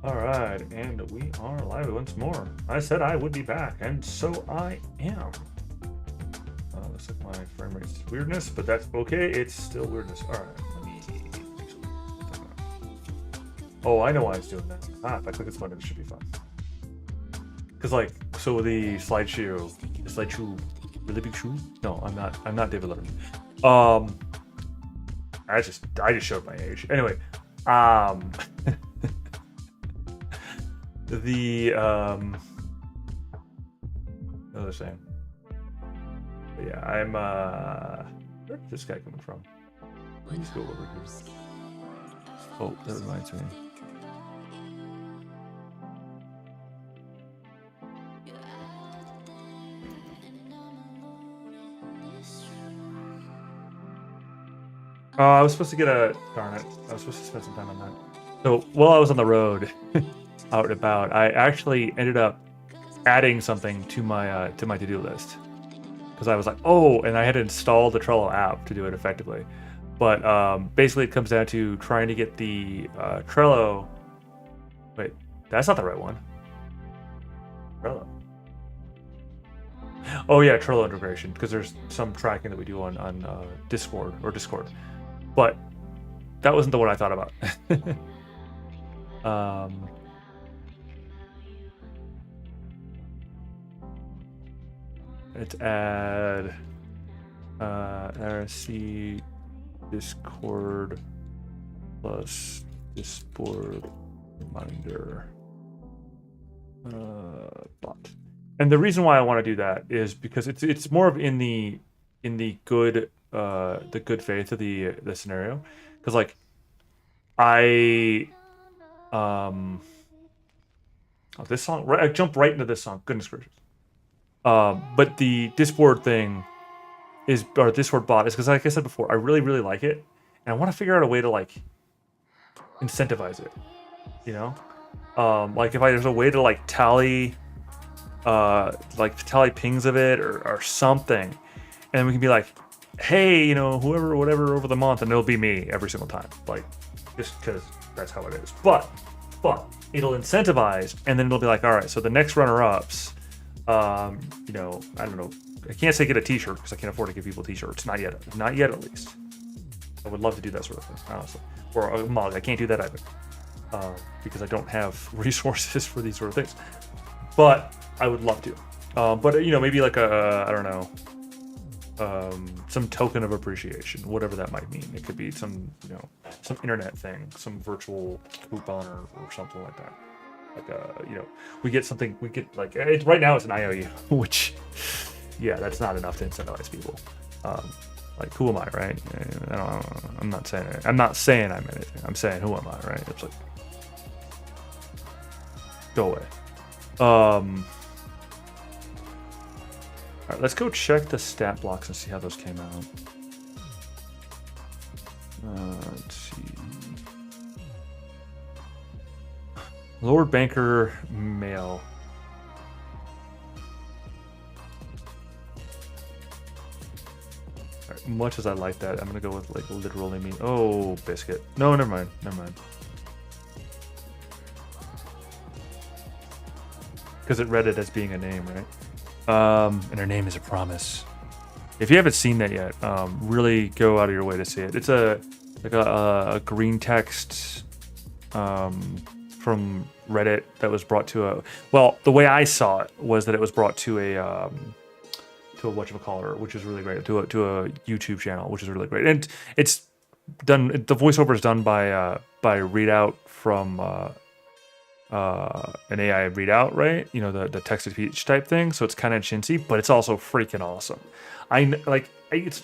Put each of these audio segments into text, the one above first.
All right, and we are live once more. I said I would be back, and so I am. Looks like my frame rate's weirdness, but that's okay. It's still weirdness. All right, let me. Oh, I know why it's doing that. If I click this button, it should be fun. Because so the slideshow, really big shoe. No, I'm not. I'm not David Letterman. I just showed my age. Anyway, the what was I saying? But yeah, I'm where's this guy coming from? Let's go over here. Oh, that reminds me. I was supposed to get a darn it. I was supposed to spend some time on that. So while I was on the road, out and about, I actually ended up adding something to my to-do list because I was like, oh, and I had to install the Trello app to do it effectively. But basically, it comes down to trying to get the Trello. Wait, that's not the right one. Trello. Oh yeah, Trello integration because there's some tracking that we do on Discord. But that wasn't the one I thought about. Let's add RSC Discord plus Discord reminder bot. And the reason why I want to do that is because it's more of in the good faith of the scenario, because like I this song, I jumped right into this song, goodness gracious. But the Discord thing or Discord bot is because, like I said before, I really like it, and I want to figure out a way to like incentivize it, you know. Like if there's a way to like tally pings of it or something, and we can be like, hey, whoever, whatever over the month, and it'll be me every single time, like just because that's how it is. But it'll incentivize, and then it'll be like, all right, so the next runner-ups, I don't know, I can't say get a t-shirt because I can't afford to give people t-shirts, not yet at least. I would love to do that sort of thing, honestly, or a mug. I can't do that either because I don't have resources for these sort of things, but I would love to. But maybe like I don't know, some token of appreciation, whatever that might mean. It could be some internet thing, some virtual coupon or something like that. Like we get something. We get like right now it's an IOU, which yeah, that's not enough to incentivize people. Like who am I, right? I'm not saying I'm anything. I'm saying who am I, right? It's like go away. All right, let's go check the stat blocks and see how those came out. Let's see. Lord Banker male. Right, much as I like that, I'm gonna go with like literally mean. Oh, biscuit. No, never mind. Because it read it as being a name, right? And her name is a promise. If you haven't seen that yet, really go out of your way to see it. It's a green text from Reddit that was brought to the way I saw it was that it was brought to a whatchamacallit, which is really great, to a YouTube channel, which is really great. And it's done, the voiceover is done by readout from an AI readout, right? The text-to-speech type thing. So it's kind of chintzy, but it's also freaking awesome.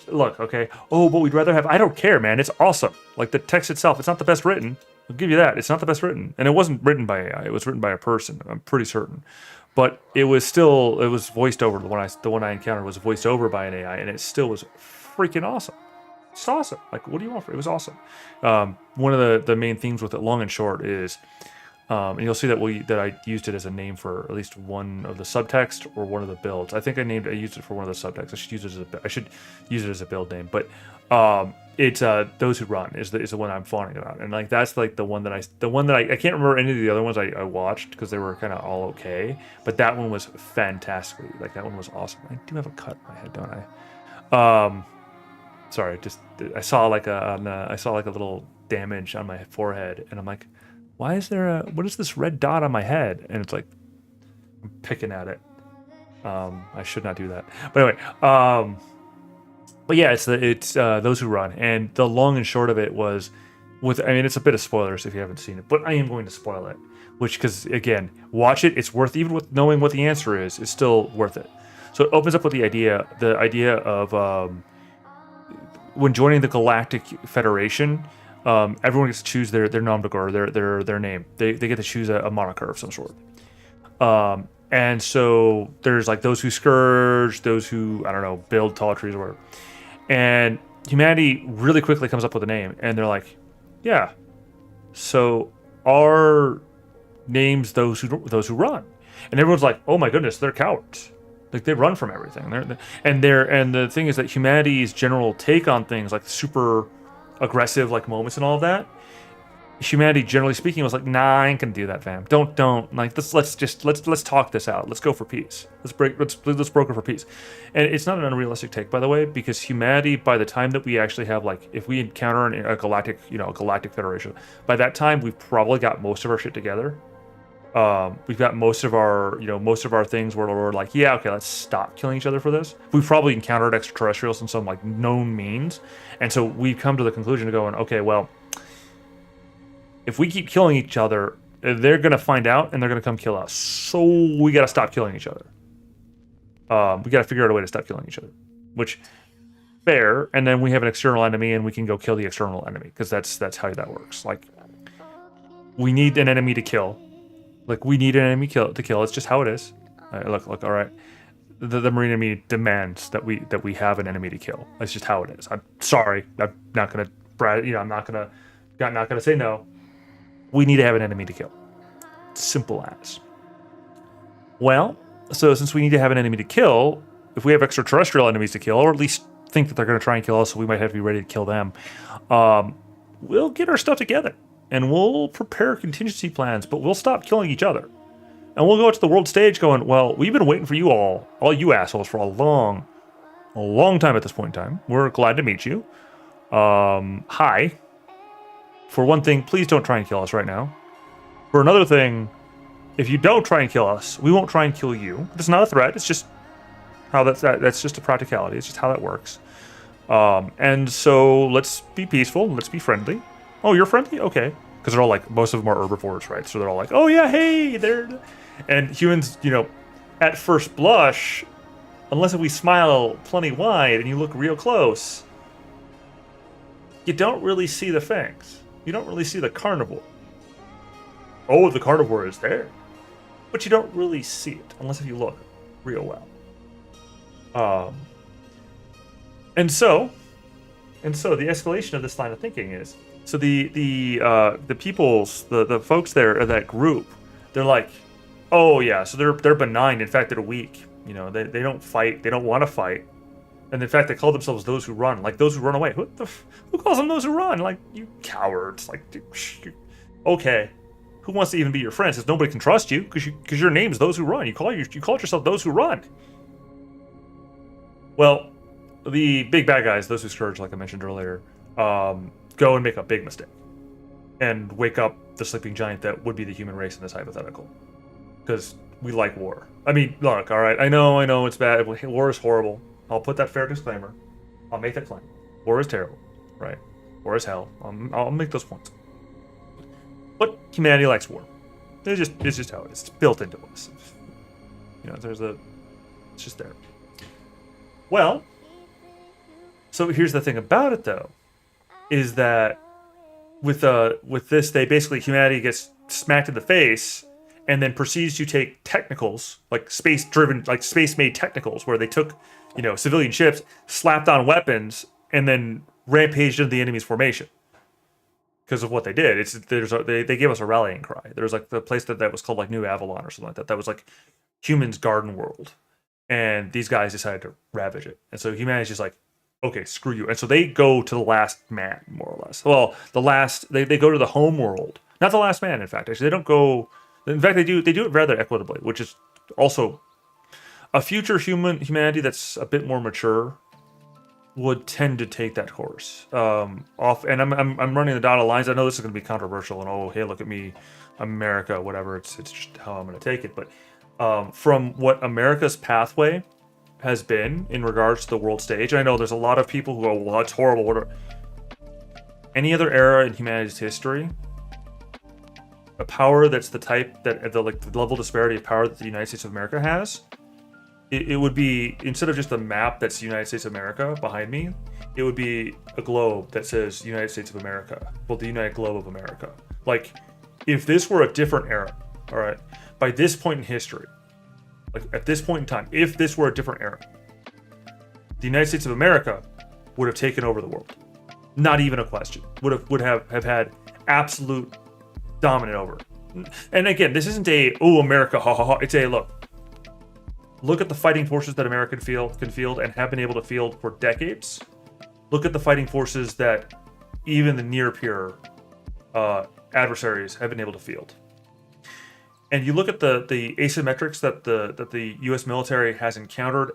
Look, okay. Oh, but we'd rather have. I don't care, man. It's awesome. Like the text itself, it's not the best written. I'll give you that. It's not the best written, and it wasn't written by AI. It was written by a person. I'm pretty certain, but it was voiced over. The one I encountered was voiced over by an AI, and it still was freaking awesome. It's awesome. Like, what do you want for it? It was awesome. One of the main themes with it, long and short, is. And you'll see that I used it as a name for at least one of the subtext or one of the builds. I think I used it for one of the subtexts. I should use it as a build name. But it's Those Who Run is the one I'm fawning about, and like that's like the one that I can't remember any of the other ones I watched because they were kind of all okay, but that one was fantastically, like that one was awesome. I do have a cut in my head, don't I? Sorry, just I saw like I saw like a little damage on my forehead, and I'm like, why is there what is this red dot on my head? And it's like I'm picking at it. I should not do that, but anyway. But yeah, it's Those Who Run, and the long and short of it was, I mean, it's a bit of spoilers if you haven't seen it, but I am going to spoil it, which, because again, watch it. It's worth, even with knowing what the answer is, it's still worth it. So it opens up with the idea of when joining the Galactic Federation, everyone gets to choose their nom de guerre, their name. They get to choose a moniker of some sort. And so there's like those who scourge, those who, I don't know, build tall trees or whatever. And humanity really quickly comes up with a name, and they're like, yeah, so our name's those who run. And everyone's like, oh my goodness, they're cowards. Like they run from everything. And the thing is that humanity's general take on things like super aggressive like moments and all of that, humanity generally speaking was like, nah, I ain't gonna do that, fam. Don't like let's talk this out. Let's go for peace. Let's broker for peace. And it's not an unrealistic take, by the way, because humanity, by the time that we actually have, like, if we encounter a galactic federation, by that time we've probably got most of our shit together. We've got most of our things where we're like, yeah, okay, let's stop killing each other for this. We've probably encountered extraterrestrials in some like known means, and so we've come to the conclusion of going, okay, well, if we keep killing each other, they're gonna find out and they're gonna come kill us. So we gotta stop killing each other. We gotta figure out a way to stop killing each other, which fair. And then we have an external enemy, and we can go kill the external enemy because that's how that works. Like, we need an enemy to kill. Like, we need an enemy to kill. It's just how it is. Look. All right. The marine enemy demands that we have an enemy to kill. That's just how it is. I'm sorry. I'm not gonna I'm not gonna say no. We need to have an enemy to kill. Simple as. Well, so since we need to have an enemy to kill, if we have extraterrestrial enemies to kill, or at least think that they're going to try and kill us, so we might have to be ready to kill them, we'll get our stuff together, and we'll prepare contingency plans, but we'll stop killing each other. And we'll go out to the world stage going, well, we've been waiting for you all you assholes, for a long time at this point in time. We're glad to meet you. Hi. For one thing, please don't try and kill us right now. For another thing, if you don't try and kill us, we won't try and kill you. It's not a threat. It's just how that's just a practicality. It's just how that works. And so let's be peaceful. Let's be friendly. Oh, you're friendly? Okay. Because they're all like, most of them are herbivores, right? So they're all like, oh yeah, hey, they're... And humans, at first blush, unless we smile plenty wide and you look real close, you don't really see the fangs. You don't really see the carnivore. Oh, the carnivore is there. But you don't really see it, unless if you look real well. And so the escalation of this line of thinking is, so the peoples, the folks there, that group, they're like, oh yeah, so they're benign. In fact, they're weak. They don't fight. They don't want to fight. And in fact, they call themselves those who run, like those who run away. Who calls them those who run? Like, you cowards. Like, okay, who wants to even be your friend? Since nobody can trust you because your name's those who run. You call yourself those who run. Well, the big bad guys, those who scourge, like I mentioned earlier, go and make a big mistake and wake up the sleeping giant that would be the human race in this hypothetical, because we like war. I mean, look, all right, I know it's bad. War is horrible. I'll put that fair disclaimer. I'll make that claim. War is terrible, right? War is hell. I'll make those points. But humanity likes war. It's just how it is. It's built into us. It's just there. Well, so here's the thing about it, though, is that with this, humanity gets smacked in the face, and then proceeds to take technicals, like space-made technicals, where they took, civilian ships, slapped on weapons, and then rampaged into the enemy's formation. Because of what they did, they gave us a rallying cry. There was like the place that was called like New Avalon or something like that. That was like humans' garden world, and these guys decided to ravage it. And so humanity's just like, okay, screw you. And so they go to the last man, more or less. Well, they go to the home world. Not the last man, in fact. Actually, they don't go. In fact, they do it rather equitably, which is also a future humanity that's a bit more mature would tend to take that course off. And I'm running the dotted lines. I know this is going to be controversial, and oh, hey, look at me, America, whatever. It's just how I'm going to take it. But from what America's pathway has been in regards to the world stage, and I know there's a lot of people who go, well, that's horrible. Whatever. Any other era in humanity's history, a power that's the type that the level disparity of power that the United States of America has, it would be, instead of just a map that's United States of America behind me, it would be a globe that says United States of America. Well, the United Globe of America. Like, if this were a different era, all right, by this point in history, like at this point in time, if this were a different era, the United States of America would have taken over the world. Not even a question. Would have had absolute dominant over. And again, this isn't a, oh, America, ha ha ha. It's a, look at the fighting forces that America can field and have been able to field for decades. Look at the fighting forces that even the near peer adversaries have been able to field. And you look at the asymmetrics that the U.S. military has encountered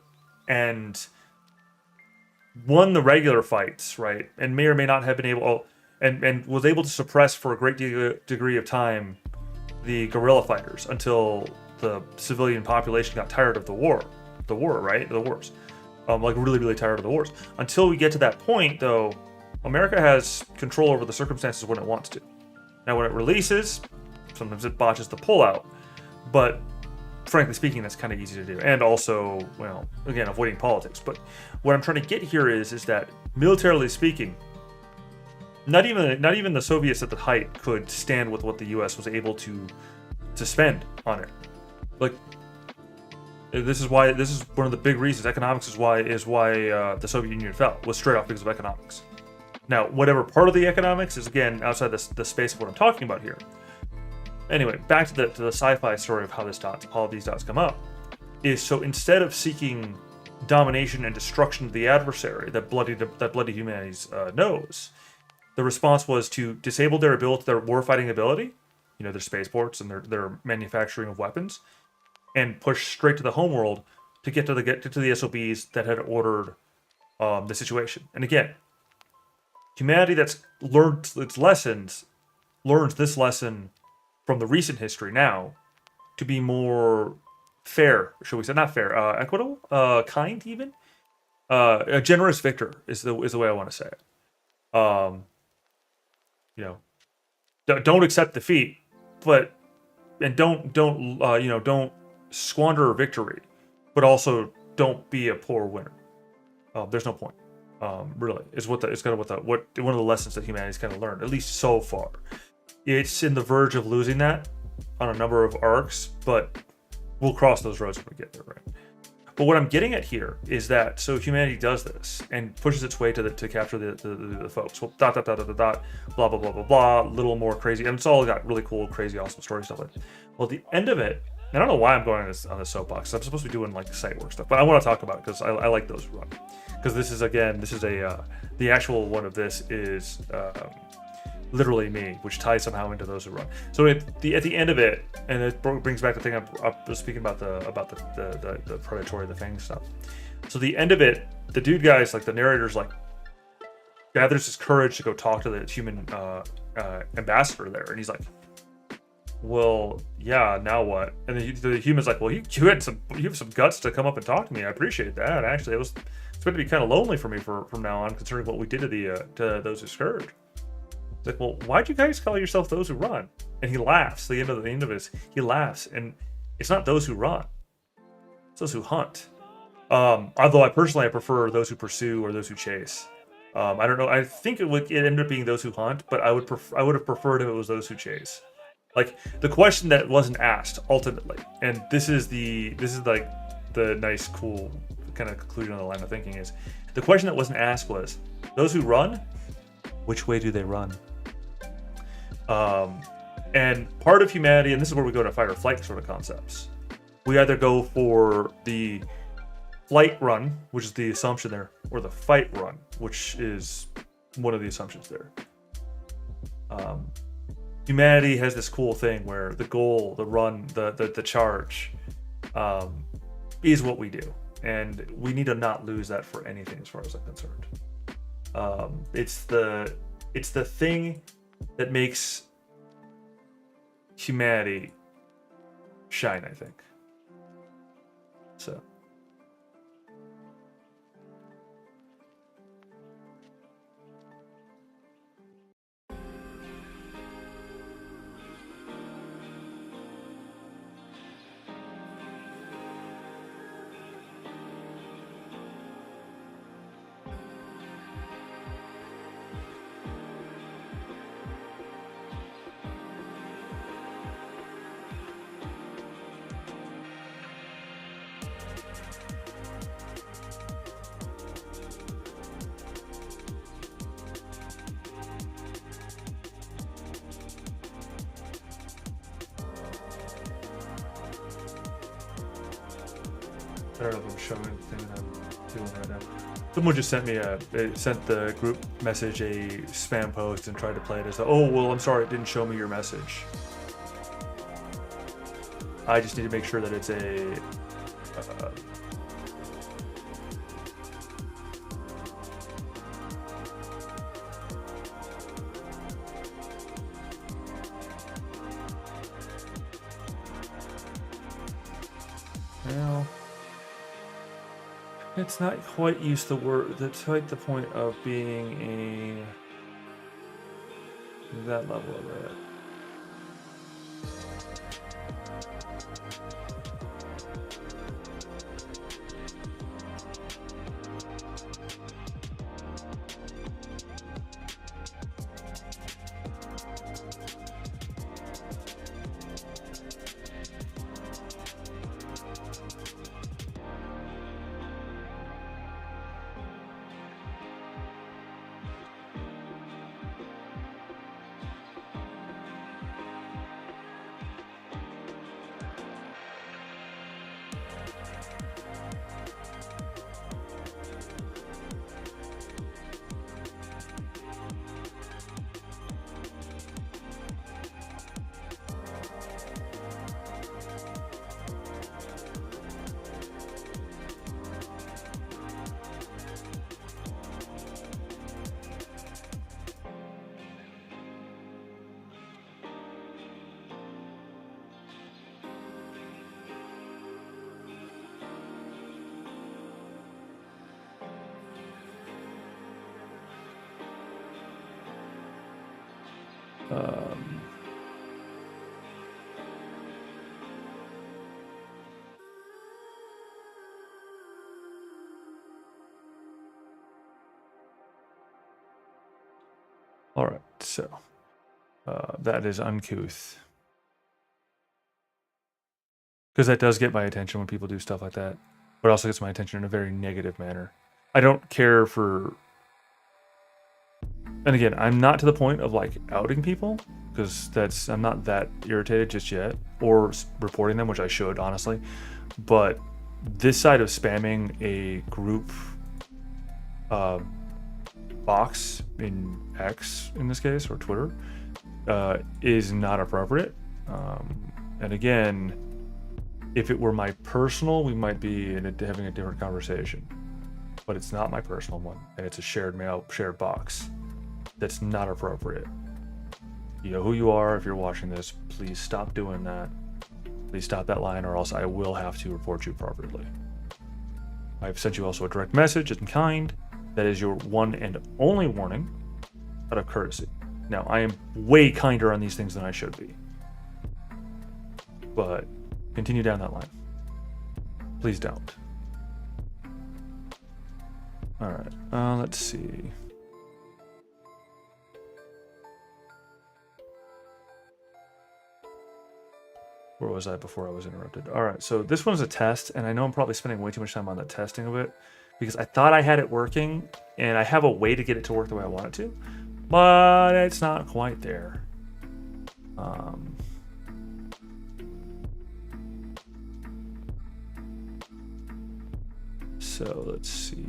and won the regular fights, right? And may or may not have been able, and was able to suppress for a great degree of time the guerrilla fighters until the civilian population got tired of the wars, like really, really tired of the wars. Until we get to that point, though, America has control over the circumstances when it wants to. Now, when it releases, sometimes it botches the pullout, but frankly speaking, that's kind of easy to do. And also, well, again, avoiding politics. But what I'm trying to get here is that militarily speaking, not even the Soviets at the height could stand with what the U.S. was able to spend on it. Like, this is one of the big reasons economics is why the Soviet Union fell, was straight off because of economics. Now, whatever part of the economics is, again, outside the space of what I'm talking about here. Anyway, back to the sci-fi story of how all of these dots come up, is so instead of seeking domination and destruction of the adversary that bloody humanity knows, the response was to disable their warfighting ability, their spaceports and their manufacturing of weapons, and push straight to the homeworld to get to the SOBs that had ordered the situation. And again, humanity that's learned its lessons learns this lesson from the recent history now to be more fair, shall we say? Not fair, equitable, kind even. A generous victor is the way I want to say it. Don't accept defeat, but don't squander a victory, but also don't be a poor winner. There's no point. Really, is one of the lessons that humanity's kind of learned, at least so far. It's in the verge of losing that on a number of arcs, but we'll cross those roads when we get there, right? But what I'm getting at here is that so humanity does this and pushes its way to capture the folks. Well, blah blah blah blah blah, little more crazy, and it's all got really cool, crazy, awesome story stuff like that. Well, at the end of it, and I don't know why I'm going on this soapbox. I'm supposed to be doing like site work stuff, but I want to talk about it because I like those run. Because this is the actual one of this is literally me, which ties somehow into those who run. So at the end of it, and it brings back the thing I was speaking about the predatory, the fang stuff. So the end of it, the dude guys, like the narrator's like gathers his courage to go talk to the human ambassador there, and he's like, well, yeah, now what? And the human's like, well, you have some guts to come up and talk to me. I appreciate that. Actually, it's going to be kind of lonely for me from now on, considering what we did to those who scourge. It's like, well, why'd you guys call yourself those who run? And he laughs. The end of it is he laughs, and it's not those who run; it's those who hunt. Although I prefer those who pursue or those who chase. I don't know. I think it ended up being those who hunt, but I would have preferred if it was those who chase. Like the question that wasn't asked ultimately, and this is like the nice, cool kind of conclusion on the line of thinking is the question that wasn't asked was those who run, which way do they run? And part of humanity, and this is where we go to fight or flight sort of concepts. We either go for the flight run, which is the assumption there, or the fight run, which is one of the assumptions there. Humanity has this cool thing where the goal, the run, the charge, is what we do, and we need to not lose that for anything, as far as I'm concerned. It's the thing that makes humanity shine, I think. So. I don't know if I'm showing anything that I'm doing right now. Someone just sent me sent the group message a spam post and tried to play it as, oh, well, I'm sorry, it didn't show me your message. I just need to make sure that it's a, well, it's not quite used the word. That's quite the point of being that level of it. All right, so that is uncouth. Because that does get my attention when people do stuff like that. But it also gets my attention in a very negative manner. I don't care for... And again, I'm not to the point of like outing people, because I'm not that irritated just yet, or reporting them, which I should, honestly. But this side of spamming a group box in X, in this case, or Twitter, is not appropriate. And again, if it were my personal, we might be having a different conversation. But it's not my personal one, and it's a shared box. That's not appropriate. You know who you are. If you're watching this, please stop doing that. Please stop that line, or else I will have to report you appropriately. I've sent you also a direct message in kind. That is your one and only warning out of courtesy. Now, I am way kinder on these things than I should be. But continue down that line. Please don't. All right, let's see. Where was I before I was interrupted? All right, so this one's a test, and I know I'm probably spending way too much time on the testing of it, because I thought I had it working, and I have a way to get it to work the way I want it to, but it's not quite there. So let's see.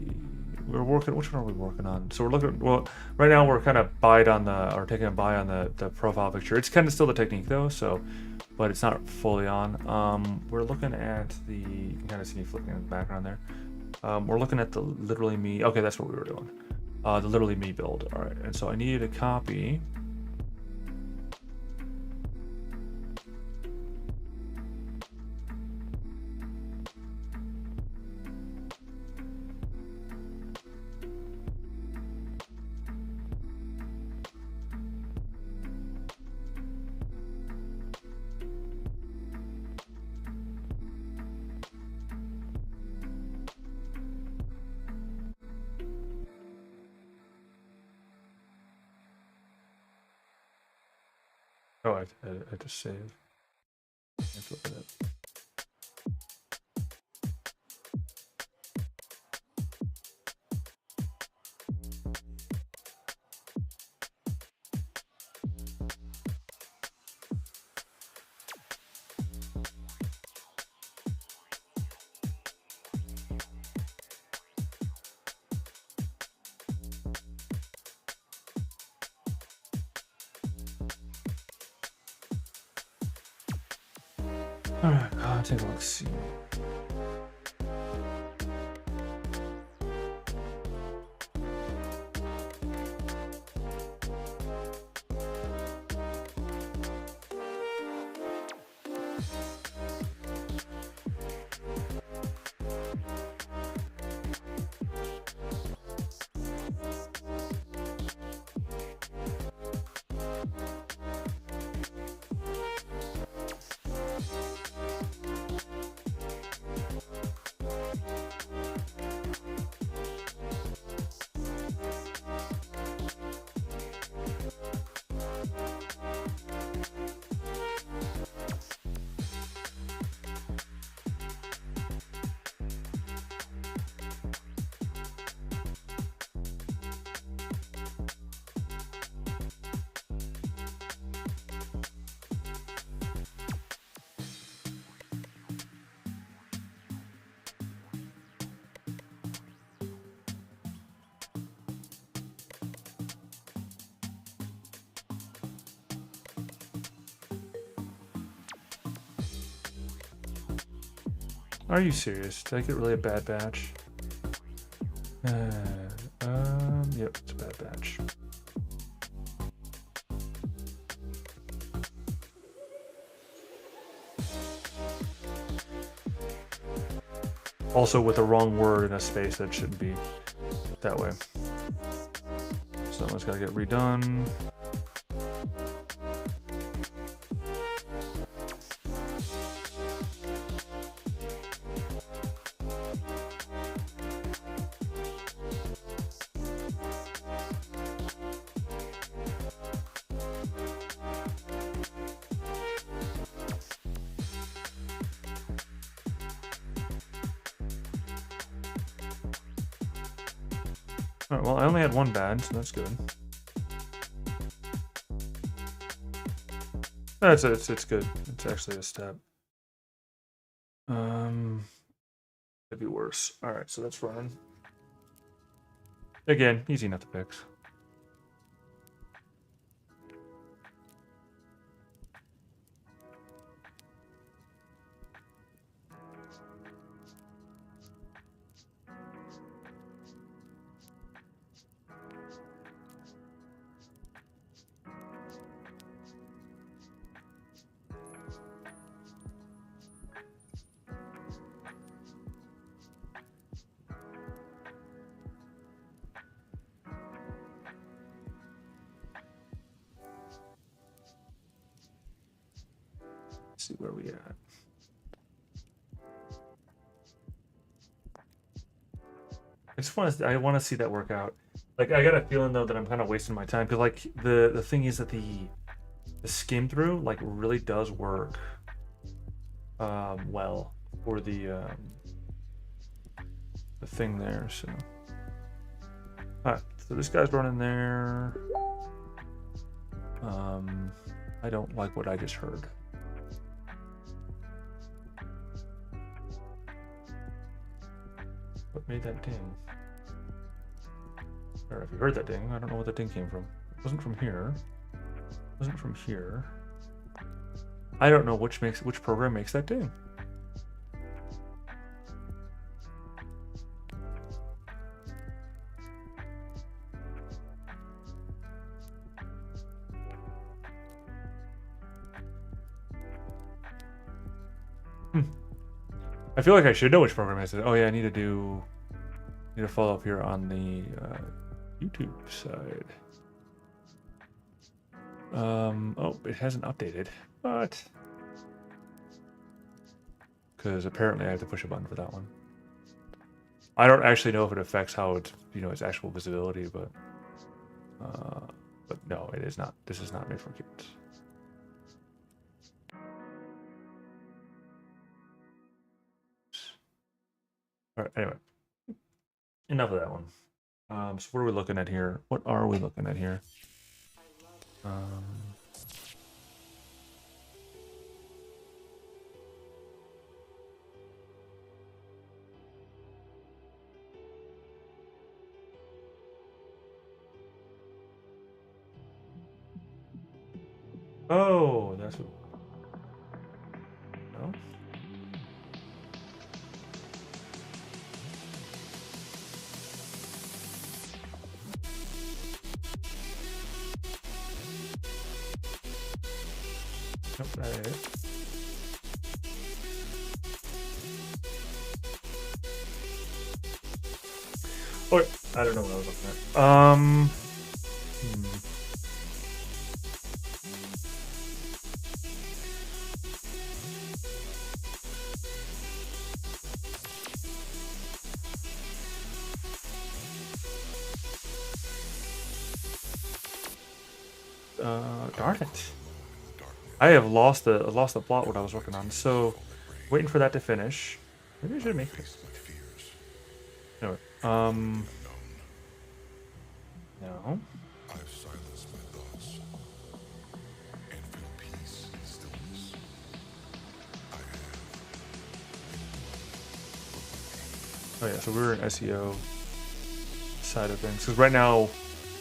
We're working. Which one are we working on? So we're looking. Well, right now we're kind of taking a bite on the profile picture. It's kind of still the technique though. So, but it's not fully on. We're looking at the. You can kind of see me flicking in the background there. We're looking at the literally me. Okay, that's what we were doing. The literally me build. All right, and so I needed a copy. Oh, I just save. Let's look at it. All right, I'll take a look. See. Are you serious? Did I get really a bad batch? Yep, it's a bad batch. Also with the wrong word in a space that shouldn't be that way. So it's gotta get redone. Alright, well, I only had one bad, so that's good. It's good. It's actually a step. Could be worse. Alright, so that's running. Again, easy enough to fix. See where we at. I want to see that work out. Like, I got a feeling though that I'm kind of wasting my time because like the thing is that the skim through like really does work well for the thing there. So all right, so this guy's running there. I don't like what I just heard. What made that ding? Or if you heard that ding, I don't know what that ding came from. It wasn't from here. It wasn't from here. I don't know which program makes that ding. I feel like I should know which program is it. Oh yeah, I need to follow up here on the YouTube side. Oh, it hasn't updated, but because apparently I have to push a button for that one. I don't actually know if it affects how it's its actual visibility, but no, it is not. This is not made for kids. All right, anyway, enough of that one. So what are we looking at here? What are we looking at here? Oh, that's what. No. Nope, that ain't it. Okay, I don't know what I was looking at. Darn it. I have lost the plot what I was working on. So, waiting for that to finish. Maybe I should make this. Anyway, no. I've silenced my thoughts and feel peace and stillness. Oh yeah, so we're in SEO side of things because right now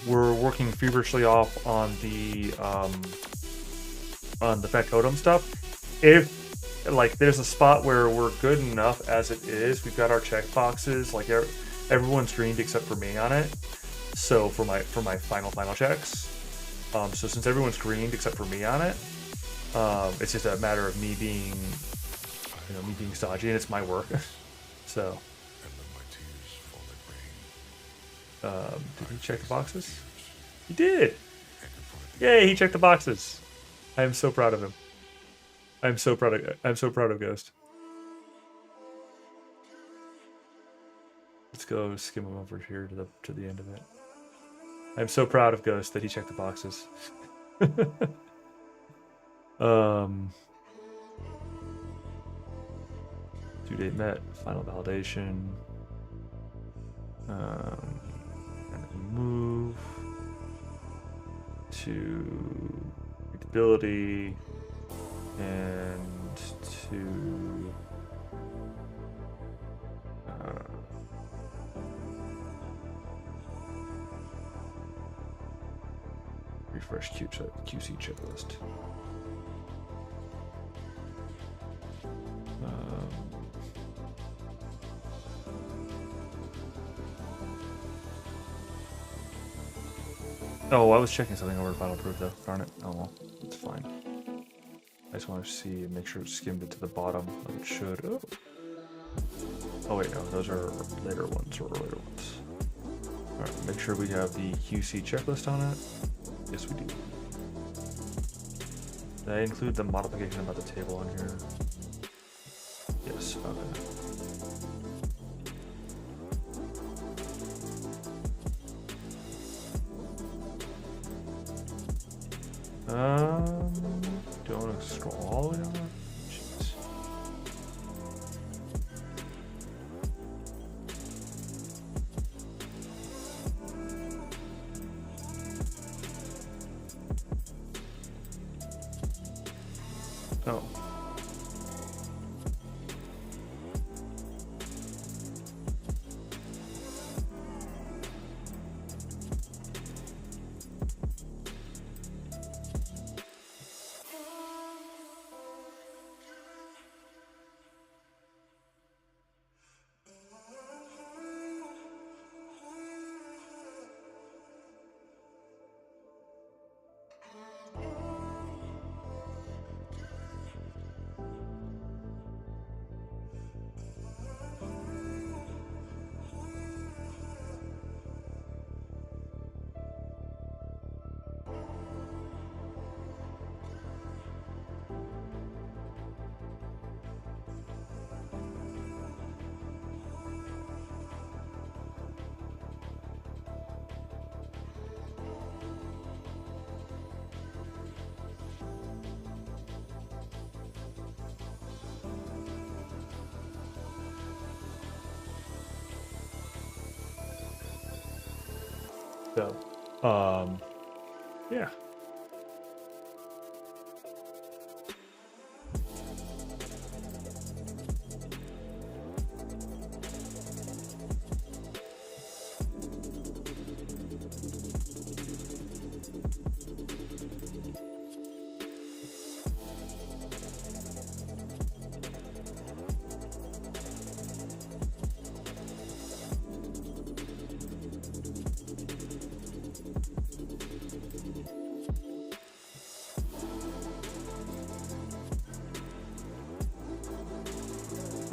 we're working feverishly off on the factotum stuff. If there's a spot where we're good enough as it is, we've got our checkboxes, like everyone's greened except for me on it. So for my final checks, so since everyone's greened except for me on it, it's just a matter of me being stodgy, and it's my work. So. Did he check the boxes? He did! Yay, he checked the boxes. I am so proud of him. I'm so proud of Ghost. Let's go skim him over here to the end of it. I'm so proud of Ghost that he checked the boxes. Due date met, final validation. Move to readability and to refresh QC checklist. Oh, I was checking something over final proof though. Darn it. Oh well, it's fine. I just want to see and make sure it skimmed it to the bottom like it should. Oh wait, no, those are later ones or earlier ones. Alright, make sure we have the QC checklist on it. Yes, we do. Did I include the modification about the table on here? Yes, okay. Do I want to scroll all the way down there? Jeez. Oh. So, yeah.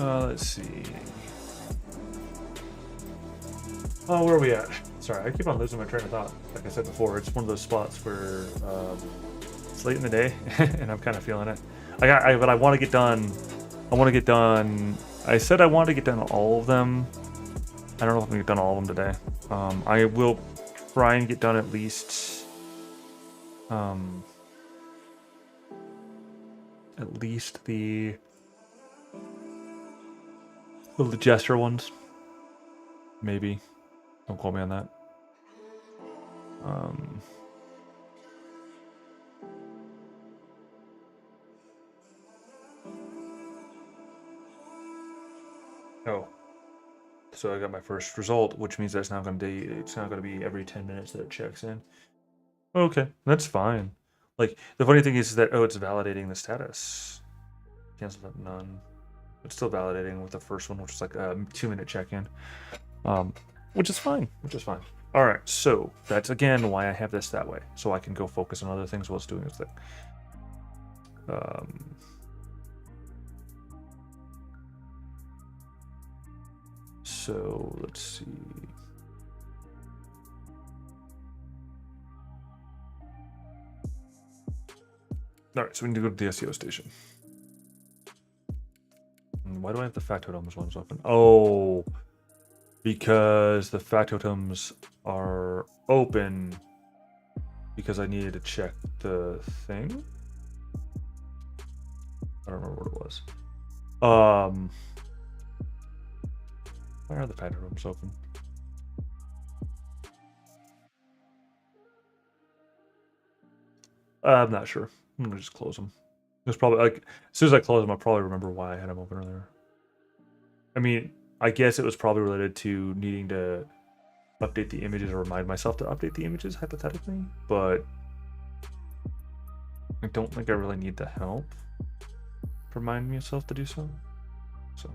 Let's see. Oh, where are we at? Sorry, I keep on losing my train of thought. Like I said before, it's one of those spots where it's late in the day, and I'm kind of feeling it. But I want to get done. I want to get done. I said I wanted to get done all of them. I don't know if I'm gonna get done all of them today. I will try and get done at least the gesture ones. Maybe. Don't quote me on that. Oh. So I got my first result, which means that's not going to be, it's not going to be every 10 minutes that it checks in. Okay, that's fine. Like, the funny thing is that, oh, it's validating the status. Cancel that, none. It's still validating with the first one, which is like a 2-minute check-in. Which is fine, All right, so that's, again, why I have this that way. So I can go focus on other things while it's doing its thing. So, let's see. All right, so we need to go to the SEO station. Why do I have the factotums ones open? Oh, because the factotums are open because I needed to check the thing. I don't remember what it was. Why are the factotums open? I'm not sure. I'm gonna just close them. It's probably like as soon as I close them, I'll probably remember why I had them open earlier. I mean, I guess it was probably related to needing to update the images or remind myself to update the images hypothetically, but I don't think I really need the help to remind myself to do so. So,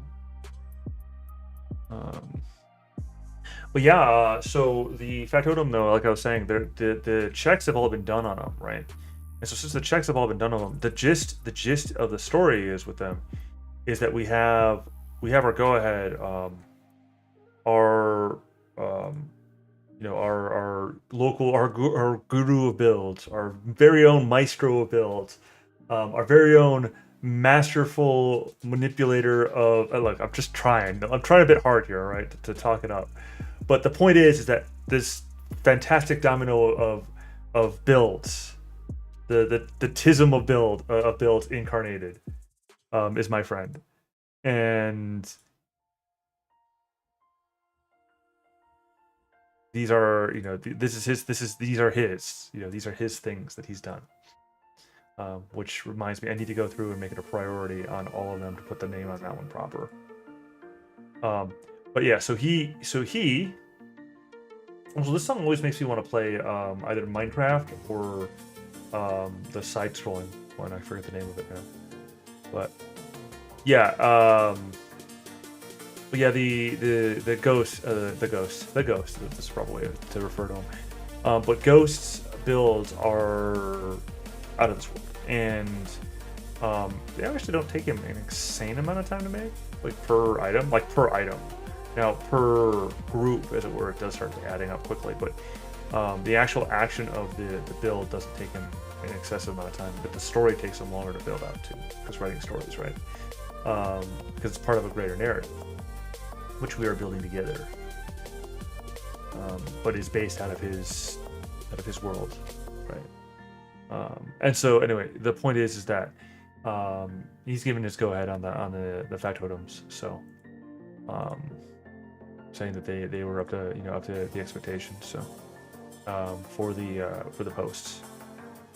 but yeah, so the factotum though, like I was saying, the checks have all been done on them, right? And so since the checks have all been done on them, the gist of the story is with them is that we have our go ahead, our local our guru of builds, our very own maestro of builds, our very own masterful manipulator of look, I'm trying a bit hard here, right, to talk it up, but the point is that this fantastic domino of builds, the tism of builds incarnated, is my friend, and these are these are his things that he's done. Which reminds me, I need to go through and make it a priority on all of them to put the name on that one proper. But yeah, so this song always makes me want to play either Minecraft or the side-scrolling one. I forget the name of it now. But yeah, the ghost. That's the proper way to refer to them. But ghosts builds are out of this world, and they actually don't take him an insane amount of time to make, like per item. Now per group, as it were, it does start adding up quickly, but the actual action of the build doesn't take him an excessive amount of time, but the story takes him longer to build out too, because writing stories, right? Because it's part of a greater narrative, which we are building together, but is based out of his world, right? And so anyway, the point is that he's given his go ahead on the factotums, so saying that they were up to the expectations. So for the posts.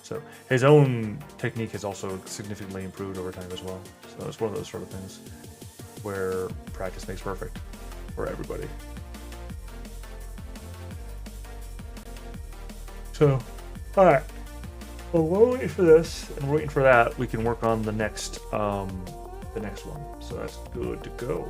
So his own technique has also significantly improved over time as well. So it's one of those sort of things where practice makes perfect for everybody. So, all right. Well, while we're waiting for this and we're waiting for that, we can work on the next one. So that's good to go.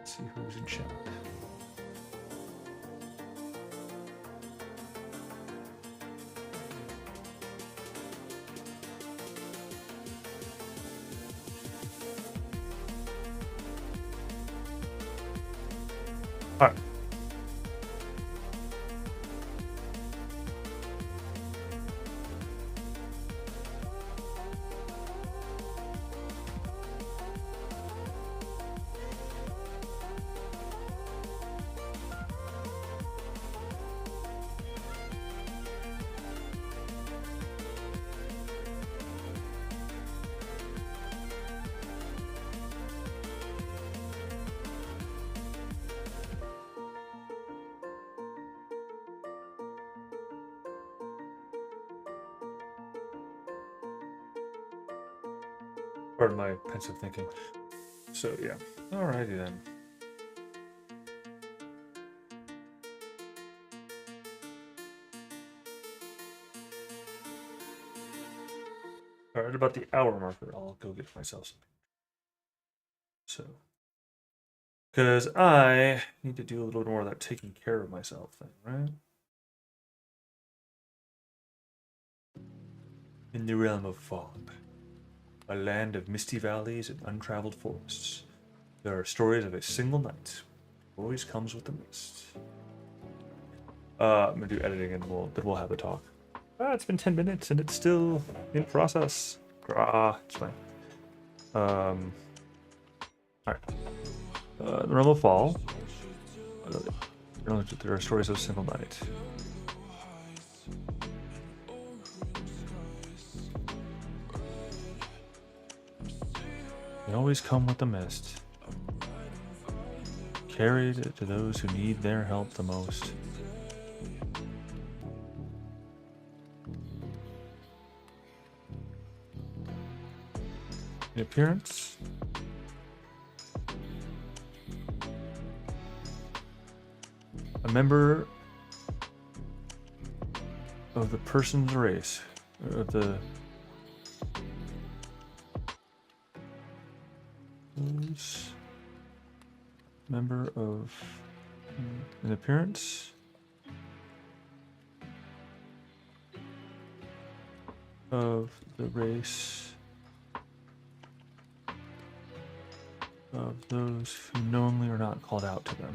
Let's see who's in chat. All right. Pardon my pensive thinking. So yeah. Alrighty then. Alright, about the hour marker, I'll go get myself something. So, because I need to do a little bit more of that taking care of myself thing, right? In the realm of fog, a land of misty valleys and untraveled forests, there are stories of a single night. Always comes with the mist. I'm gonna do editing and we'll have the talk. It's been 10 minutes and it's still in process. It's fine. Alright. The realm of fall. There are stories of a single night. They always come with the mist, carried to those who need their help the most. In appearance, a member of the person's race, of the member of an appearance of the race of those who knowingly are not called out to them.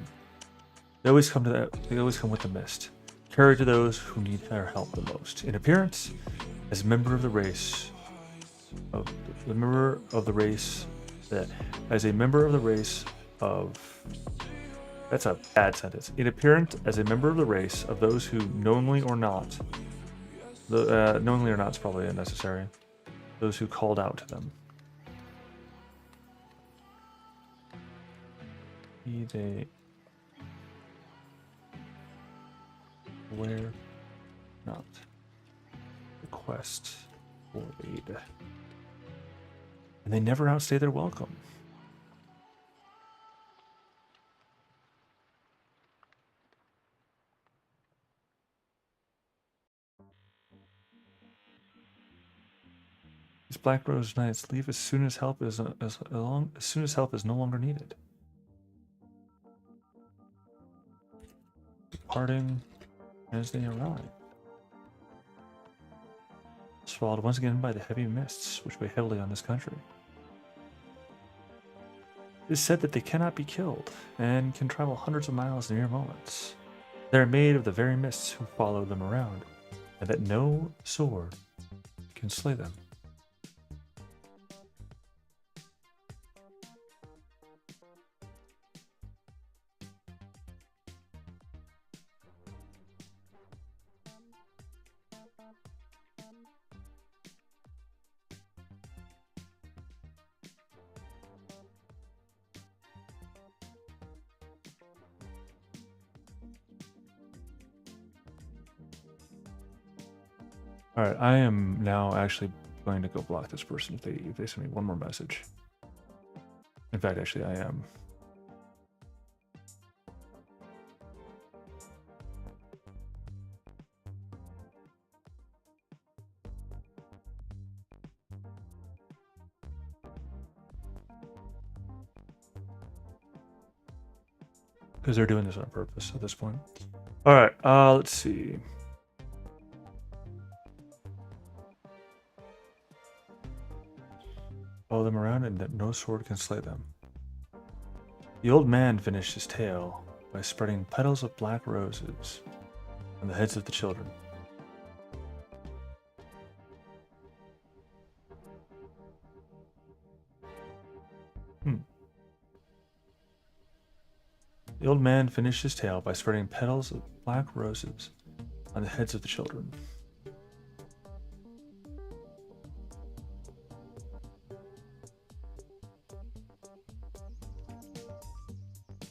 They always come with the mist, carried to those who need their help the most. In appearance, as a member of the race of the member of the race that as a member of the race of that's a bad sentence. In appearance, as a member of the race of those who knowingly or not, knowingly or not is probably unnecessary. Those who called out to them. Be they aware not. Request for aid. And they never outstay their welcome. These Black Rose Knights leave as soon as help is no longer needed. Departing as they arrive. swallowed once again by the heavy mists which weigh heavily on this country. It is said that they cannot be killed, and can travel hundreds of miles in mere moments. They are made of the very mists who follow them around, and that no sword can slay them. All right, I am now actually going to go block this person if they send me one more message. In fact, actually, I am. Because they're doing this on purpose at this point. All right, let's see. Follow them around, and that no sword can slay them. The old man finished his tale by spreading petals of black roses on the heads of the children. The old man finished his tale by spreading petals of black roses on the heads of the children.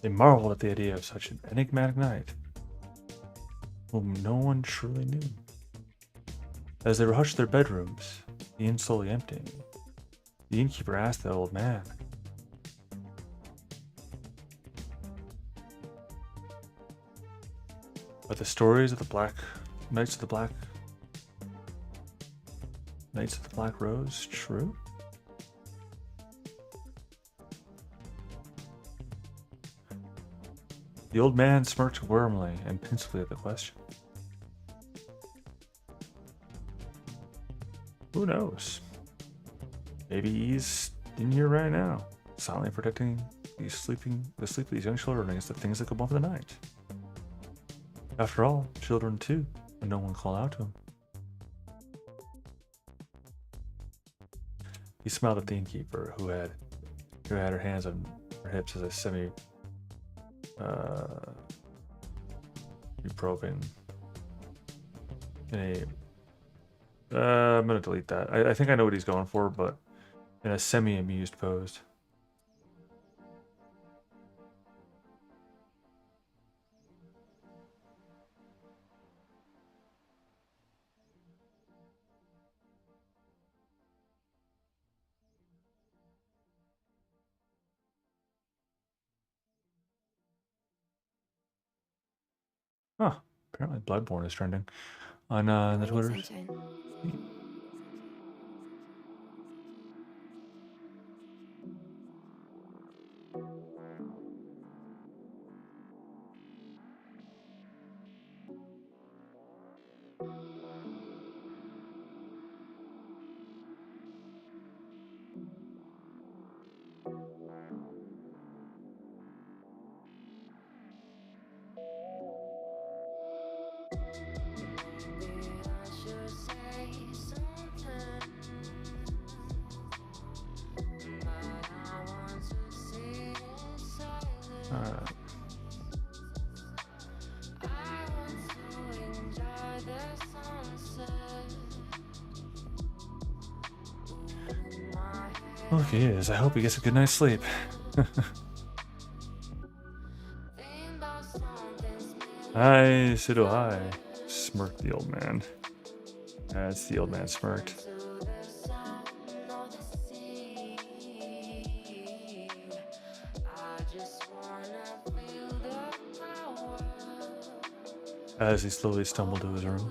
They marveled at the idea of such an enigmatic knight, whom no one truly knew. As they rushed to their bedrooms, the inn slowly emptying, the innkeeper asked the old man, "Are the stories of the Knights of the Black Rose true?" The old man smirked warmly and pensively at the question. Who knows? Maybe he's in here right now, silently protecting the sleep of these young children against the things that come over the night. After all, children too, and no one call out to him. He smiled at the innkeeper, who had her hands on her hips as a probing in a I'm gonna delete that. I think I know what he's going for, but in a semi-amused pose. Huh. Apparently Bloodborne is trending on the Twitters. Well, if he is, I hope he gets a good night's sleep. Hi, Sido, hi. Smirked the old man. That's the old man smirked. As he slowly stumbled to his room.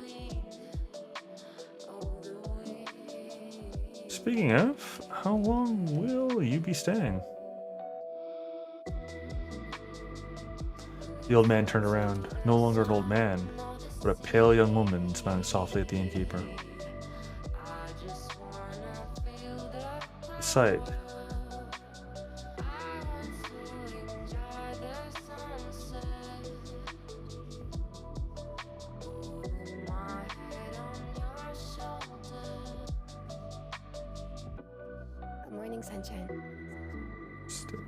Speaking of, how long will you be staying? The old man turned around, no longer an old man, but a pale young woman smiling softly at the innkeeper. site. Good morning, sunshine.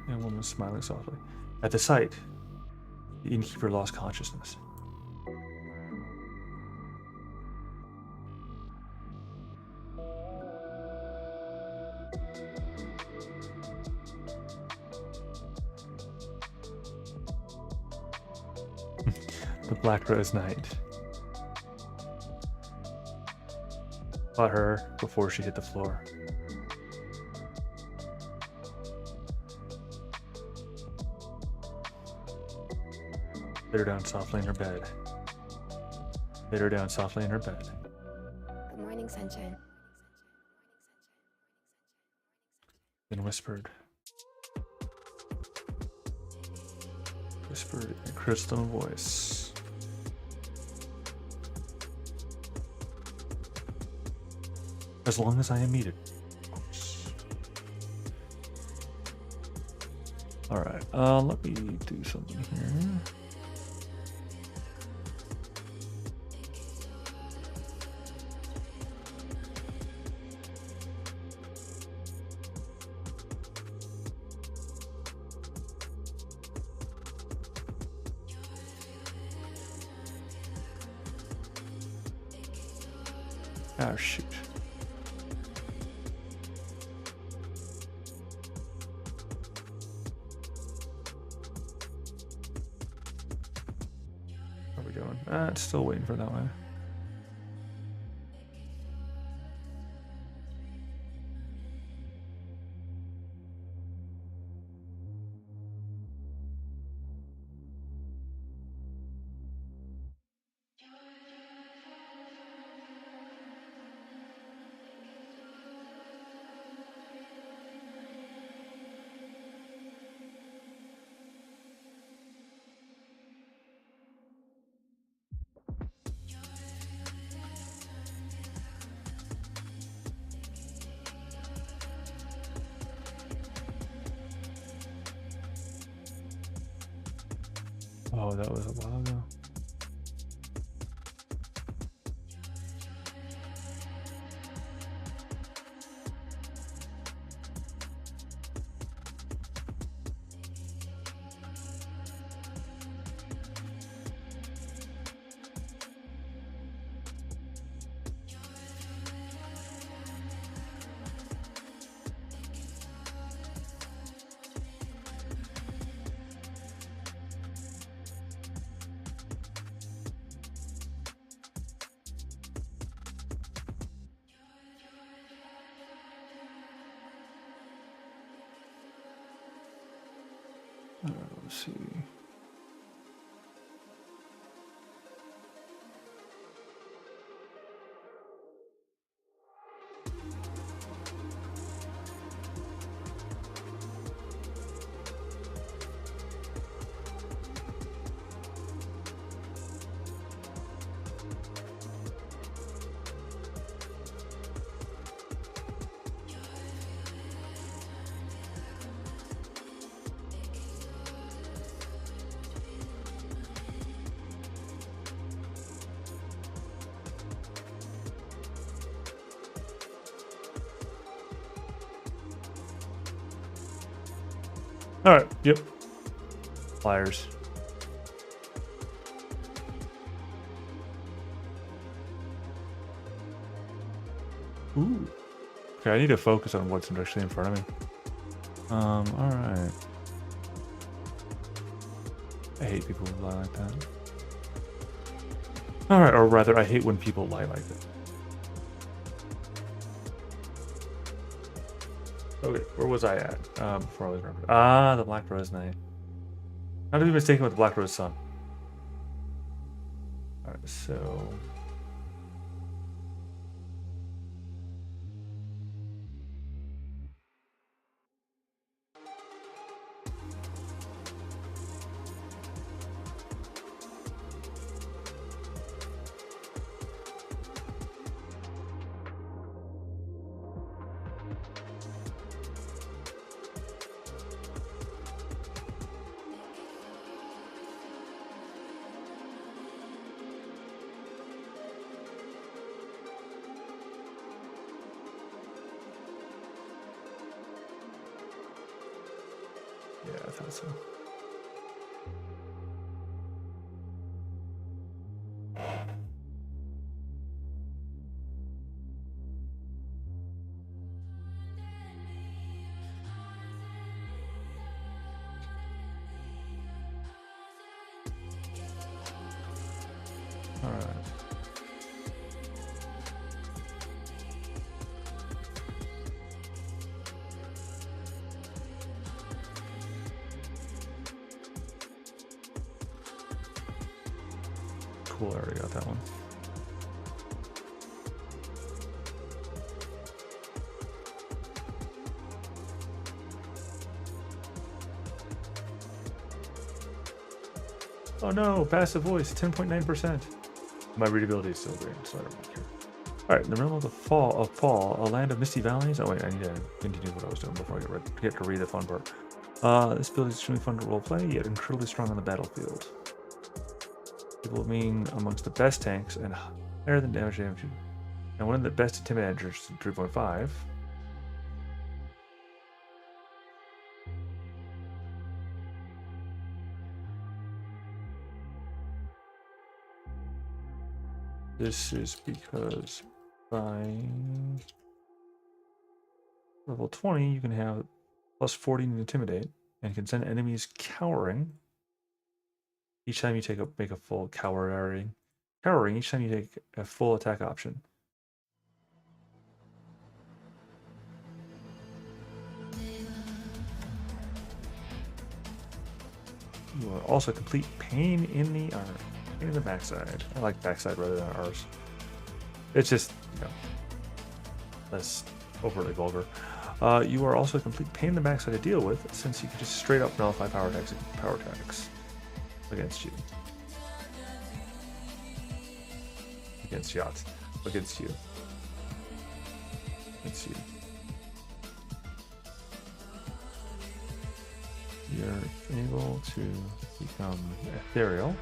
A woman was smiling softly. At the site, the innkeeper lost consciousness. The Black Rose Knight caught her before she hit the floor. Laid her down softly in her bed. Laid her down softly in her bed. Good morning, sunshine. Then whispered in a crystal voice. As long as I am needed, of course. Alright, let me do something here. Oh, shoot. What are we doing? It's still waiting for that one. Oh, that was a while ago. Let's see. All right. Yep. Flyers. Ooh. Okay, I need to focus on what's actually in front of me. All right. I hate people who lie like that. All right, or rather, I hate when people lie like that. Okay, where was I at before I was remembered? Ah, the Black Rose Knight. Not to be mistaken with the Black Rose Sun. Alright, so... thought so. All right. Cool, I already got that one. Oh no, passive voice, 10.9%. My readability is still great, so I don't care. Alright, in the realm of the fall, a land of misty valleys. Oh wait, I need to continue what I was doing before I get to read the fun part. This build is extremely fun to roleplay, yet incredibly strong on the battlefield. People being amongst the best tanks and higher than damage. And one of the best intimidators, 3.5. This is because by level 20, you can have plus 40 to intimidate and can send enemies cowering each time you make a full cowering each time you take a full attack option. You are also a complete pain in the backside. I like backside rather than ours. It's just, less overly vulgar. You are also a complete pain in the backside to deal with, since you can just straight up nullify power attacks against you. Against yachts. Against you. Against you. You're able to become ethereal.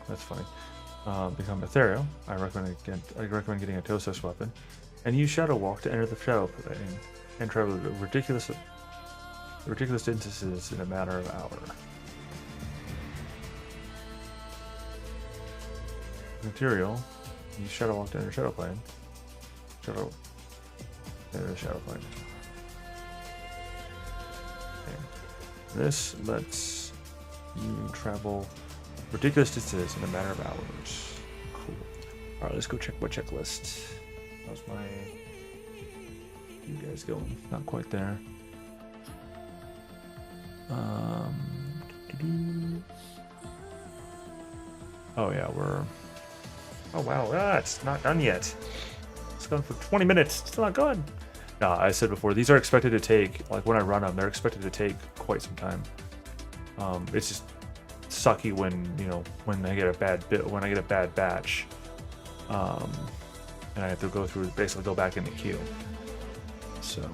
That's funny. Become ethereal. I recommend getting a Tosos weapon, and use Shadow Walk to enter the Shadow Plane and travel ridiculous distances in a matter of hours. Material. Use Shadow Walk to enter Shadow Plane. Enter the Shadow Plane. Okay. This lets you travel ridiculous distances in a matter of hours. Cool. Alright, let's go check my checklist. How's my... You guys going? Not quite there. Oh yeah, we're... Oh wow, it's not done yet. It's gone for 20 minutes. Still not good. No, I said before, these are expected to take, like when I run them, they're expected to take quite some time. It's just sucky when, when I get a bad batch. And I have to basically go back in the queue. So.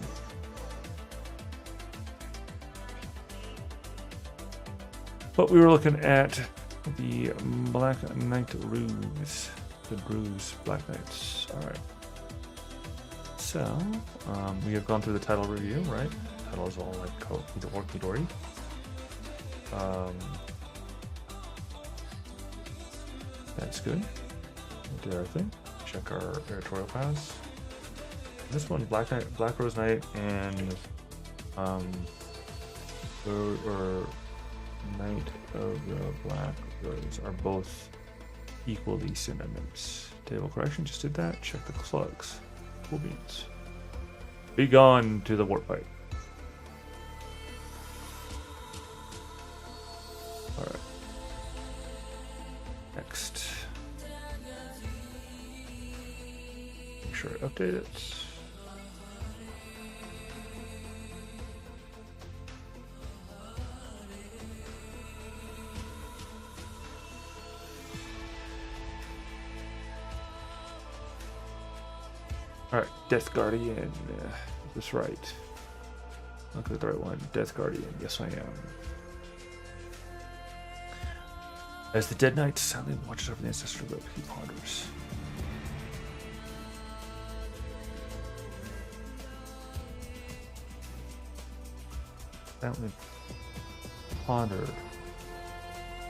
But we were looking at the Black Knight Ruse. The Ruse Black Knights. Alright. So, we have gone through the title review, right? The title is all like Midori. That's good. We did our thing. Check our editorial paths. This one, Black Rose Knight and or Knight of the Black Rose are both equally synonyms. Table correction, just did that. Check the slugs. Cool beans. Be gone to the warp pipe. Alright. Next. Make sure I update it. Alright, Death Guardian. Is this right? Look at the right one. Death Guardian. Yes, I am. As the Dead Knight silently watches over the ancestral book, he ponders. Silently pondered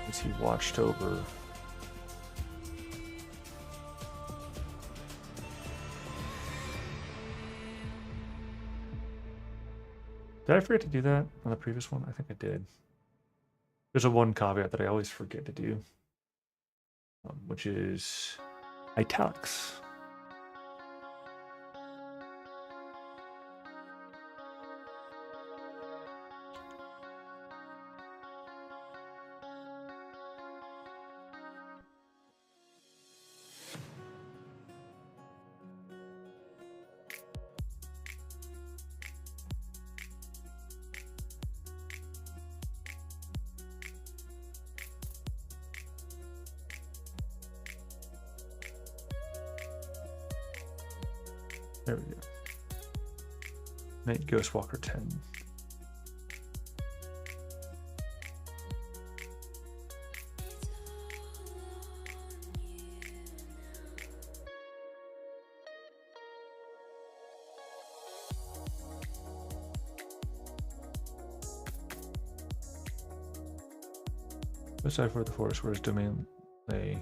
as he watched over. Did I forget to do that on the previous one? I think I did. There's a one caveat that I always forget to do, which is italics. There we go. Night Ghostwalker 10. Aside for the forest where his domain lay.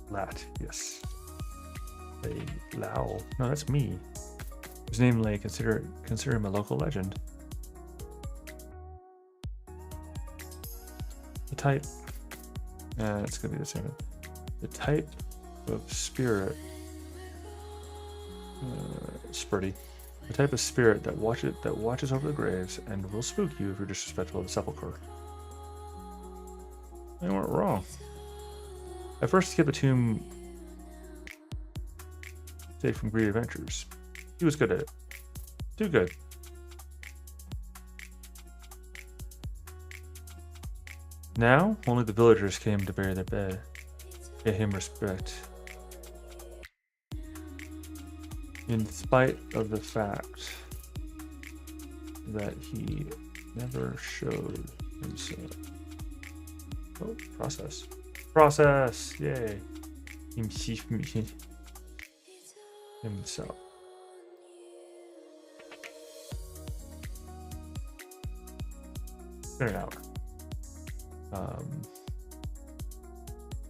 Lat, yes. Lao. No, that's me. His name lay, consider him a local legend. The type. It's gonna be the same. The type of spirit. Spurty. The type of spirit that watches over the graves and will spook you if you're disrespectful of the sepulchre. They weren't wrong. I first skipped the tomb saved from greedy adventures. He was good at it. Too good. Now, only the villagers came to bury their dead. Pay him respect. In spite of the fact that he never showed himself. Oh, process. Process! Yay! Himself. In an hour.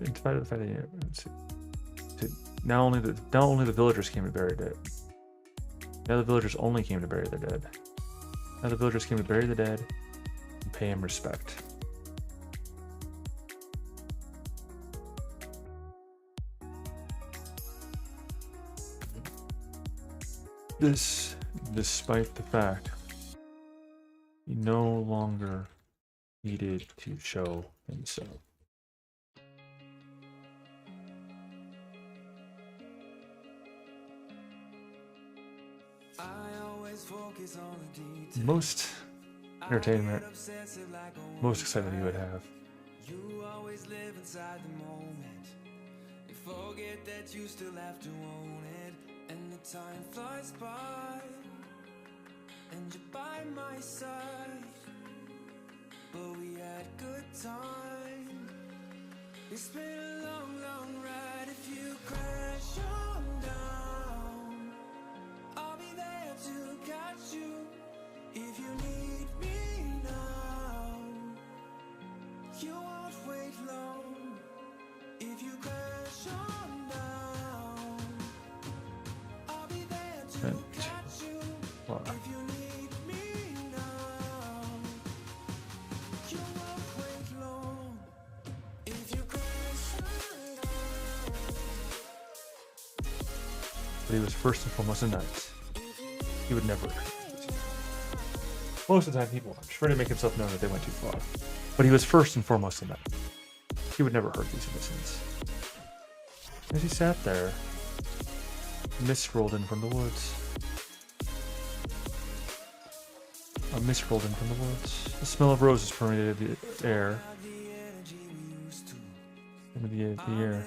In spite of the fact that now only the villagers came to bury dead. Now the villagers only came to bury their dead. Now the villagers came to bury the dead and pay him respect. This, despite the fact he no longer needed to show himself. Most entertainment, most excitement you would have. You always live inside the moment. You forget that you still have to own it. And the time flies by, and you're by my side. But we had good time. It's been a long, long ride. If you crash on down, I'll be there to catch you. If you need me now, you won't wait long. If you crash on down, I'll be there to catch you. If you need me now, you won't wait long. If you crash on down. But he was first and foremost a knight. He would never. Most of the time people try to make himself known that they went too far. But he was first and foremost a knight. He would never hurt these innocents. As he sat there, mist rolled in from the woods. A mist rolled in from the woods. The smell of roses permeated the air. The air.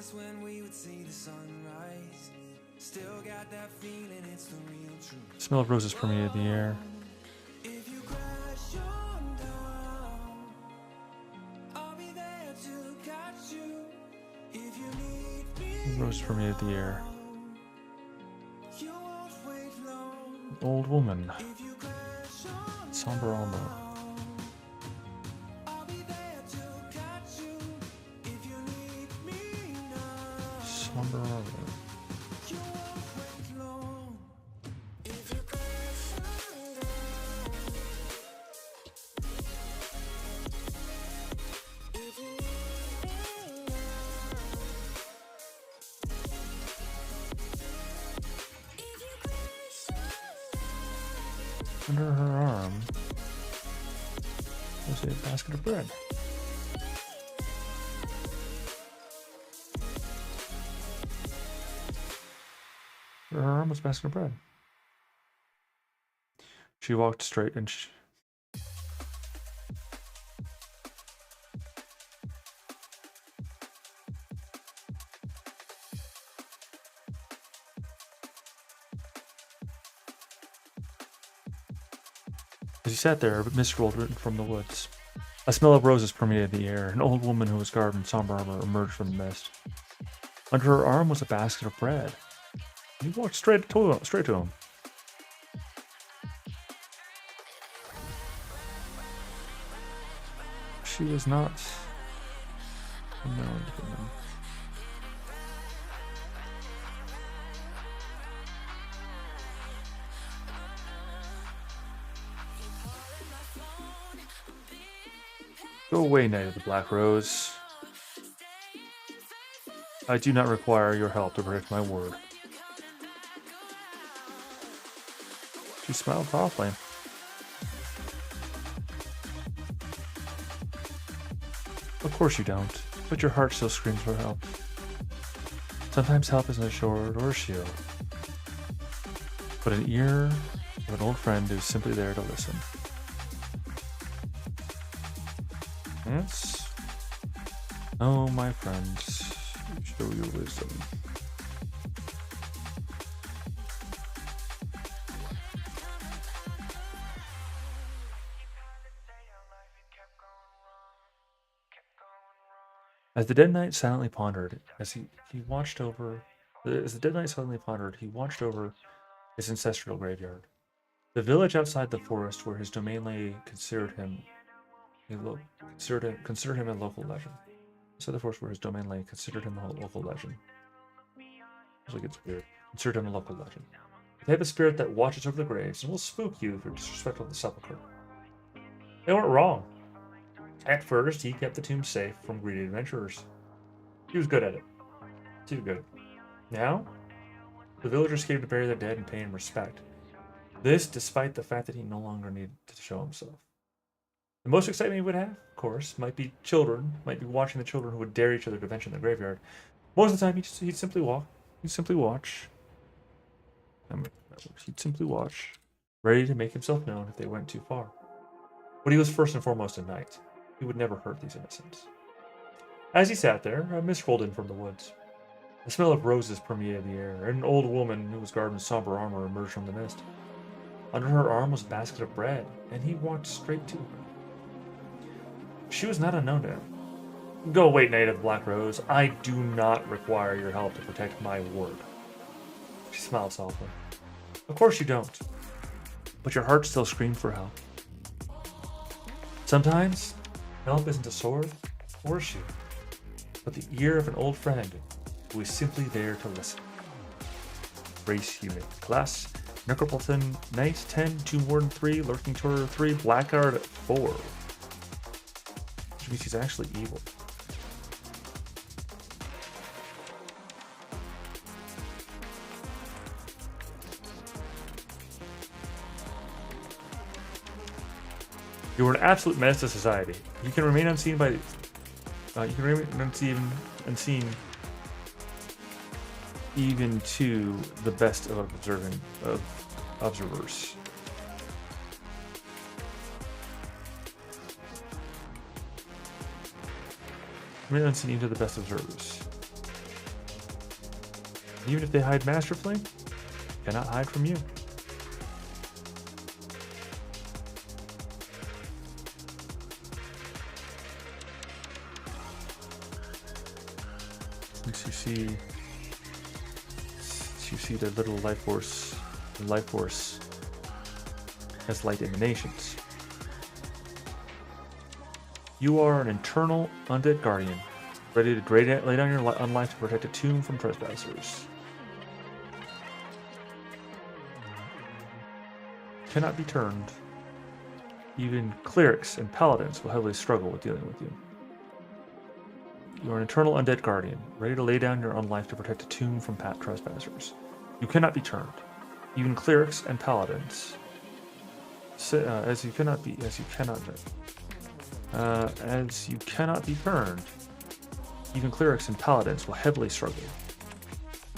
The smell of roses permeated the air. Roses permeated the air. old woman. Somber armor. Somber armor. Under her arm was a basket of bread. Under her arm was a basket of bread. She walked straight and as he sat there, a mist rolled from the woods. A smell of roses permeated the air. An old woman who was garbed in somber armor emerged from the mist. Under her arm was a basket of bread. He walked straight to him. She was not unknown to him. Go away, Knight of the Black Rose. I do not require your help to protect my word. She smiled softly. Of course you don't, but your heart still screams for help. Sometimes help isn't a sword or a shield, but an ear of an old friend who's simply there to listen. Yes. Oh, my friends, show your wisdom. As the dead knight silently pondered, he watched over his ancestral graveyard. The village outside the forest where his domain lay considered him a local legend. So the forest where his domain lay considered him a local legend. Usually gets weird. Considered him a local legend. They have a spirit that watches over the graves and will spook you if you're disrespectful of the sepulchre. They weren't wrong. At first, he kept the tomb safe from greedy adventurers. He was good at it. Too good. Now, the villagers came to bury their dead and pay him respect. This despite the fact that he no longer needed to show himself. The most excitement he would have, of course, might be watching the children who would dare each other to venture in the graveyard. Most of the time, he'd simply walk. He'd simply watch. He'd simply watch, ready to make himself known if they went too far. But he was first and foremost a knight. He would never hurt these innocents. As he sat there, a mist rolled in from the woods. The smell of roses permeated the air, and an old woman who was garbed in somber armor emerged from the mist. Under her arm was a basket of bread, and he walked straight to her. She was not unknown to him. Go away, Knight of the Black Rose. I do not require your help to protect my word. She smiled softly. Of course you don't. But your heart still screams for help. Sometimes, help isn't a sword or a shield, but the ear of an old friend who is simply there to listen. Race unit. Class, Necropolitan Knight 10, 2 Warden 3, Lurking Terror 3, Blackguard 4. Which means he's actually evil. You are an absolute menace to society. You can remain unseen even to the best of observers. Remain unseen even to the best observers. Even if they hide masterfully, they cannot hide from you. You see the little life force as light emanations. You are an eternal undead guardian, ready to lay down your life to protect a tomb from trespassers. Cannot be turned. Even clerics and paladins will heavily struggle with dealing with you. You are an eternal undead guardian, ready to lay down your own life to protect a tomb from trespassers. You cannot be turned. Even clerics and paladins, as you cannot be turned. Even clerics and paladins will heavily struggle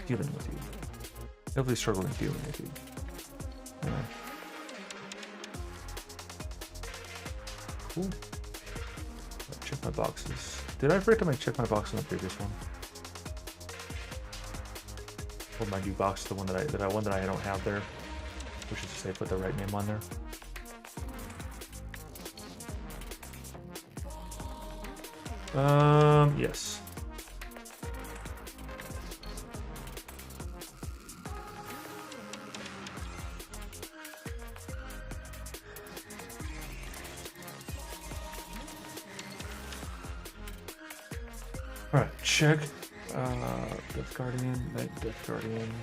dealing with you. Heavily struggling dealing with you. Yeah. Cool. Check my boxes. Did I forget to check my box on the previous one? Or my new box, the one that I don't have there, which is to say, put the right name on there. Yes. Alright, check. Death Guardian, Night Death Guardian.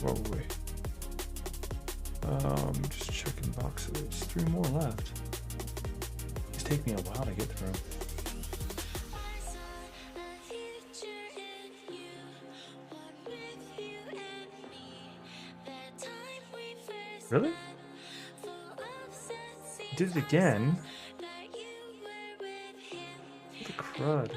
Where were we? Just checking boxes. 3 more left. It's taking me a while to get through. Really? Did it again? What the crud?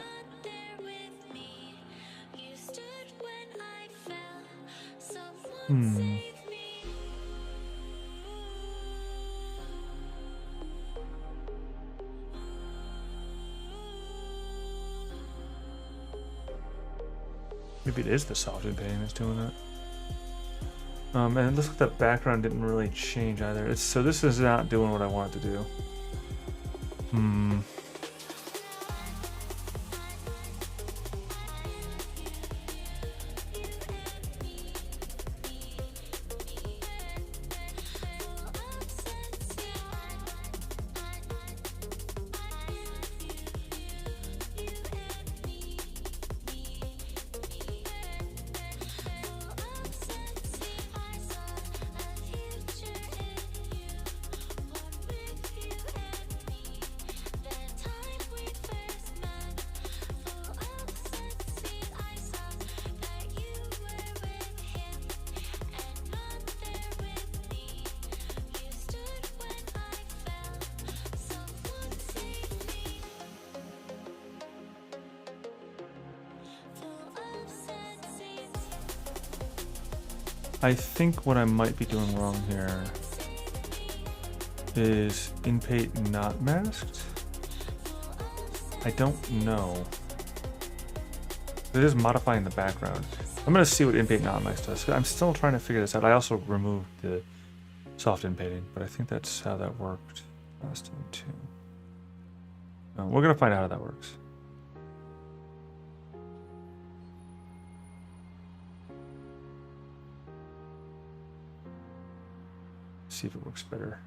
Maybe it is the soft painting that's doing that. And it looks like that background didn't really change either. So this is not doing what I want it to do. I think what I might be doing wrong here is inpate not masked. I don't know. It is modifying the background. I'm gonna see what inpate not masked does. I'm still trying to figure this out. I also removed the soft inpating, but I think that's how that worked last time too. We're gonna find out how that works. see if it works better.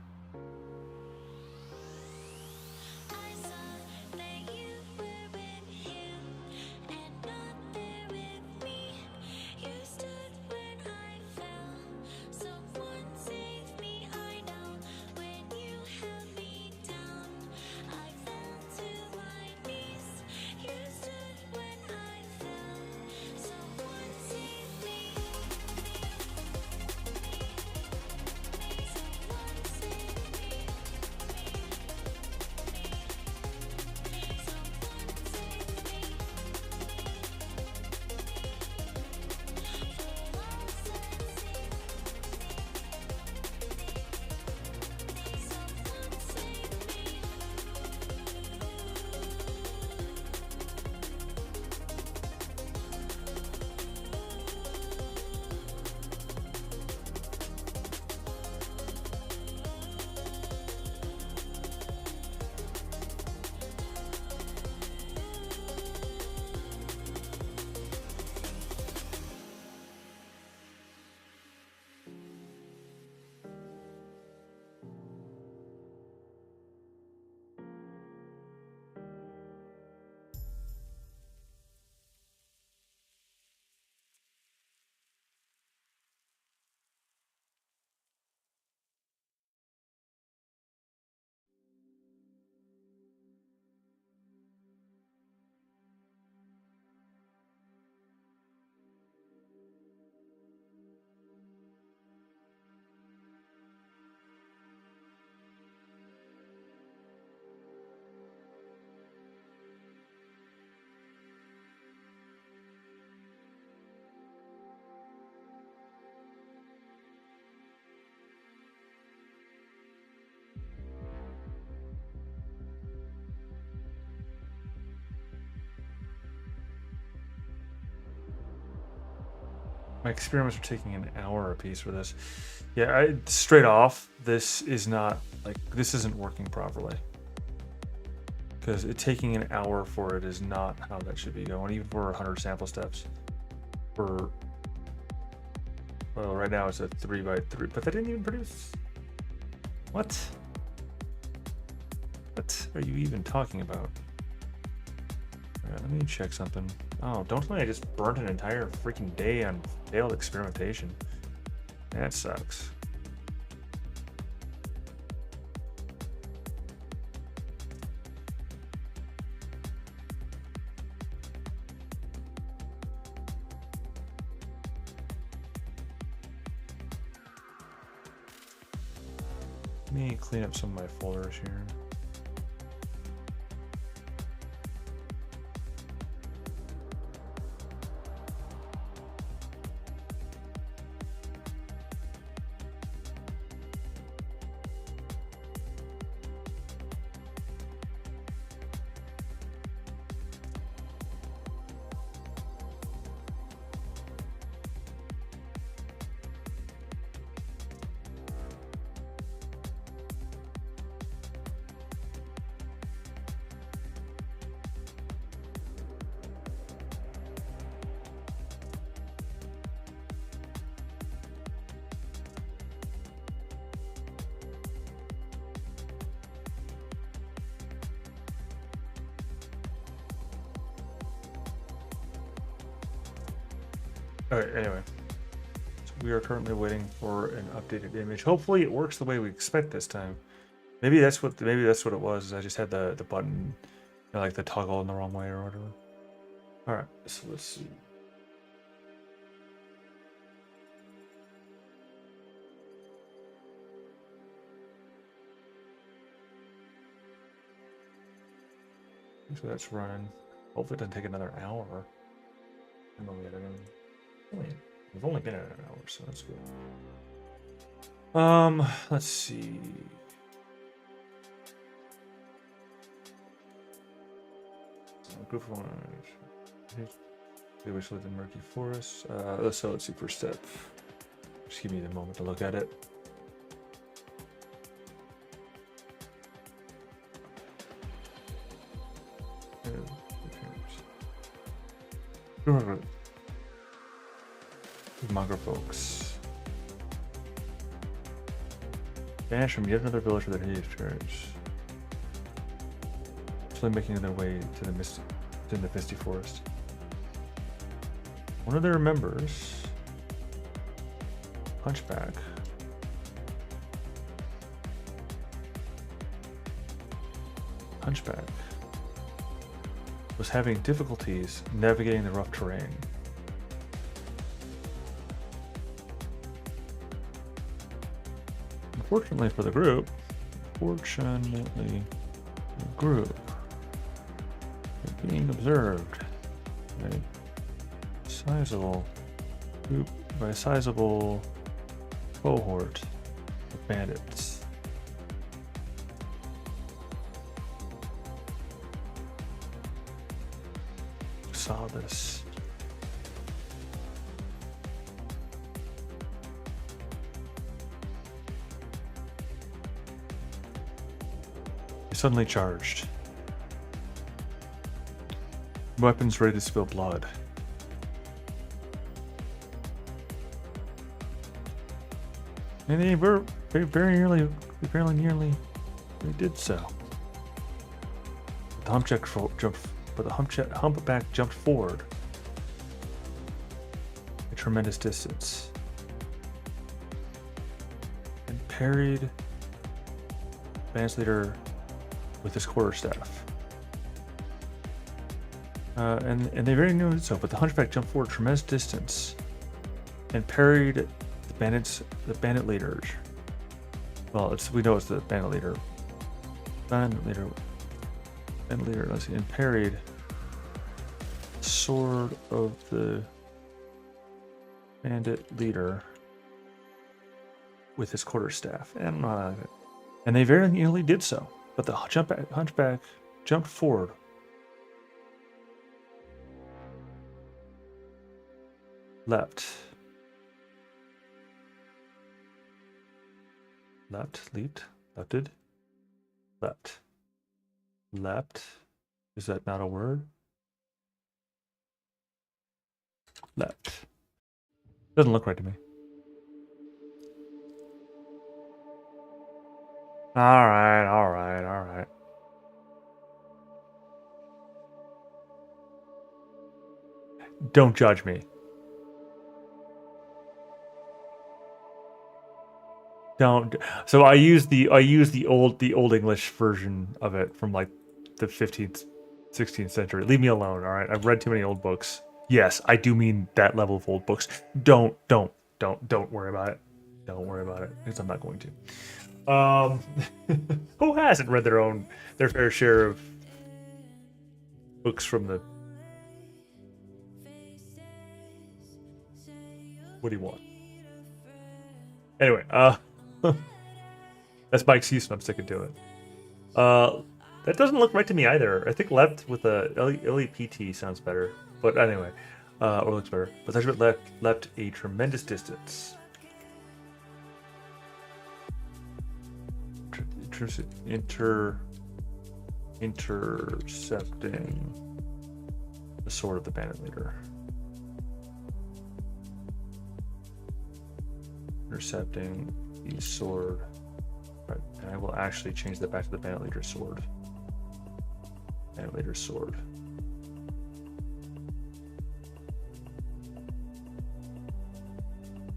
My experiments are taking an hour a piece for this. Yeah, straight off, this isn't working properly. Because it taking an hour for it is not how that should be going, even for 100 sample steps. Well, right now it's a 3x3, but that didn't even produce. What? What are you even talking about? All right, let me check something. Oh, don't tell me I just burnt an entire freaking day on failed experimentation. That sucks. Let me clean up some of my folders here. Alright, anyway. So we are currently waiting for an updated image. Hopefully it works the way we expect this time. Maybe that's what it was. I just had the button, like the toggle in the wrong way or whatever. Alright, so let's see. So that's running. Hopefully it doesn't take another hour. We've only been at an hour, so that's good. Let's see. Group of one. They wish lived in murky forest. Let's see first step. Just give me the moment to look at it. Manga folks. Banished from yet another village with their hideous appearance. Slowly making their way to the misty forest. One of their members, Hunchback, was having difficulties navigating the rough terrain. Unfortunately for the group, they're being observed by a sizable cohort of bandits. Saw this. He suddenly charged. Weapons ready to spill blood. And they were very nearly did so. The humpback jumped forward a tremendous distance and parried the band's leader with his quarterstaff. And they very nearly did so, but the hunchback jumped forward a tremendous distance and parried the bandit leaders. Well, we know it's the bandit leader. Let's see, and parried the sword of the bandit leader with his quarterstaff. I don't know how that. And they very nearly did so, but the hunchback jumped forward. Leapt. Is that not a word? Leapt. Doesn't look right to me. All right. Don't judge me. Don't. So I use the old English version of it from like the 15th, 16th century. Leave me alone, all right? I've read too many old books. Yes, I do mean that level of old books. Don't worry about it. Don't worry about it, because I'm not going to. Who hasn't read their fair share of books from the? What do you want? Anyway, that's my excuse, and I'm sticking to it. That doesn't look right to me either. I think left with a LEPT sounds better. But anyway, or looks better. But that's what leapt a tremendous distance. Intercepting the sword of the bandit leader. Intercepting the sword. Right, and I will actually change that back to the bandit leader's sword. Bandit leader's sword.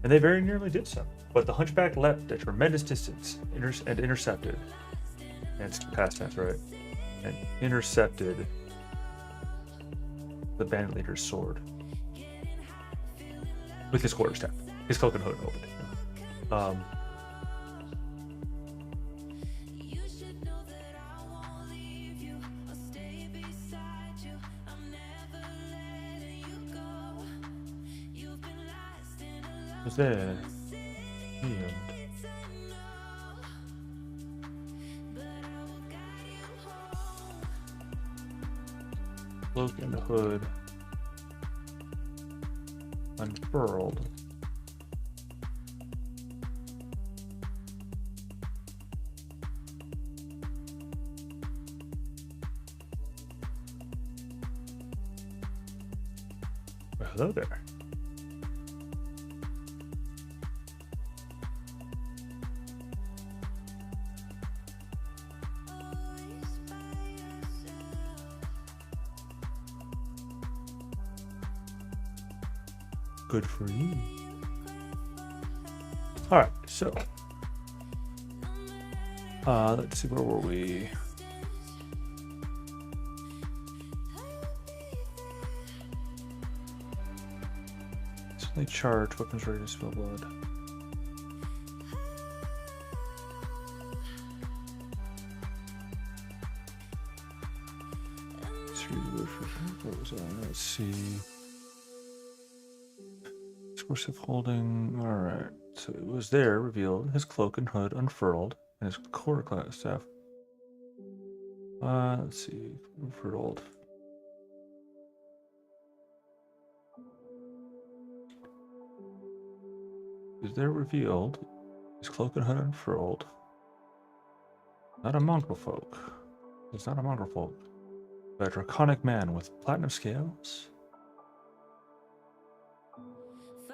And they very nearly did so. But the hunchback leapt a tremendous distance and intercepted. And it's past tense, right? And intercepted the bandit leader's sword with his quarterstaff. His cloak and hood opened. Was there? Cloak and hood unfurled. Well, hello there. Good for you. Alright, so. Let's see, where were we? Instantly charged, weapons ready to spill blood. What was that? Let's see. Exclusive holding. Alright. So it was there, revealed. His cloak and hood unfurled, and his quarter class staff. Let's see. Unfurled. Is there revealed? His cloak and hood unfurled. Not a mongrel folk. It's not a mongrel folk. But a draconic man with platinum scales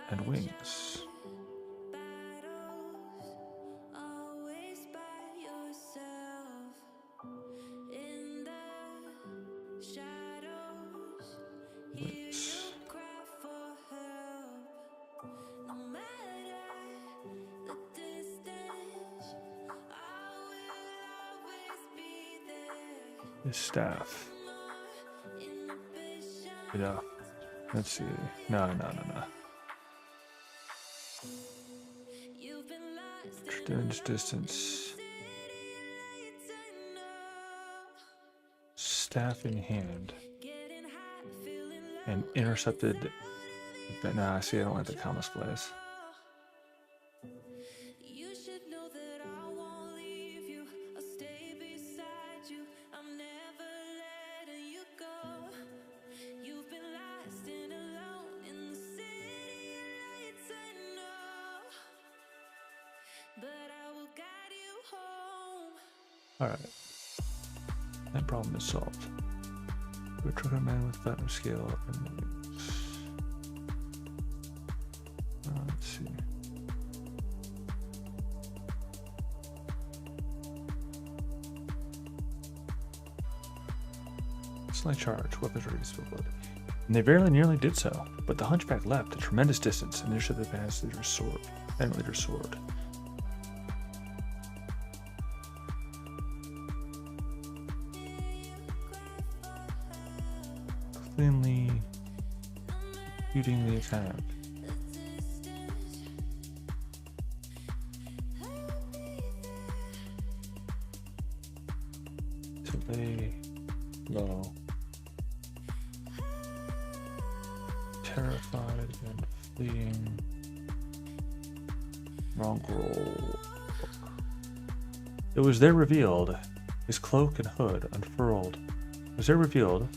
and wings. Wings. His staff. Yeah. Let's see. No. Strange distance. Staff in hand. And intercepted. But nah, see, I don't like the commas place. Alright. That problem is solved. We're trying a man with platinum scale and wings. Let's see. Slight charge, weapons ready to spill blood. And they very nearly did so, but the hunchback leapt a tremendous distance and intercepted the band's leader's sword. Cleanly shooting the attack. So they low. Terrified and fleeing. Wrong roll. It was there revealed, his cloak and hood unfurled. It was there revealed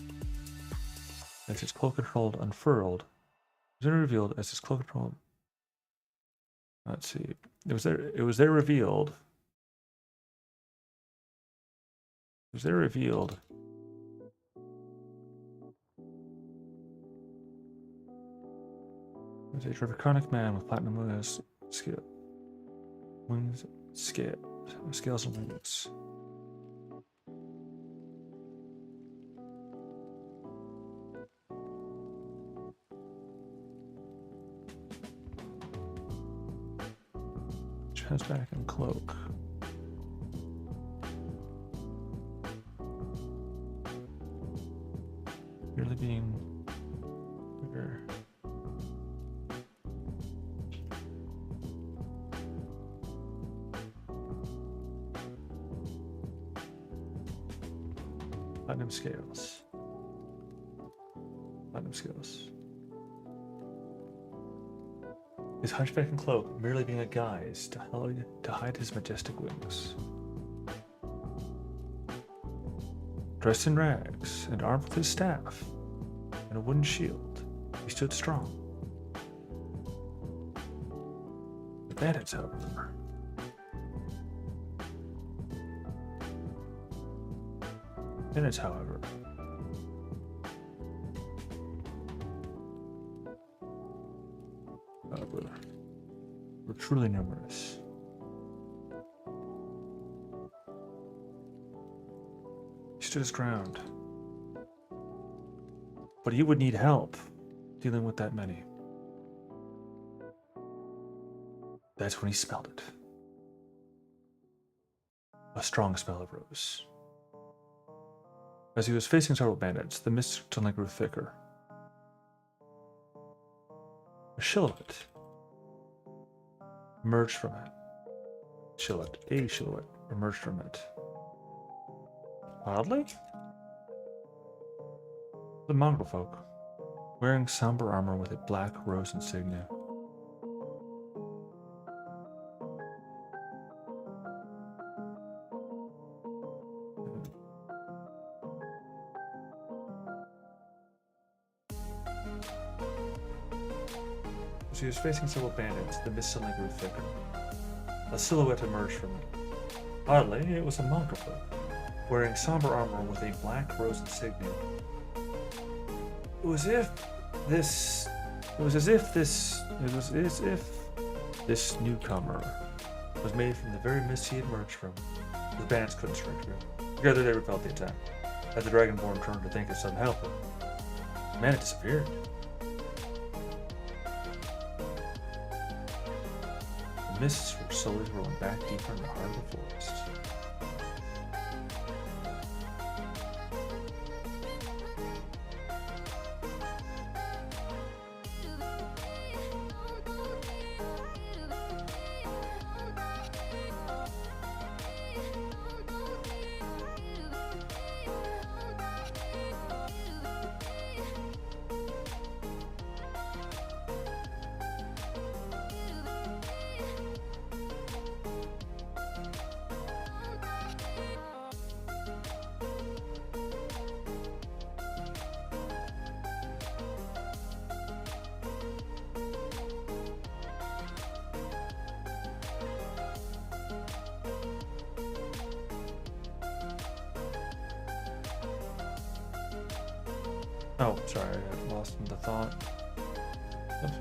as his cloak and hood unfurled. It was there revealed as his cloak and hood. Let's see. It was there revealed. It was there revealed. It was a draconic man with platinum wings, scales and wings. Back and cloak. Really being bigger. Platinum scales. His hunchback and cloak merely being a guise to hide his majestic wings. Dressed in rags and armed with his staff and a wooden shield, he stood strong. The bandits, however, were truly numerous. He stood his ground, but he would need help dealing with that many. That's when he smelled it. A strong smell arose. As he was facing several bandits, the mist suddenly grew thicker. A silhouette emerged from it. A silhouette emerged from it. Oddly? The mongrel folk, wearing somber armor with a black rose insignia. As he was facing several bandits, the mist suddenly grew thicker. A silhouette emerged from it. Oddly, it was a mongrel folk, wearing somber armor with a black rose insignia. It was as if this newcomer was made from the very mist he had emerged from. The bandits couldn't strike through. Together they repelled the attack. As the Dragonborn turned to thank his sudden helper, the man had disappeared. The mists were slowly rolling back deeper in the heart of the forest. Oh, sorry, I lost the thought. Oops.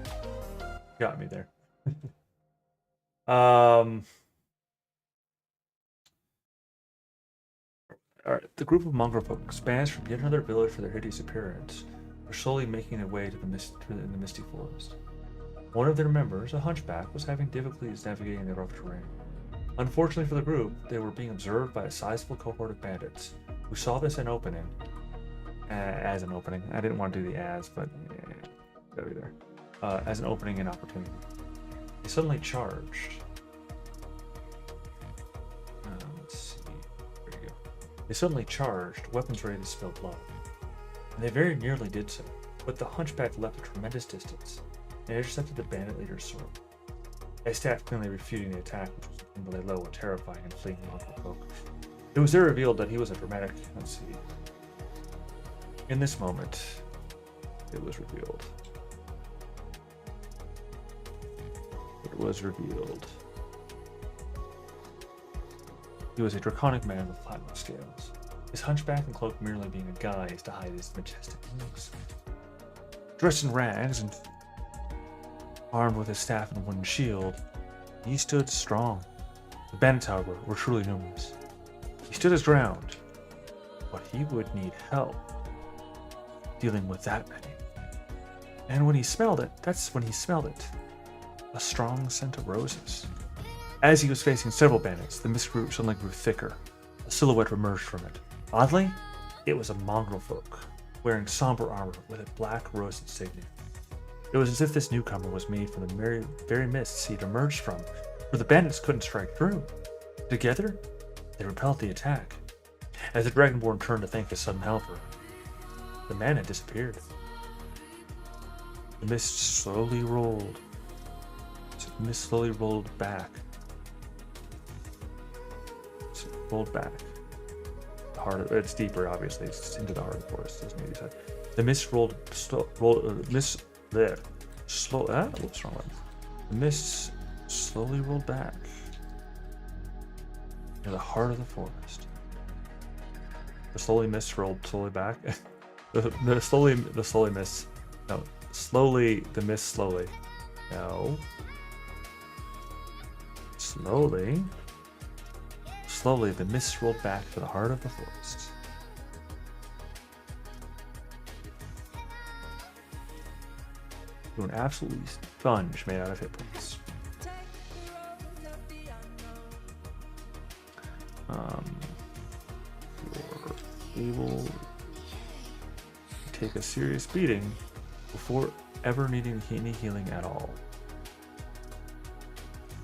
Got me there. Alright, the group of mongrel folk expands from yet another village for their hideous appearance. They're slowly making their way to the misty forest. One of their members, a hunchback, was having difficulties navigating the rough terrain. Unfortunately for the group, they were being observed by a sizable cohort of bandits, who saw this as an opening. I didn't want to do the as, but gotta be there. As an opening and opportunity. They suddenly charged. Let's see. There you go. They suddenly charged, weapons ready to spill blood. And they very nearly did so, but the hunchback leapt a tremendous distance and intercepted the bandit leader's sword. A staff cleanly refuting the attack, which was incredibly low and terrifying and fleeing mongrel folk. It was there revealed that he was a dramatic. Let's see. In this moment, it was revealed. It was revealed. He was a draconic man with platinum scales. His hunchback and cloak merely being a guise to hide his majestic looks. Dressed in rags and armed with his staff and wooden shield, he stood strong. The bandits, however, were truly numerous. He stood his ground, but he would need help dealing with that many. And when he smelled it, that's when he smelled it. A strong scent of roses. As he was facing several bandits, the mist suddenly grew thicker. A silhouette emerged from it. Oddly, it was a mongrel folk, wearing somber armor with a black rose insignia. It was as if this newcomer was made from the very mists he had emerged from, where the bandits couldn't strike through. Together, they repelled the attack. As the Dragonborn turned to thank his sudden helper, the man had disappeared. The mist slowly rolled. The mist slowly rolled back. Rolled back. The heart of, it's deeper, obviously. It's into the heart of the forest, as Nady said. The mist rolled. Mist there. Slow. What's wrong with it? The mist slowly rolled back near the heart of the forest. The slowly mist rolled slowly back. The mist slowly. No, slowly. The mist slowly. No. Slowly. Slowly, the mist rolled back to the heart of the forest. To an absolute sponge made out of hit points. able to take a serious beating before ever needing any healing at all.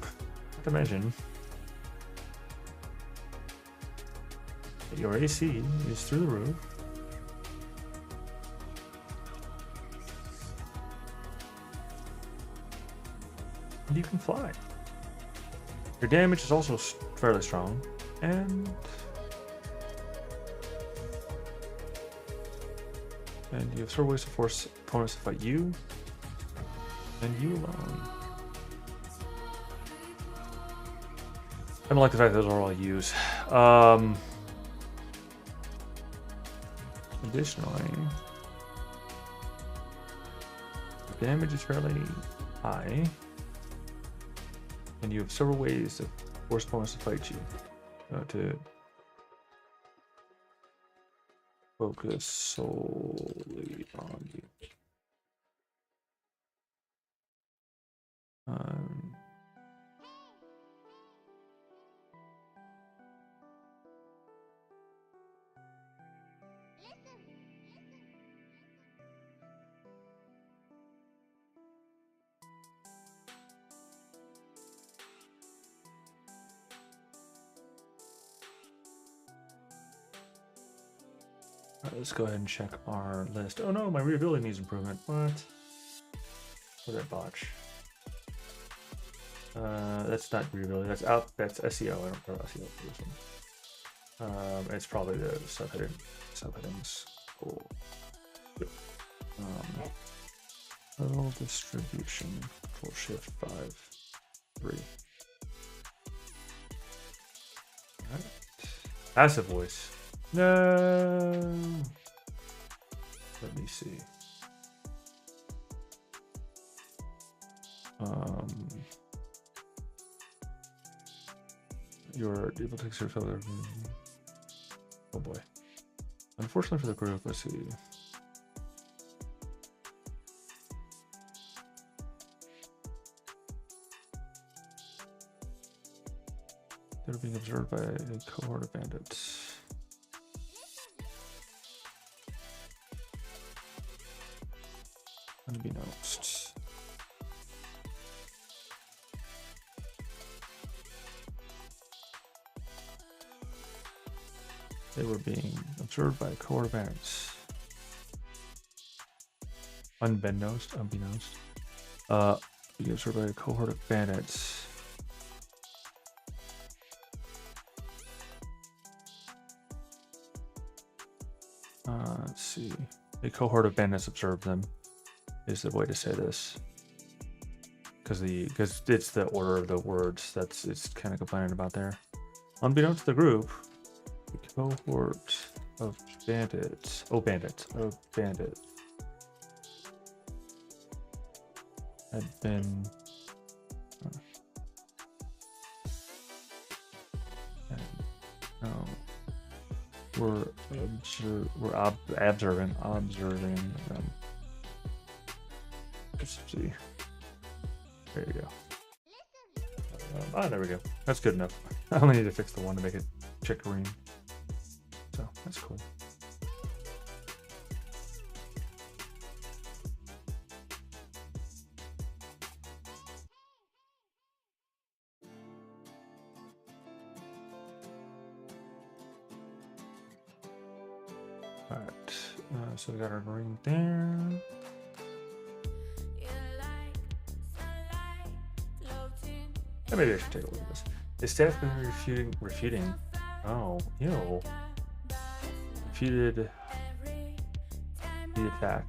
Not to mention, your AC is through the roof. And you can fly. Your damage is also fairly strong, and you have several ways to force opponents to fight you, and you alone. I don't like the fact that those are all I use. Additionally, the damage is fairly high, and you have several ways to force opponents to fight you. To focus solely on you. Let's go ahead and check our list. Oh no, my readability needs improvement. What? What did I botch? That's not readability. That's out. That's SEO. I don't know SEO for this one. It's probably the subheadings. Cool. Yep. Total distribution. Control Shift 5, 3. All right. Passive voice. No. Let me see. You're able to exert other. Oh boy. Unfortunately for the group, let's see. They're being observed by a cohort of bandits. Unbeknownst. They were being observed by a cohort of bandits. Unbeknownst. Being observed by a cohort of bandits. Let's see. A cohort of bandits observed them. Is the way to say this, because it's the order of the words that's it's kind of complaining about there. Unbeknownst to the group, a cohort of bandits. Bandits had been we're observing them. Let's see. There you go. There we go. That's good enough. I only need to fix the one to make it chickarine. So that's cool. All right. So we got our green there. Maybe I should take a look at this. Is staff been refuting? Oh, ew. Refuted the attack.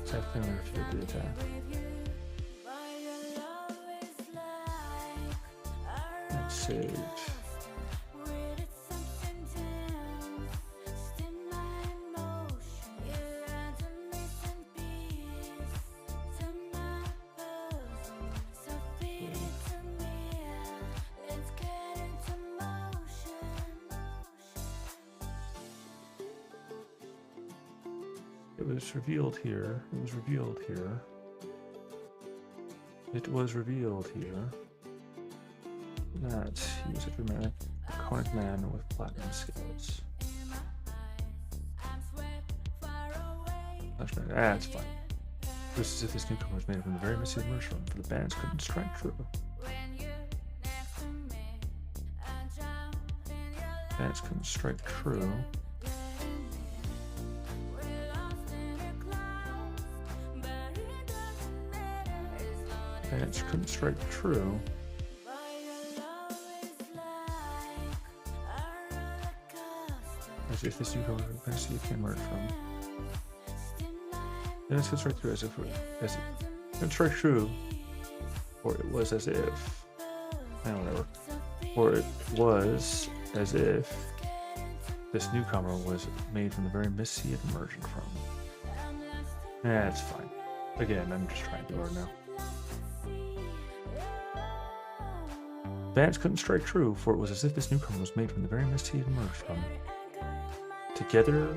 Staff been refuted the attack. Let's save. It was revealed here. It was revealed here. It was revealed here that he was a dramatic, iconic man with platinum skills. That's fine. This is if this newcomer was made from the very messy immersion room, for the bands couldn't strike true. Bands couldn't strike true. Bands couldn't strike true. As if this newcomer was messy it can emerge from. Bands could strike true as it couldn't strike true. Or it was as if. Whatever. Or it was as if this newcomer was made from the very mist he had emerged from. That's fine. Again, I'm just trying to do it now. Bands couldn't strike true, for it was as if this newcomer was made from the very mist he had emerged from. Together,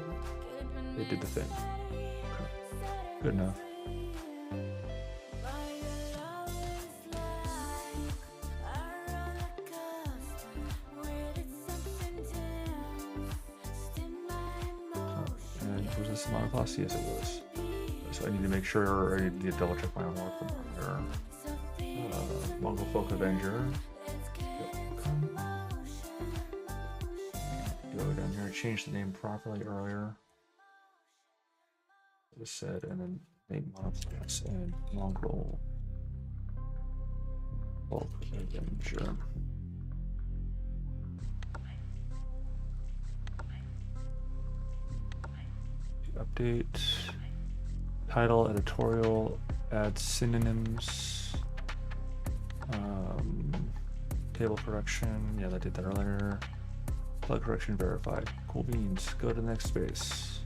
they did the thing. Okay. Good enough. Was this a monoclass? Yes, it was. So I need to make sure, I need to double check my own work from earlier. Mongol Folk Avenger. Go down here, change the name properly earlier. It was said, and then make monoclass and Mongol Folk Avenger. Update title, editorial, add synonyms, table correction. Yeah, I did that earlier. Plug correction verified. Cool beans. Go to the next space.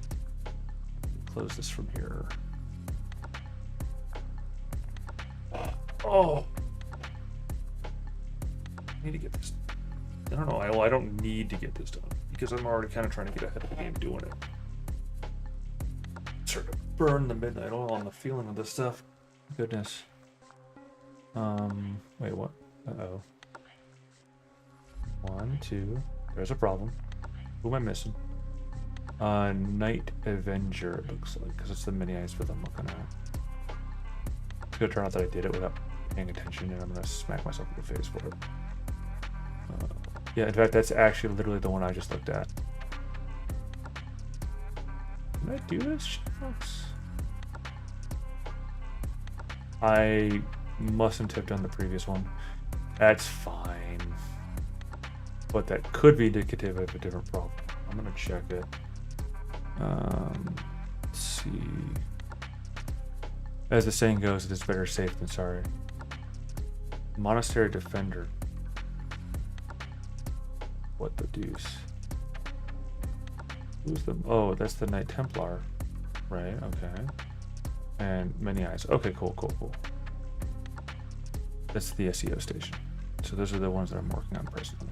Close this from here. Oh, I need to get this. I don't know. I don't need to get this done because I'm already kind of trying to get ahead of the game doing it. Sort of burn the midnight oil on the feeling of this stuff. Goodness. Wait, what? Uh-oh. 1, 2. There's a problem. Who am I missing? Night Avenger, it looks like, because it's the mini ice that I'm looking at. It's gonna turn out that I did it without paying attention, and I'm gonna smack myself in the face for it. Yeah, in fact, that's actually literally the one I just looked at. Did I do this, folks? I mustn't have done the previous one. That's fine. But that could be indicative of a different problem. I'm gonna check it. Let's see. As the saying goes, it is better safe than sorry. Monastery Defender. What the deuce? Who's the... Oh, that's the Knight Templar. Right, okay. And Many Eyes. Okay, cool. That's the SEO station. So those are the ones that I'm working on personally.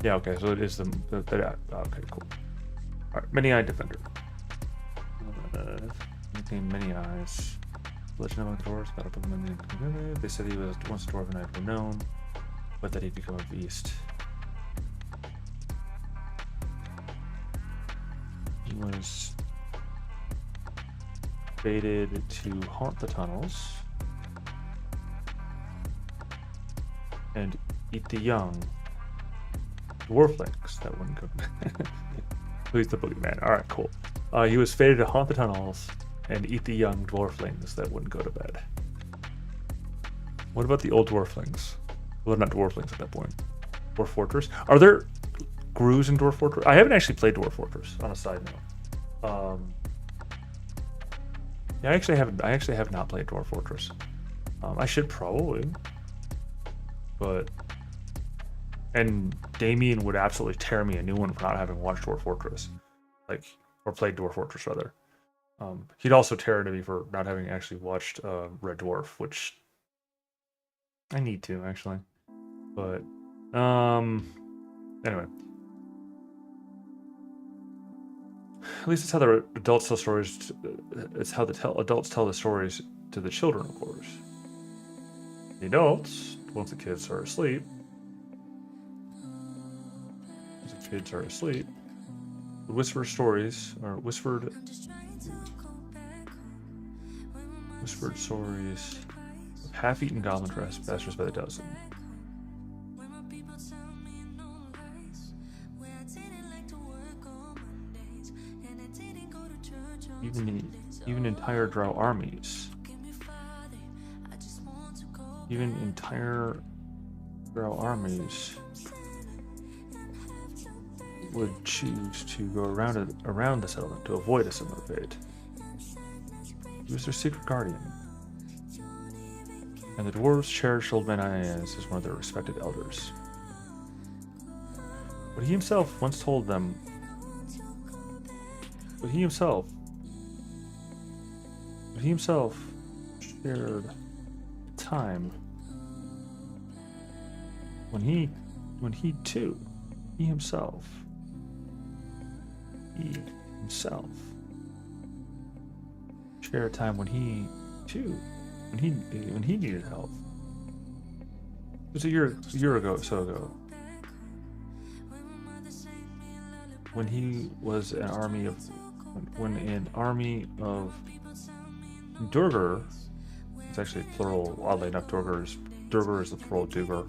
Yeah, okay, so it is the okay, cool. Alright, Many Eye Defender. Nickname Many Eyes. Legend among the dwarves, battle Pokemon. They said he was once a dwarven knight renowned, but that he'd become a beast. He was fated to haunt the tunnels and eat the young dwarflings that wouldn't go. Who's the boogeyman? All right, cool. He was fated to haunt the tunnels and eat the young dwarflings that wouldn't go to bed. What about the old dwarflings? Well, they're not dwarflings at that point. Dwarf Fortress. Are there Grus in Dwarf Fortress? I haven't actually played Dwarf Fortress. On a side note, yeah, I actually have not played Dwarf Fortress. I should probably, but. And Damien would absolutely tear me a new one for not having watched Dwarf Fortress. Or played Dwarf Fortress, rather. He'd also tear into me for not having actually watched Red Dwarf, which I need to, actually. But, anyway. At least it's how the adults tell stories. It's how the adults tell the stories to the children, of course. The adults, once the kids are asleep, the whispered stories or whispered stories of half-eaten goblin trespassers by the dozen. Even entire drow armies. Even entire drow armies would choose to go around the settlement to avoid a similar fate. He was their secret guardian, and the dwarves cherished old man Iaz as one of their respected elders. But he himself once told them. But he himself shared time when he himself shared time when he needed help. It was a year ago, when he was an army of Durgar. It's actually plural. Oddly enough, Durgar is the plural Dugar.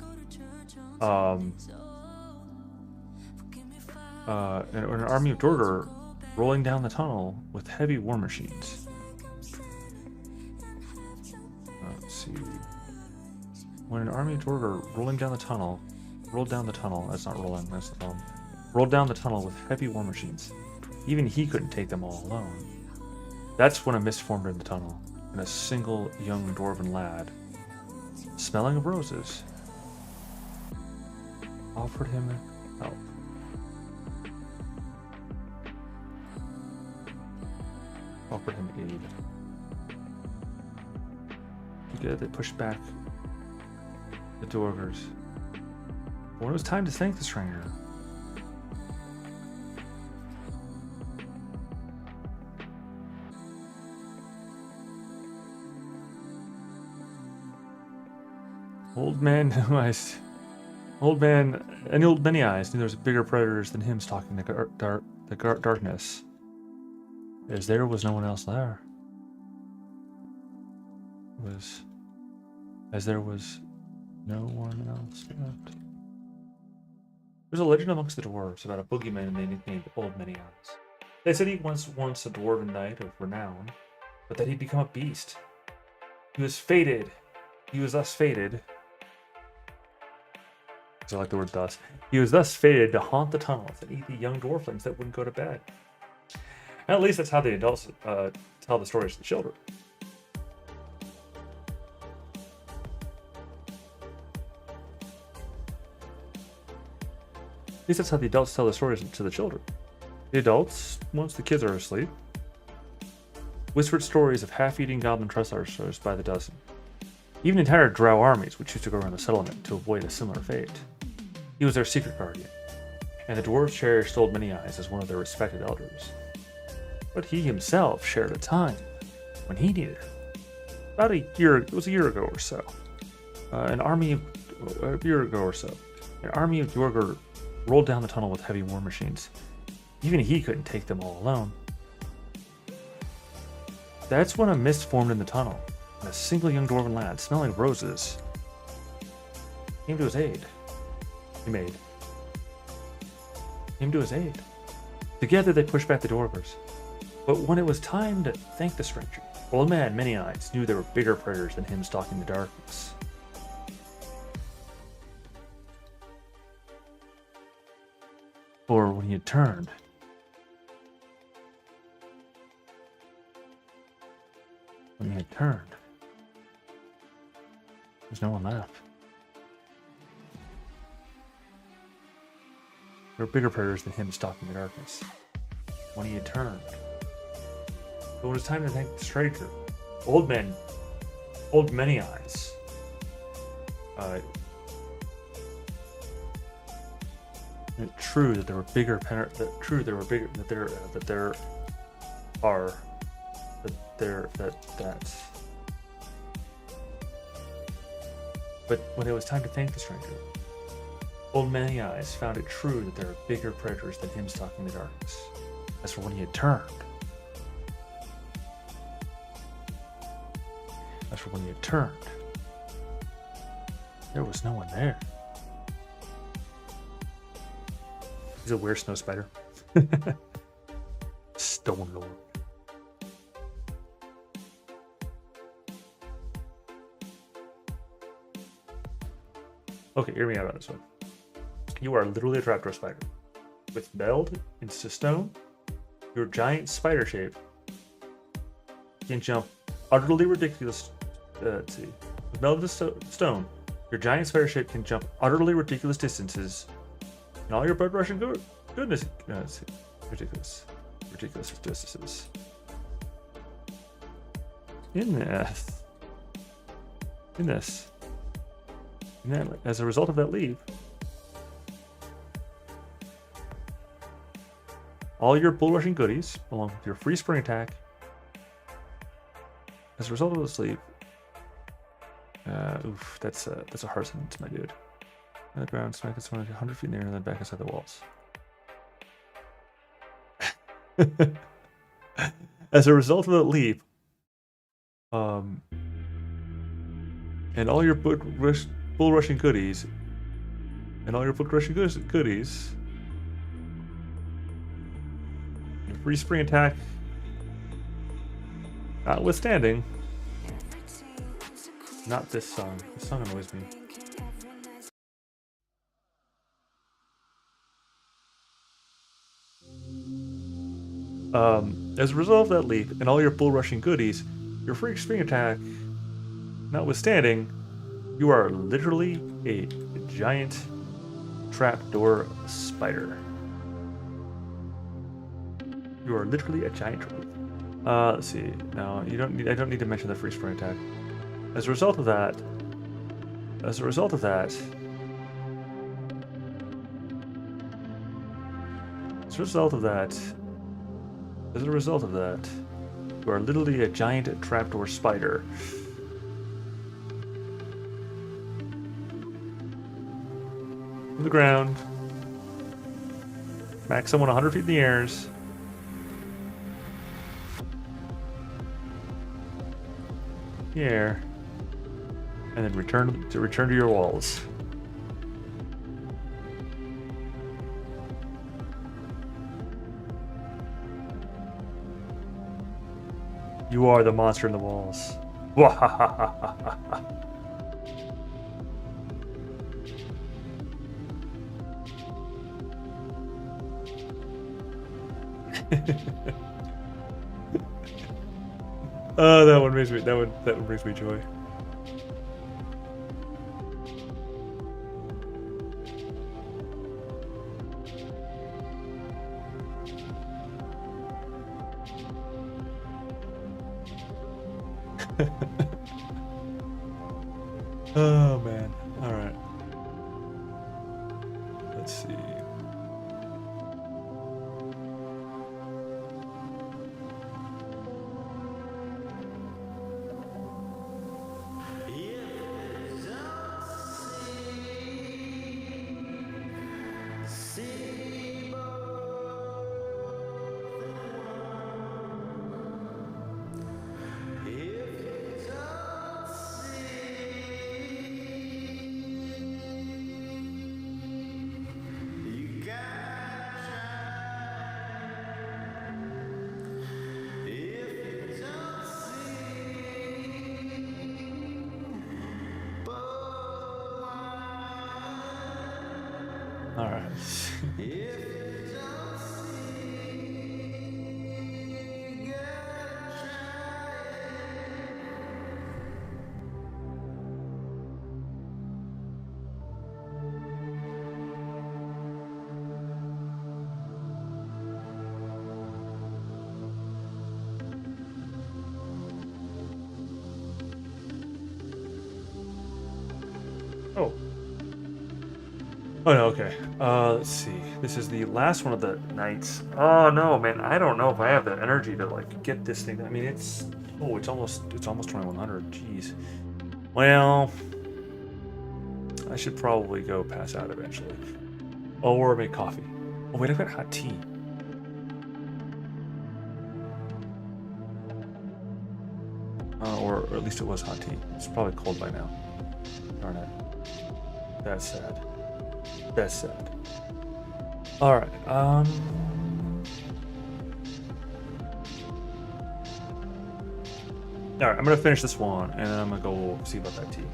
An army of Durgar rolling down the tunnel with heavy war machines. Let's see. When an army of Durgar rolled down the tunnel, that's not rolling, that's the problem. Rolled down the tunnel with heavy war machines. Even he couldn't take them all alone. That's when a mist formed in the tunnel, and a single young dwarven lad, smelling of roses, offered him help. Offered him aid. Together they pushed back the Durgars. When it was time to thank the stranger, Old man and old many eyes knew there was bigger predators than him stalking the darkness, as there was no one else there. There was no one else left. There's a legend amongst the dwarves about a boogeyman they nicknamed Old Many Eyes. They said he was once a dwarven knight of renown, but that he'd become a beast. He was thus fated. I like the word thus. He was thus fated to haunt the tunnels and eat the young dwarflings that wouldn't go to bed. And at least that's how the adults tell the stories to the children. At least that's how the adults tell the stories to the children. The adults, once the kids are asleep, whispered stories of half-eating goblin trespassers by the dozen. Even entire drow armies would choose to go around the settlement to avoid a similar fate. He was their secret guardian, and the dwarves cherished Old Many Eyes as one of their respected elders. But he himself shared a time when he needed it. It was a year ago or so. An army of Durgar rolled down the tunnel with heavy war machines. Even he couldn't take them all alone. That's when a mist formed in the tunnel, and a single young dwarven lad, smelling of roses, came to his aid. Together they pushed back the Durgars. But when it was time to thank the stranger, Old Man Many Eyes knew there were bigger predators than him stalking the darkness. Or when he had turned, there was no one left. There were bigger predators than him stalking the darkness. When he had turned. But when it was time to thank the stranger, Old Many Eyes, true that there were bigger are that. But when it was time to thank the stranger, Old Many Eyes found it true that there are bigger predators than him stalking the darkness. As for when he had turned, there was no one there. He's a weird snow spider. Stone Lord. Okay, hear me out on this one. You are literally a trapdoor spider. With meld into stone, your giant spider shape can jump utterly ridiculous. Let's see. With meld into stone, your giant spider shape can jump utterly ridiculous distances, and all your blood rushing goodness. No, let's see. Ridiculous distances. And then, as a result of that leap, all your bull rushing goodies, along with your free spring attack, as a result of this leap, oof, that's a hard sentence, my dude. On the ground, smack this 100 feet in the air, and then back inside the walls. As a result of that leap, and all your bull rushing goodies, your free spring attack notwithstanding. Not this song. This song annoys me. As a result of that leap and all your bull rushing goodies, your free spring attack notwithstanding, you are literally a giant trapdoor spider. You are literally a giant let's see. No, I don't need to mention the free spring attack. As a result of that, you are literally a giant trapdoor spider. From the ground, smack someone 100 feet in the airs. Air, and then return to your walls. You are the monster in the walls. Oh, that one brings me joy. Oh man. All right. Let's see. All right. Oh. Oh no, okay. Let's see. This is the last one of the nights. Oh no, man, I don't know if I have the energy to like get this thing. I mean, it's it's almost 2100. Jeez. Well, I should probably go pass out eventually. Oh, or make coffee. Oh wait, I've got hot tea. Or at least it was hot tea. It's probably cold by now. Darn it. That's sad. That's sad. All right. All right. I'm gonna finish this one, and then I'm gonna go see about that tea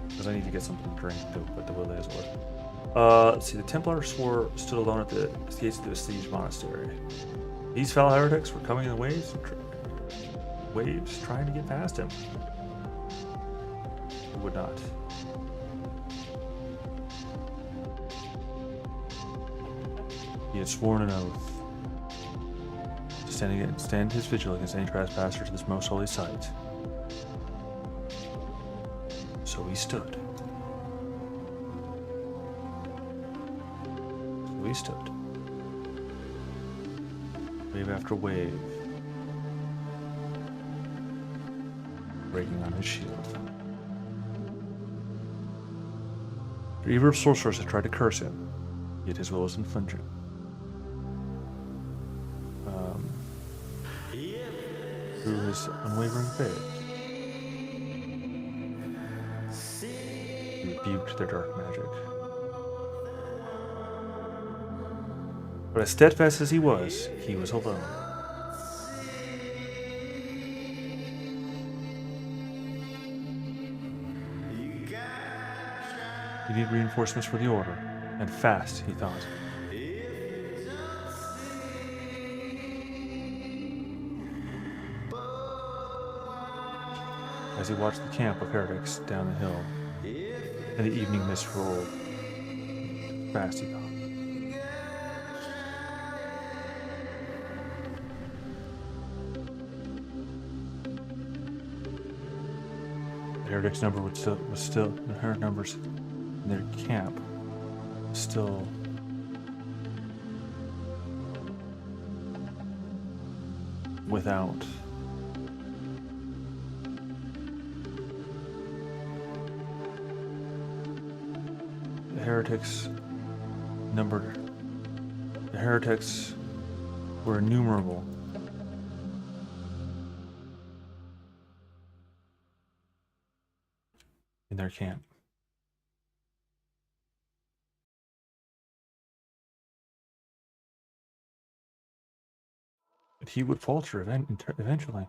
because I need to get something to drink to put the Willie as well. Let's see. The Templars stood alone at the gates of the besieged monastery. These foul heretics were coming in the waves, trying to get past him. Who would not? He had sworn an oath to stand his vigil against any trespasser to this most holy site. So he stood. So he stood. Wave after wave, breaking on his shield. The evil sorcerers had tried to curse him, yet his will was unflinching. Through his unwavering faith, he rebuked their dark magic. But as steadfast as he was alone. He needed reinforcements for the order, and fast, he thought. As he watched the camp of heretics down the hill, and the evening mist rolled, fast he thought. The heretics' number was still the heretics numbers in their camp was still without the heretics were innumerable. In their camp. But he would falter eventually.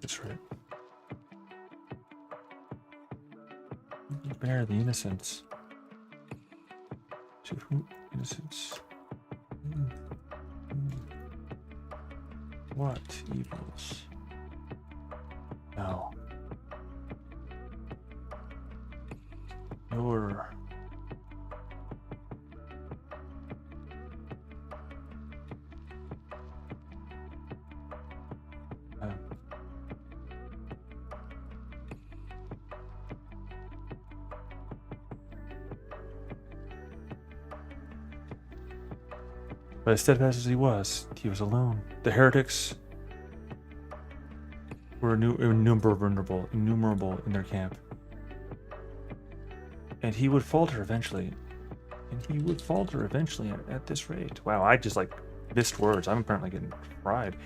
That's right. Bear the innocence. To whom innocence? What evils? No. Your but as steadfast as he was alone. The heretics were innumerable in their camp. And he would falter eventually. At this rate. Wow, I just like missed words. I'm apparently getting fried.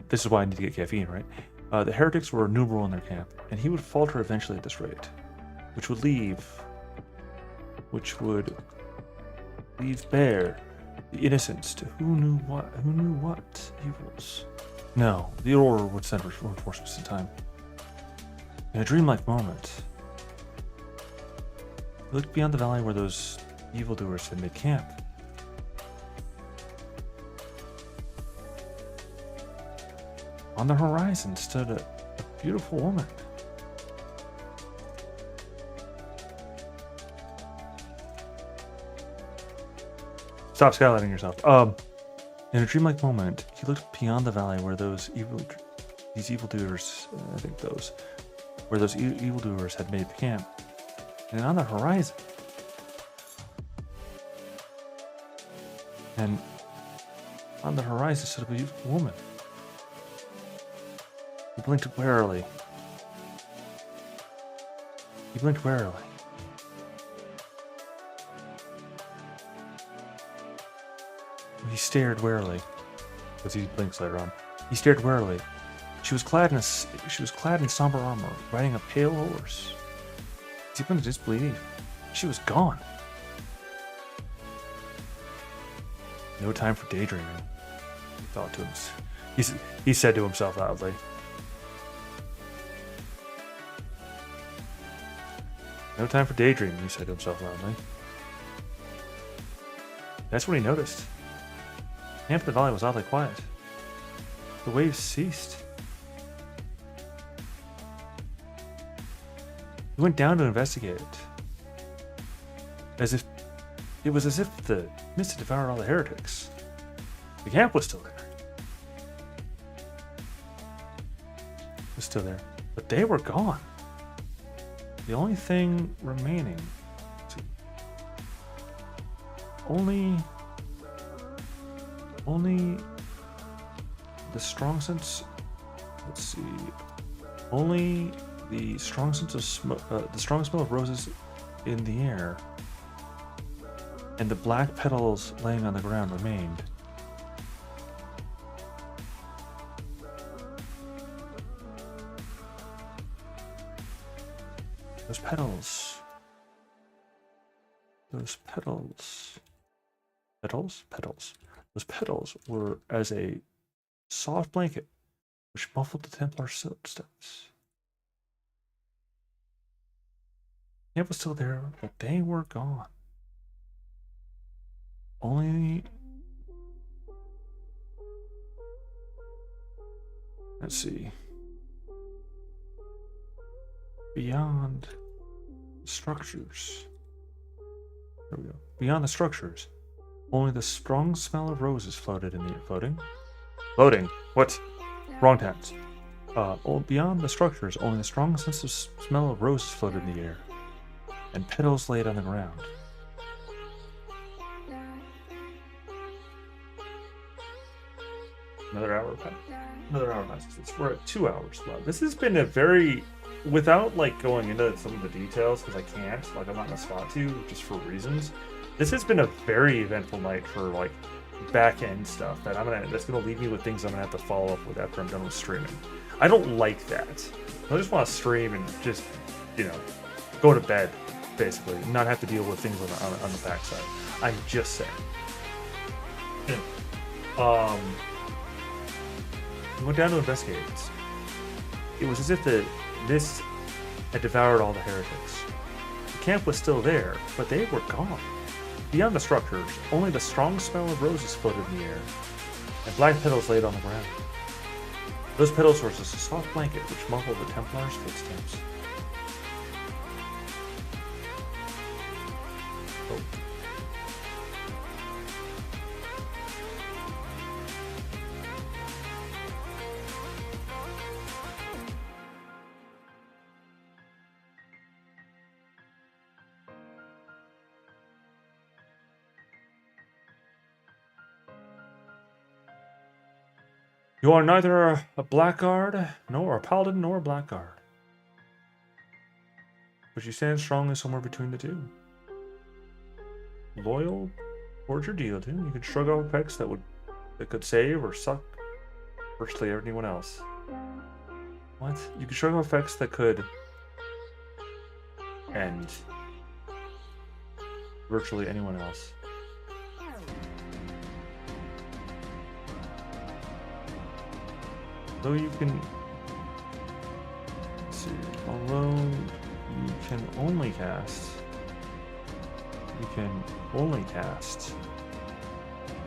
This is why I need to get caffeine, right? The heretics were innumerable in their camp, and he would falter eventually at this rate, which would leave bare the innocents to who knew what evils. No, the order would send reinforcements in time. In a dreamlike moment, he looked beyond the valley where those evildoers had made camp. On the horizon stood a beautiful woman. Stop skylighting yourself. In a dreamlike moment, he looked beyond the valley where these evildoers, where those evildoers had made camp. And on the horizon. And on the horizon stood a beautiful woman. He blinked warily. He blinked warily. He stared warily, because he blinks later on. He stared warily. She was clad in somber armor, riding a pale horse. Deep in disbelief, she was gone. No time for daydreaming, he thought to himself. He said to himself loudly. No time for daydreaming, he said to himself loudly. That's when he noticed. The camp in the valley was oddly quiet. The waves ceased. He went down to investigate it. It was as if the mist had devoured all the heretics. The camp was still there. It was still there. But they were gone. The only thing remaining. Only the strong sense. Let's see. Only the strong sense of the strong smell of roses in the air, and the black petals laying on the ground remained. Those petals. Those petals were as a soft blanket which muffled the Templar footsteps. The camp was still there, but they were gone. Only... Let's see. Beyond the structures. There we go. Beyond the structures, only the strong smell of roses floated in the air. Floating? What? Wrong tense. Beyond the structures, only the strong sense of smell of roses floated in the air, and petals laid on the ground. Another hour passes. We're at 2 hours left. This has been a very, without like going into some of the details, because I can't, like I'm not in a spot to, just for reasons. This has been a very eventful night for like back end stuff that's gonna leave me with things I'm gonna have to follow up with after I'm done with streaming. I don't like that. I just want to stream and just, go to bed, basically, and not have to deal with things on the backside. I'm just saying. We went down to investigate. It was as if the mist had devoured all the heretics. The camp was still there, but they were gone. Beyond the structures, only the strong smell of roses floated in the air, and black petals laid on the ground. Those petals were just a soft blanket which muffled the Templar's footsteps. Oh. You are neither a blackguard, nor a paladin, nor a blackguard. But you stand strongly somewhere between the two. Loyal towards your deity, you can shrug off effects that could save or suck virtually anyone else. What? You can shrug off effects that could end virtually anyone else. Although you can, let's see, although you can only cast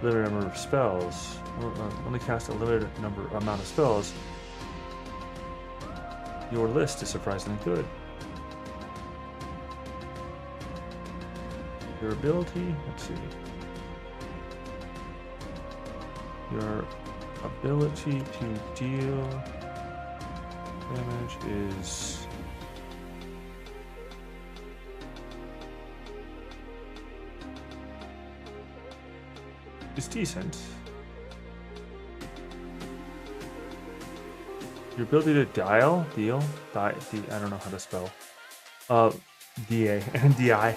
a limited number of spells, only cast a limited amount of spells, your list is surprisingly good. Your ability, let's see, your ability to deal damage is is decent. Your ability to I don't know how to spell. DA and DI.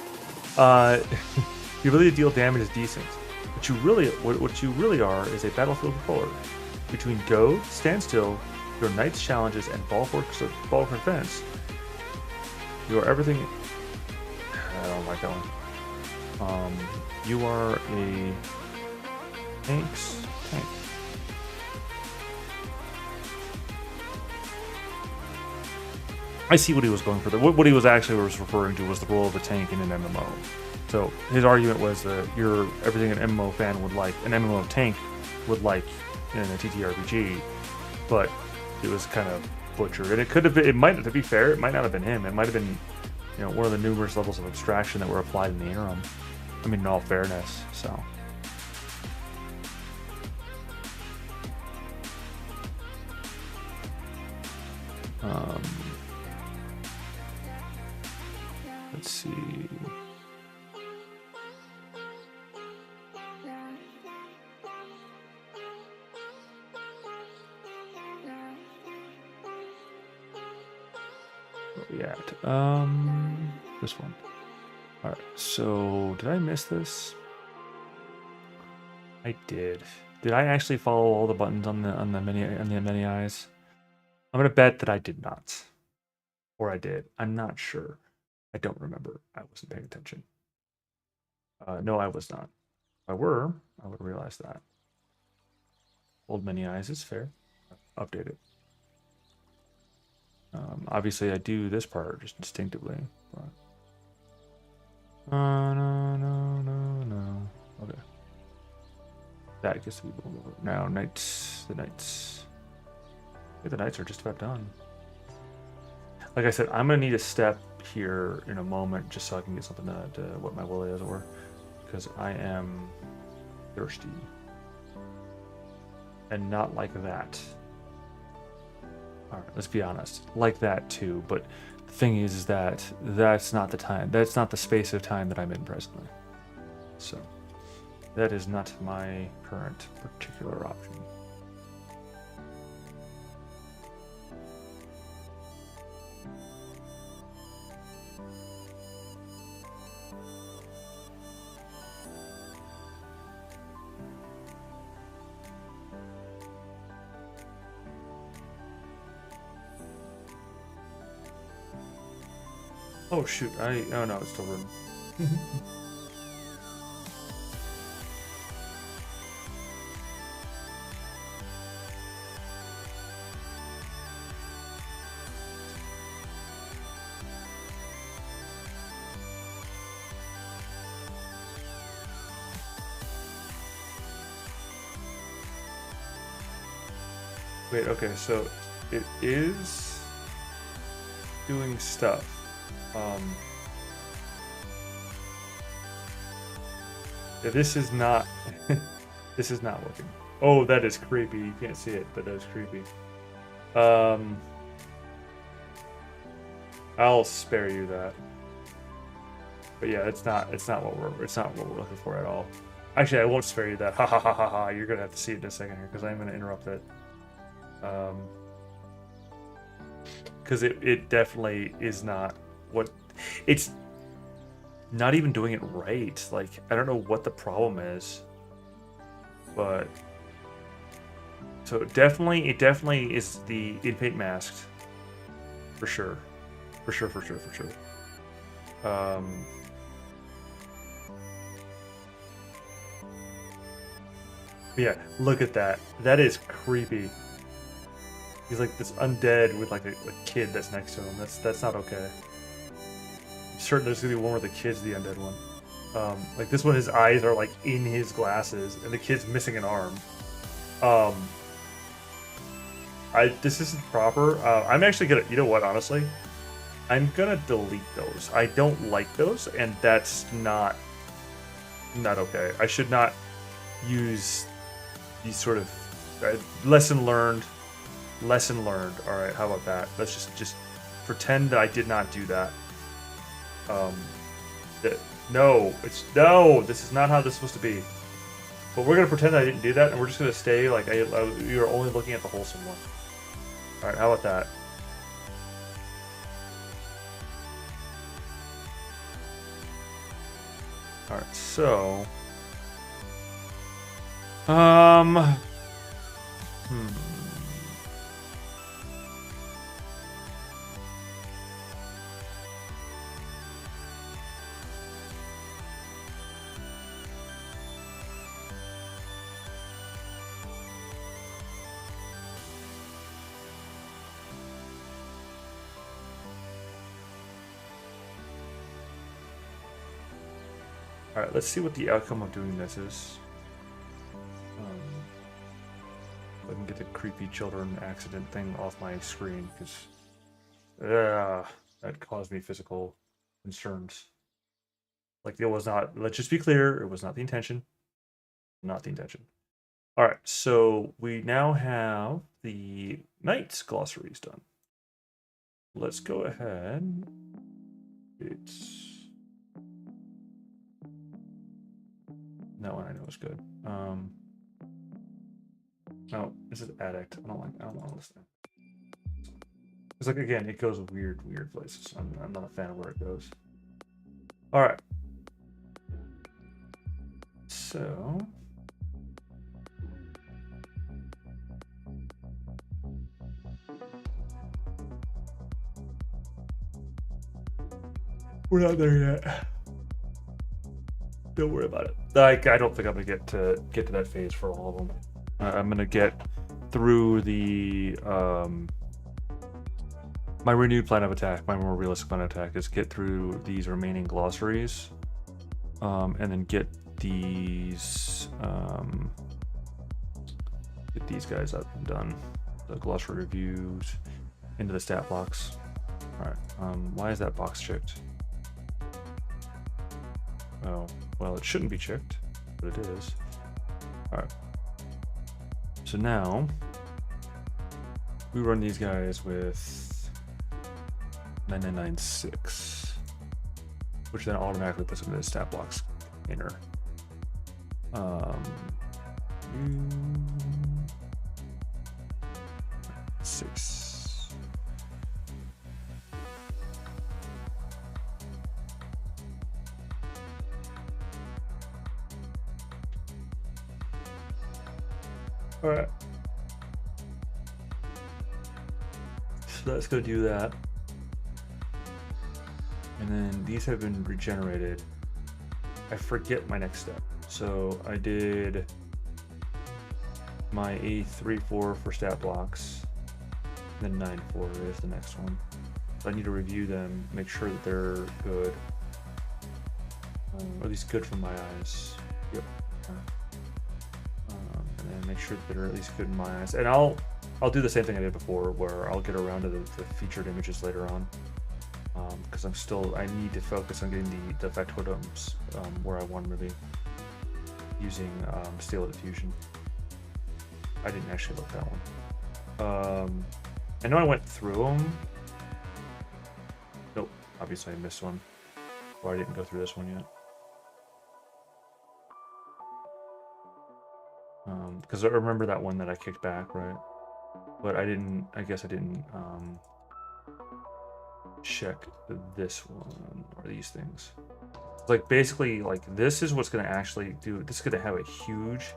Your ability to deal damage is decent. What you really are is a battlefield controller. Between Go, Stand Still, your Knight's Challenges, and Ball for Defense, you are everything. I don't like that one. You are a tank. I see what he was going for there. What he was actually referring to was the role of a tank in an MMO. So his argument was that you're everything an MMO fan would like, an MMO tank would like in a TTRPG, but it was kind of butchered. And it could have been, it might, to be fair, it might not have been him. It might have been, you know, one of the numerous levels of abstraction that were applied in the interim. I mean, in all fairness, so. Let's see. Where are we at? This one. All right. So, did I miss this? I did. Did I actually follow all the buttons on the many eyes? I'm gonna bet that I did not, or I did. I'm not sure. I don't remember. I wasn't paying attention. No, I was not. If I were, I would realize that. Old many eyes is fair. Update it. Obviously, I do this part just instinctively. But... no. Okay. That gets to be now. The knights. The knights are just about done. Like I said, I'm gonna need a step here in a moment just so I can get something to what my will is, or because I am thirsty and not like that. All right, let's be honest, like that too. But the thing is that that's not the time. That's not the space of time that I'm in presently. So that is not my current particular option. Oh shoot, oh no, it's still room. Wait, okay, so it is doing stuff. Yeah, this is not this is not working. Oh, that is creepy. You can't see it, but that is creepy. I'll spare you that. But yeah, it's not what we're looking for at all. Actually, I won't spare you that. Ha ha ha ha ha. You're gonna have to see it in a second here because I'm gonna interrupt it. Because it definitely is not what it's not even doing it right. Like, I don't know what the problem is, but so it definitely is the in-paint masked for sure. Yeah, look at that. That is creepy. He's like this undead with like a kid that's next to him. That's not okay. I'm certain there's gonna be one where the kid's the undead one. Like this one, his eyes are like in his glasses, and the kid's missing an arm. This isn't proper. I'm actually gonna, you know what? Honestly, I'm gonna delete those. I don't like those, and that's not okay. I should not use these sort of lesson learned. All right, how about that? Let's just pretend that I did not do that. No, this is not how this is supposed to be. But we're gonna pretend I didn't do that, and we're just gonna stay like you're only looking at the wholesome one. All right, how about that? All right, so, all right, let's see what the outcome of doing this is. If I can get the creepy children accident thing off my screen, because that caused me physical concerns. Like, it was not, let's just be clear, it was not the intention. Not the intention. All right, so we now have the Knight's glossaries done. Let's go ahead. That one I know is good. Oh, this is addict. I don't want to listen. It's like, again, it goes weird places. I'm not a fan of where it goes. All right. So. We're not there yet. Don't worry about it. Like, I don't think I'm gonna get to that phase for all of them. I'm gonna get through the my renewed plan of attack. My more realistic plan of attack is get through these remaining glossaries, and then get these guys up and done. The glossary reviews into the stat blocks. All right. Why is that box checked? Oh, well, it shouldn't be checked, but it is. All right. So now we run these guys with 9996, which then automatically puts them in the stat blocks container. Six. All right. So that's going to do that. And then these have been regenerated. I forget my next step. So I did my A3-4 for stat blocks. Then 9-4 is the next one. So I need to review them, make sure that they're good. Or at least good from my eyes. Yep. And then make sure that they're at least good in my eyes. And I'll do the same thing I did before, where I'll get around to the featured images later on. Because I need to focus on getting the effect totems where I want them to be, using Steel Diffusion. I didn't actually look that one. I know I went through them. Nope, obviously I missed one. Or I didn't go through this one yet. Because I remember that one that I kicked back, right? But I guess I didn't check this one or these things. Like, basically, like, this is what's going to actually do, this is going to have a huge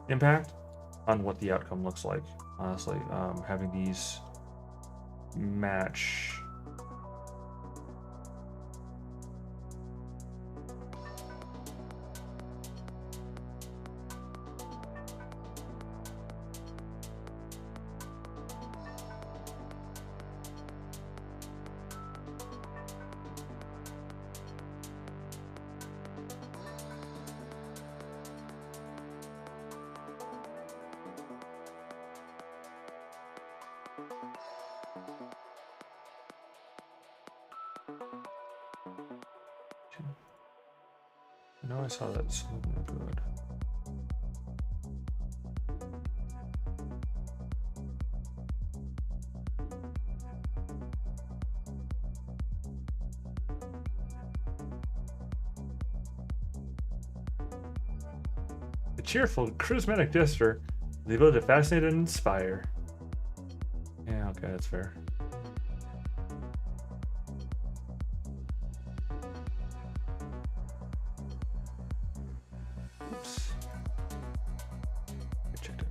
impact on what the outcome looks like, honestly. Having these match. I know I saw that something good. The cheerful, charismatic gesture, the ability to fascinate and inspire. Yeah, okay, that's fair. Oops. I checked it.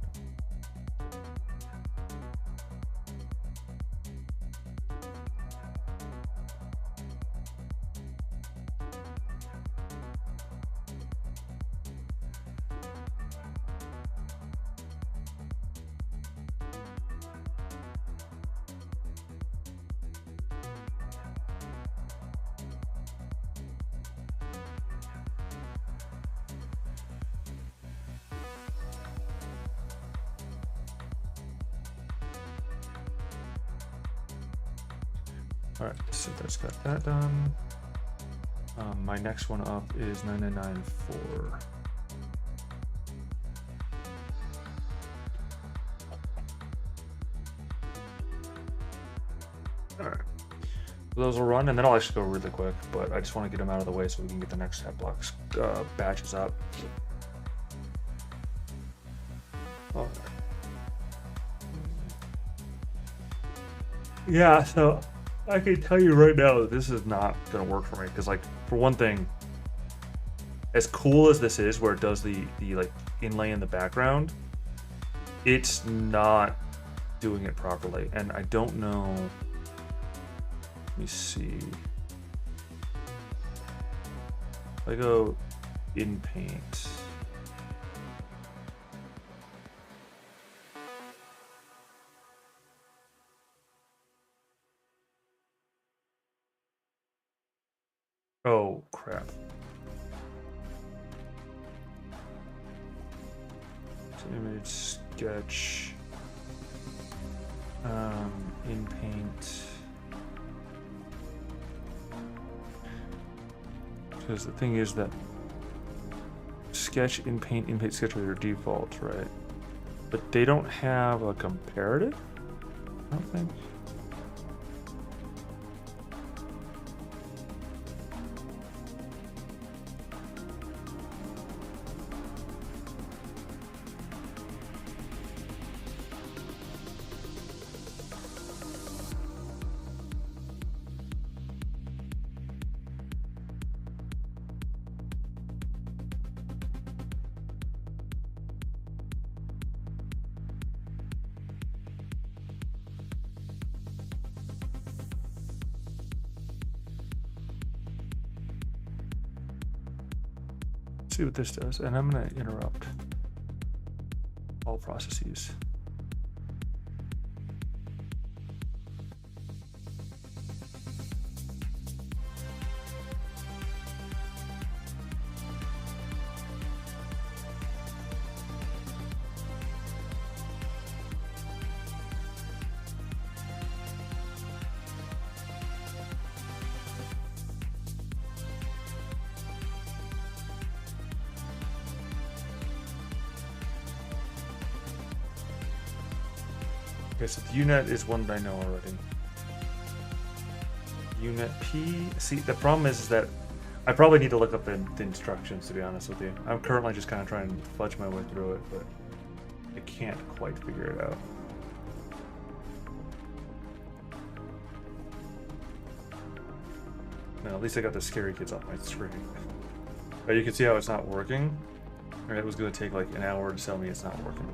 Alright, so that's got that done. My next one up is 9994. Alright. Those will run, and then I'll actually go really quick, but I just want to get them out of the way so we can get the next step blocks batches up. Alright. Yeah, so I can tell you right now that this is not going to work for me, because, like, for one thing, as cool as this is, where it does the like inlay in the background, it's not doing it properly, and I don't know. Let me see. If I go in paint. Oh, crap. So image sketch. In paint. Because the thing is that sketch, in paint sketch are their default, right? But they don't have a comparative, I don't think. See what this does, and I'm going to interrupt all processes. Okay, so the UNet is one that I know already. UNet P. See, the problem is that I probably need to look up the instructions, to be honest with you. I'm currently just kind of trying to fudge my way through it, but I can't quite figure it out. Well, at least I got the scary kids off my screen. But you can see how it's not working. It was going to take like an hour to tell me it's not working.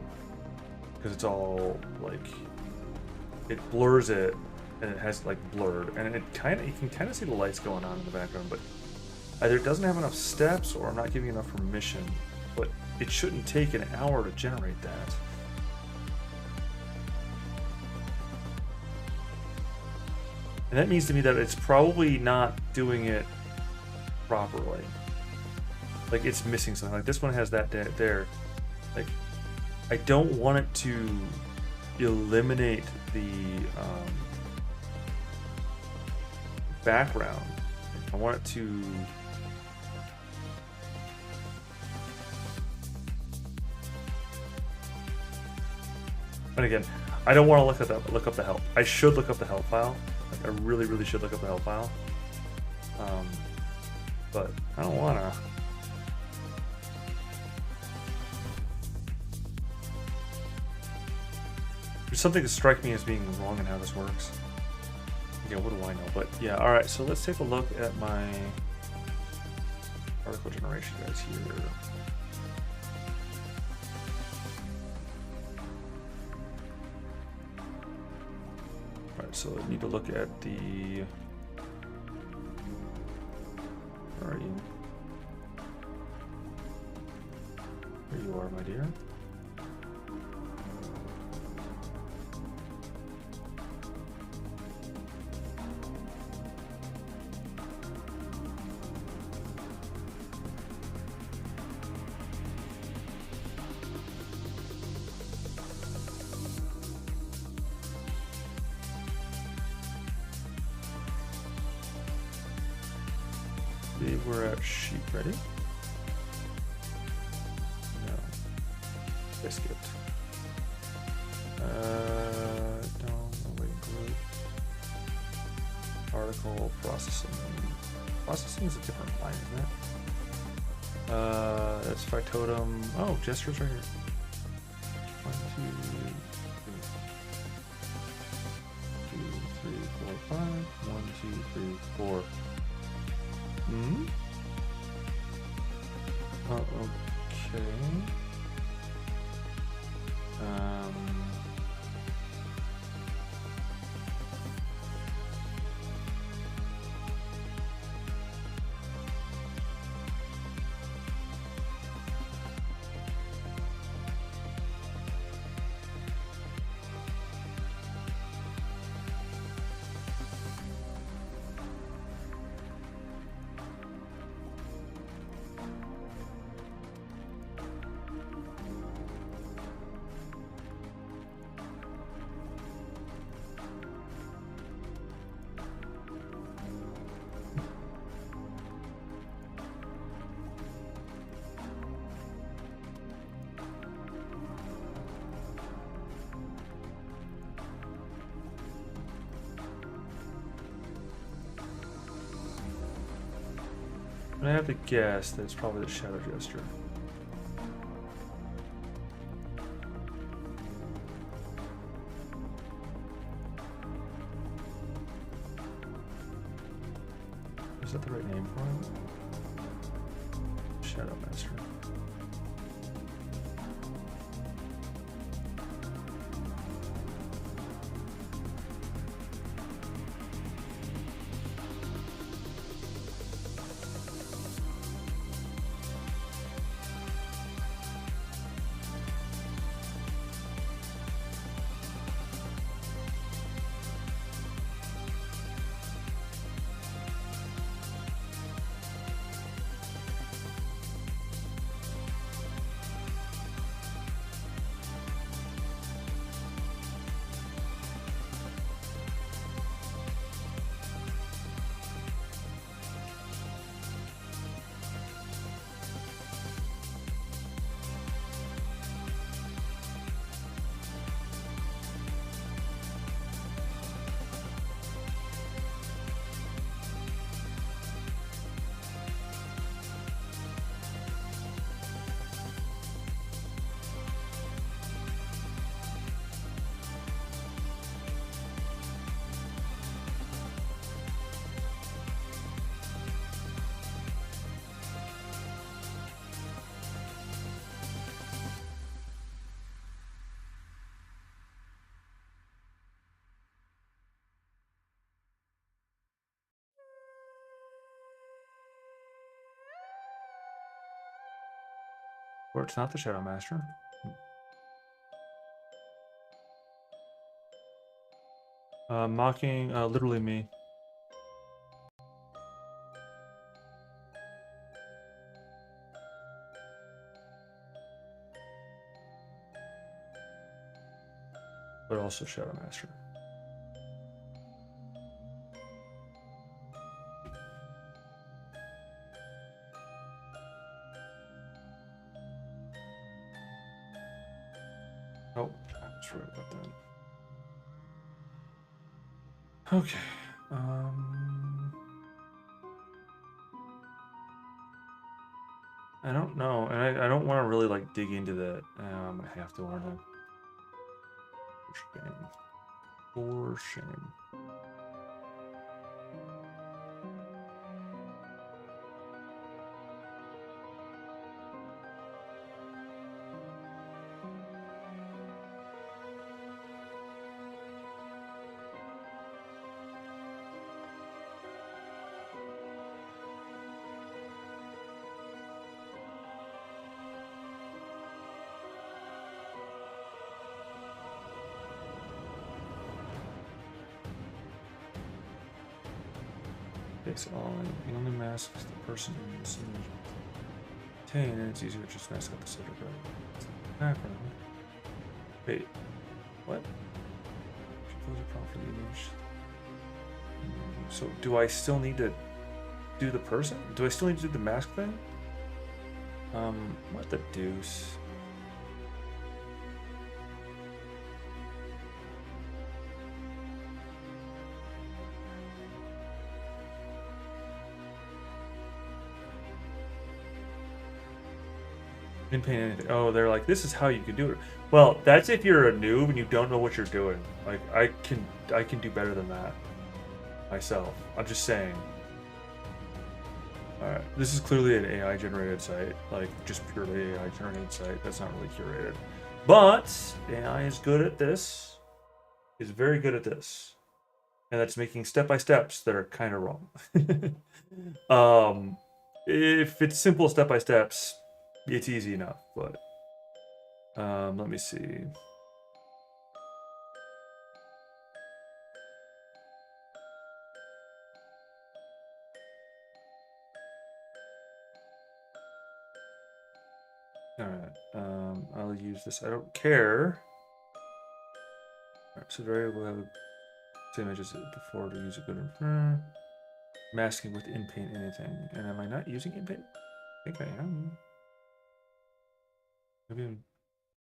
Because it's all like, it blurs it, and it has like blurred, and it kind of, you can kind of see the lights going on in the background, but either it doesn't have enough steps or I'm not giving enough permission. But it shouldn't take an hour to generate that. And that means to me that it's probably not doing it properly. Like it's missing something. Like this one has that there. Like I don't want it to eliminate the background. I want it to and again, I don't want to look up the help. I should look up the help file. Like I really should look up the help file. But I don't wanna. There's something that strikes me as being wrong in how this works. Yeah, what do I know? But yeah, all right. So let's take a look at my article generation guys here. All right, so I need to look at the. Where are you? Here you are, my dear. We're at sheet ready. No. I skipped. Don't wait group. Article processing. Processing is a different line, isn't it? That's factotum. Oh, gestures right here. 1, 2, 3, 4, 5. 1, 2, 3, 4. Hmm? Oh, okay. I have to guess that it's probably the shadow gesture. Is that the right name for it? Shadow Master. Or it's not the Shadow Master. Mocking, literally me. But also Shadow Master. Oh, I was right about that. Okay. I don't know, and I don't want to really like dig into that. I have to, aren't I? shame. For shame. Takes all the only masks the person in the image obtain, and it's easier to just mask up the subject background. Wait, what? Compose a prompt for the image. So do I still need to do the person? Do I still need to do the mask thing? What the deuce? Didn't paint anything. Oh, they're like, this is how you can do it. Well, that's if you're a noob and you don't know what you're doing. Like, I can do better than that myself. I'm just saying. Alright, this is clearly an AI generated site, like just purely AI generated site. That's not really curated. But AI is good at this. Is very good at this. And that's making step-by-steps that are kind of wrong. If it's simple step-by-steps, it's easy enough, but let me see. All right, I'll use this. I don't care. All right, so variable have the same image as before to use a good masking with in-paint anything. And am I not using in-paint? I think I am. Maybe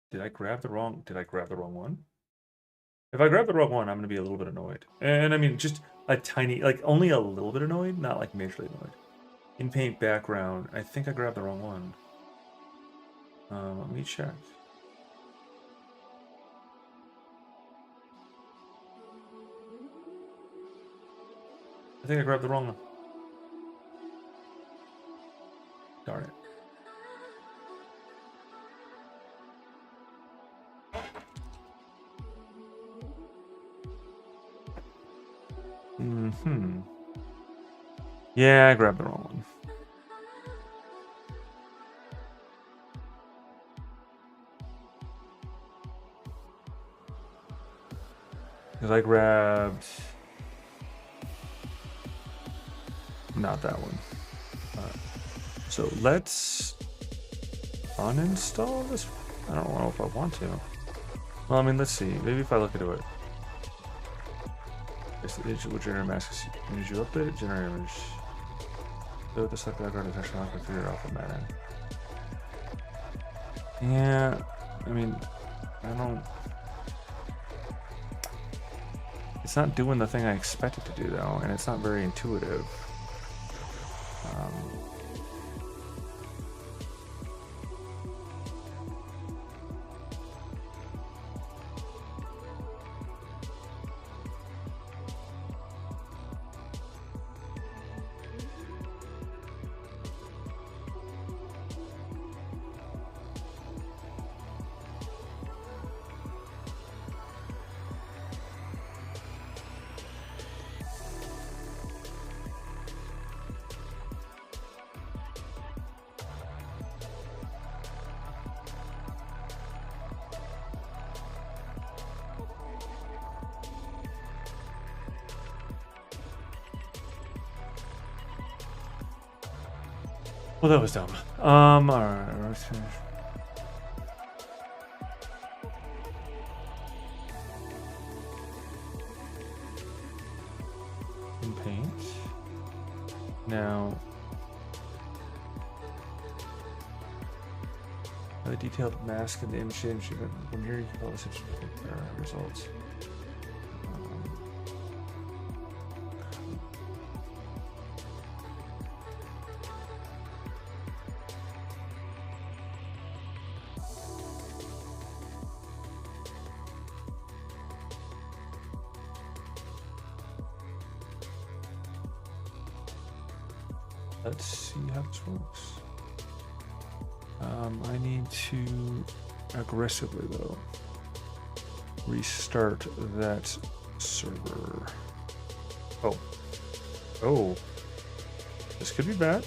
did I grab the wrong one? If I grab the wrong one, I'm gonna be a little bit annoyed. And I mean just a tiny, like only a little bit annoyed, not like majorly annoyed. In-paint background. I think I grabbed the wrong one. Let me check. I think I grabbed the wrong one. Darn it. Yeah, I grabbed the wrong one. Because I grabbed not that one. So let's uninstall this. I don't know if I want to. Well, I mean, let's see. Maybe if I look into it. It's the image will generate masks. Image you update it, generate image. So with the select background is actually not going to figure it out from that end. Yeah, I mean, I don't. It's not doing the thing I expect it to do though, and it's not very intuitive. Well, that was dumb. Alright, let's finish. In paint. Now, a detailed mask in the image from here you can call this results. Let's see how this works. I need to aggressively though restart that server. Oh, this could be bad.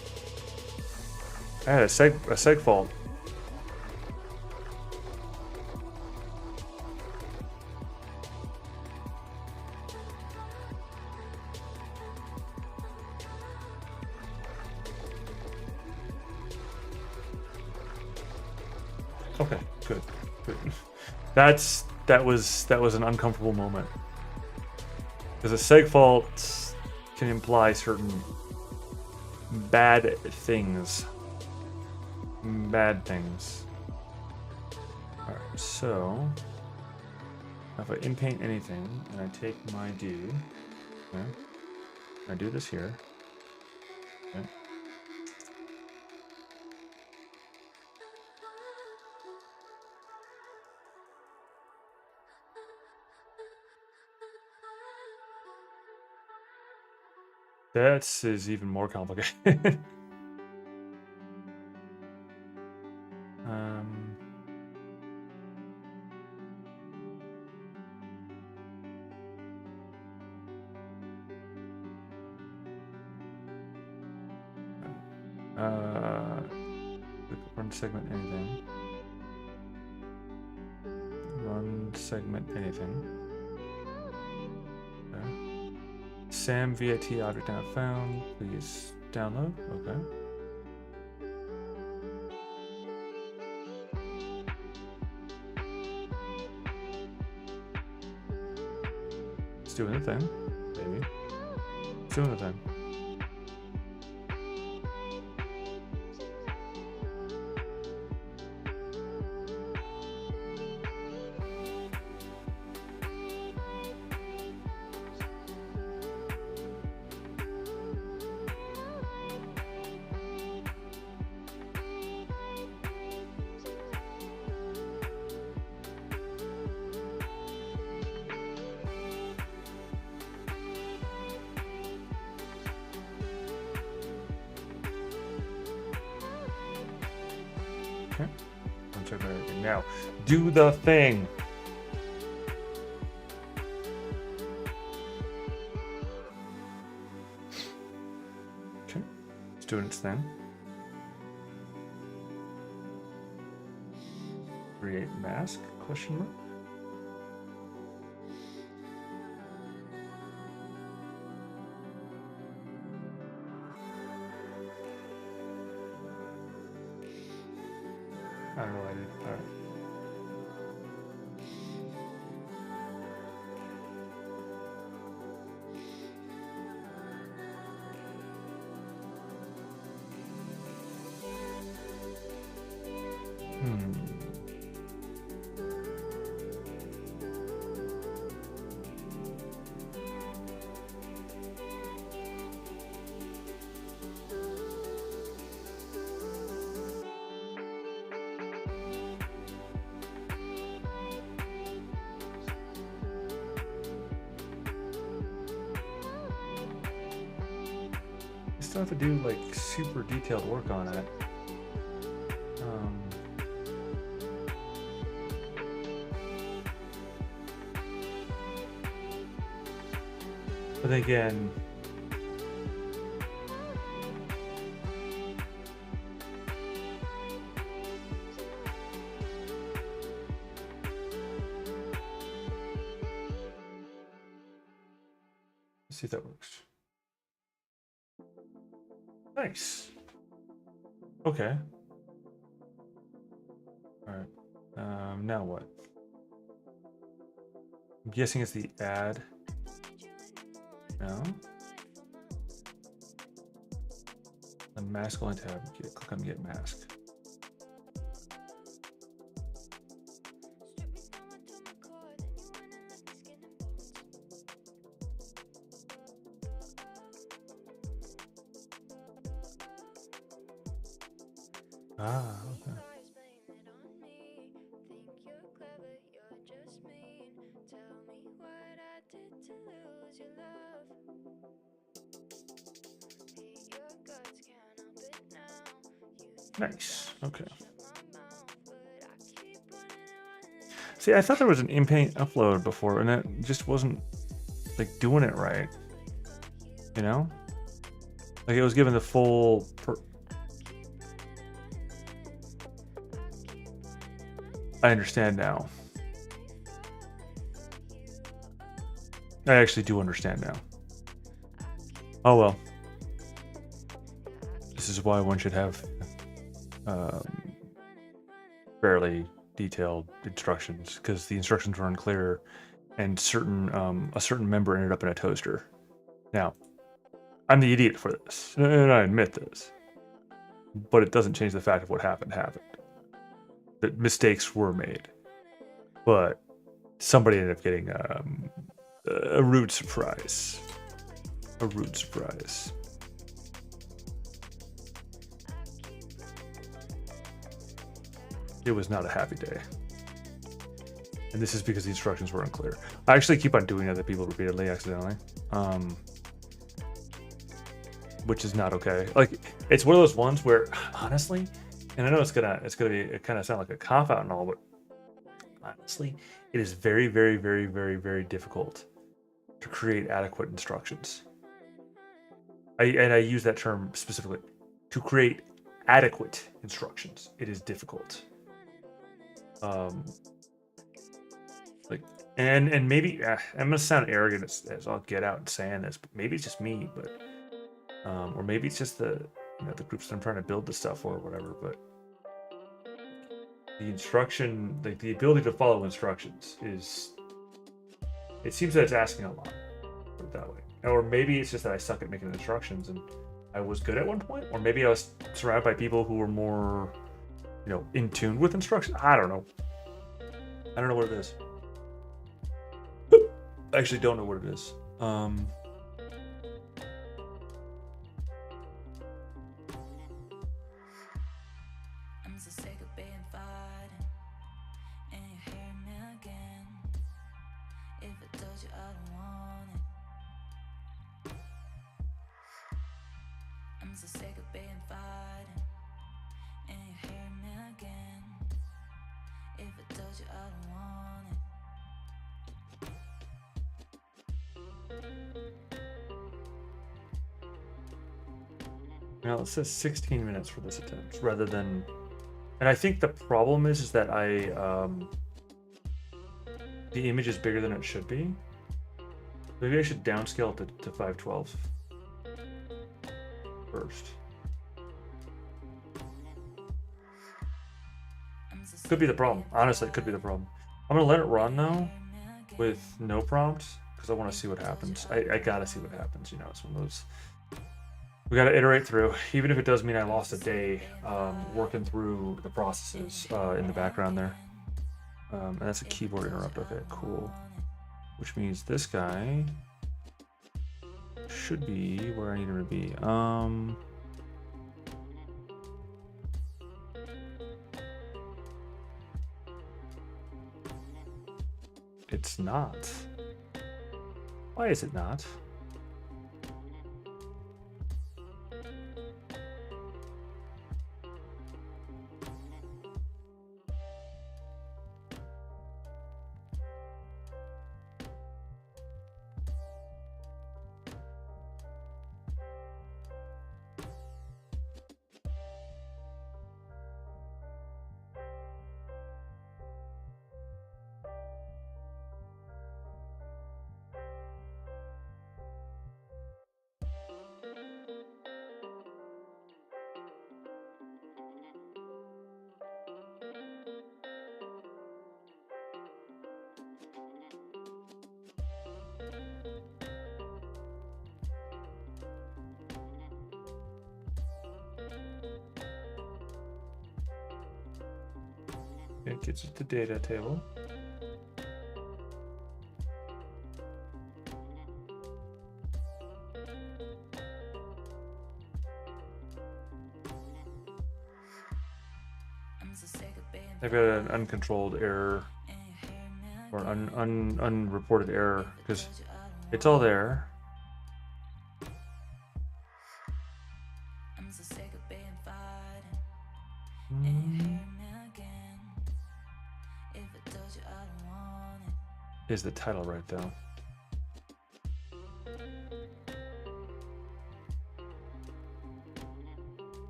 I had a seg fault. Okay, good. That was an uncomfortable moment. Because a seg fault can imply certain bad things. Bad things. Alright, so if I in-paint anything and I take my dude, okay, I do this here. Okay. That is even more complicated. Run segment anything. Run segment anything. Okay. Sam VIT object not found. Please download. Okay. It's doing the thing, maybe. It's doing the thing. Okay. Check everything now. Do the thing. Okay. It's doing its thing. Create mask? Question mark. I don't know what I did. All right. Still have to do like super detailed work on it. But again, let's see if that works. Nice. Okay. All right. Now what? I'm guessing it's the add. No. The mask only tab. Click on get mask. Ah, okay. Nice. Okay. See, I thought there was an in-paint upload before, and it just wasn't like doing it right. You know, like it was given the full. I understand now. I actually do understand now. Oh well. This is why one should have fairly detailed instructions, because the instructions were unclear, and a certain member ended up in a toaster. Now, I'm the idiot for this, and I admit this, but it doesn't change the fact of what happened. That mistakes were made, but somebody ended up getting a rude surprise. A rude surprise. It was not a happy day. And this is because the instructions were unclear. I actually keep on doing that to people repeatedly accidentally. Which is not okay. Like, it's one of those ones where, honestly, and I know it's gonna kind of sound like a cop out and all, but honestly, it is very, very, very, very, very difficult to create adequate instructions. I use that term specifically. To create adequate instructions, it is difficult. Like, and maybe I'm gonna sound arrogant as I'll get out and saying this, but maybe it's just me, but or maybe it's just the groups that I'm trying to build the stuff for or whatever, but the instruction, like the ability to follow instructions it seems that it's asking a lot, put it that way. Or maybe it's just that I suck at making instructions and I was good at one point, or maybe I was surrounded by people who were more, in tune with instructions. I don't know what it is. I actually don't know what it is. Now it says 16 minutes for this attempt rather than, and I think the problem is that the image is bigger than it should be. Maybe I should downscale it to 512 first. Could be the problem. Honestly, it could be the problem. I'm gonna let it run now with no prompts because I want to see what happens. I gotta see what happens. It's one of those. We got to iterate through, even if it does mean I lost a day working through the processes in the background there. And that's a keyboard interrupt. Okay, cool. Which means this guy should be where I need him to be. It's not. Why is it not? It gets it to data table. I've got an uncontrolled error or an unreported error because it's all there. Is the title right though?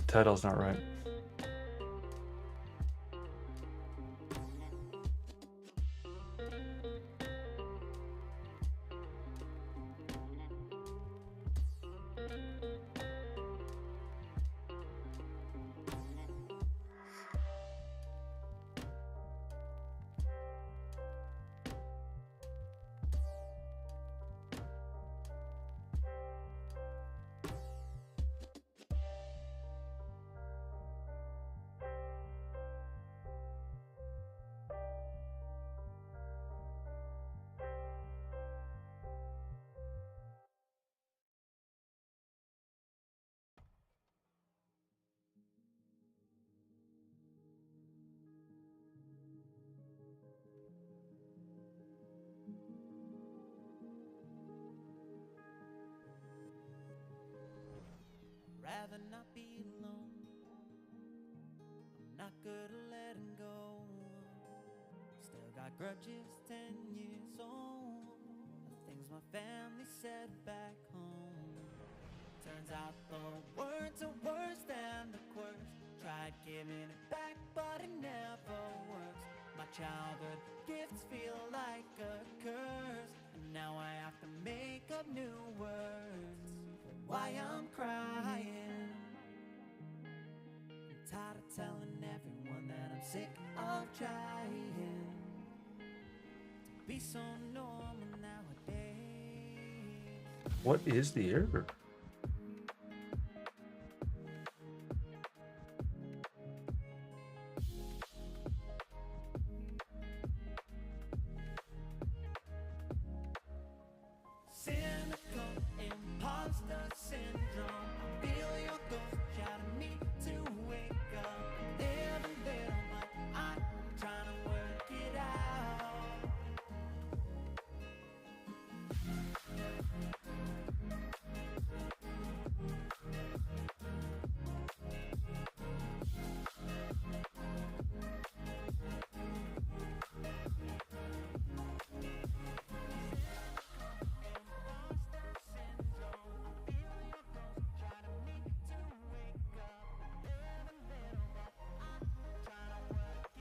Title's not right. Rather not be alone. I'm not good at letting go. Still got grudges 10 years old. The things my family said back home. Turns out the words are worse than the quirks. Tried giving it back, but it never works. My childhood gifts feel like a curse, and now I have to make up new words. Why I'm crying, I'm tired of telling everyone that I'm sick of trying to be so normal nowadays. What is the error? Cynical imposter syndrome. I feel your ghost shouting me to wake up. Live a little, but I'm trying to work it out.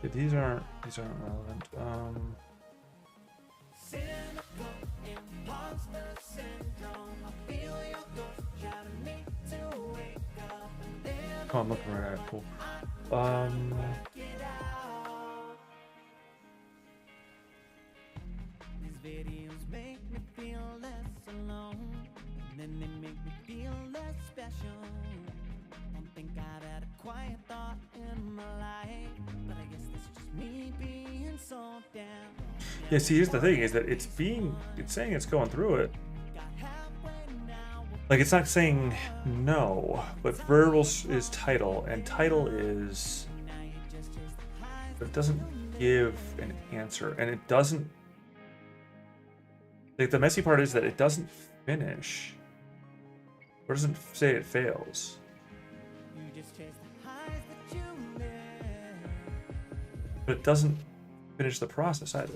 Yeah, these aren't relevant. Cynical imposter syndrome. I feel your ghost shouting me to wake up. Live Oh, I'm looking right at it. Cool. it out. These videos make me feel less alone, and then they make me feel less special. Don't think I've had a quiet thought in my life, but I guess that's just me being so down. Yeah, see, here's the thing: is that it's saying it's going through it. Got halfway now. Like it's not saying no, but variables is title, and title is. But it doesn't give an answer, and it doesn't. Like the messy part is that it doesn't finish. Or doesn't say it fails. You just chase the highs that you live. But it doesn't finish the process either.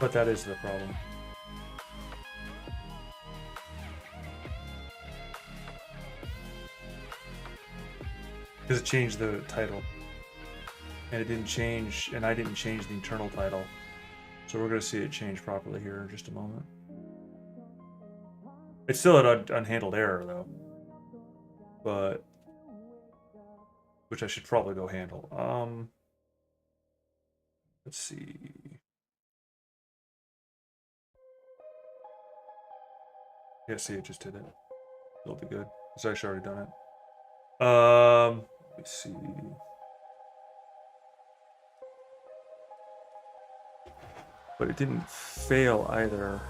But that is the problem. Because it changed the title. And it didn't change, and I didn't change the internal title. So we're going to see it change properly here in just a moment. It's still an unhandled error, though. But... which I should probably go handle. Let's see... Yeah, see, it just did it. It'll be good. It's actually already done it. Let's see. But it didn't fail either.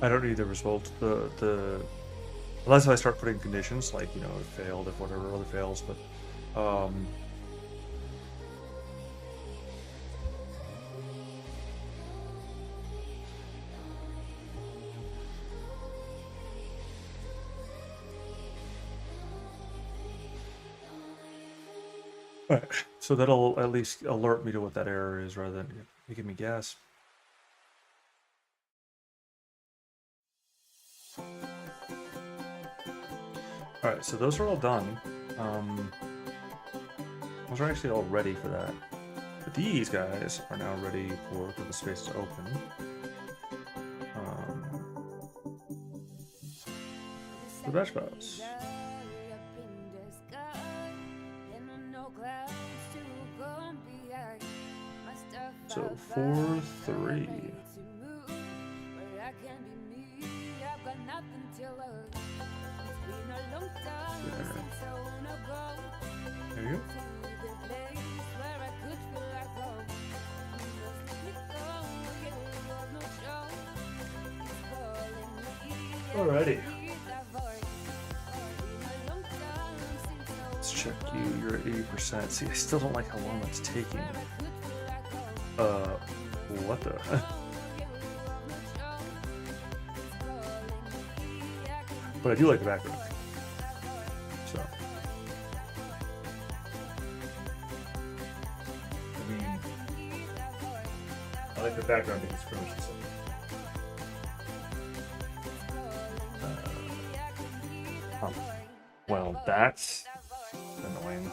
I don't need the result. The unless if I start putting conditions like it failed if whatever other fails, but Alright, so that'll at least alert me to what that error is rather than making me guess. Alright, so those are all done. Those are actually all ready for that. But these guys are now ready for the space to open. The batch files. So 4, 3. There you go. Alrighty. Let's check you. You're at 80%. See, I still don't like how long that's taking. What the? But I do like the background. So. I mean, I like the background because it's pretty much the same. Well, that's annoying.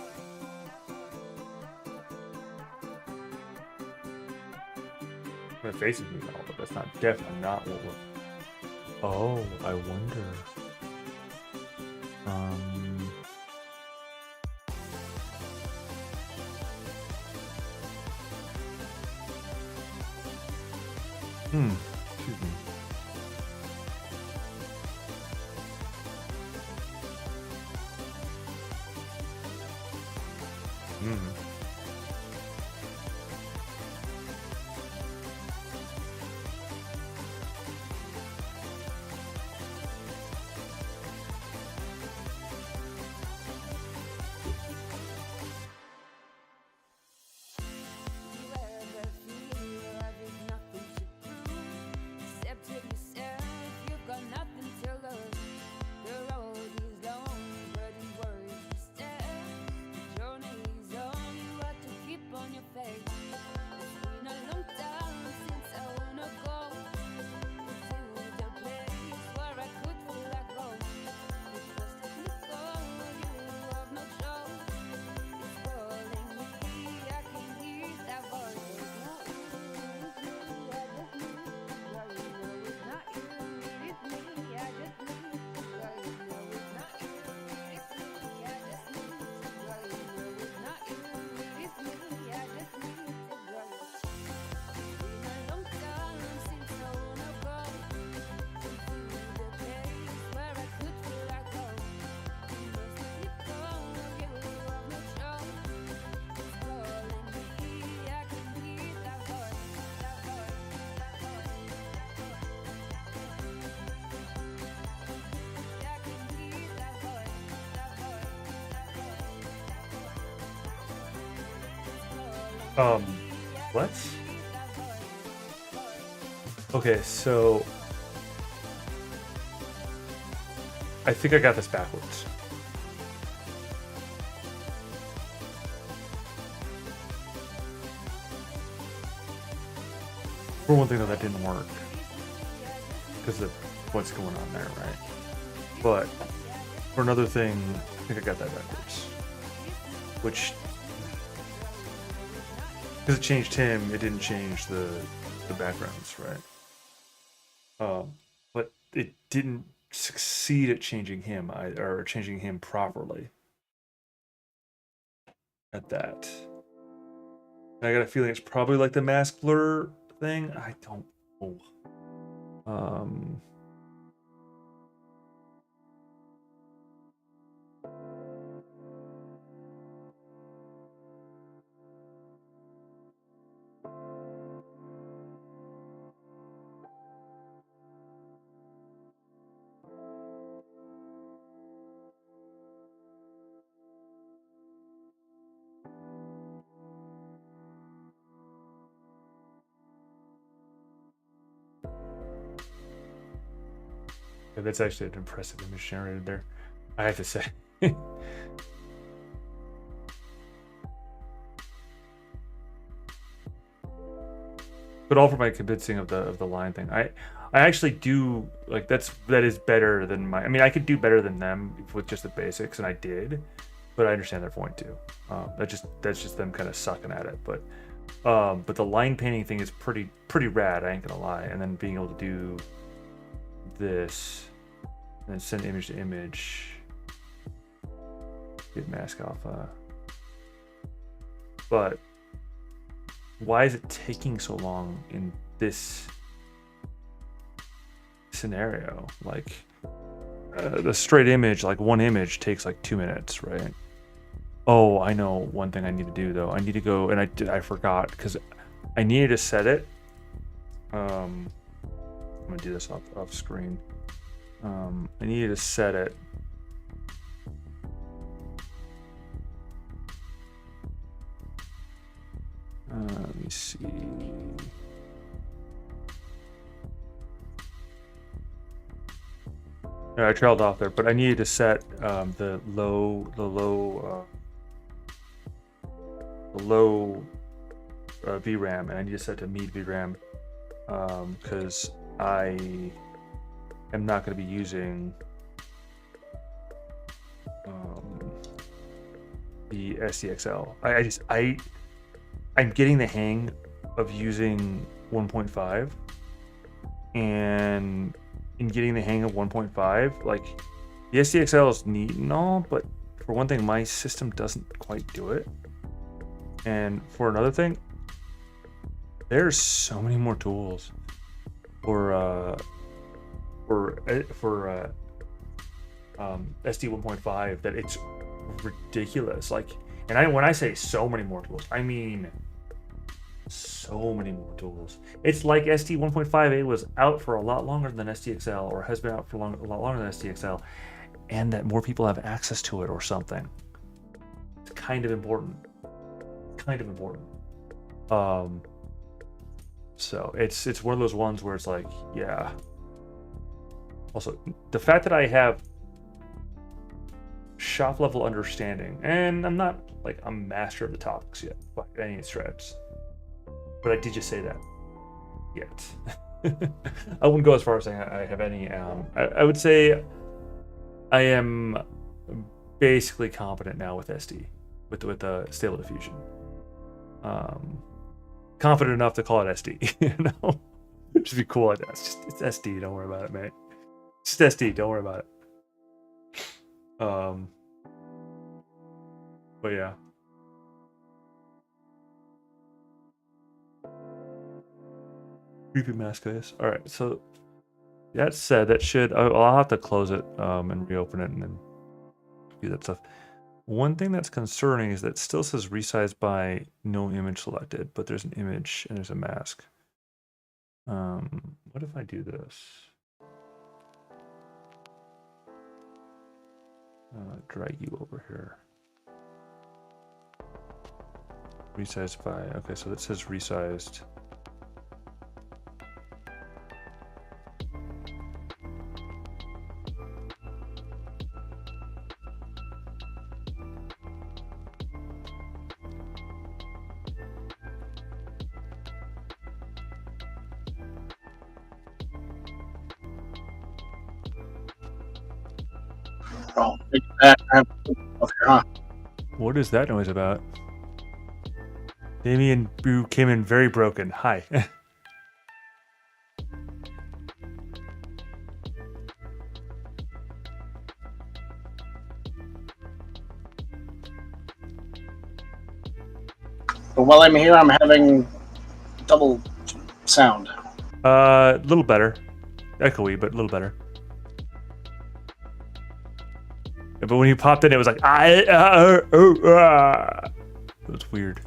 My face is moving all, but that's definitely not what we're. Oh, I wonder. Excuse me. What? Okay, so I think I got this backwards. For one thing, though, that didn't work because of what's going on there, right? But for another thing, I think I got that backwards, which. Because it changed him, it didn't change the backgrounds, right? But it didn't succeed at changing him or changing him properly. At that, and I got a feeling it's probably like the mask blur thing. I don't know. Yeah, that's actually an impressive image generated there, I have to say. But all for my convincing of the line thing. I actually do like that is better than my. I mean, I could do better than them with just the basics, and I did. But I understand their point too. That's just them kind of sucking at it. But the line painting thing is pretty rad. I ain't gonna lie. And then being able to do this, and then send image to image, get mask alpha. But why is it taking so long in this scenario? Like the straight image, like one image takes like 2 minutes, right? Oh, I know one thing I need to do though. I need to go, and I forgot because I needed to set it. I'm gonna do this off screen. I needed to set it. Let me see. Yeah, I trailed off there, but I needed to set the low VRAM, and I need to set to mid VRAM because I am not going to be using the SDXL. I'm getting the hang of using 1.5, and in getting the hang of 1.5, like the SDXL is neat and all, but for one thing, my system doesn't quite do it. And for another thing, there's so many more tools for SD 1.5 that it's ridiculous. Like, and when I say so many more tools, I mean so many more tools. It's like SD 1.5a was out for a lot longer than SDXL, or has been out for a lot longer than SDXL, and that more people have access to it or something. It's kind of important. So it's one of those ones where it's like, yeah. Also, the fact that I have shop level understanding, and I'm not like a master of the topics yet by any stretch, but I did just say that yet. I wouldn't go as far as saying I have any. I would say I am basically competent now with SD, with stable diffusion. Confident enough to call it SD, you know? Just be cool like that. It's SD, don't worry about it, mate. It's just SD, don't worry about it. But yeah. Creepy mask guys. Alright, so that said, that should I'll have to close it and reopen it and then do that stuff. One thing that's concerning is that it still says resize by no image selected, but there's an image and there's a mask. What if I do this? Drag you over here. Resized by, okay, so that says resized. Oh, that up here, huh? What is that noise about? Damien Boo came in very broken. Hi. But while I'm here, I'm having double sound. A little better. Echoey, but a little better. Yeah, but when you popped in, it was like It was weird.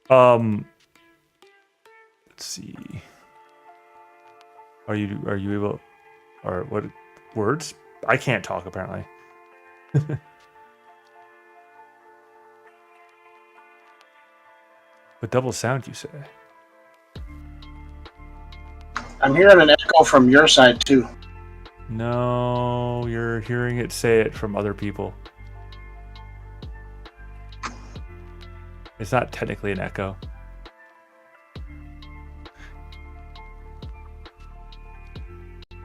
Let's see. Are you able? Or what words? I can't talk apparently. But double sound, you say? I'm hearing an echo from your side too. No, you're hearing it say it from other people. It's not technically an echo.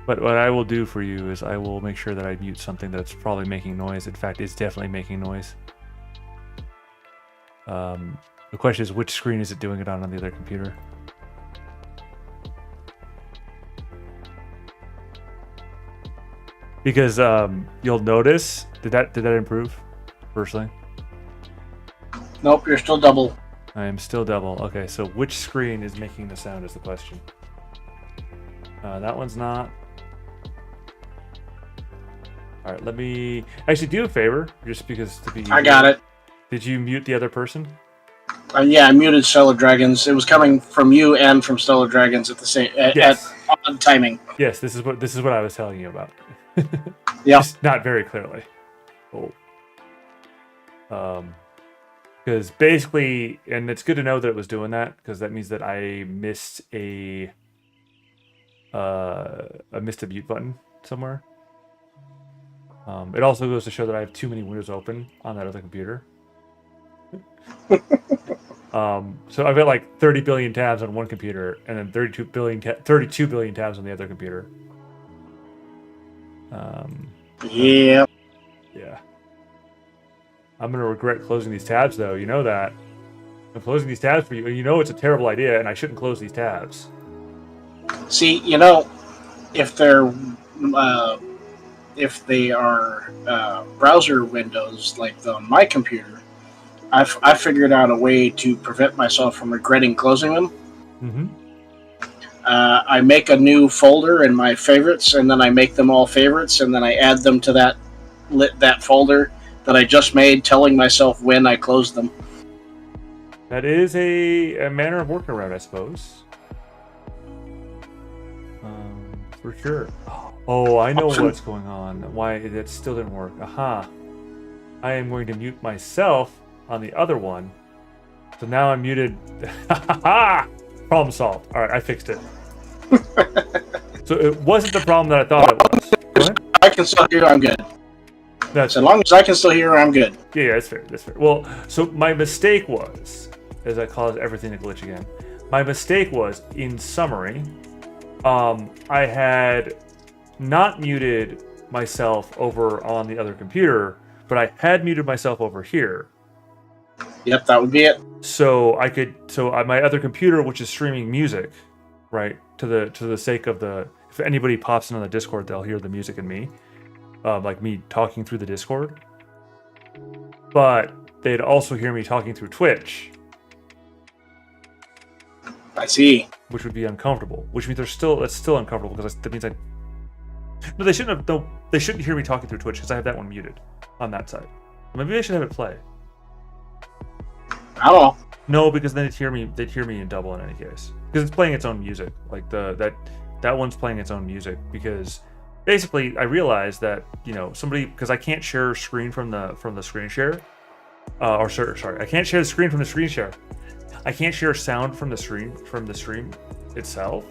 But what I will do for you is I will make sure that I mute something that's probably making noise. In fact, it's definitely making noise. The question is, which screen is it doing it on the other computer? Because you'll notice, did that improve? Firstly, Nope, you're still double. I am still double. Okay, so which screen is making the sound is the question. That one's not. All right, let me actually do a favor, just because to be. I got it. Did you mute the other person? Yeah, I muted Stellar Dragons. It was coming from you and from Stellar Dragons at the same Yes. at odd timing. Yes, this is what I was telling you about. Yeah. Just not very clearly. Oh. Because basically, and it's good to know that it was doing that, because that means that I missed a mute button somewhere. It also goes to show that I have too many windows open on that other computer. So I've got like 30 billion tabs on one computer, and then 32 billion tabs on the other computer. Yeah. Yeah. I'm gonna regret closing these tabs, though. You know that. I'm closing these tabs for you, and you know it's a terrible idea, and I shouldn't close these tabs. See, if they are browser windows like on my computer, I figured out a way to prevent myself from regretting closing them. Mm-hmm. I make a new folder in my favorites, and then I make them all favorites, and then I add them to that folder that I just made, telling myself when I closed them. That is a manner of working around, I suppose. For sure. Oh, I know what's going on. Why that still didn't work. Aha. I am going to mute myself on the other one. So now I'm muted. Problem solved. All right, I fixed it. So it wasn't the problem that I thought it was. Go ahead. I can still hear. I'm good. That's As long as I can still hear, I'm good. Yeah, that's fair. That's fair. Well, so my mistake was, as I caused everything to glitch again. My mistake was, in summary, I had not muted myself over on the other computer, but I had muted myself over here. Yep, that would be it. So my other computer, which is streaming music, right, to the sake of if anybody pops in on the Discord, they'll hear the music in me, like me talking through the Discord. But they'd also hear me talking through Twitch. I see. Which would be uncomfortable. Which means that's still uncomfortable, because that means no, they shouldn't have. No, they shouldn't hear me talking through Twitch, because I have that one muted on that side. Maybe I should have it play. I don't know. No, because then they'd hear me in double in any case, because it's playing its own music. Like that one's playing its own music, because basically I realized that somebody, because I can't share screen from the screen share, sorry, I can't share the screen from the screen share. I can't share sound from the stream itself,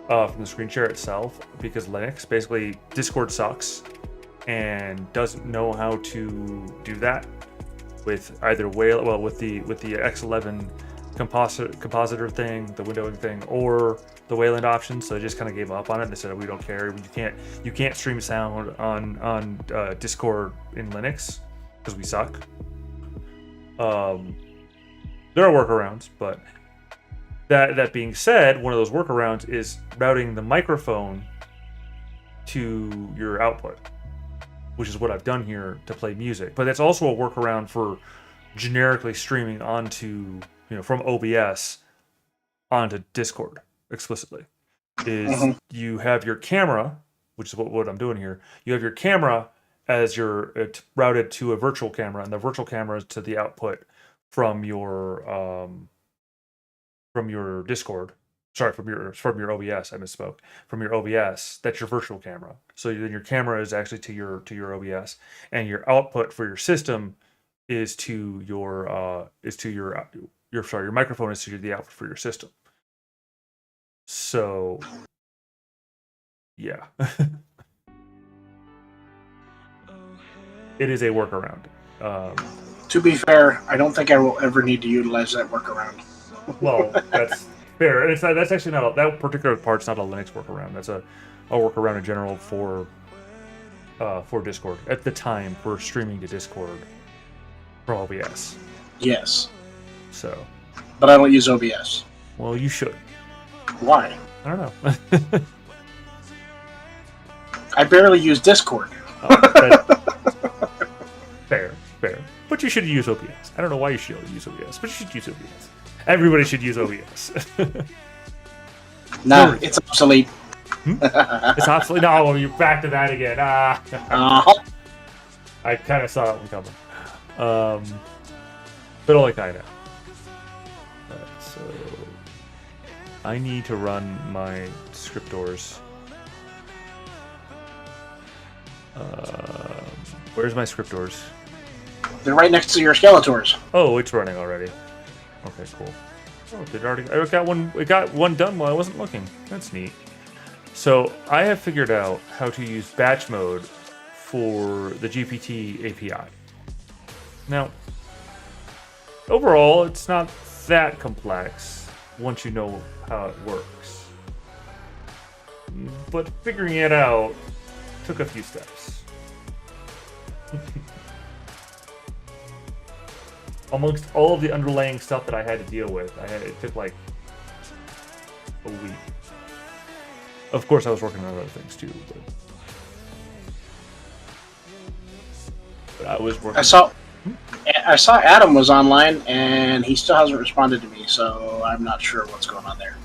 from the screen share itself, because Linux, basically Discord sucks and doesn't know how to do that with either with the X11 compositor thing, the windowing thing, or the Wayland option. So they just kind of gave up on it. They said, we don't care. You can't stream sound on Discord in Linux because we suck. There are workarounds, but that being said, one of those workarounds is routing the microphone to your output, which is what I've done here to play music. But that's also a workaround for generically streaming onto, from OBS onto Discord explicitly. You have your camera, which is what I'm doing here. You have your camera as routed to a virtual camera, and the virtual camera is to the output from your Discord. Sorry, from your OBS. I misspoke. From your OBS, that's your virtual camera. So then your camera is actually to your OBS, and your output for your system is to your microphone is to the output for your system. So yeah. it is a workaround. To be fair, I don't think I will ever need to utilize that workaround. Well, that's fair. And that's actually not that particular part's not a Linux workaround. That's a workaround in general for Discord. At the time, for streaming to Discord from OBS. Yes, So, but I don't use OBS. well, you should. Why? I don't know. I barely use Discord. Fair. But you should use OBS. I don't know why you should use OBS, but you should use OBS. Everybody should use OBS. Nah, it's obsolete. It's obsolete. No, you're back to that again. Uh-huh. I kind of saw that one coming. But only kind of. So I need to run my scriptors. Where's my scriptors? They're right next to your Skeletors. Oh, it's running already. Okay, cool. Oh, it already. I got one. It got one done while I wasn't looking. That's neat. So I have figured out how to use batch mode for the GPT API. Now, overall, it's not that complex once you know how it works. But figuring it out took a few steps. Amongst all of the underlying stuff that I had to deal with, it took like a week. Of course, I was working on other things too, but I was working. I saw Adam was online, and he still hasn't responded to me, so I'm not sure what's going on there.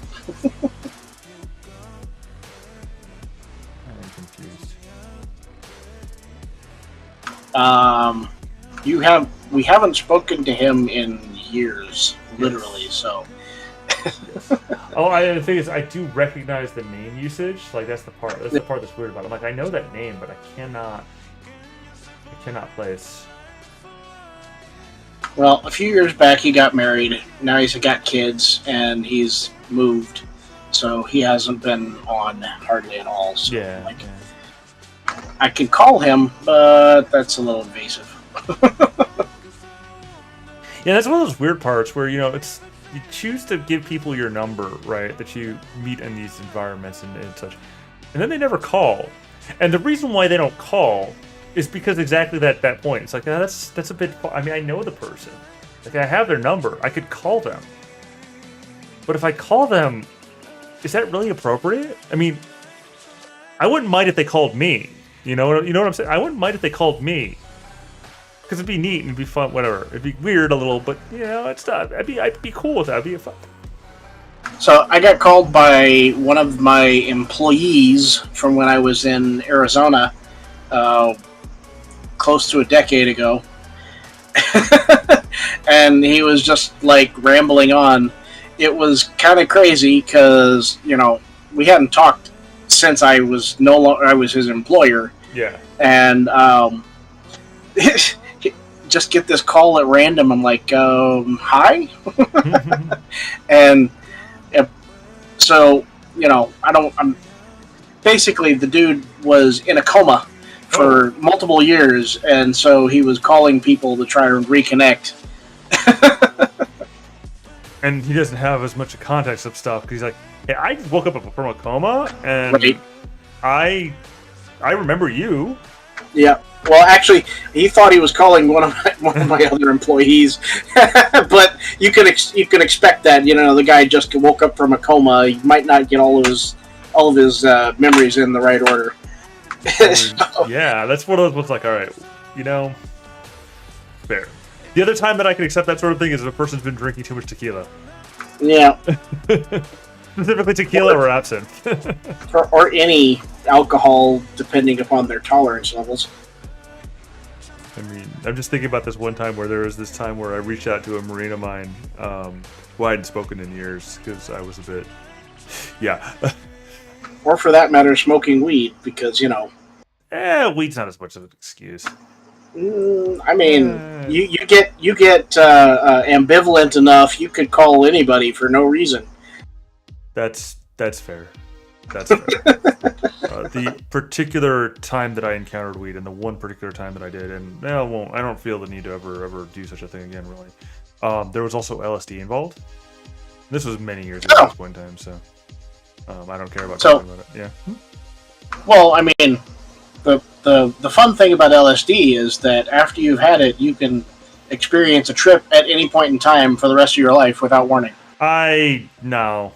I'm confused. We haven't spoken to him in years, literally. So. Oh, the thing is, I do recognize the name usage. Like that's the part. That's the part that's weird about it. I'm like, I know that name, but I cannot place. Well, a few years back, he got married. Now he's got kids, and he's moved, so he hasn't been on hardly at all. So, Yeah. I can call him, but that's a little invasive. Yeah, that's one of those weird parts where you choose to give people your number, right? That you meet in these environments and such, and then they never call. And the reason why they don't call is because exactly that point. It's like that's a bit. I mean, I know the person. Like I have their number. I could call them. But if I call them, is that really appropriate? I mean, I wouldn't mind if they called me. You know what I'm saying? I wouldn't mind if they called me. Because it'd be neat and it'd be fun, whatever. It'd be weird a little, but it's not. I'd be cool with that. It'd be fun. So I got called by one of my employees from when I was in Arizona, close to a decade ago, and he was just like rambling on. It was kind of crazy because we hadn't talked since I was I was his employer. Yeah. And just get this call at random. I'm like, hi? And so, I'm basically the dude was in a coma for multiple years. And so he was calling people to try to reconnect. And he doesn't have as much context of stuff because he's like, hey, I just woke up from a coma and Right. I remember you. Yeah. Well, actually, he thought he was calling one of my other employees, but you can expect that. The guy just woke up from a coma. He might not get all of his memories in the right order. So, yeah, that's one of those books. Like, all right, fair. The other time that I can accept that sort of thing is if a person's been drinking too much tequila. yeah, Specifically tequila or absinthe. or any alcohol, depending upon their tolerance levels. I mean, I'm just thinking about this one time where there was this time where I reached out to a Marine of mine who I hadn't spoken in years because I was a bit, yeah. Or for that matter, smoking weed, because Weed's not as much of an excuse. I mean, you get ambivalent enough, you could call anybody for no reason. That's fair. That's fair. The particular time that I encountered weed, and the one particular time that I did, and I don't feel the need to ever do such a thing again, really. There was also LSD involved. This was many years ago at this point in time, so I don't care about talking about it. Yeah. Well, I mean, the fun thing about LSD is that after you've had it, you can experience a trip at any point in time for the rest of your life without warning. No.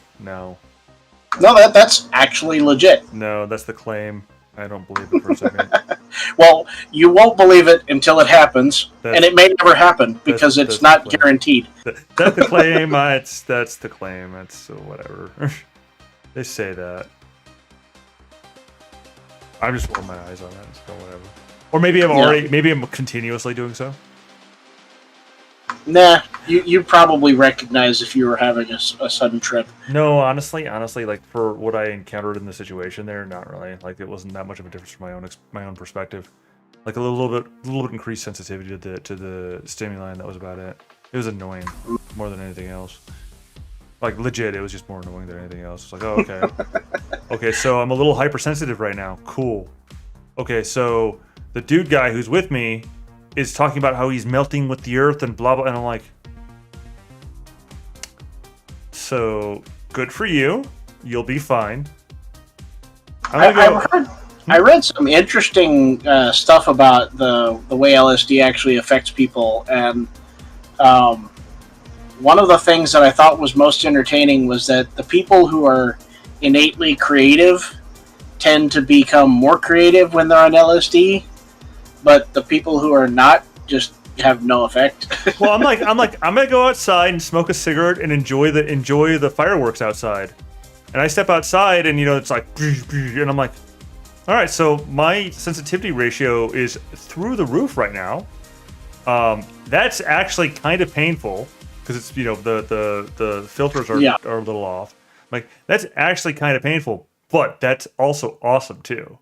No, that's actually legit. No, that's the claim. I don't believe it for a second. Well, you won't believe it until it happens, and it may never happen because it's not guaranteed. That's the claim. That's the claim. That's whatever. They say that. I'm just rolling my eyes on that. So whatever. Or maybe maybe I'm continuously doing so. Nah, you probably recognize if you were having a sudden trip. No, honestly, like for what I encountered in the situation there, not really. Like it wasn't that much of a difference from my own perspective. Like a little bit increased sensitivity to the stimuli, and that was about it. It was annoying more than anything else. Like legit, it was just more annoying than anything else. It's like, oh, okay, okay, so I'm a little hypersensitive right now. Cool. Okay, so the dude guy who's with me is talking about how he's melting with the earth and blah blah, and I'm like, so good for you, you'll be fine. I read some interesting stuff about the way LSD actually affects people, and one of the things that I thought was most entertaining was that the people who are innately creative tend to become more creative when they're on LSD, but the people who are not just have no effect. Well, I'm gonna go outside and smoke a cigarette and enjoy the fireworks outside. And I step outside and it's like, and I'm like, all right, so my sensitivity ratio is through the roof right now. That's actually kind of painful because it's the filters are a little off. Like that's actually kind of painful, but that's also awesome too.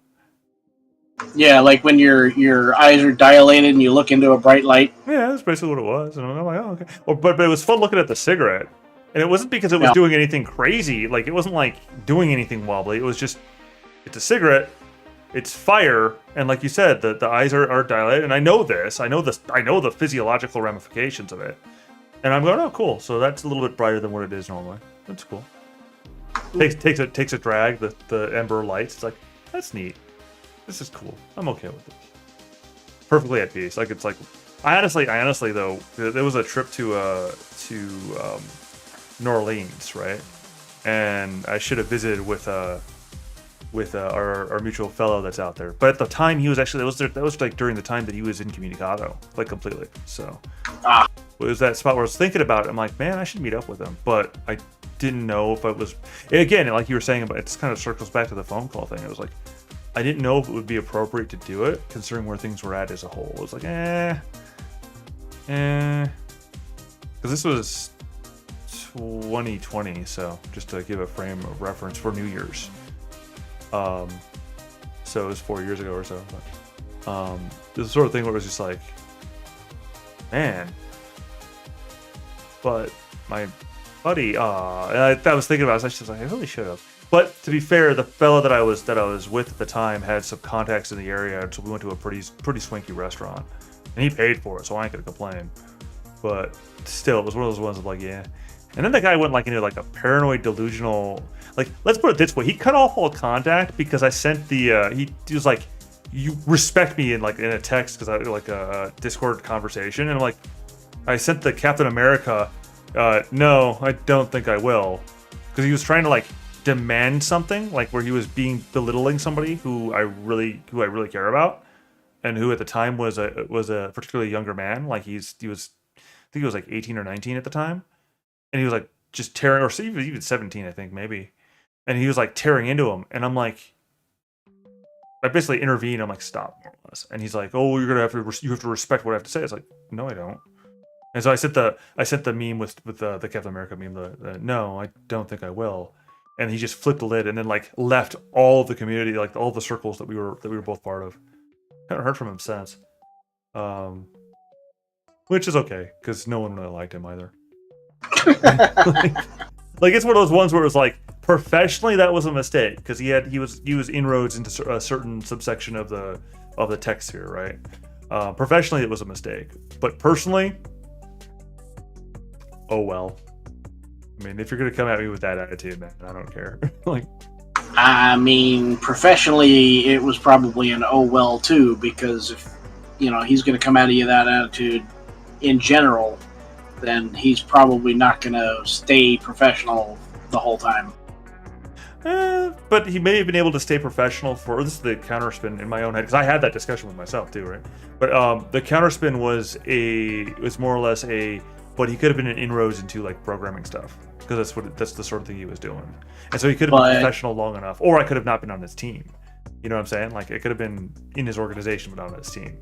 Yeah, like when your eyes are dilated and you look into a bright light. Yeah, that's basically what it was. And I'm like, oh, okay. Well, but it was fun looking at the cigarette. And it wasn't because it was doing anything crazy. Like, it wasn't, like, doing anything wobbly. It was just, it's a cigarette, it's fire, and like you said, the eyes are dilated. And I know this. I know the physiological ramifications of it. And I'm going, oh, cool. So that's a little bit brighter than what it is normally. That's cool. Takes a drag, the ember lights. It's like, that's neat. This is cool. I'm okay with this. Perfectly at peace. Like it's like, I honestly though, there was a trip to New Orleans, right? And I should have visited with our mutual fellow that's out there. But at the time he was actually that was like during the time that he was incommunicado, like completely. So it was that spot where I was thinking about it. I'm like, man, I should meet up with him, but I didn't know if I was. Again, like you were saying, but it kind of circles back to the phone call thing. It was like, I didn't know if it would be appropriate to do it, considering where things were at as a whole. It was like, because this was 2020, so just to give a frame of reference for New Year's. So it was 4 years ago or so. But it was the sort of thing where it was just like, man. But my buddy, and I was thinking about it, I was just like, I really should have. But to be fair, the fella that I was with at the time had some contacts in the area, so we went to a pretty swanky restaurant, and he paid for it, so I ain't gonna complain. But still, it was one of those ones of like, yeah. And then the guy went like into like a paranoid, delusional. Like, let's put it this way: he cut off all contact because I sent the. He was like, "You respect me" in a text because I like a Discord conversation, and I'm like, I sent the Captain America. No, I don't think I will, because he was trying to like demand something, like where he was belittling somebody who I really care about, and who at the time was a particularly younger man. Like he was, I think he was like 18 or 19 at the time, and he was like just tearing, or even 17, I think maybe, and he was like tearing into him, and I'm like, I basically intervened. I'm like, stop, more or less. And he's like, oh, you have to respect what I have to say. It's like, no, I don't. And so I sent the meme with the Captain America meme. The no, I don't think I will. And he just flipped the lid and then like left all of the community, like all the circles that we were both part of. Haven't heard from him since, which is okay because no one really liked him either. like it's one of those ones where it was like, Professionally, that was a mistake because he was inroads into a certain subsection of the text here, right? Professionally, it was a mistake, but personally, oh well. I mean, if you're gonna come at me with that attitude, man, I don't care. Like, I mean, professionally, it was probably an oh well too, because if he's going to come out of you that attitude in general, then he's probably not going to stay professional the whole time. But he may have been able to stay professional for this is the counterspin in my own head because I had that discussion with myself too, right? But the counterspin was more or less but he could have been an inroads into like programming stuff because that's the sort of thing he was doing, and so he could have been professional long enough, or I could have not been on his team. You know what I'm saying? Like it could have been in his organization, but not on his team.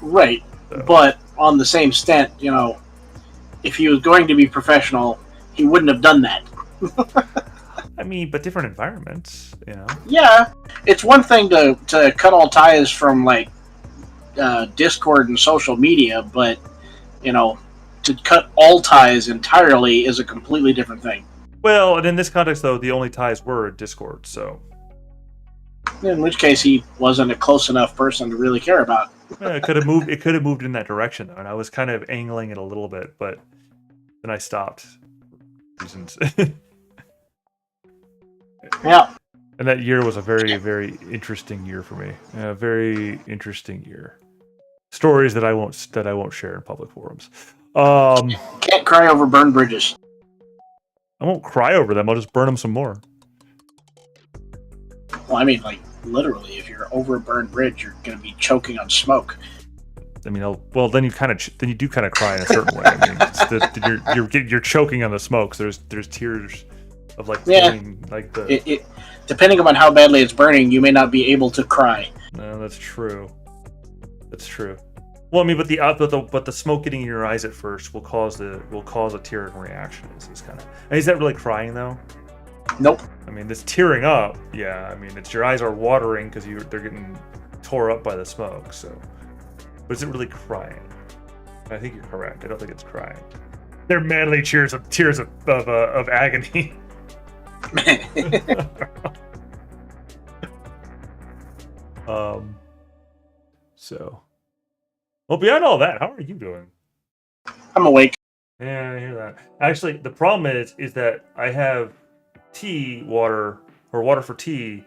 Right, so. But on the same extent, if he was going to be professional, he wouldn't have done that. I mean, but different environments, Yeah, it's one thing to cut all ties from like Discord and social media, but to cut all ties entirely is a completely different thing. Well, and in this context, though, the only ties were Discord, so. In which case, he wasn't a close enough person to really care about. Yeah, it could have moved. It could have moved in that direction, though, and I was kind of angling it a little bit, but then I stopped. Reasons. Yeah. And that year was a very, very interesting year for me. A very interesting year. Stories that I won't share in public forums. Can't cry over burned bridges. I won't cry over them. I'll just burn them some more. Well, I mean, like literally, if you're over a burned bridge, you're going to be choking on smoke. I mean, then you do kind of cry in a certain way. I mean, you're choking on the smoke. So there's tears of like pain, like the. Depending on how badly it's burning, you may not be able to cry. No, that's true. That's true. Well, I mean, but the smoke getting in your eyes at first will cause a tearing reaction. Is that really crying though? Nope. I mean, this tearing up, yeah. I mean, it's your eyes are watering because they're getting tore up by the smoke. So, but is it really crying? I think you're correct. I don't think it's crying. They're manly tears of agony. So. Well, beyond all that, how are you doing? I'm awake. Yeah, I hear that. Actually, the problem is that I have tea water or water for tea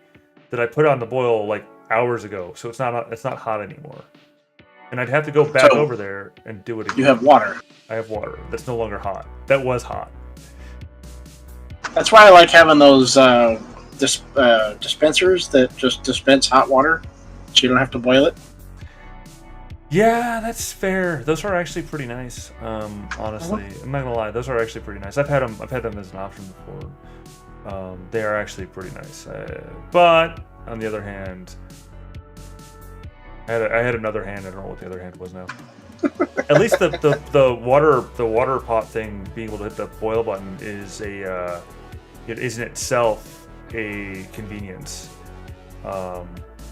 that I put on the boil like hours ago, so it's not hot anymore. And I'd have to go back over there and do it again. You have water. I have water. That's no longer hot. That was hot. That's why I like having those dispensers that just dispense hot water, so you don't have to boil it. Yeah, that's fair. Those are actually pretty nice. Honestly, I'm not gonna lie. Those are actually pretty nice. I've had them as an option before. They are actually pretty nice. But on the other hand, I had another hand. I don't know what the other hand was now. At least the water pot thing, being able to hit the boil button is it is in itself a convenience.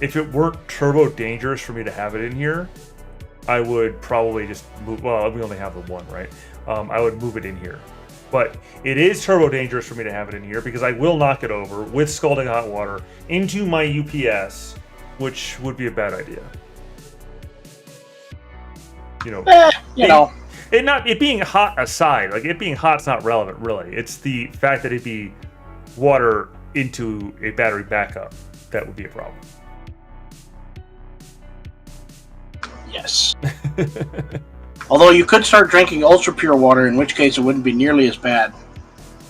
If it weren't turbo dangerous for me to have it in here, I would probably just move. Well, we only have the one, right? I would move it in here. But it is turbo dangerous for me to have it in here because I will knock it over with scalding hot water into my UPS, which would be a bad idea. It being hot aside, like it being hot's not relevant, really. It's the fact that it be water into a battery backup that would be a problem. Yes. Although you could start drinking ultra pure water, in which case it wouldn't be nearly as bad.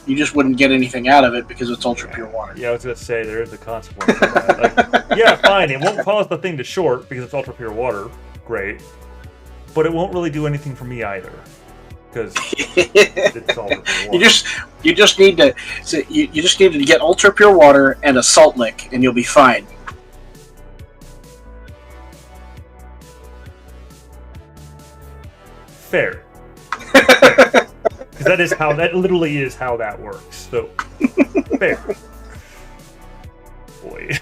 You just wouldn't get anything out of it because it's ultra pure water. Yeah, I was going to say, there is a consequence of that. Like, yeah, fine, it won't cause the thing to short because it's ultra pure water. Great. But it won't really do anything for me either. Because it's ultra pure water. You just need to get ultra pure water and a salt lick, and you'll be fine. Fair. Because that literally is how that works. So, fair. Boy.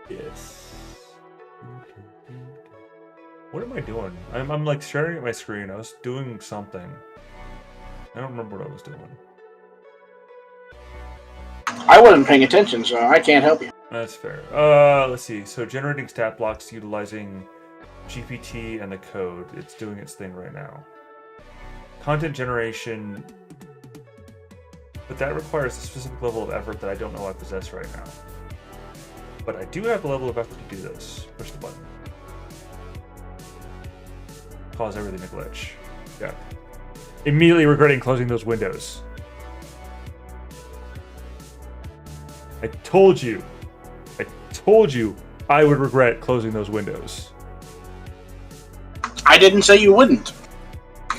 Yes. What am I doing? I'm like staring at my screen. I was doing something. I don't remember what I was doing. I wasn't paying attention, so I can't help you. That's fair. Let's see. So generating stat blocks utilizing GPT and the code. It's doing its thing right now. Content generation, but that requires a specific level of effort that I don't know I possess right now. But I do have the level of effort to do this. Push the button. Cause everything to glitch. Yeah. Immediately regretting closing those windows. I told you I would regret closing those windows. I didn't say you wouldn't.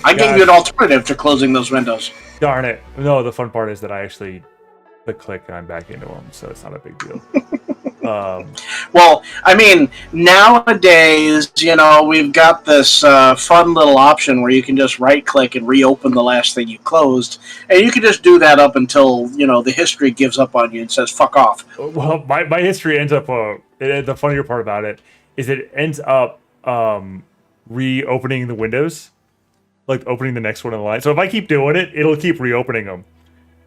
I gave you an alternative to closing those windows. Darn it. No, the fun part is that I actually click and I'm back into them, so it's not a big deal. Well, I mean, nowadays, we've got this fun little option where you can just right-click and reopen the last thing you closed, and you can just do that up until, the history gives up on you and says, fuck off. Well, my history ends up, the funnier part about it is it ends up reopening the windows, like opening the next one in the line. So if I keep doing it, it'll keep reopening them.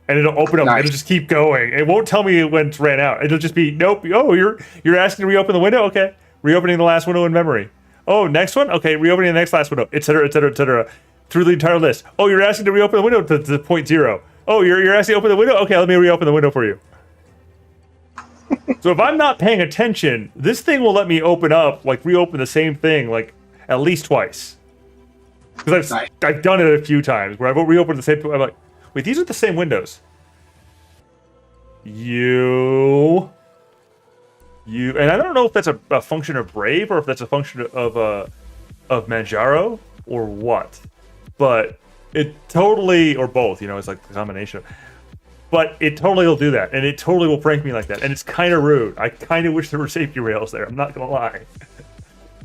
And it'll open up. Nice. It'll just keep going. It won't tell me when it's ran out. It'll just be, nope. Oh, you're asking to reopen the window? Okay. Reopening the last window in memory. Oh, next one? Okay. Reopening the next last window, et cetera, et cetera, et cetera. Through the entire list. Oh, you're asking to reopen the window to point 0. Oh, you're asking to open the window? Okay, let me reopen the window for you. So if I'm not paying attention, this thing will let me reopen the same thing, at least twice. Because I've done it a few times where I've reopened the same. I'm like, wait, these are the same windows. And I don't know if that's a function of Brave or if that's a function of Manjaro or what, but it totally, or both, it's like the combination. But it totally will do that, and it totally will prank me like that, and it's kind of rude. I kind of wish there were safety rails there. I'm not gonna lie.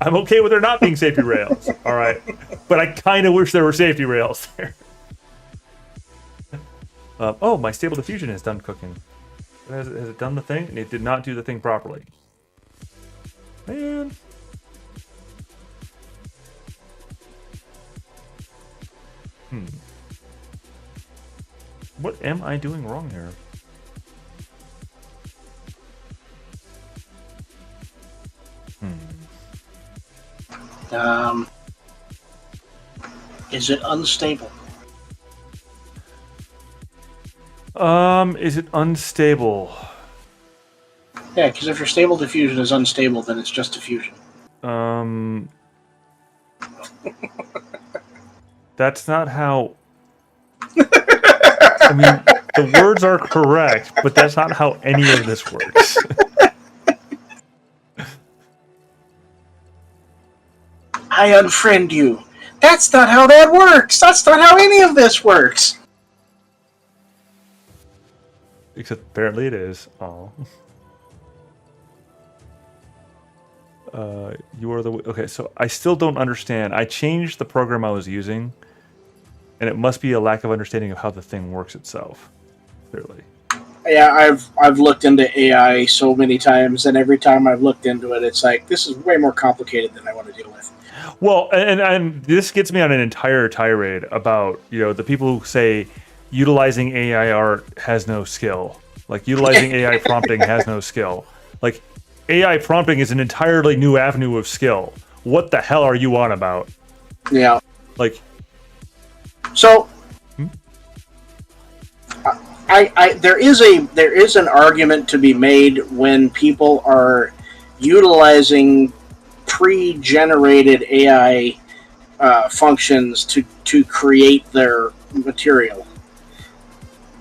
I'm okay with there not being safety rails, all right, but I kind of wish there were safety rails there. Oh, my Stable Diffusion is done cooking. Has it done the thing? And it did not do the thing properly. Man. What am I doing wrong here? Is it unstable? Is it unstable? Yeah, because if your Stable Diffusion is unstable, then it's just diffusion. That's not how... I mean, the words are correct, but that's not how any of this works. I unfriend you. That's not how that works. That's not how any of this works. Except apparently it is. Oh. You are the... Okay, so I still don't understand. I changed the program I was using, and it must be a lack of understanding of how the thing works itself. Clearly. Yeah, I've looked into AI so many times, and every time I've looked into it, it's like, this is way more complicated than I want to deal with. Well, and this gets me on an entire tirade about, the people who say utilizing AI art has no skill. Like, utilizing AI prompting has no skill. Like, AI prompting is an entirely new avenue of skill. What the hell are you on about? Yeah. Like... So... there is an argument to be made when people are utilizing pre-generated AI functions to create their material.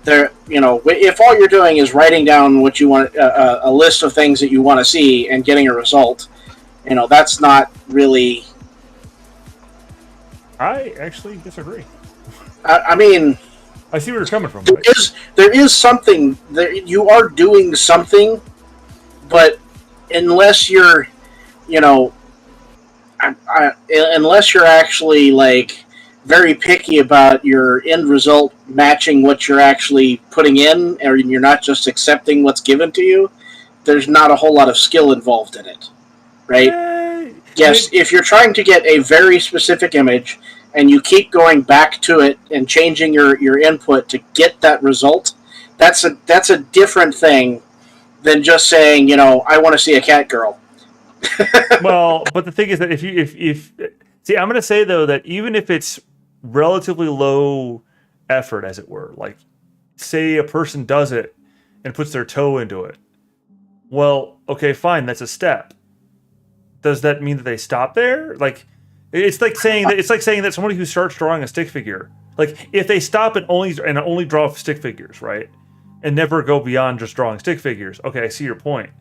If all you're doing is writing down what you want, a list of things that you want to see, and getting a result, that's not really. I actually disagree. I mean, I see where you're coming from. There is something there. You are doing something, but unless you're, unless you're actually very picky about your end result matching what you're actually putting in, or you're not just accepting what's given to you, there's not a whole lot of skill involved in it, right? Yes, if you're trying to get a very specific image and you keep going back to it and changing your input to get that result, that's a different thing than just saying, I want to see a cat girl. Well, but the thing is that if see, I'm going to say though that even if it's relatively low effort, as it were, like say a person does it and puts their toe into it, well, okay, fine, that's a step. Does that mean that they stop there? Like, it's like saying that somebody who starts drawing a stick figure, like if they stop and only draw stick figures, right, and never go beyond just drawing stick figures. Okay, I see your point.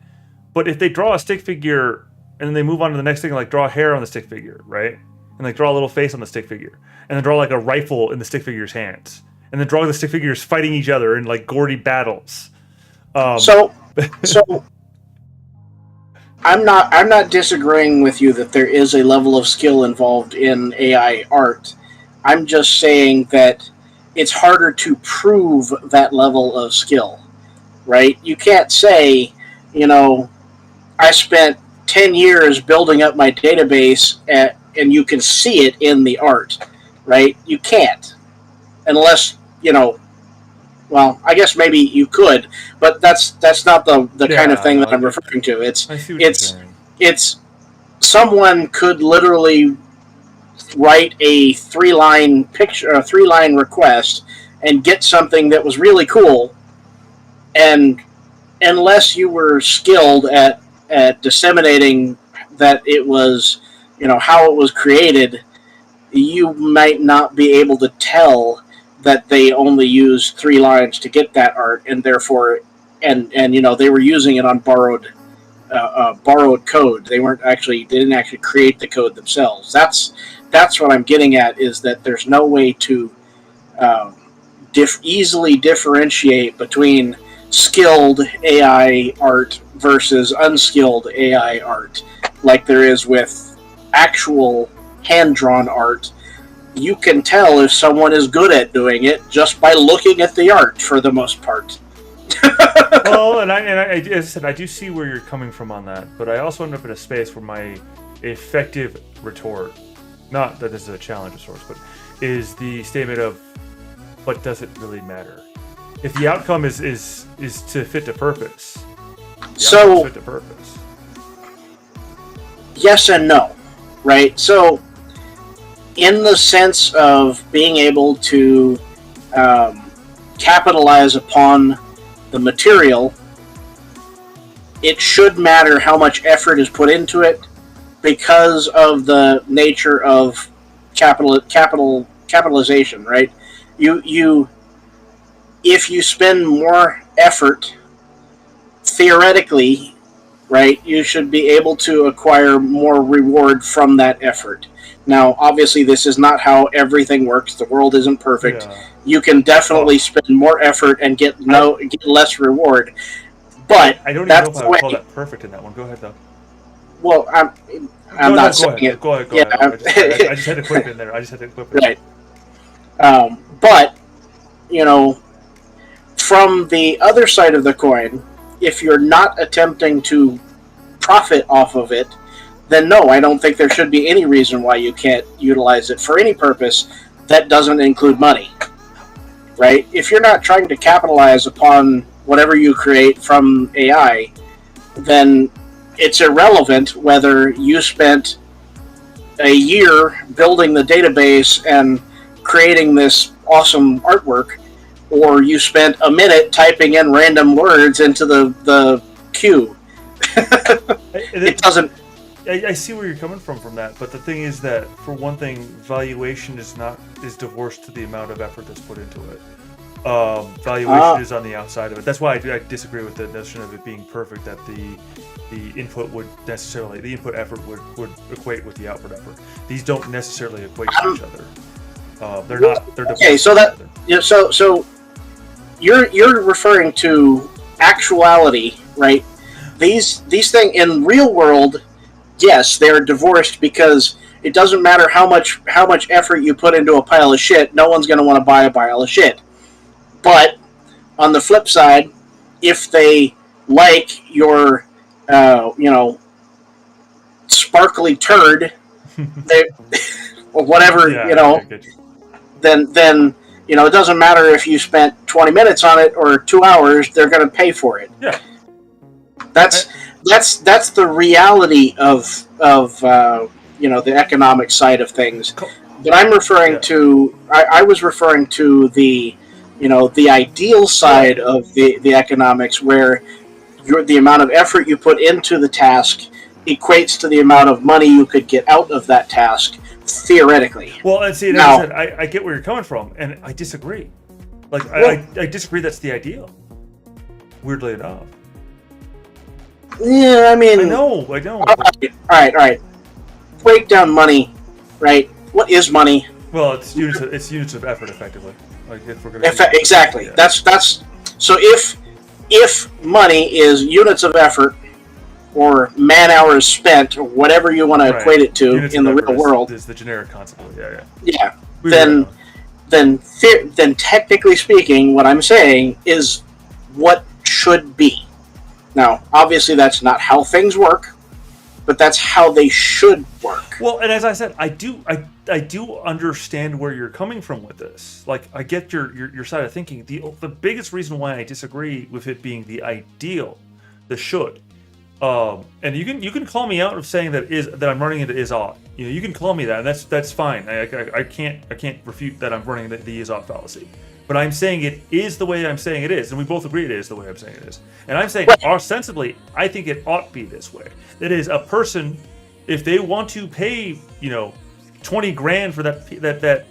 But if they draw a stick figure and then they move on to the next thing, like draw hair on the stick figure, right, and like draw a little face on the stick figure, and then draw like a rifle in the stick figure's hands, and then draw the stick figures fighting each other in like gory battles. So I'm not disagreeing with you that there is a level of skill involved in AI art. I'm just saying that it's harder to prove that level of skill, right? You can't say, I spent 10 years building up my database and you can see it in the art, right? You can't. Unless, well, I guess maybe you could, but that's not the kind of thing that I'm referring to. It's someone could literally write a 3-line picture, a 3-line request, and get something that was really cool, and unless you were skilled at disseminating that it was, how it was created, you might not be able to tell that they only used 3 lines to get that art, and therefore, and they were using it on borrowed code. They didn't actually create the code themselves. That's what I'm getting at, is that there's no way to easily differentiate between skilled AI art versus unskilled AI art, like there is with actual hand-drawn art. You can tell if someone is good at doing it just by looking at the art, for the most part. Well, and I, as I said, I do see where you're coming from on that, but I also end up in a space where my effective retort, not that this is a challenge of sorts, but is the statement of, but does it really matter? If the outcome is to fit the purpose, so fit the purpose. Yes and no, right? So, in the sense of being able to capitalize upon the material, it should matter how much effort is put into it, because of the nature of capitalization, right? If you spend more effort, theoretically, right, you should be able to acquire more reward from that effort. Now, obviously, this is not how everything works. The world isn't perfect. Yeah. You can definitely spend more effort and get less reward. But I don't even know if I would call that perfect in that one. Go ahead, though. Well, I'm not saying it. Go ahead. I just had to quip in there. Right. But, from the other side of the coin, if you're not attempting to profit off of it, then no, I don't think there should be any reason why you can't utilize it for any purpose that doesn't include money. Right? If you're not trying to capitalize upon whatever you create from AI, then it's irrelevant whether you spent a year building the database and creating this awesome artwork, or you spent a minute typing in random words into the queue. It doesn't. I see where you're coming from that, but the thing is that, for one thing, valuation is divorced to the amount of effort that's put into it. Valuation is on the outside of it. That's why I disagree with the notion of it being perfect, that the input effort would equate with the output effort. These don't necessarily equate to each other. They're not. They're okay. So that so you're referring to actuality, right? These things in real world, yes, they're divorced, because it doesn't matter how much effort you put into a pile of shit. No one's going to want to buy a pile of shit. But on the flip side, if they like your sparkly turd, they, or whatever, Yeah, you know, I get you. then you know, it doesn't matter if you spent 20 minutes on it or 2 hours, they're going to pay for it. Yeah. That's the reality of you know, the economic side of things. But I'm referring to I was referring to the, you know, the ideal side of the economics, where the amount of effort you put into the task equates to the amount of money you could get out of that task, theoretically. Well, and see, Now- like I said, I get where you're coming from, and I disagree. Like, Well- I disagree that's the ideal. Weirdly enough. Yeah, I mean, I know. All right. Break down money, right? What is money? Well, it's units of effort, effectively. Like, if we're gonna Exactly. Yeah. That's so if money is units of effort or man hours spent or whatever you want to Right. equate it to Units in of the effort real world, is the generic concept. Yeah. yeah, We then agree then technically speaking, what I'm saying is what should be. Now, obviously, that's not how things work, but that's how they should work. Well, and as I said, I do understand where you're coming from with this. Like, I get your side of thinking. The biggest reason why I disagree with it being the ideal, the should, and you can call me out of saying that I'm running into is-ought. You know, you can call me that, and that's fine. I can't refute that I'm running the is-ought fallacy. But I'm saying it is the way I'm saying it is, and we both agree it is the way I'm saying it is. And I'm saying, ostensibly, I think it ought to be this way. That is, a person, if they want to pay, you know, 20 grand for that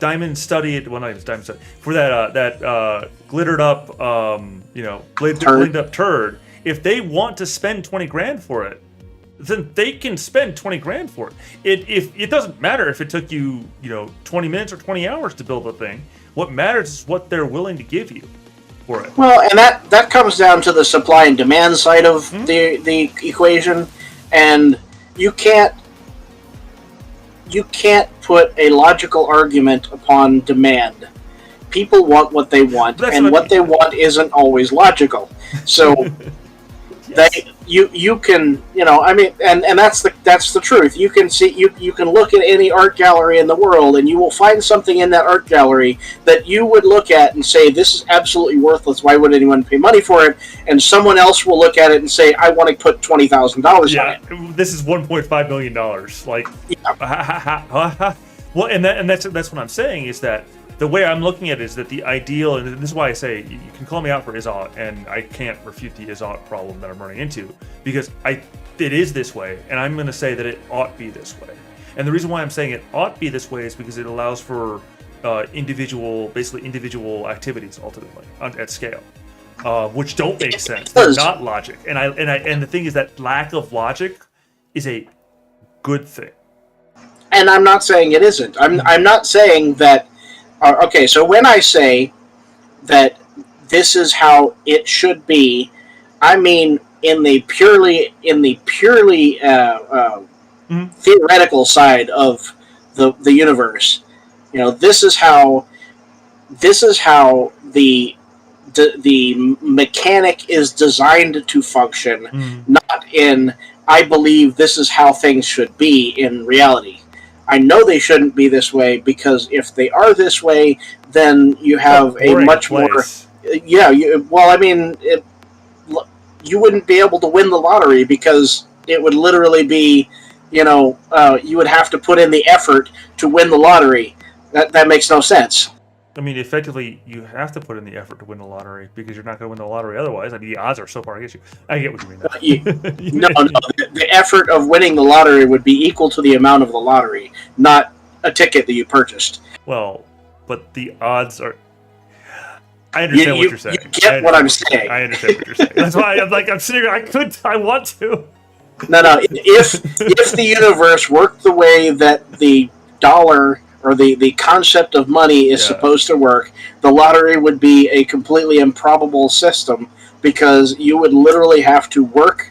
diamond studded, well, not even diamond studded, for that glittered up, you know, cleaned up turd. If they want to spend 20 grand for it, then they can spend 20 grand for it. It doesn't matter if it took you, you know, 20 minutes or 20 hours to build the thing. What matters is what they're willing to give you for it. Well, and that comes down to the supply and demand side of the equation, and you can't put a logical argument upon demand. People want what they want, and what they want isn't always logical. So you can, you know, I mean, and that's the truth. You can see, you can look at any art gallery in the world, and you will find something in that art gallery that you would look at and say, this is absolutely worthless. Why would anyone pay money for it? And someone else will look at it and say, I want to put $20,000 on it. This is $1.5 million. Like, well, and that's what I'm saying is that the way I'm looking at it is that the ideal, and this is why I say you can call me out for is-ought, and I can't refute the is-ought problem that I'm running into, because it is this way, and I'm going to say that it ought be this way. And the reason why I'm saying it ought be this way is because it allows for individual activities ultimately at scale, which don't make sense. They're not logic, and the thing is that lack of logic is a good thing. And I'm not saying it isn't. I'm not saying that. Okay, so when I say that this is how it should be, I mean in the purely theoretical side of the universe. You know, this is how the mechanic is designed to function, not in I believe this is how things should be in reality. I know they shouldn't be this way, because if they are this way, then you have a much more... Yeah, you wouldn't be able to win the lottery, because it would literally be, you know, you would have to put in the effort to win the lottery. That makes no sense. I mean, effectively, you have to put in the effort to win the lottery, because you're not going to win the lottery otherwise. I mean, the odds are so far against you. I get what you mean. No. The effort of winning the lottery would be equal to the amount of the lottery, not a ticket that you purchased. Well, but the odds are... I understand what you're saying. You get what I'm saying. I understand what you're saying. That's why I'm sitting here. I want to. No. If the universe worked the way that the dollar or the concept of money is supposed to work, the lottery would be a completely improbable system, because you would literally have to work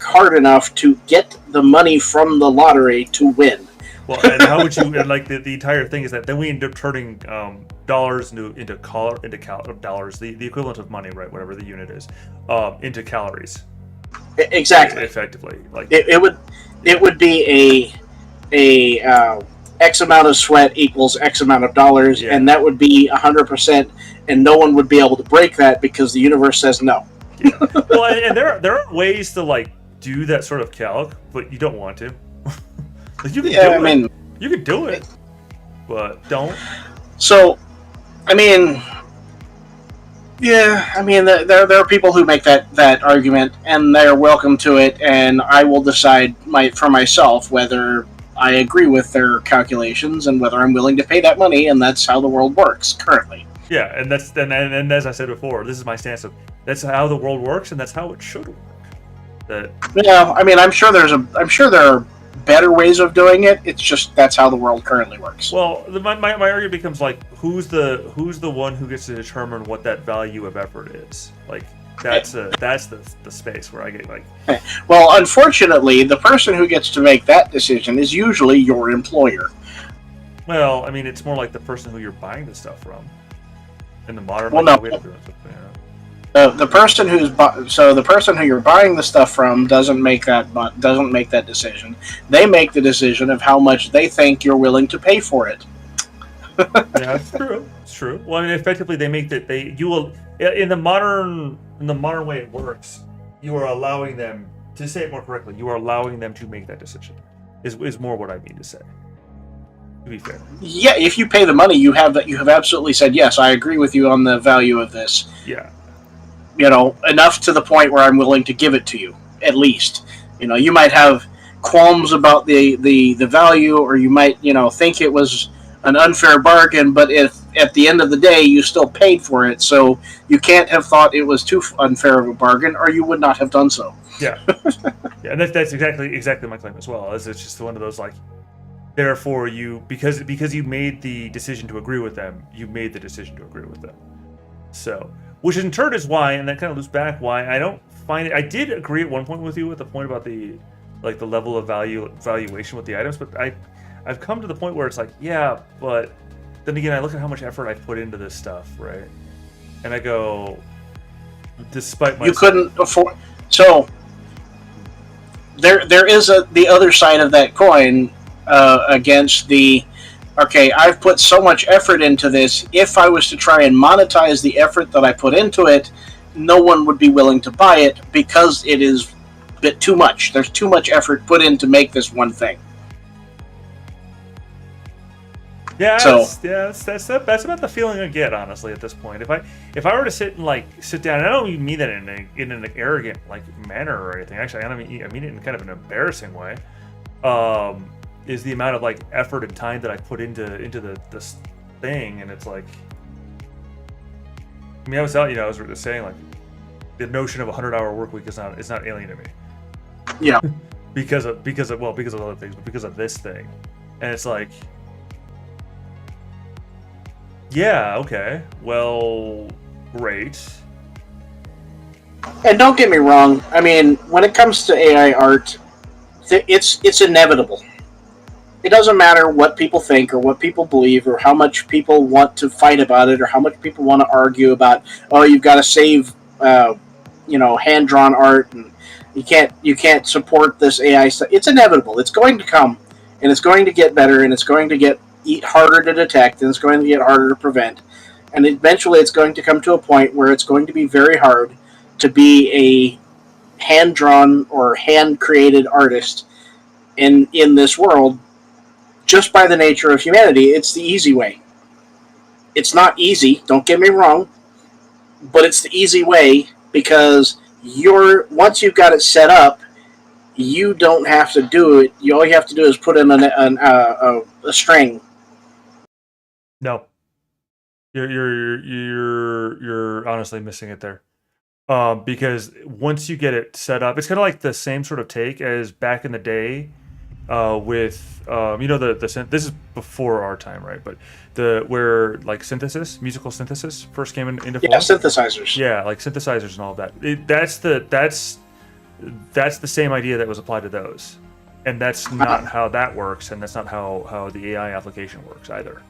hard enough to get the money from the lottery to win. Well, and how would you? And like the entire thing is that then we end up turning dollars into dollars, the equivalent of money, right? Whatever the unit is, into calories. Exactly. Effectively, like It would be a X amount of sweat equals X amount of dollars, Yeah. and that would be 100%, and no one would be able to break that because the universe says no. yeah. Well, and there are ways to like do that sort of calc, but you don't want to. Like you can Yeah, do I it. mean, You can do it, but don't. so I mean, yeah, I mean, there are people who make that argument, and they're welcome to it, and I will decide for myself whether I agree with their calculations and whether I'm willing to pay that money, and that's how the world works currently. Yeah, and that's and as I said before, this is my stance of that's how the world works, and that's how it should work. That Yeah, I mean, I'm sure there are better ways of doing it. It's just that's how the world currently works. well, my argument becomes like who's the one who gets to determine what that value of effort is? Like that's the space where I get like Well, unfortunately, the person who gets to make that decision is usually your employer. well, I mean it's more like the person who you're buying the stuff from. In the modern Well, like, no. way of doing it, yeah. The person the person who you're buying the stuff from doesn't make that decision. They make the decision of how much they think you're willing to pay for it. Yeah, it's true. It's true. Well, I mean, effectively, they make that you will in the modern way it works. You are allowing them to say it more correctly. You are allowing them to make that decision. Is more what I mean to say. To be fair. Yeah, if you pay the money, you have absolutely said yes. I agree with you on the value of this. Yeah. You know, enough to the point where I'm willing to give it to you. At least, you know, you might have qualms about the value, or you might think it was an unfair bargain, but if at the end of the day you still paid for it, so you can't have thought it was too unfair of a bargain, or you would not have done so. Yeah. Yeah, and that's exactly my claim as well. Is it's just one of those like, therefore you because you made the decision to agree with them, you made the decision to agree with them. So, which in turn is why, and that kind of loops back why I don't find it. I did agree at one point with you at the point about the level of valuation with the items, but I've come to the point where it's like, yeah, but then again, I look at how much effort I put into this stuff, right? And I go, despite my You couldn't afford. So there is the other side of that coin against the. Okay, I've put so much effort into this. If I was to try and monetize the effort that I put into it, no one would be willing to buy it because it is a bit too much. There's too much effort put in to make this one thing. Yeah, So- that's about the feeling I get, honestly, at this point. If I were to sit down, and I don't even mean that in an arrogant manner or anything. Actually, I mean it in kind of an embarrassing way. Is the amount of effort and time that I put into this thing, and it's like, I mean, I was just saying the notion of a 100-hour work week is not alien to me. Yeah. because of other things, but because of this thing, and it's like, yeah, okay, well, great. And don't get me wrong. I mean, when it comes to AI art, it's inevitable. It doesn't matter what people think or what people believe or how much people want to fight about it or how much people want to argue about. Oh, you've got to save, hand drawn art, and you can't support this AI stuff. It's inevitable. It's going to come, and it's going to get better, and it's going to get harder to detect, and it's going to get harder to prevent, and eventually it's going to come to a point where it's going to be very hard to be a hand drawn or hand created artist in this world. Just by the nature of humanity, it's the easy way. It's not easy, don't get me wrong, but it's the easy way because once you've got it set up, you don't have to do it. All you have to do is put in a string. No, you're honestly missing it there. Because once you get it set up, it's kind of like the same sort of take as back in the day. With this is before our time, right? But where musical synthesis first came into form. Yeah, synthesizers. Yeah, like synthesizers and all of that. That's the same idea that was applied to those, and that's not how that works, and that's not how the AI application works either.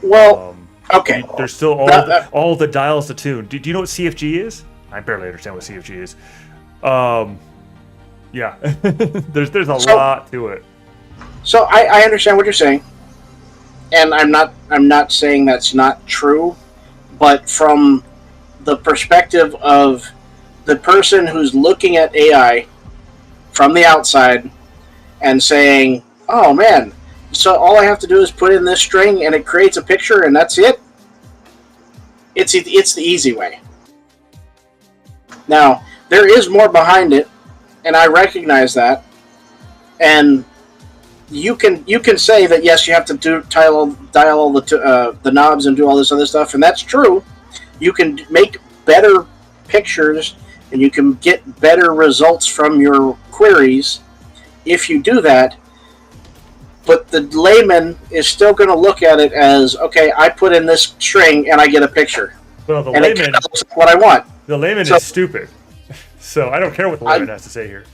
Well, okay. There's still all the dials to tune. Do you know what CFG is? I barely understand what CFG is. Yeah, there's a So- lot to it. So I understand what you're saying, and I'm not saying that's not true, but from the perspective of the person who's looking at AI from the outside and saying, "Oh man, so all I have to do is put in this string and it creates a picture and that's it." It's the easy way. Now there is more behind it, and I recognize that, and you can say that yes, you have to dial all the knobs and do all this other stuff, and that's true. You can make better pictures, and you can get better results from your queries if you do that. But the layman is still going to look at it as, okay, I put in this string and I get a picture, Well, the and it layman, looks like what I want. the layman So- is stupid. So I don't care what the layman has to say here.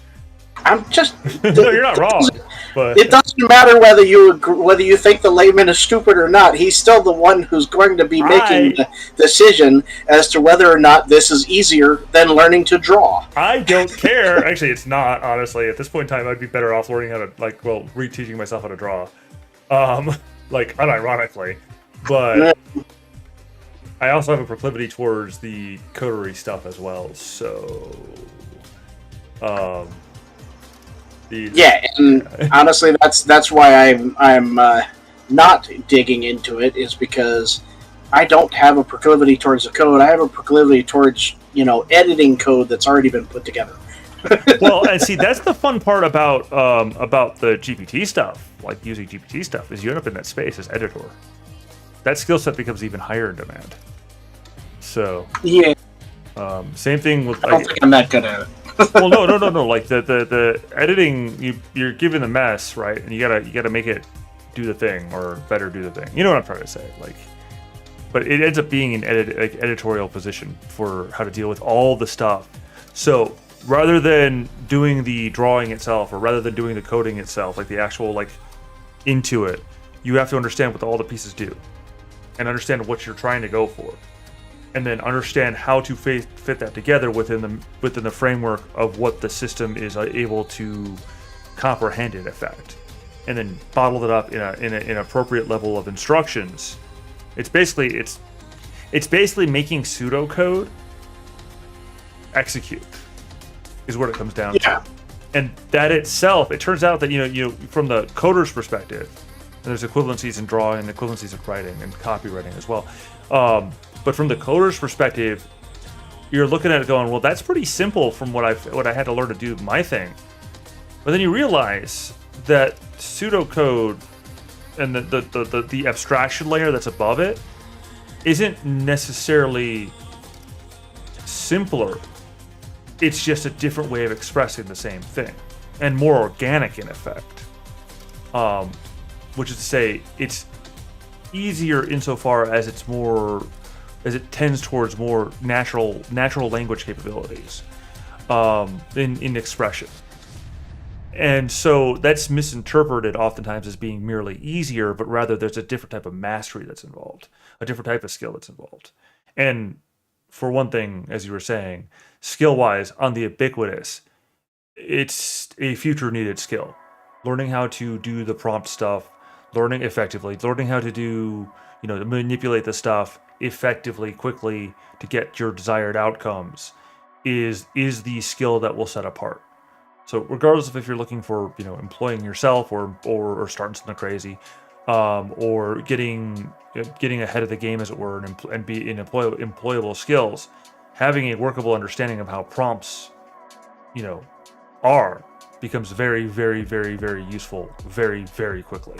I'm just No, you're not wrong. But It doesn't matter whether you think the layman is stupid or not. He's still the one who's going to be making the decision as to whether or not this is easier than learning to draw. I don't care. Actually, it's not. Honestly, at this point in time, I'd be better off learning how to reteaching myself how to draw. Unironically, but I also have a proclivity towards the coterie stuff as well. So, Yeah, and honestly, that's why I'm not digging into it, is because I don't have a proclivity towards the code. I have a proclivity towards editing code that's already been put together. well, and see, that's the fun part about the GPT stuff, like using GPT stuff, is you end up in that space as editor. That skill set becomes even higher in demand. So, Yeah, same thing with I don't think I'm that good at it. well, no. Like the editing, you're given the mess, right? And you gotta make it do the thing, or better do the thing. You know what I'm trying to say? But it ends up being an editorial position for how to deal with all the stuff. So rather than doing the drawing itself, or rather than doing the coding itself, like the actual into it, you have to understand what all the pieces do, and understand what you're trying to go for, and then understand how to fit that together within the framework of what the system is able to comprehend in effect, and then bottle it up in an appropriate level of instructions. It's basically making pseudocode execute is what it comes down to. And that itself, it turns out that from the coder's perspective, and there's equivalencies in drawing and equivalencies in writing and copywriting as well. But from the coder's perspective, you're looking at it going, well, that's pretty simple from what I had to learn to do my thing. But then you realize that pseudocode and the abstraction layer that's above it isn't necessarily simpler. It's just a different way of expressing the same thing, and more organic in effect. Which is to say, it's easier insofar as it tends towards more natural language capabilities in expression. And so that's misinterpreted oftentimes as being merely easier, but rather there's a different type of mastery that's involved, a different type of skill that's involved. And for one thing, as you were saying, skill-wise, on the ubiquitous, it's a future needed skill. Learning how to do the prompt stuff, learning how to do, manipulate the stuff effectively, quickly, to get your desired outcomes is the skill that will set apart. So regardless of if you're looking for, employing yourself or starting something crazy, or getting ahead of the game, as it were, and be in employable skills, having a workable understanding of how prompts, becomes very, very, very, very useful very, very quickly.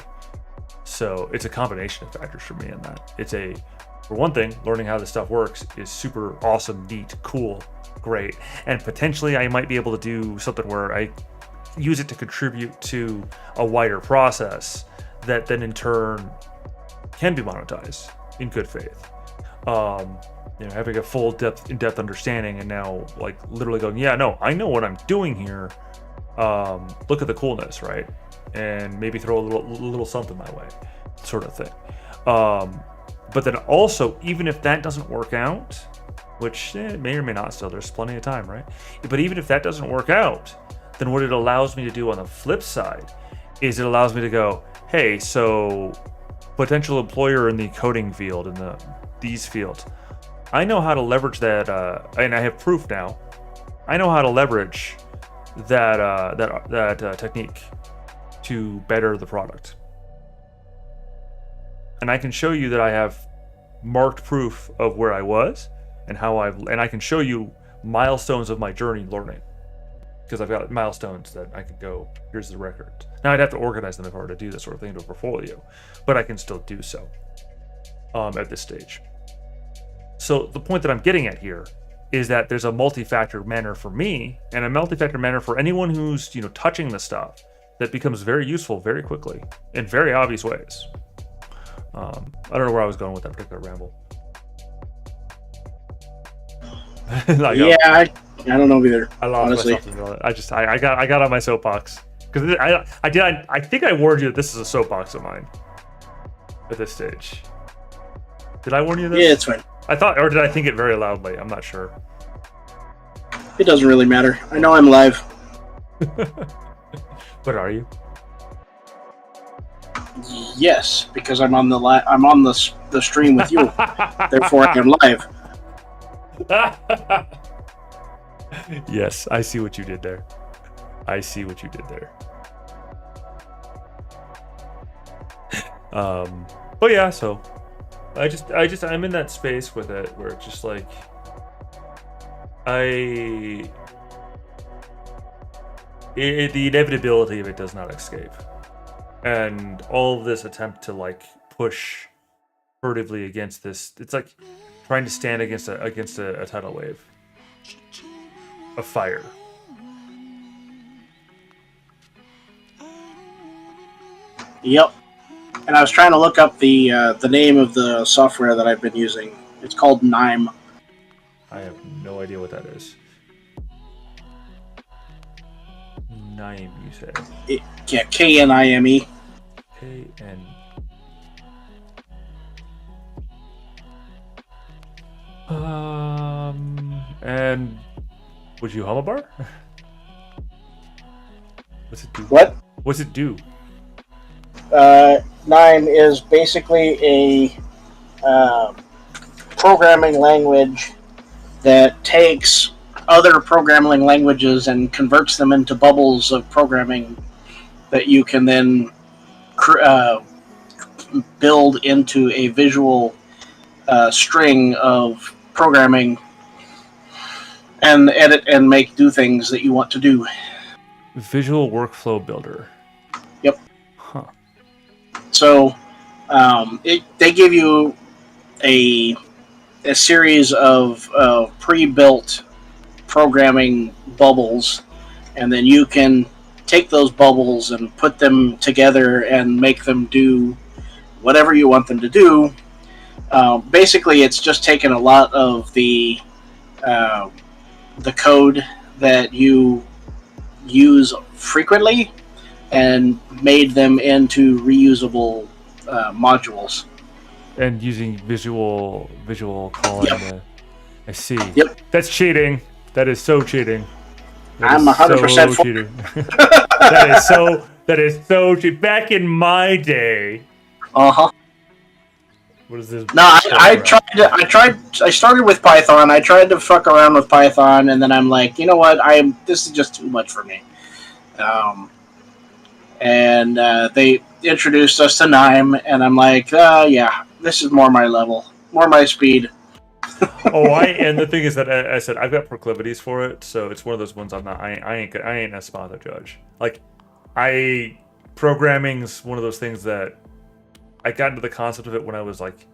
So it's a combination of factors for me in that. For one thing, learning how this stuff works is super awesome, neat, cool, great. And potentially I might be able to do something where I use it to contribute to a wider process that then in turn can be monetized in good faith. Having a full in-depth understanding, and now literally going, yeah, no, I know what I'm doing here. Look at the coolness, right? And maybe throw a little something my way, sort of thing. But then also, even if that doesn't work out, which may or may not still, there's plenty of time, right? But even if that doesn't work out, then what it allows me to do on the flip side is it allows me to go, hey, so potential employer in the coding field, in these fields, I know how to leverage that, and I have proof now. I know how to leverage that technique to better the product, and I can show you that I have marked proof of where I was and and I can show you milestones of my journey learning, because I've got milestones that I could go, here's the record. Now I'd have to organize them if I were to do this sort of thing into a portfolio, but I can still do so at this stage. So the point that I'm getting at here is that there's a multi-factor manner for me and a multi-factor manner for anyone who's, touching the stuff, that becomes very useful very quickly in very obvious ways. I don't know where I was going with that particular ramble. I don't know either. I lost honestly. myself. I got on my soapbox because I think I warned you that this is a soapbox of mine at this stage. Did I warn you this? Yeah, it's fine. I thought, or did I think it very loudly? I'm not sure. It doesn't really matter. I know I'm live. But are you? Yes, because I'm on the stream with you. Therefore, I am live. Yes, I see what you did there. But yeah, so I'm in that space with it where it's just like the inevitability of it does not escape, and all of this attempt to like push furtively against this, it's like trying to stand against a tidal wave of fire. Yep. And I was trying to look up the name of the software that I've been using. It's called Nime. I have no idea what that is. Nime, you said? Yeah, Knime. K-N. And would you hum a bar? What's it do? What? What's it do? Nime is basically a programming language that takes other programming languages and converts them into bubbles of programming that you can then build into a visual string of programming and edit and do things that you want to do. Visual workflow builder. Yep. Huh. So they give you a series of pre-built programming bubbles, and then you can take those bubbles and put them together and make them do whatever you want them to do. Basically, it's just taken a lot of the code that you use frequently and made them into reusable modules. And using visual calling. Yep. I see. Yep. That's cheating. That is so cheating. I'm 100% for cheating. That is so cheating. Back in my day. Uh-huh. What is this? No, I started with Python. I tried to fuck around with Python, and then I'm like, you know what? This is just too much for me. And they introduced us to Nime, and I'm like, yeah, this is more my level, more my speed. And the thing is that I said I've got proclivities for it, so it's one of those ones I'm not. I ain't a spot to judge. Like, programming's one of those things that I got into the concept of it when I was like,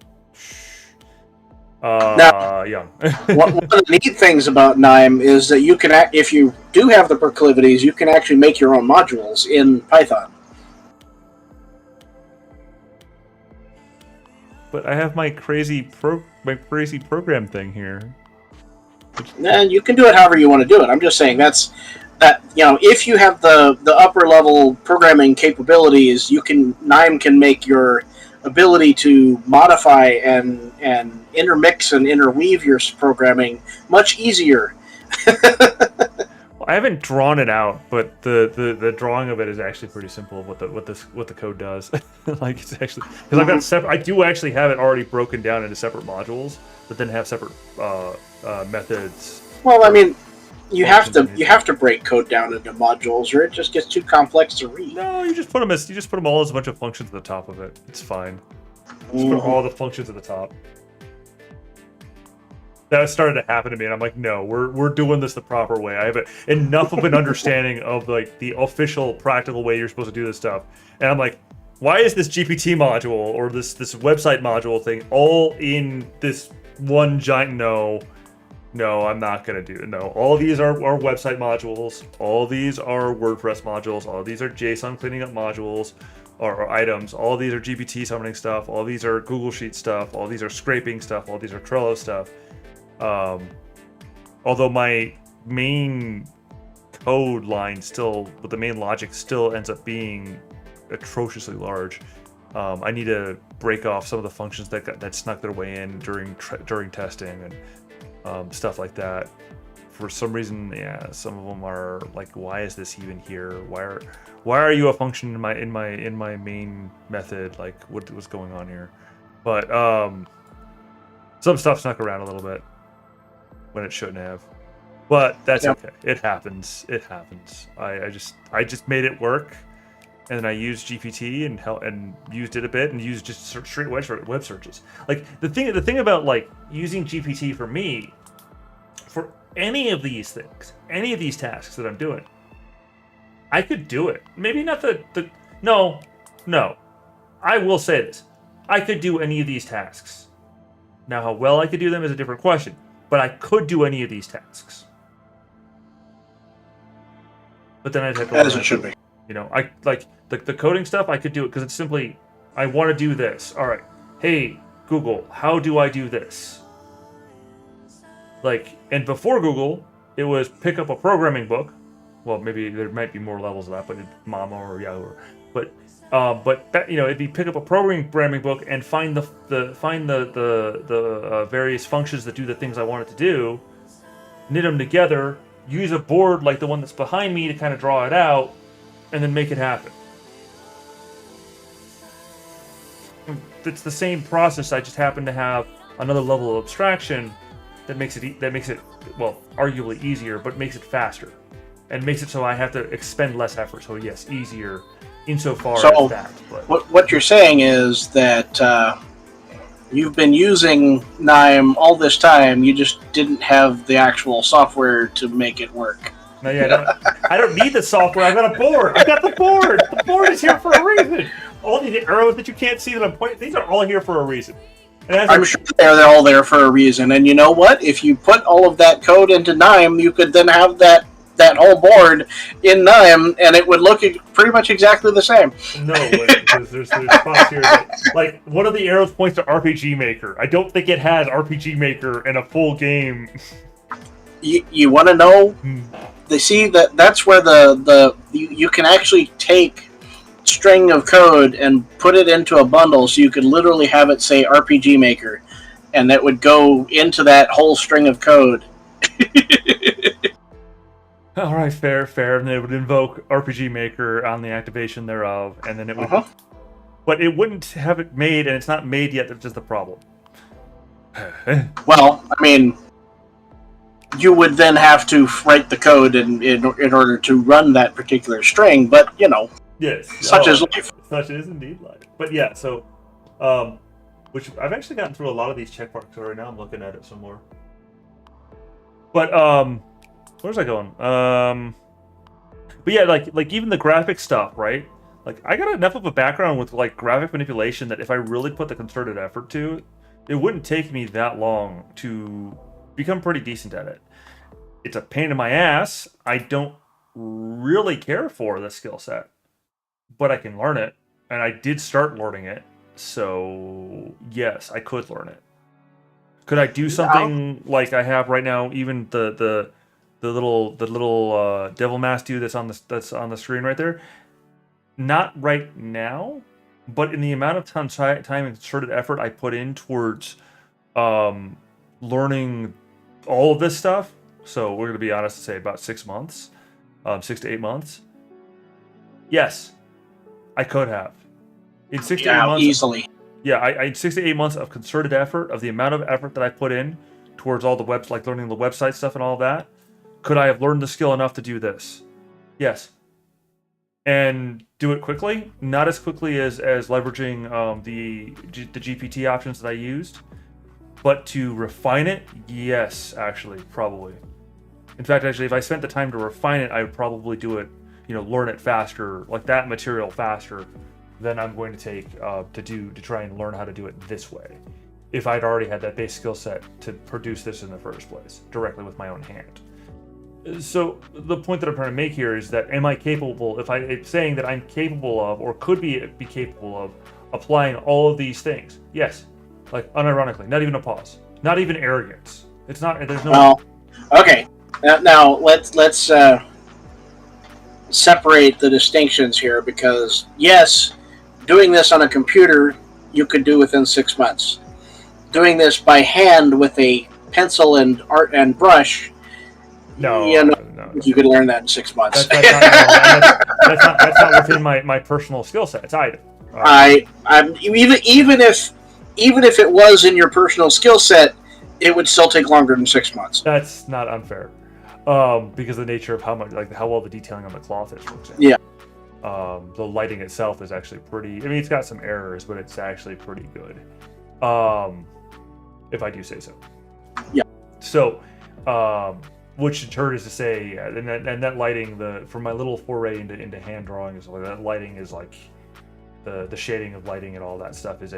young. One of the neat things about Nime is that you can, if you do have the proclivities, you can actually make your own modules in Python. But I have my crazy program thing here. And you can do it however you want to do it. I'm just saying that if you have the upper level programming capabilities, Nime can make your ability to modify and intermix and interweave your programming much easier. I haven't drawn it out, but the drawing of it is actually pretty simple. What the code does, like it's actually because I've got separate. I do actually have it already broken down into separate modules, but then have separate methods. Well, I mean, you have to break code down into modules, or it just gets too complex to read. No, you just put them all as a bunch of functions at the top of it. It's fine. Just put all the functions at the top. That started to happen to me, and I'm like, no, we're doing this the proper way. I have enough of an understanding of like the official, practical way you're supposed to do this stuff, and I'm like, why is this GPT module or this website module thing all in this one giant? No, I'm not gonna do it. No, all of these are website modules. All these are WordPress modules. All these are JSON cleaning up modules or items. All these are GPT summoning stuff. All these are Google Sheet stuff. All these are scraping stuff. All these are Trello stuff. Although my main code line still, but the main logic still ends up being atrociously large. I need to break off some of the functions that snuck their way in during testing and stuff like that. For some reason, yeah, some of them are like, why is this even here? Why are you a function in my main method? Like, what's going on here? But some stuff snuck around a little bit when it shouldn't have, but that's okay. It happens. I just made it work, and then I used GPT and used it a bit, and used just straight web searches. Like the thing about like using GPT for me, for any of these things, any of these tasks that I'm doing, I could do it. Maybe not no. I will say this: I could do any of these tasks. Now, how well I could do them is a different question. But I could do any of these tasks. But then I'd have to. As it should be. You know, I like the coding stuff. I could do it because it's simply, I want to do this. All right, hey Google, how do I do this? Like, and before Google, it was pick up a programming book. Well, maybe there might be more levels of that, but Mama or Yahoo, but that, you know, it'd be pick up a programming book and find the various functions that do the things I want it to do, knit them together, use a board like the one that's behind me to kind of draw it out, and then make it happen. It's the same process. I just happen to have another level of abstraction that makes it well, arguably easier, but makes it faster, and makes it so I have to expend less effort. So yes, easier. Insofar as that. But. What you're saying is that you've been using NIME all this time, you just didn't have the actual software to make it work. No, yeah, I don't need the software. I've got a board. I've got the board. The board is here for a reason. All these arrows that you can't see that I'm pointing, these are all here for a reason. And I'm sure they're all there for a reason. And you know what? If you put all of that code into NIME, you could then have that whole board in NIME, and it would look pretty much exactly the same. No, because there's spots here that, like, one of the arrows points to RPG Maker. I don't think it has RPG Maker in a full game. You want to know? They see that's where you can actually take string of code and put it into a bundle, so you could literally have it say RPG Maker, and that would go into that whole string of code. All right, fair. And it would invoke RPG Maker on the activation thereof, and then it would. But it wouldn't have it made, and it's not made yet. That's just the problem. Well, I mean, you would then have to write the code in order to run that particular string. But you know, yes, such is life. Such is indeed life. But yeah, so, which I've actually gotten through a lot of these check marks right now. I'm looking at it some more. But where's I going? But yeah, like even the graphic stuff, right? Like I got enough of a background with like graphic manipulation that if I really put the concerted effort to it wouldn't take me that long to become pretty decent at it. It's a pain in my ass. I don't really care for the skill set, but I can learn it, and I did start learning it. So yes, I could learn it. Could I do something like I have right now? Even the little devil mask dude that's on the screen right there. Not right now, but in the amount of time and concerted effort I put in towards learning all of this stuff. So we're gonna be honest and say about 6 months. 6 to 8 months. Yes, I could have. In 6 to 8 Yeah, months, easily. yeah, I 6 to 8 months of concerted effort, of the amount of effort that I put in towards all the webs, like learning the website stuff and all that. Could I have learned the skill enough to do this? Yes. And do it quickly? Not as quickly as leveraging the GPT options that I used, but to refine it, yes, actually, probably. In fact, actually, if I spent the time to refine it, I would probably do it, learn it faster, like that material faster than I'm going to take to try and learn how to do it this way. If I'd already had that base skill set to produce this in the first place, directly with my own hand. So the point that I'm trying to make here is that am I capable, it's saying that I'm capable of, or could be capable of, applying all of these things? Yes. Like, unironically, not even a pause. Not even arrogance. It's not, there's no... Well, okay. Now let's separate the distinctions here, because yes, doing this on a computer you could do within 6 months. Doing this by hand with a pencil and art and brush, No, you could learn that in 6 months. That's not within my personal skill sets either. I'm even if it was in your personal skill set, it would still take longer than 6 months. That's not unfair, because of the nature of how well the detailing on the cloth is, for example. Yeah. The lighting itself is actually pretty. I mean, it's got some errors, but it's actually pretty good. If I do say so. Yeah. So, which in turn is to say, and that lighting, for my little foray into hand drawing, is like that lighting is like the shading of lighting and all that stuff is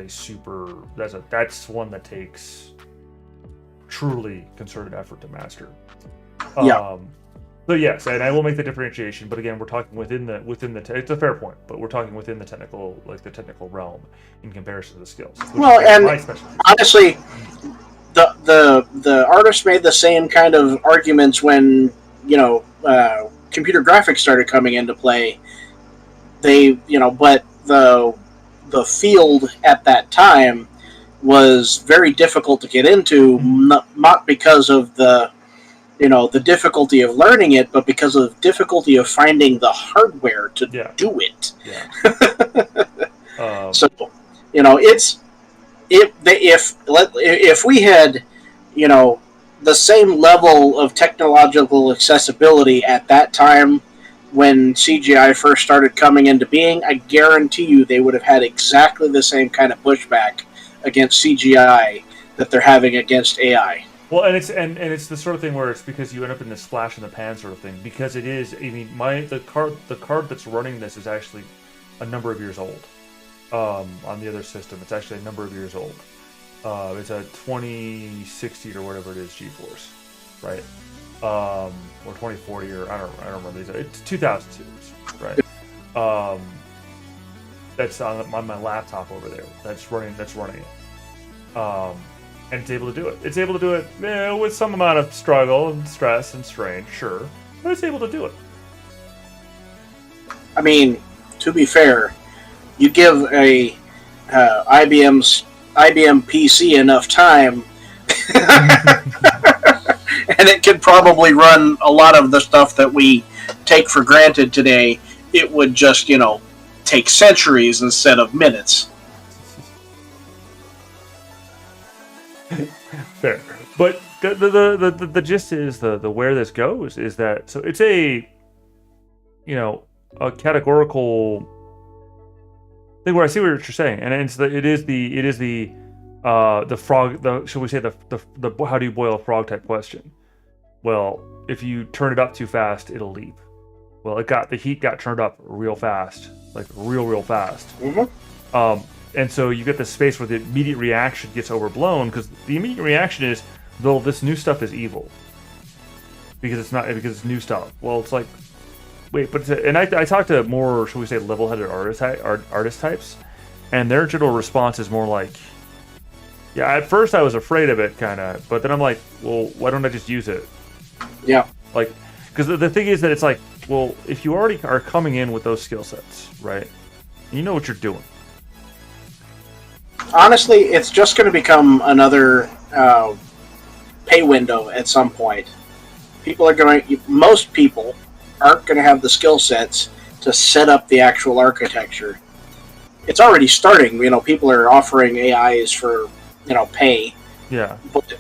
that's one that takes truly concerted effort to master. Yeah. So yes, and I will make the differentiation, but again, we're talking within the it's a fair point, but we're talking within the technical realm in comparison to the skills. Well, and honestly, the artist made the same kind of arguments when computer graphics started coming into play. But the field at that time was very difficult to get into, not because of the difficulty of learning it, but because of difficulty of finding the hardware to do it. Yeah. So, if we had, the same level of technological accessibility at that time when CGI first started coming into being, I guarantee you they would have had exactly the same kind of pushback against CGI that they're having against AI. Well, and it's the sort of thing where it's because you end up in this flash in the pan sort of thing, because it is. I mean, the card that's running this is actually a number of years old. On the other system, it's actually a number of years old. It's a 2060 or whatever it is GeForce, right? Or 2040, or I don't remember these. It's 2002, right? That's on my laptop over there. That's running it. And it's able to do it. It's able to do it with some amount of struggle and stress and strain, sure, but it's able to do it. I mean, to be fair, you give a IBM PC enough time, and it could probably run a lot of the stuff that we take for granted today. It would just, take centuries instead of minutes. Fair, but the gist is the where this goes is that so it's a categorical thing where I see what you're saying, and it is the frog, shall we say the how do you boil a frog type question. Well, if you turn it up too fast, it'll leap. Well, the heat got turned up real fast, like real fast. Mm-hmm. And so you get this space where the immediate reaction gets overblown, because the immediate reaction is, though this new stuff is evil, because it's new stuff. Well, it's like, wait, but I talked to more, shall we say, level-headed artist types, and their general response is more like, yeah, at first I was afraid of it, kind of, but then I'm like, well, why don't I just use it? Yeah. Like, because the thing is that it's like, well, if you already are coming in with those skill sets, right, you know what you're doing. Honestly, it's just going to become another pay window at some point. Most people aren't going to have the skill sets to set up the actual architecture. It's already starting. People are offering AIs for pay. Yeah. But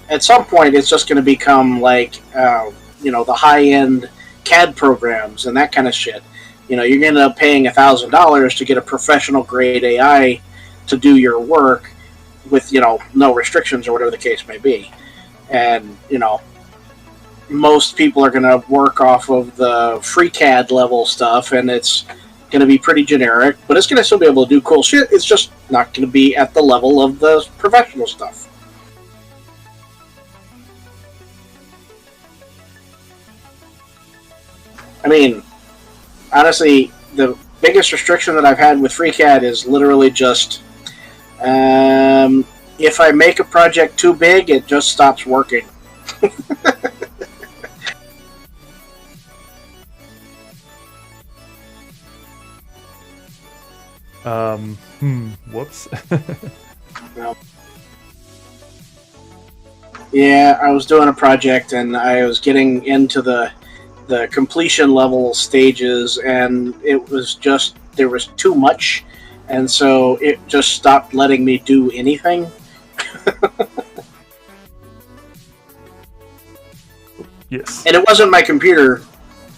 at some point, it's just going to become like the high end CAD programs and that kind of shit. You're going to end up paying $1,000 to get a professional grade AI to do your work with no restrictions or whatever the case may be, and most people are going to work off of the free CAD level stuff, and it's going to be pretty generic, but it's going to still be able to do cool shit. It's just not going to be at the level of the professional stuff. I mean, honestly, the biggest restriction that I've had with FreeCAD is literally just if I make a project too big, it just stops working. Whoops. Well, yeah, I was doing a project and I was getting into the completion level stages, and it was just, there was too much, and so it just stopped letting me do anything. Yes. And it wasn't my computer.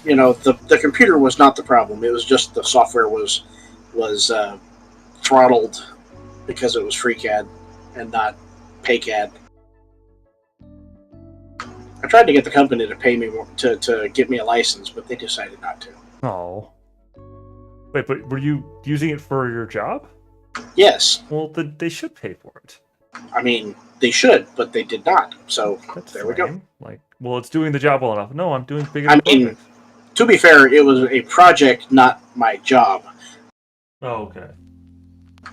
The computer was not the problem. It was just the software was throttled because it was FreeCAD and not PayCAD. I tried to get the company to pay me more, to get me a license, but they decided not to. Oh. Wait, but were you using it for your job? Yes. Well, they should pay for it. I mean, they should, but they did not. So That's there we go. Like, well, it's doing the job well enough. No, I'm doing bigger. I mean, to be fair, it was a project, not my job. Oh, okay.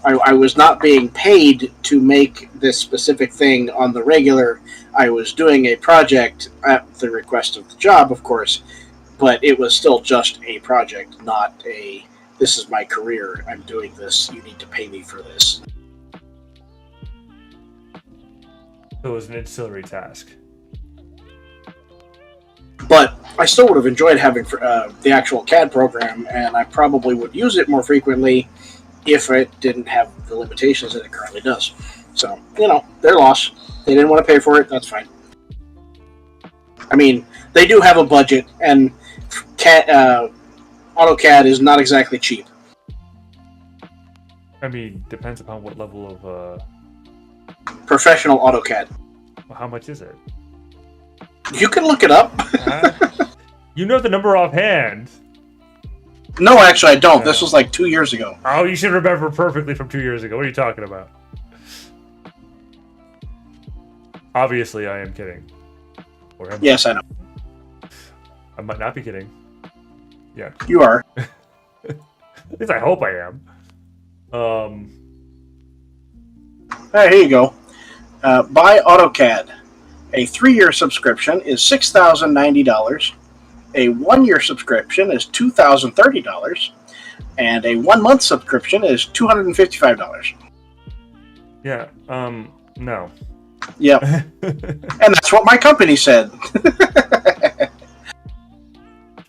I was not being paid to make this specific thing on the regular. I was doing a project at the request of the job, of course, but it was still just a project, not a, this is my career, I'm doing this, you need to pay me for this. So it was an ancillary task. But I still would have enjoyed having the actual CAD program, and I probably would use it more frequently if it didn't have the limitations that it currently does. So, their loss. They didn't want to pay for it, that's fine. I mean, they do have a budget, and AutoCAD is not exactly cheap. I mean, depends upon what level of... Professional AutoCAD. Well, how much is it? You can look it up. You know the number offhand. No, actually, I don't. This was like 2 years ago. Oh, you should remember perfectly from 2 years ago. What are you talking about? Obviously, I am kidding. Or am Yes, I know. I might not be kidding. Yeah. You are. At least I hope I am. Here you go. Buy AutoCAD. A 3-year subscription is $6,090. A 1-year subscription is $2,030. And a 1-month subscription is $255. Yeah, no. Yep. And that's what my company said.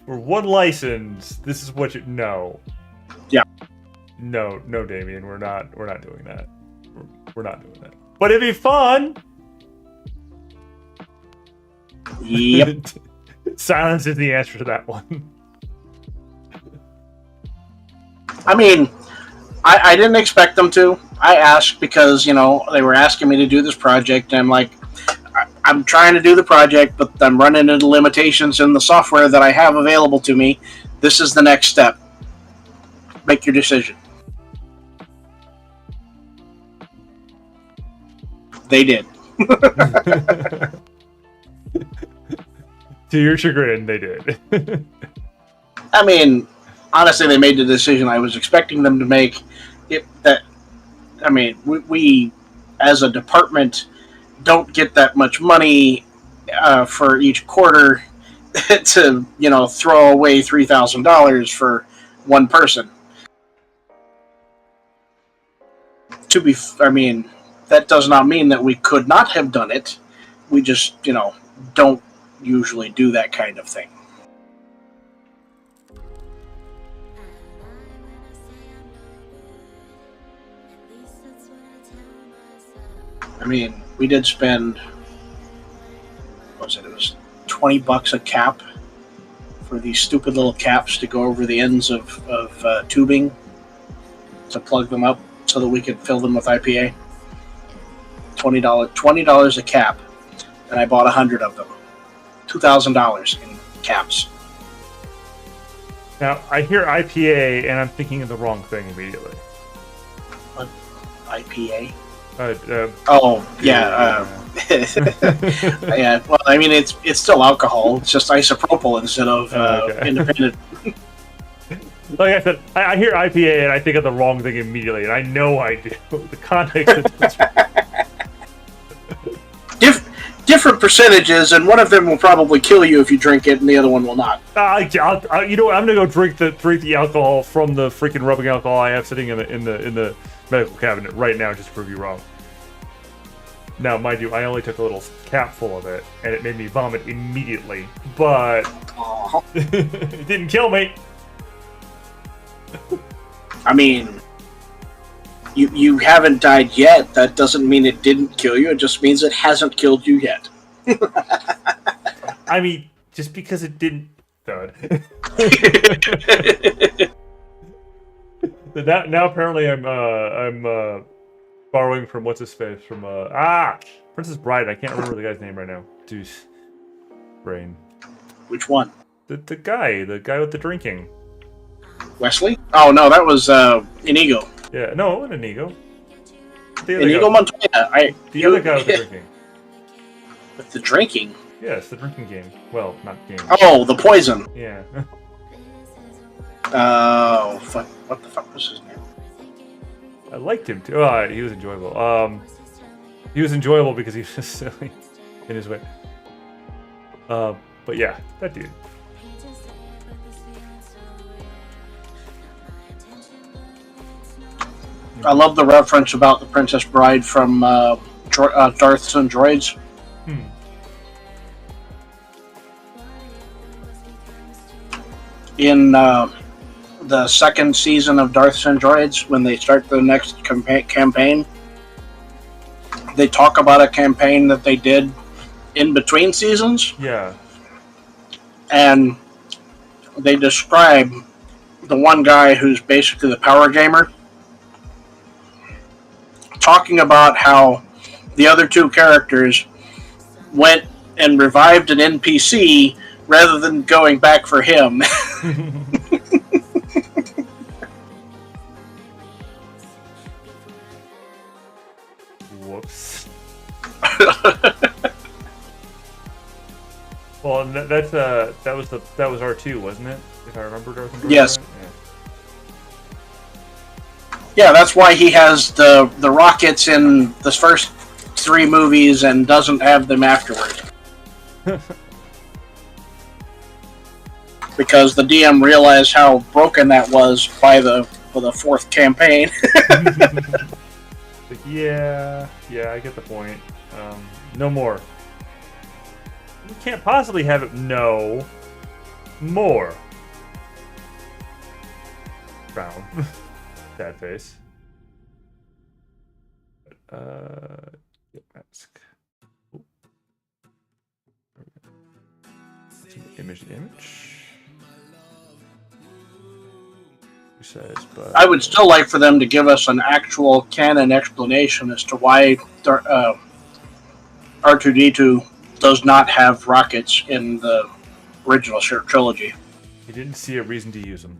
For one license, this is what you... No. Yeah. No, Damien, we're not doing that. We're not doing that. But it'd be fun! Yep. Silence is the answer to that one. I mean, I didn't expect them to. I asked because, they were asking me to do this project, and I'm like, I'm trying to do the project, but I'm running into limitations in the software that I have available to me. This is the next step. Make your decision. They did. To your chagrin, they did. I mean, honestly, they made the decision I was expecting them to make. We as a department don't get that much money for each quarter to, throw away $3,000 for one person. That does not mean that we could not have done it. We just, don't usually do that kind of thing. I mean, we did spend, what was it? It was $20 a cap for these stupid little caps to go over the ends of tubing to plug them up so that we could fill them with IPA. $20 a cap, and I bought 100 of them. $2,000 in caps. Now, I hear IPA, and I'm thinking of the wrong thing immediately. What? IPA? Yeah. Yeah. Well, I mean, it's still alcohol. It's just isopropyl instead of Okay. independent. Like I said, I hear IPA, and I think of the wrong thing immediately, and I know I do. The context is Different percentages, and one of them will probably kill you if you drink it, and the other one will not. you know what? I'm gonna go drink the alcohol from the freaking rubbing alcohol I have sitting in the medical cabinet right now, just to prove you wrong. Now, mind you, I only took a little cap full of it, and it made me vomit immediately, but Aw. it didn't kill me. I mean, you haven't died yet. That doesn't mean it didn't kill you. It just means it hasn't killed you yet. I mean, just because it didn't. Thud. Now apparently I'm borrowing from what's his face from Princess Bride. I can't remember the guy's name right now. Deuce. Brain. Which one? The guy with the drinking. Wesley? Oh no, that was Inigo. Yeah, no, not Inigo. The other Inigo guy. Montoya. The other guy with the drinking. With the drinking? Yes, the drinking game. Well, not game. Oh, the poison. Yeah. Oh, fuck. What the fuck was his name? I liked him too. He was enjoyable. He was enjoyable because he was just silly in his way. But yeah, that dude. I love the reference about the Princess Bride from Darths and Droids. In the second season of Darths and Droids, when they start the next campaign, they talk about a campaign that they did in between seasons, Yeah. and they describe the one guy who's basically the power gamer talking about how the other two characters went and revived an NPC rather than going back for him. Whoops. Well, and that was R2, wasn't it? If I remember Darth and Droids Yes. right? Yeah. Yeah, that's why he has the rockets in the first 3 movies and doesn't have them afterward. Because the DM realized how broken that was for the 4th campaign. Yeah, I get the point. No more. We can't possibly have it. No more. Frown. Sad face. Mask. Image. Who says? But I would still like for them to give us an actual canon explanation as to why R2-D2 does not have rockets in the original trilogy. he didn't see a reason to use them.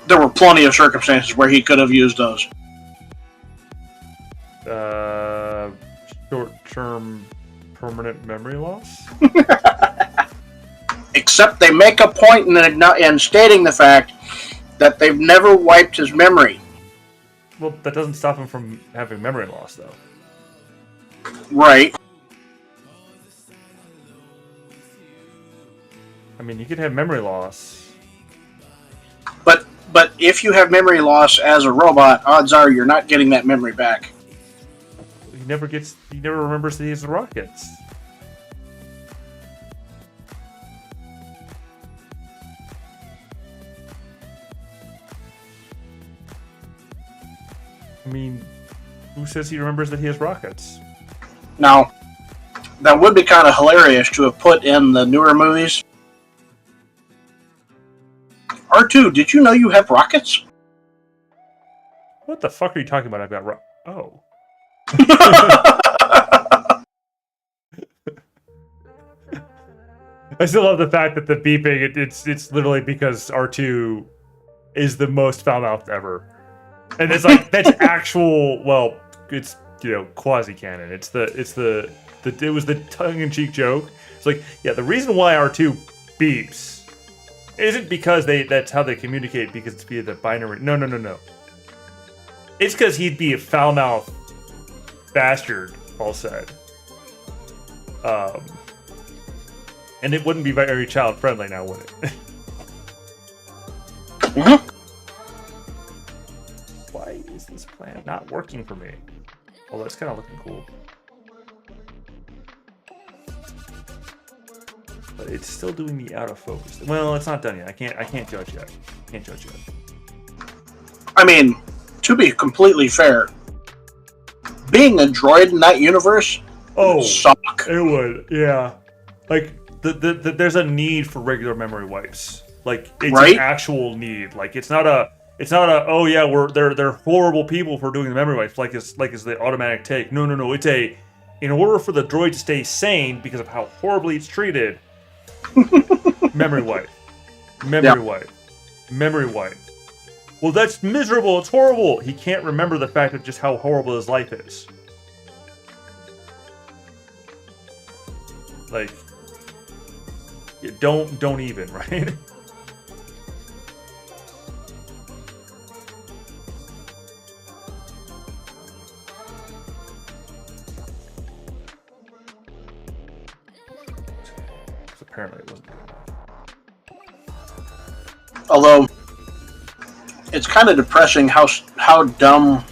There were plenty of circumstances where he could have used those. Short-term permanent memory loss? Except they make a point in stating the fact that they've never wiped his memory. Well, that doesn't stop him from having memory loss, though. Right. I mean, you could have memory loss. But if you have memory loss as a robot, odds are you're not getting that memory back. He never remembers that he has rockets. I mean, Who says he remembers that he has rockets? Now, that would be kind of hilarious to have put in the newer movies. R2, did you know you have rockets? What the fuck are you talking about? I've got oh. I still love the fact that the beeping, it's literally because R2 is the most foul-mouthed ever. And it's like, that's actual, well, it's, you know, quasi-canon. It was the tongue-in-cheek joke. It's like, yeah, the reason why R2 beeps isn't because that's how they communicate, because it's via the binary. No. It's because he'd be a foul-mouthed bastard, all said. And it wouldn't be very child-friendly now, would it? Mm-hmm. Why is this plan not working for me? Well, that's kind of looking cool. But it's still doing me out of focus. Well, it's not done yet. I can't judge yet. I mean, to be completely fair, being a droid in that universe would suck. It would, yeah. Like, there's a need for regular memory wipes. Like, it's an actual need. Like, it's not a oh yeah, they're horrible people for doing the memory wipes. Like it's the automatic take. No. It's in order for the droid to stay sane because of how horribly it's treated. Memory wipe. Well, that's miserable. It's horrible. He can't remember the fact of just how horrible his life is. Like, don't even, right? Apparently it wasn't good enough. Although, it's kind of depressing how dumb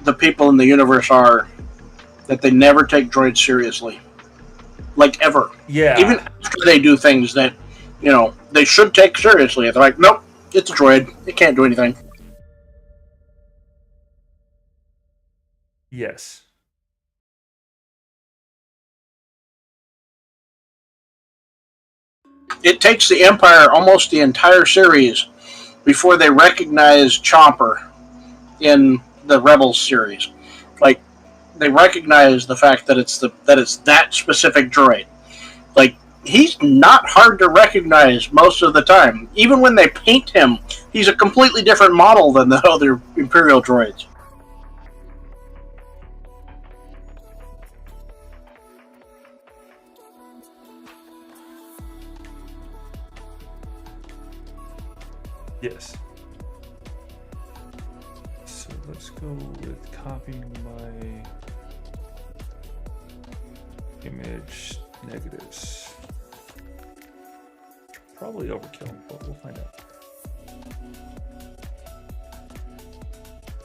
the people in the universe are that they never take droids seriously. Like, ever. Yeah. Even after they do things that, you know, they should take seriously. They're like, nope, it's a droid. It can't do anything. Yes. It takes the Empire almost the entire series before they recognize Chomper in the Rebels series. Like, they recognize the fact that it's that specific droid. Like, he's not hard to recognize most of the time. Even when they paint him, he's a completely different model than the other Imperial droids. Yes. So let's go with copying my image negatives. Probably overkill, but we'll find out.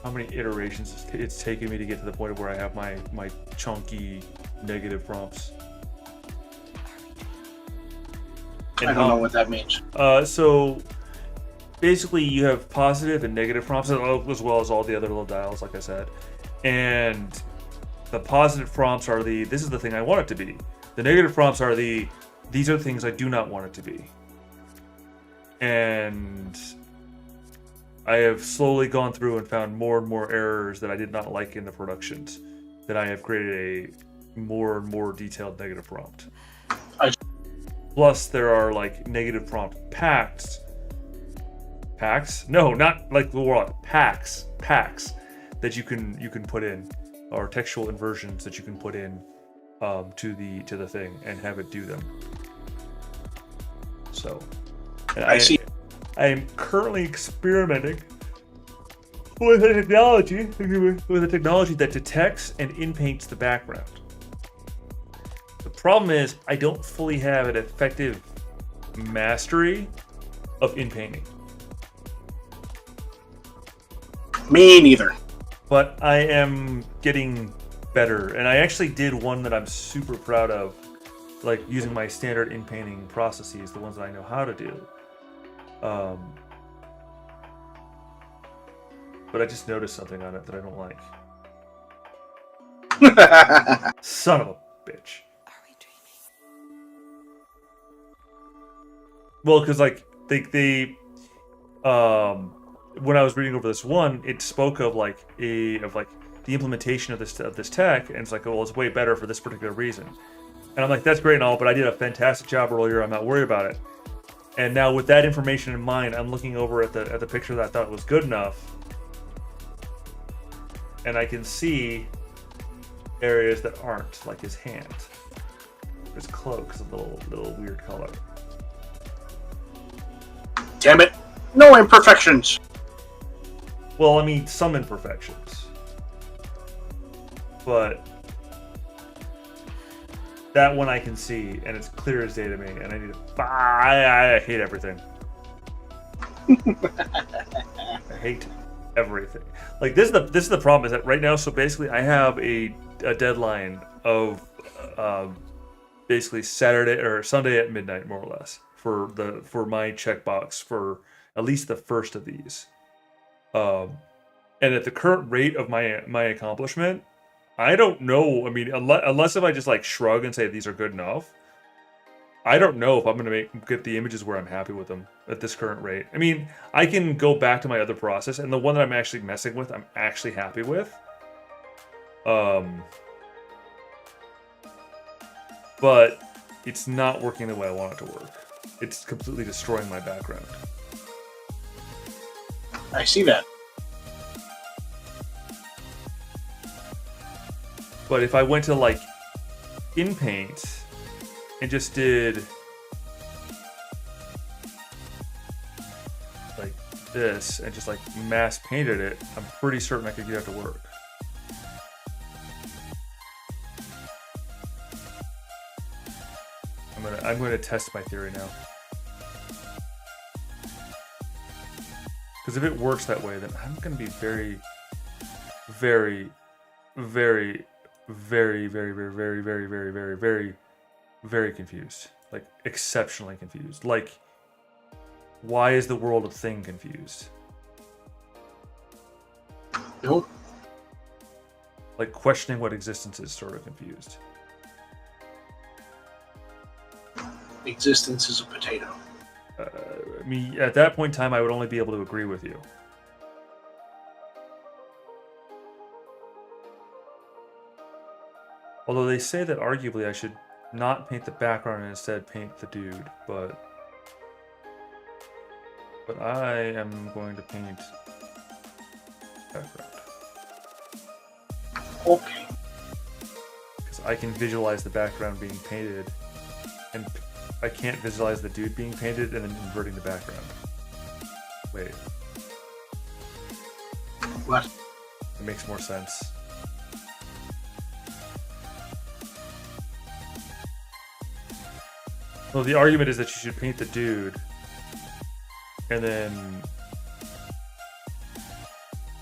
How many iterations it's taken me to get to the point where I have my chunky negative prompts. I don't know what that means. So basically you have positive and negative prompts as well as all the other little dials, like I said. And the positive prompts are this is the thing I want it to be. The negative prompts are these are the things I do not want it to be. And I have slowly gone through and found more and more errors that I did not like in the productions. That I have created a more and more detailed negative prompt. Plus, there are like negative prompt packs. Packs? No, not like the word packs. Packs that you can put in, or textual inversions that you can put in to the thing and have it do them. So, I see. I am currently experimenting with a technology that detects and inpaints the background. The problem is I don't fully have an effective mastery of inpainting. Me neither. But I am getting better, and I actually did one that I'm super proud of, like using my standard inpainting processes, the ones that I know how to do. But I just noticed something on it that I don't like. Son of a bitch. Are we dreaming? Well, because like they when I was reading over this one, it spoke of like the implementation of this tech, and it's like, oh, well, it's way better for this particular reason. And I'm like, that's great and all, but I did a fantastic job earlier. I'm not worried about it. And now with that information in mind, I'm looking over at the picture that I thought was good enough, and I can see areas that aren't, like his hand. His cloak is a little weird color. Damn it! No imperfections. Well, I mean, some imperfections, but that one I can see, and it's clear as day to me. And I need to. I hate everything. I hate everything. Like this is the problem, is that right now. So basically, I have a deadline of basically Saturday or Sunday at midnight, more or less, for my checkbox for at least the first of these. And at the current rate of my accomplishment, I don't know. I mean, unless if I just like shrug and say these are good enough, I don't know if I'm gonna get the images where I'm happy with them at this current rate. I mean, I can go back to my other process, and the one that I'm actually messing with, I'm actually happy with. But it's not working the way I want it to work. It's completely destroying my background. I see that. But if I went to like in Paint and just did like this and just like mass painted it, I'm pretty certain I could get it to work. I'm going to test my theory now. Because if it works that way, then I'm going to be very, very, very, very, very, very, very, very, very, very, very, very confused. Like, exceptionally confused. Like, why is the world of Thing confused? Nope. Like, questioning what existence is sort of confused. Existence is a potato. I mean, at that point in time, I would only be able to agree with you. Although they say that arguably I should not paint the background and instead paint the dude, but I am going to paint background. Okay. Because I can visualize the background being painted, and I can't visualize the dude being painted and then inverting the background. Wait. What? It makes more sense. Well, the argument is that you should paint the dude, and then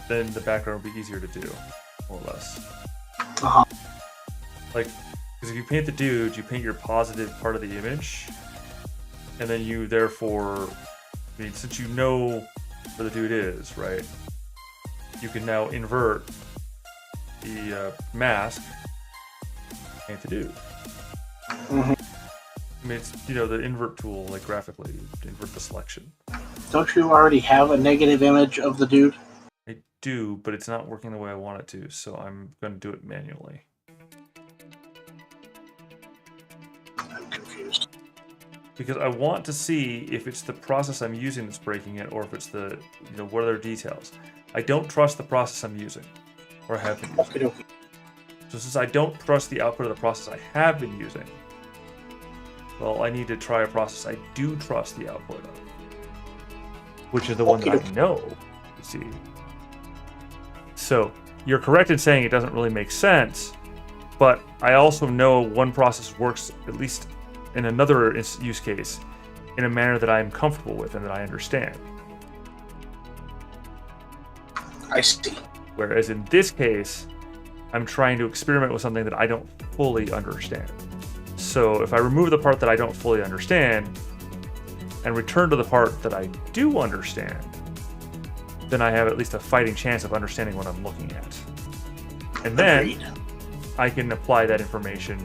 the background would be easier to do, more or less. Uh-huh. Like, because if you paint the dude, you paint your positive part of the image, and then you therefore, I mean, since you know where the dude is, right, you can now invert the mask, paint the dude. Mm-hmm. I mean, it's, you know, the invert tool, like graphically, to invert the selection. Don't you already have a negative image of the dude? I do, but it's not working the way I want it to, so I'm going to do it manually. I'm confused. Because I want to see if it's the process I'm using that's breaking it, or if it's the, you know, what other details. I don't trust the process I'm using, or have been using. Okay. So since I don't trust the output of the process I have been using, well, I need to try a process I do trust the output of, which is the one that I know, you see. So you're correct in saying it doesn't really make sense, but I also know one process works, at least in another use case, in a manner that I'm comfortable with and that I understand. I see. Whereas in this case, I'm trying to experiment with something that I don't fully understand. So if I remove the part that I don't fully understand and return to the part that I do understand, then I have at least a fighting chance of understanding what I'm looking at. And then, Agreed. I can apply that information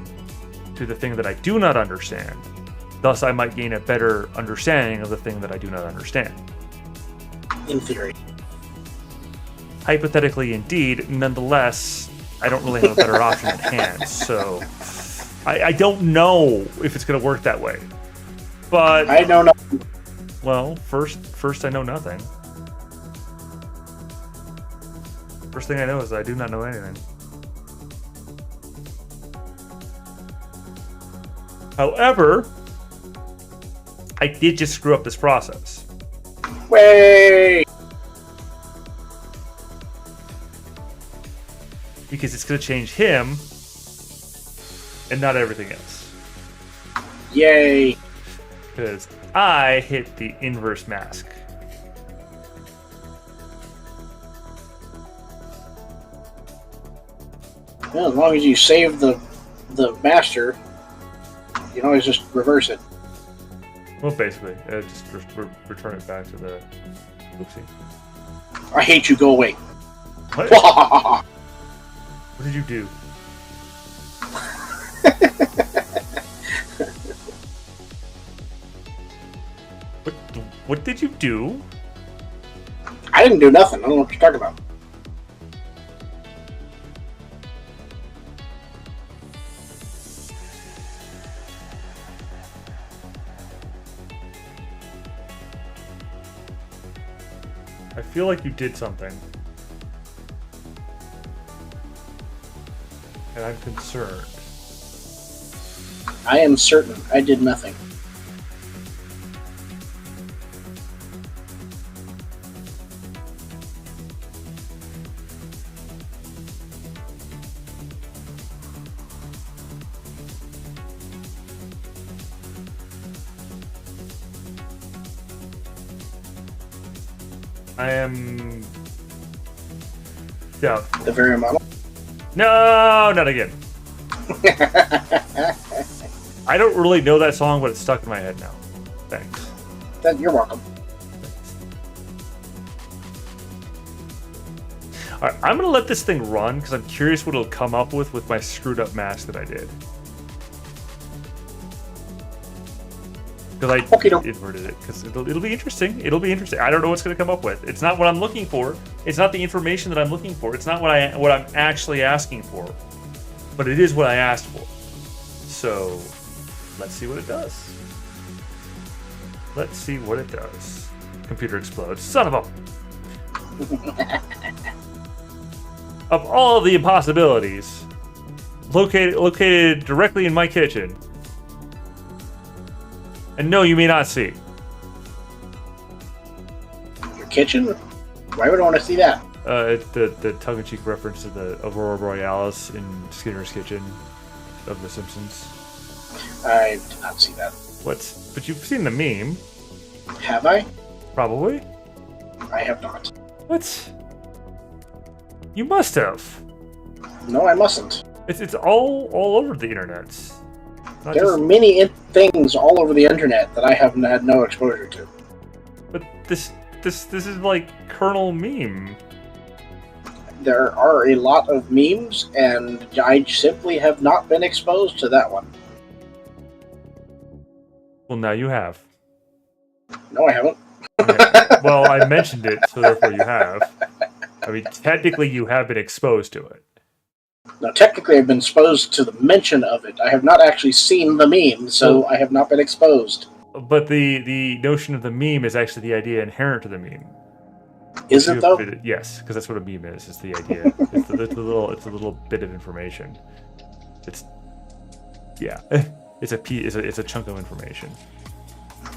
to the thing that I do not understand. Thus, I might gain a better understanding of the thing that I do not understand. In theory. Hypothetically, indeed. Nonetheless, I don't really have a better option at hand. So, I don't know if it's going to work that way. But I don't know. well, first I know nothing. First thing I know is I do not know anything. However, I did just screw up this process. Way. Because it's going to change him and not everything else. Yay. Because I hit the inverse mask. Well, as long as you save the master, you can always just reverse it. Well, basically, just return it back to the... Oopsie. I hate you, go away. What? What did you do? What did you do? I didn't do nothing. I don't know what you're talking about. I feel like you did something. And I'm concerned. I am certain I did nothing. I am doubtful. The very model. No, not again. I don't really know that song, but it's stuck in my head now. Thanks. You're welcome. All right, I'm gonna let this thing run because I'm curious what it'll come up with my screwed up mask that I did. Because I inverted it. Because it'll be interesting. It'll be interesting. I don't know what's gonna come up with. It's not what I'm looking for. It's not the information that I'm looking for. It's not what I'm actually asking for. But it is what I asked for. So let's see what it does. Let's see what it does. Computer explodes. Son of a... Of all the impossibilities, located directly in my kitchen. And no, you may not see. Your kitchen? Why would I want to see that? The tongue-in-cheek reference to the Aurora Borealis in Skinner's kitchen of The Simpsons. I did not see that. But you've seen the meme. Have I? Probably. I have not. What? You must have. No, I mustn't. It's all over the internet. There are many things all over the internet that I have had no exposure to. But this is like Colonel Meme. There are a lot of memes, and I simply have not been exposed to that one. Well, now you have. No, I haven't. Okay. Well, I mentioned it, so therefore you have. I mean, technically you have been exposed to it. Now, technically I've been exposed to the mention of it. I have not actually seen the meme, so I have not been exposed. But the notion of the meme is actually the idea inherent to the meme. Is it, though? Yes, because that's what a meme is. It's the idea. it's a little bit of information. It's it's a chunk of information.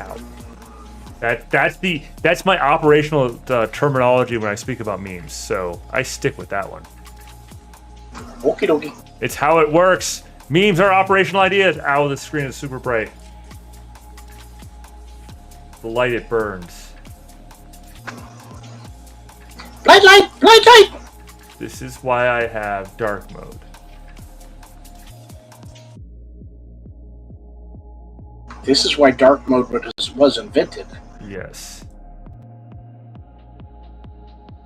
Ow. That's my operational terminology when I speak about memes. So I stick with that one. Okie dokie. It's how it works. Memes are operational ideas. Ow, the screen is super bright. The light, it burns. Blind light! Blind light! This is why I have dark mode. This is why dark mode was invented. Yes.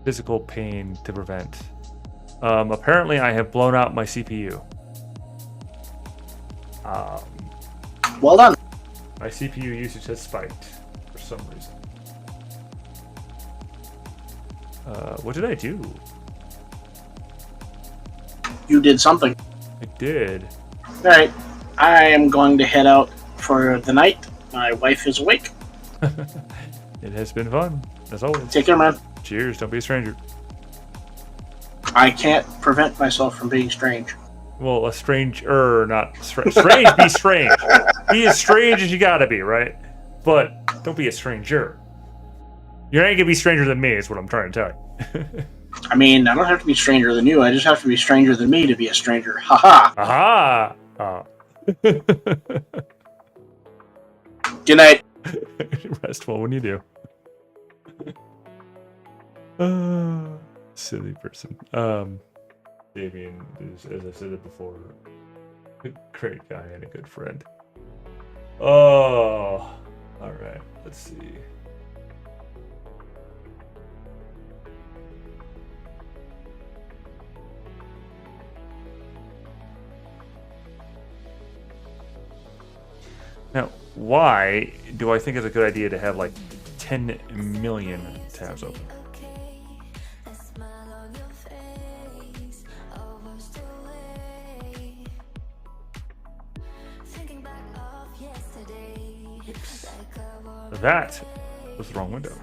Physical pain to prevent. Apparently I have blown out my CPU. Well done. My CPU usage has spiked for some reason. What did I do? You did something. I did. All right. I am going to head out for the night. My wife is awake. It has been fun, as always. Take care, man. Cheers. Don't be a stranger. I can't prevent myself from being strange. Well, a not strange. Be strange. Be as strange as you gotta be, right? But don't be a stranger. You ain't gonna be stranger than me, is what I'm trying to tell you. I mean, I don't have to be stranger than you. I just have to be stranger than me to be a stranger. Ha ha. Aha! Good night. Rest well when you do. Silly person. Damien is, as I said it before, a great guy and a good friend. Oh, all right. Let's see. Now, why do I think it's a good idea to have like 10 million tabs open? That was the wrong window.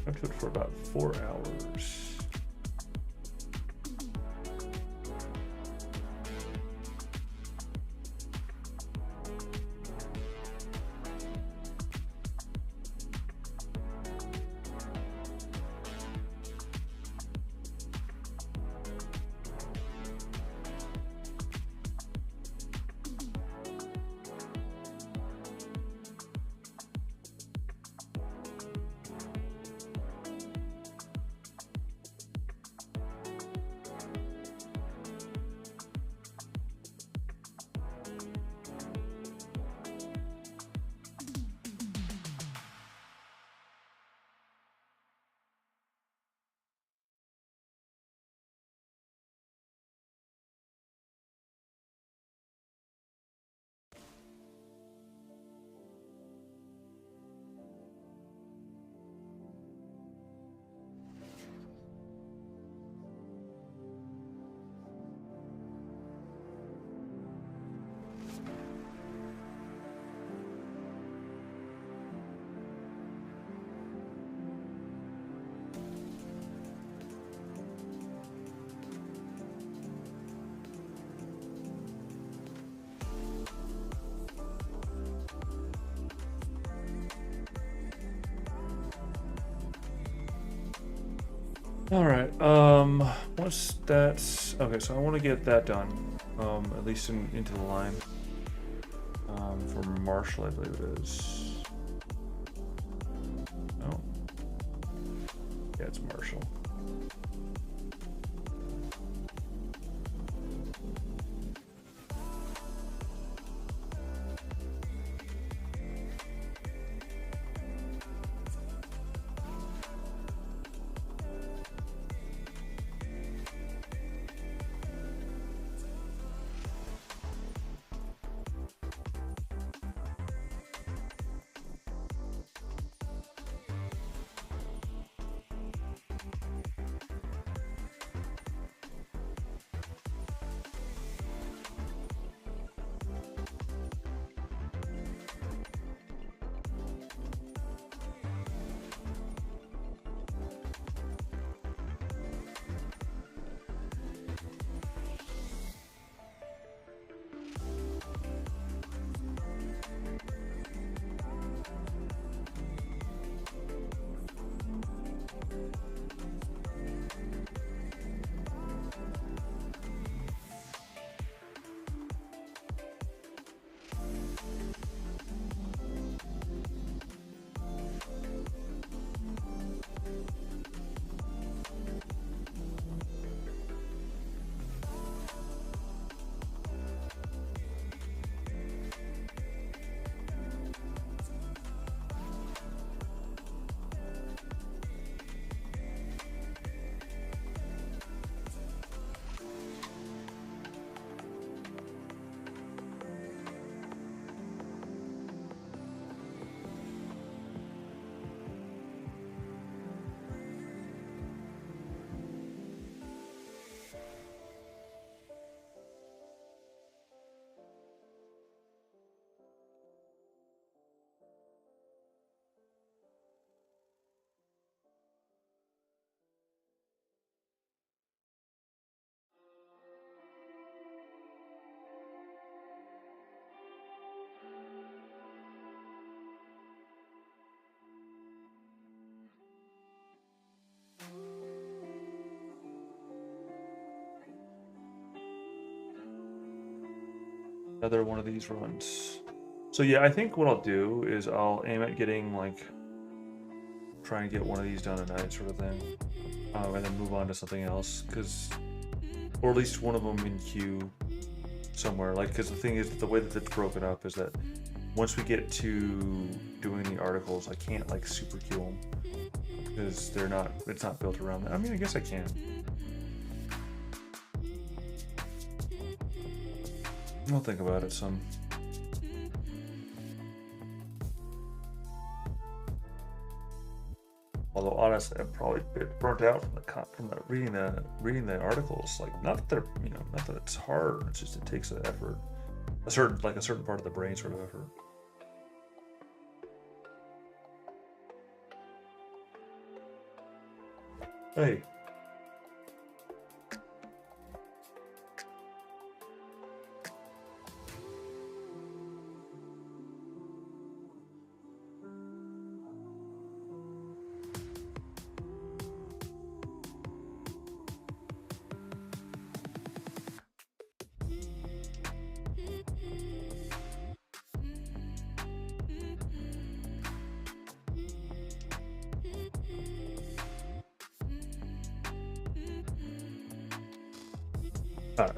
I have to do it for about 4 hours. All right. Once that's okay, so I want to get that done. At least into the line. For Marshall, I believe it is. Oh. Yeah, it's Marshall. another one of these runs. So yeah, I think what I'll do is I'll aim at getting like try and get one of these done tonight, sort of thing, and then move on to something else, because or at least one of them in queue somewhere. Like, because the thing is, the way that it's broken up is that once we get to doing the articles, I can't like super queue them because they're not. It's not built around that. I mean, I guess I can. I'll think about it some. Although honestly, I'm probably a bit burnt out from the reading the articles. Like, not that they're not that it's hard. It's just it takes an effort, a certain part of the brain sort of effort. Hey. All right.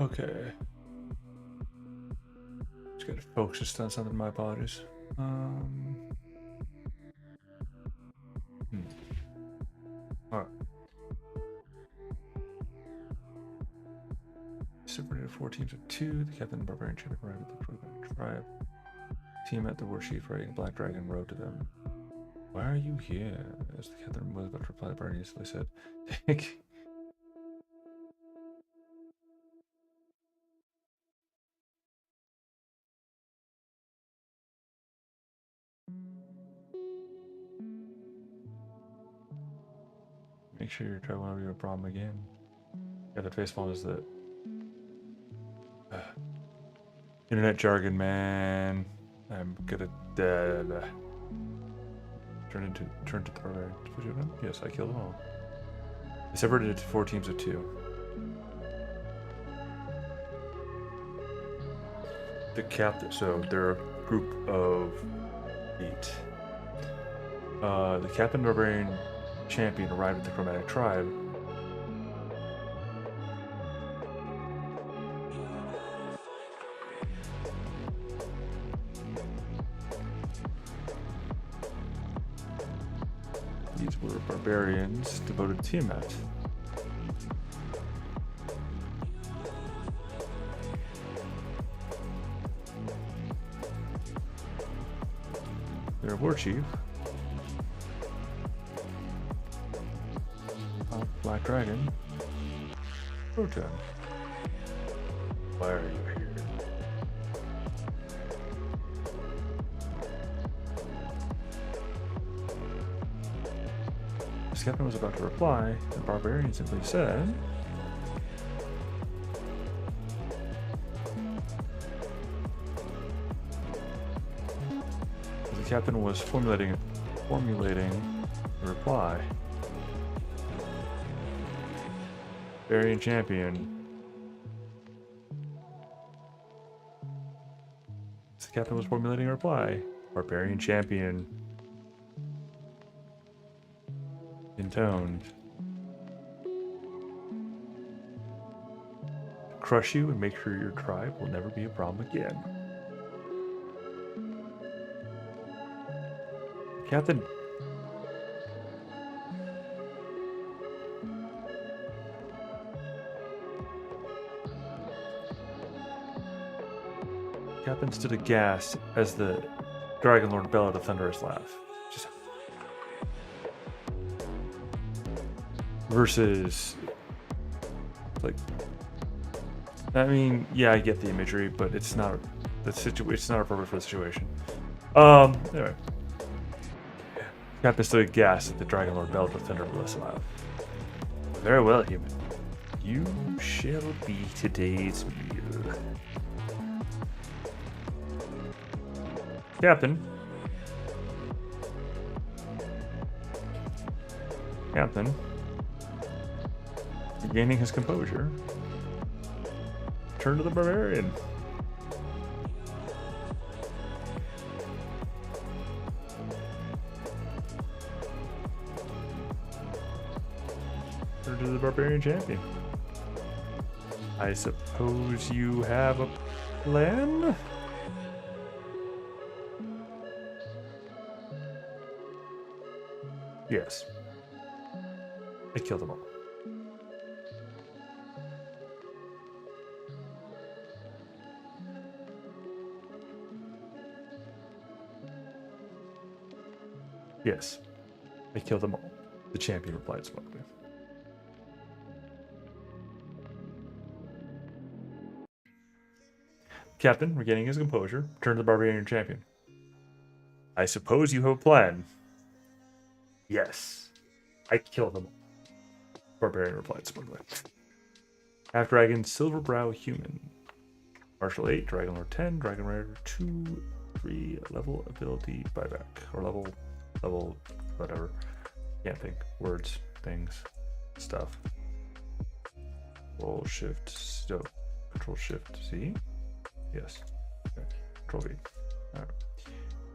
Okay. Just get focused on something. My apologies. All right. Separated 4 teams of 2. The captain and barbarian champion arrived at the tribe. Team at the war chief riding a black dragon rode to them. Why are you here? As the captain was about to reply, the barbarian instantly said, "Take." Make sure your tribe won't be a problem again. Yeah, the facepalm is the internet jargon, man. I'm gonna turn to the barbarian. Yes, I killed them all. I separated into 4 teams of 2. The captain. So they're a group of 8. The captain barbarian champion arrived at the chromatic tribe. These were barbarians devoted to Tiamat. Their war chief, Black Dragon, Proton. Why are you here? The captain was about to reply, the barbarian simply said, the captain was formulating a reply. Barbarian champion. The captain was formulating a reply. Barbarian champion. Intoned. Crush you and make sure your tribe will never be a problem again. Captain. Captain stood aghast as the Dragon Lord bellowed a thunderous laugh. Just versus, like, I mean, yeah, I get the imagery, but it's not it's not appropriate for the situation. Anyway, Captain stood aghast at the Dragon Lord bellowed a thunderous laugh. Very well, human. You shall be today's meal. Captain. Regaining his composure, turned to the barbarian. Turned to the barbarian champion. I suppose you have a plan? Yes. I killed them all. Yes. I killed them all. The champion replied smugly. Captain, regaining his composure, turned to the barbarian champion. I suppose you have a plan. Yes. I killed them all. Barbarian replied smugly. Half Dragon, Silverbrow Human. Martial 8, Dragon Lord 10, Dragon Rider 2, 3, level ability buyback. Or level, whatever. Can't think. Words, things, stuff. Control Shift, Control Shift C? Yes. Okay. Control V. Alright.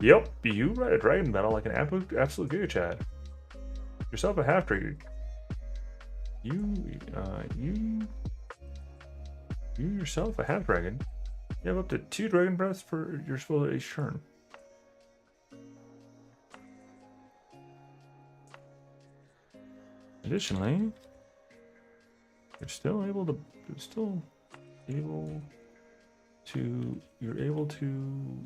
Yep, you ride a dragon battle like an absolute Giga Chad. Yourself a half dragon. You yourself a half dragon. You have up to 2 dragon breaths for your spell each turn. Additionally, you're still able to you're able to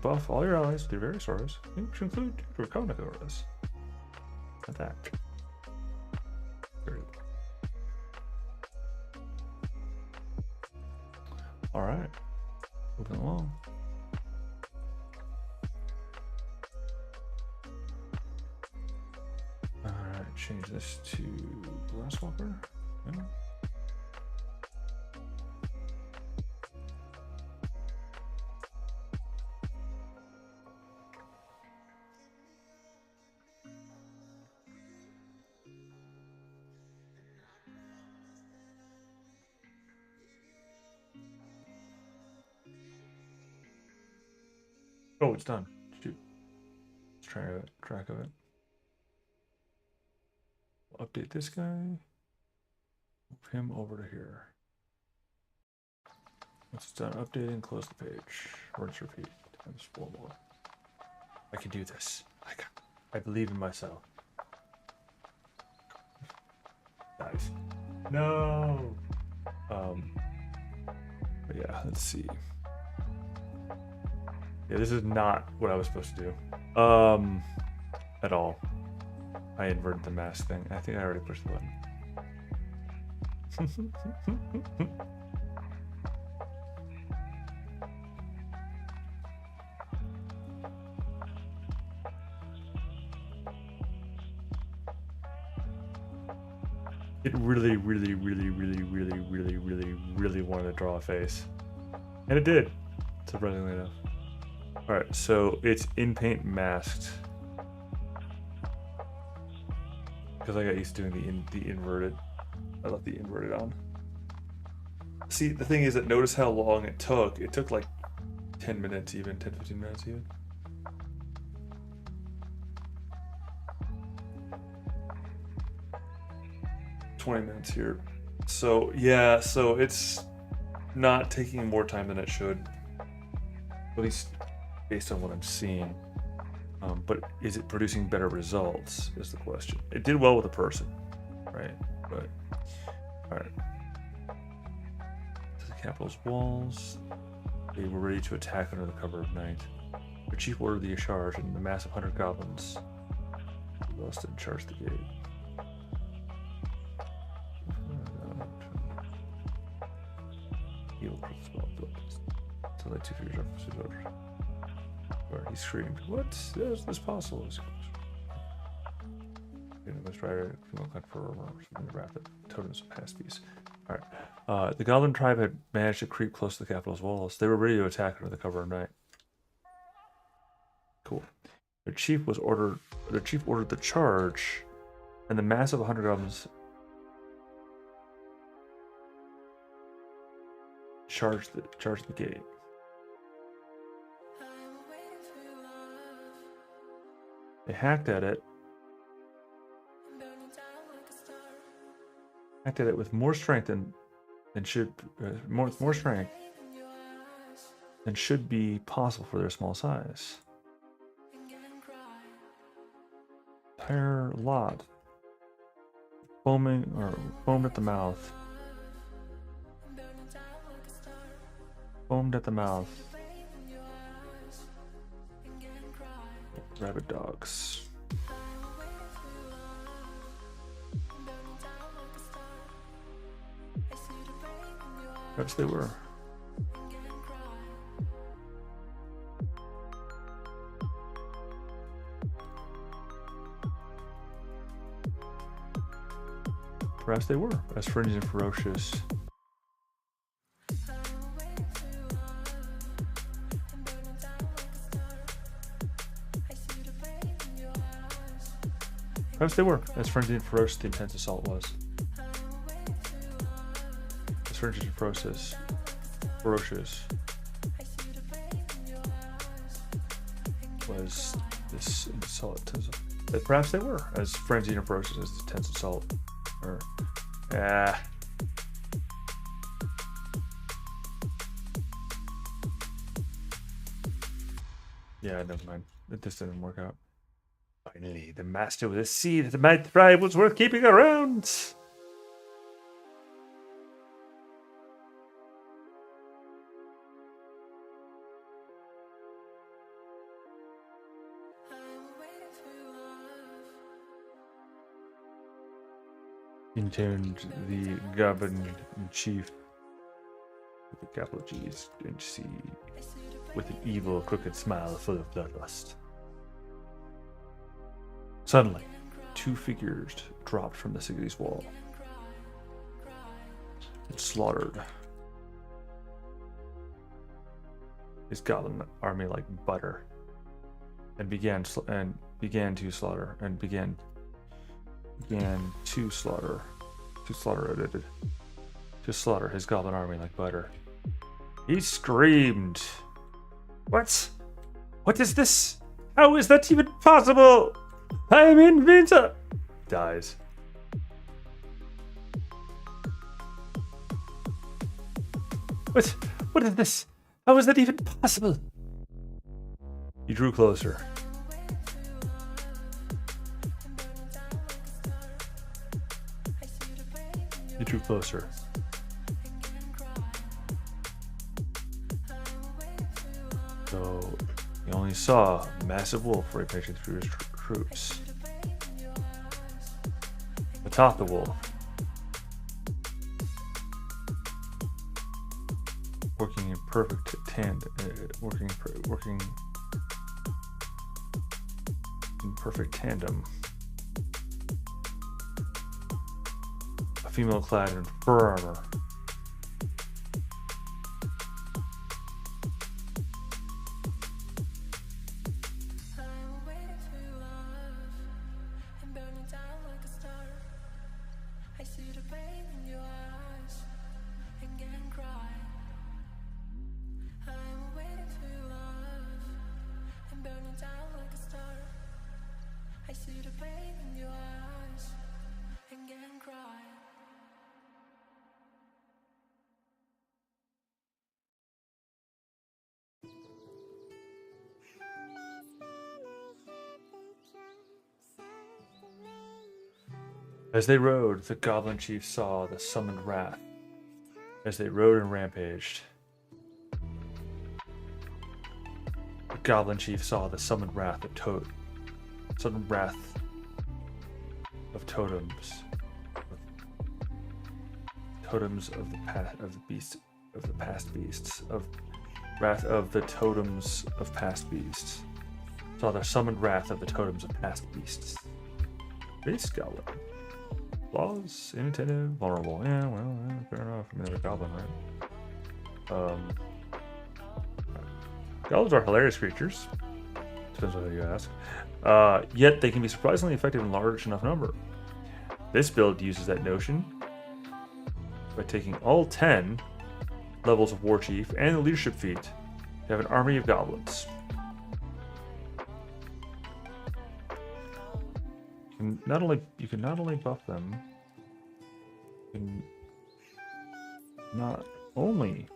buff all your allies with your various auras, which include draconic auras. Attack. Very good. All right, moving along. All right, change this to Glasswalker. Yeah. Oh, it's done. Shoot. Let's try a track of it. We'll update this guy. Move him over to here. Once it's done updating, close the page. Rinse repeat. Times 4 more. I can do this. I believe in myself. Nice. No. But yeah, let's see. Yeah, this is not what I was supposed to do. At all. I inverted the mask thing. I think I already pushed the button. It really wanted to draw a face. And it did, surprisingly enough. Alright, so it's in paint masked. Because I got used to doing the inverted. I left the inverted on. See, the thing is that notice how long it took. It took like 10 minutes even, 10-15 minutes even. $20 here. So yeah, so it's not taking more time than it should. At least based on what I'm seeing. But is it producing better results is the question. It did well with a person, right? But all right. To the capital's walls, they were ready to attack under the cover of night. The chief ordered the charge, and the massive 100 goblins lost and charged the gate. Evil spell builds. So like 2 figures up his orders. Or he screamed, "What? Is this possible?" Let's try to for the rapid totems of past peace. Alright. The goblin tribe had managed to creep close to the capital's walls. They were ready to attack under the cover of night. Cool. Their chief ordered the charge, and the massive 100 goblins charged the gate. They hacked at it. Hacked at it with more strength than should more strength than should be possible for their small size. Entire lot foamed at the mouth. Foamed at the mouth. Rabbit dogs. Perhaps they were. Perhaps they were, as fringy and ferocious. Perhaps they were, as frenzied and ferocious the intense assault was. As frenzied and ferocious was this assault. Perhaps they were, as frenzied and ferocious as the intense assault. Or, Yeah, never mind. This didn't work out. Finally, the master with a seed that might thrive was worth keeping around. Intoned the goblin chief with the capital G's and C with an evil, crooked smile full of bloodlust. Suddenly, 2 figures dropped from the city's wall and slaughtered his goblin army like butter, and began to slaughter his goblin army like butter. He screamed, "What? What is this? How is that even possible? I am invincible!" Dies. What is this? How is that even possible? He drew closer. He drew closer. So he only saw a massive wolf rampaging through his troops. Atop the wolf, working in perfect tandem, a female clad in fur armor. As they rode, the goblin chief saw the summoned wrath. As they rode and rampaged, the goblin chief saw the summoned wrath of totems, totems of the past beasts, wrath of the totems of past beasts. Saw the summoned wrath of the totems of past beasts. Base goblin. Flaws, inattentive, vulnerable. Yeah, well, fair enough. I mean, they're a goblin, right? Goblins are hilarious creatures. Depends on who you ask. Yet they can be surprisingly effective in large enough number. This build uses that notion by taking all 10 levels of War Chief and the leadership feat to have an army of goblins. You can not only buff them, you can not only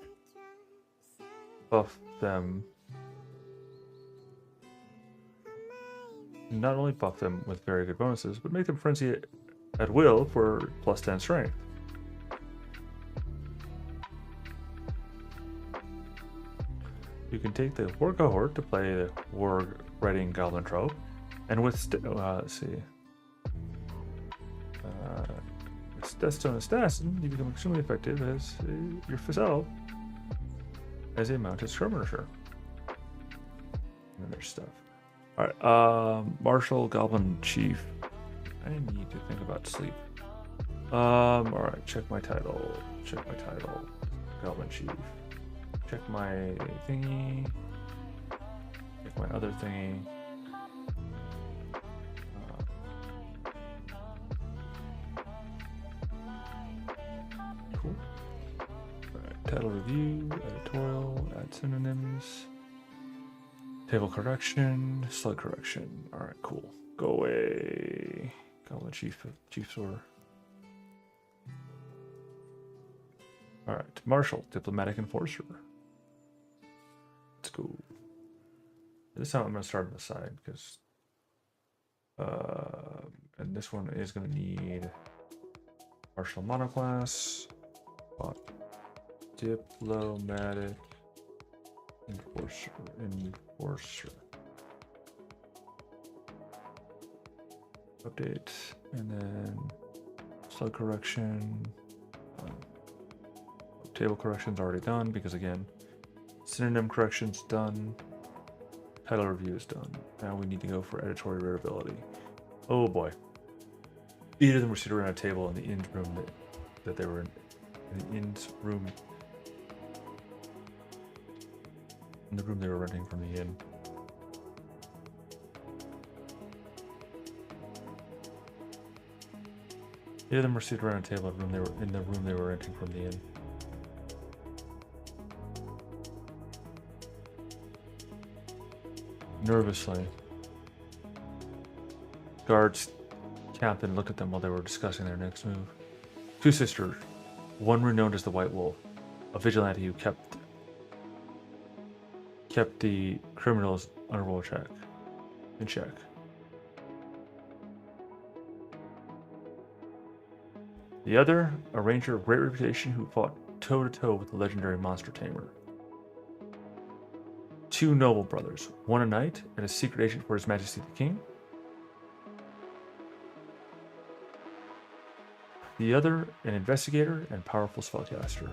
buff them with very good bonuses, but make them frenzy at will for +10 strength. You can take the War Cohort to play the War Reading Goblin trope, and with let's see. Deathstone Assassin, you become extremely effective as yourself as a mounted skirmisher. And then there's stuff. Alright, Martial Goblin Chief. I need to think about sleep. Alright, check my title. Goblin Chief. Check my thingy. Check my other thingy. Cool. Alright, title review, editorial, add synonyms, table correction, slug correction. Alright, cool. Go away. Goblin Chief's order. Alright, Marshal, Diplomatic Enforcer. Let's go. this time I'm going to start on the side because, and this one is going to need partial monoclass, but diplomatic enforcer. Update, and then slug correction. Table correction's already done because again, synonym correction's done. Title review is done. Now we need to go for editorial readability. Oh boy. 8 of them were sitting around a table in the inn room that they were in the inn's room. In the room they were renting from the inn. Eight of them were seated around a table in the room they were renting from the inn. Nervously, guards captain looked at them while they were discussing their next move. 2 sisters, one renowned as the White Wolf, a vigilante who kept the criminals in check. The other, a ranger of great reputation who fought toe-to-toe with the legendary monster tamer. 2 noble brothers, one a knight and a secret agent for His Majesty the King. The other, an investigator and powerful spellcaster.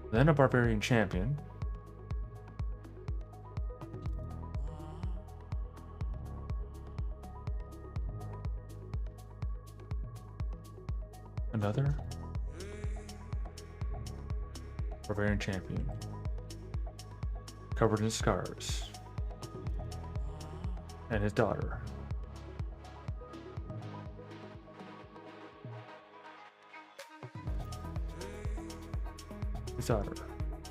Then a barbarian champion. Another barbarian champion, covered in scars, and his daughter. His daughter,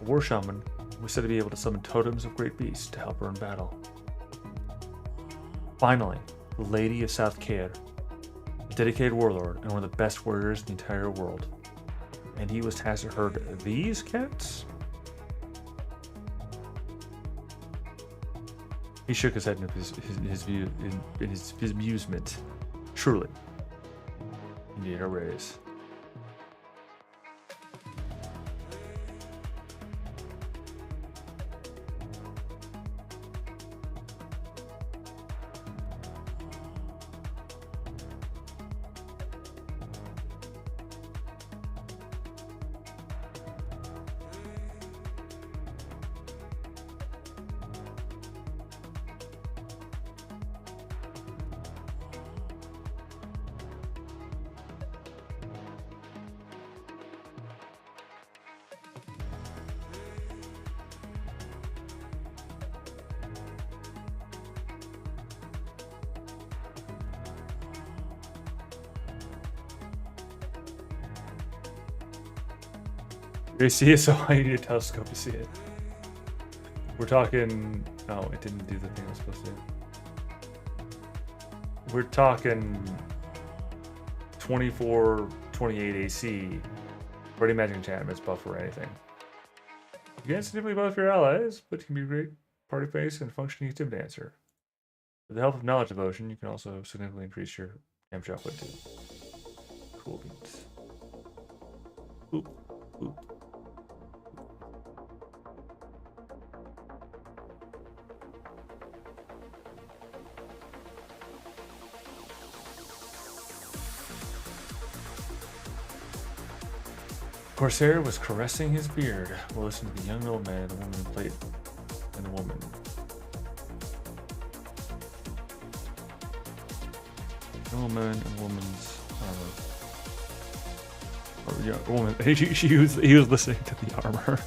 a war shaman, was said to be able to summon totems of great beasts to help her in battle. Finally, the Lady of South Caer, a dedicated warlord and one of the best warriors in the entire world. And he was tasked to herd these cats? He shook his head in his amusement. Truly, he needed a raise. You see it, so I need a telescope to see it. We're talking... Oh, it didn't do the thing I was supposed to do. We're talking 24, 28 AC. Ready magic enchantments buff or anything. You can significantly buff your allies, but you can be a great party face and functioning intimidancer. With the help of knowledge devotion, you can also significantly increase your damage output too. Cool beats. Oop, oop. Corsair was caressing his beard while listening to the young old man and the woman in plate and the woman. Young old man and woman's armor. Or, yeah, woman. He was listening to the armor.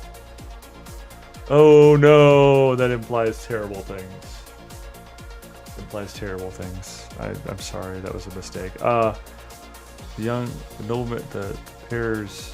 Oh no, that implies terrible things. Implies terrible things. I'm sorry, that was a mistake. The nobleman, the pair's.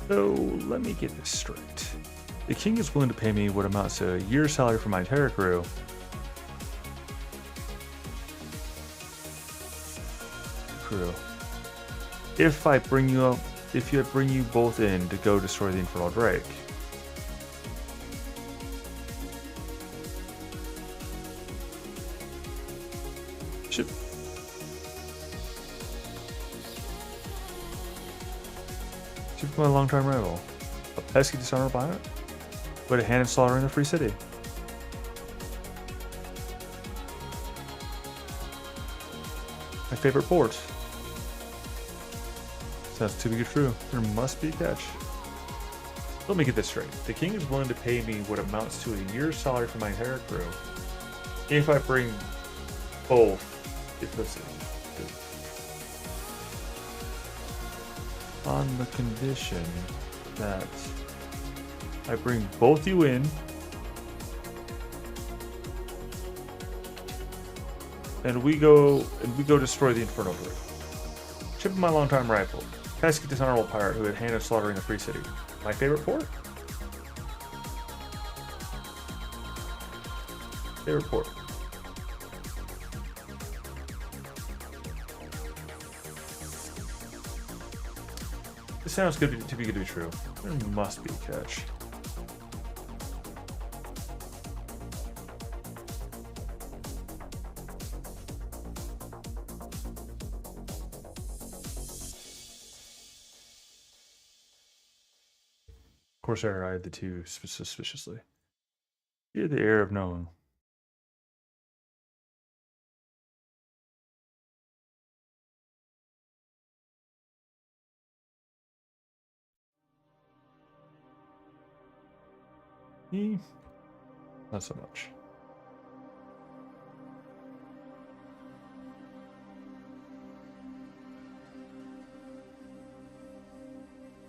So let me get this straight. The king is willing to pay me what amounts to a year's salary for my entire crew. If I bring you both in to go destroy the Infernal Drake. Ship my long-time rival. A pesky dishonorable pilot? With a hand in slaughtering the free city. My favorite port. Sounds too good to be true. There must be a catch. Let me get this straight. The king is willing to pay me what amounts to a year's salary for my entire crew if I bring both. On the condition that I bring both you in and we go destroy the Infernal Drake. Chip my longtime rival. Pesky dishonorable pirate who had hand in slaughtering the free city. My favorite port? Favorite port. This sounds good to be good to be true. There must be a catch. Corsair eyed the two suspiciously. He had the air of knowing. Not so much.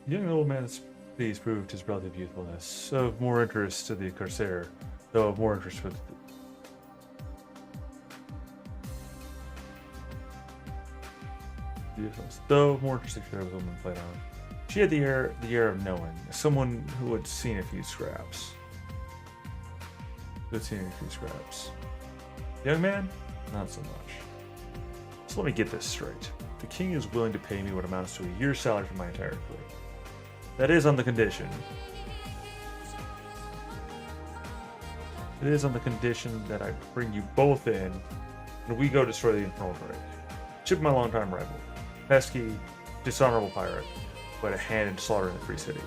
The young old man's please proved his relative youthfulness, of more interest to the Corsair, though of more interest with though more interesting to the woman played on. She had the air of knowing, someone who had seen a few scraps. Young man, not so much. So let me get this straight. The king is willing to pay me what amounts to a year's salary for my entire crew. That is on the condition. It is on the condition that I bring you both in and we go destroy the Infernal Drake. Chip my longtime rival. Pesky, dishonorable pirate, who had a hand in slaughtering the free city.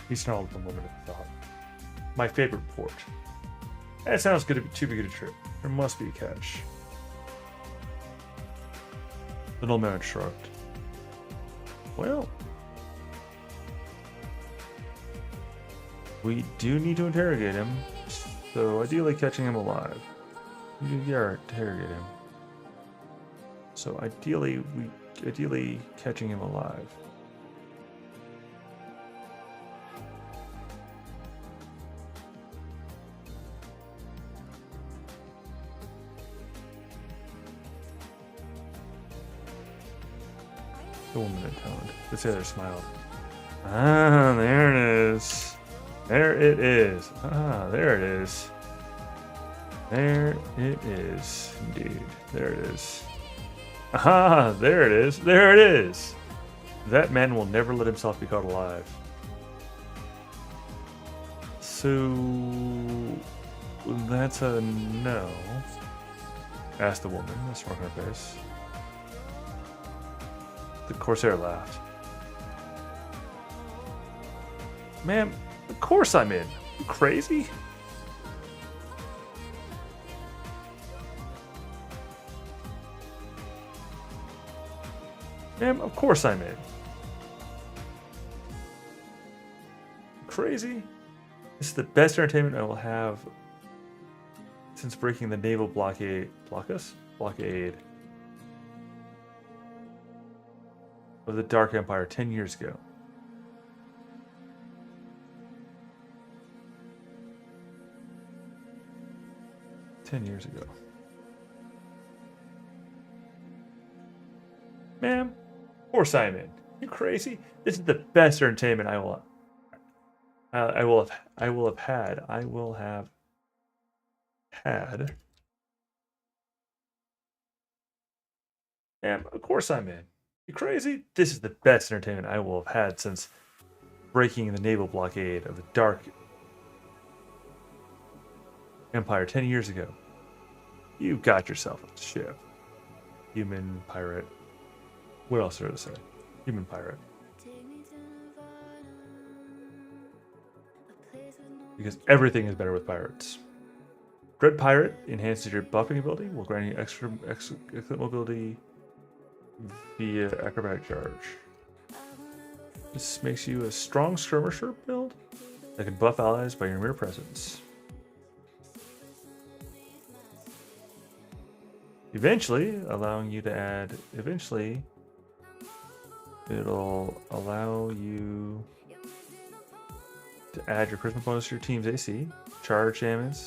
He snarled at the moment of thought. My favorite port. That sounds good too good to be true. There must be a catch. The old man shrugged. Well, we do need to interrogate him, so ideally catching him alive. Yeah, interrogate him. So ideally catching him alive. The woman intoned. The sailor smiled. Ah, there it is. There it is. Ah, there it is. There it is. Indeed. There it is. Ah, there it is. There it is. That man will never let himself be caught alive. So that's a no. Asked the woman, a smirk on her face. The Corsair laughed. Ma'am, of course I'm in. You crazy? Ma'am, of course I'm in. Crazy? This is the best entertainment I will have since breaking the naval blockade. Blockade? of the Dark Empire 10 years ago. Ma'am, poor Simon. You crazy? This is the best entertainment I will have had. Ma'am, of course I'm in. You crazy? This is the best entertainment I will have had since breaking the naval blockade of the Dark Empire 10 years ago. You got yourself a ship. Human pirate. What else is there to say? Human pirate. Because everything is better with pirates. Dread Pirate enhances your buffing ability while granting excellent mobility via acrobatic charge. This makes you a strong skirmisher build that can buff allies by your mere presence. Eventually, it'll allow you to add your charisma bonus to your team's AC, charge damage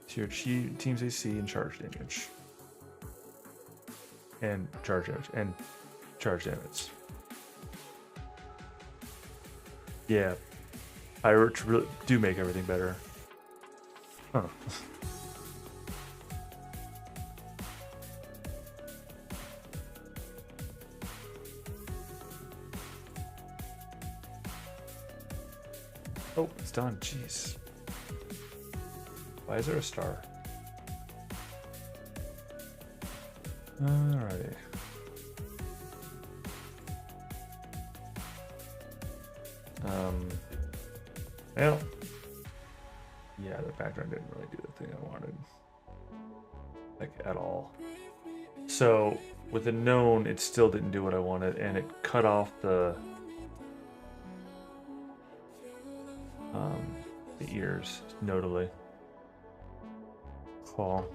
to your team's AC and charge damage. And charge damage. Yeah. Pirates really do make everything better. Huh. Oh, it's done. Jeez. Why is there a star? Alrighty. Well, yeah, the background didn't really do the thing I wanted, like at all. So with the known, it still didn't do what I wanted, and it cut off the ears, notably. Cool.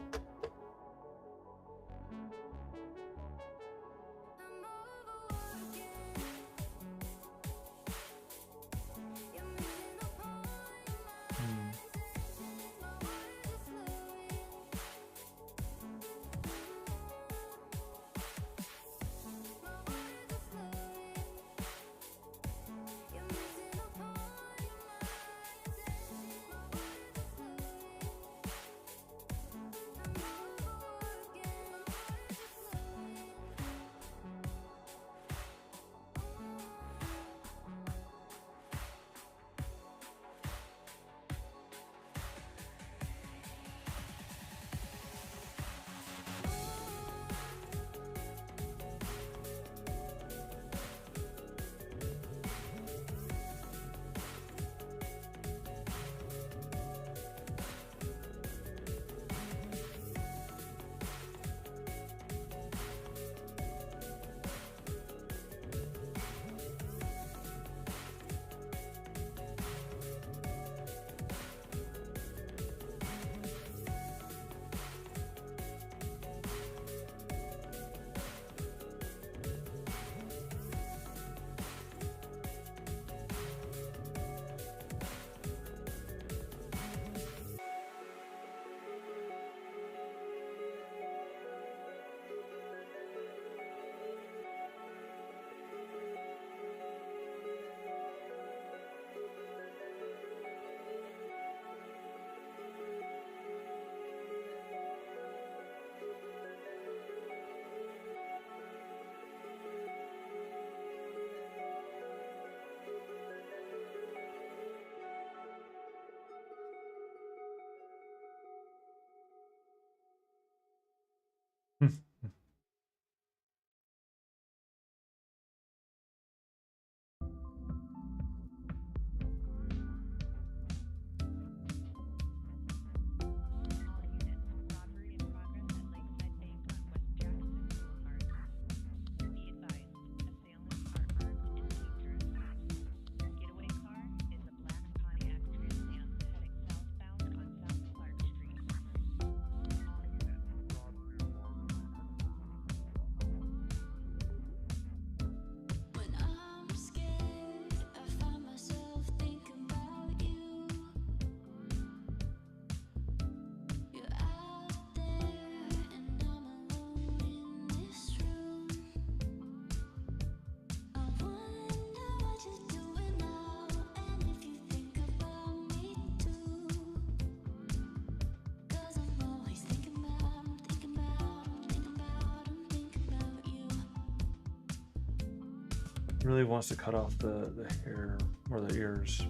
really wants to cut off the hair or the ears,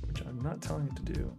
which I'm not telling it to do.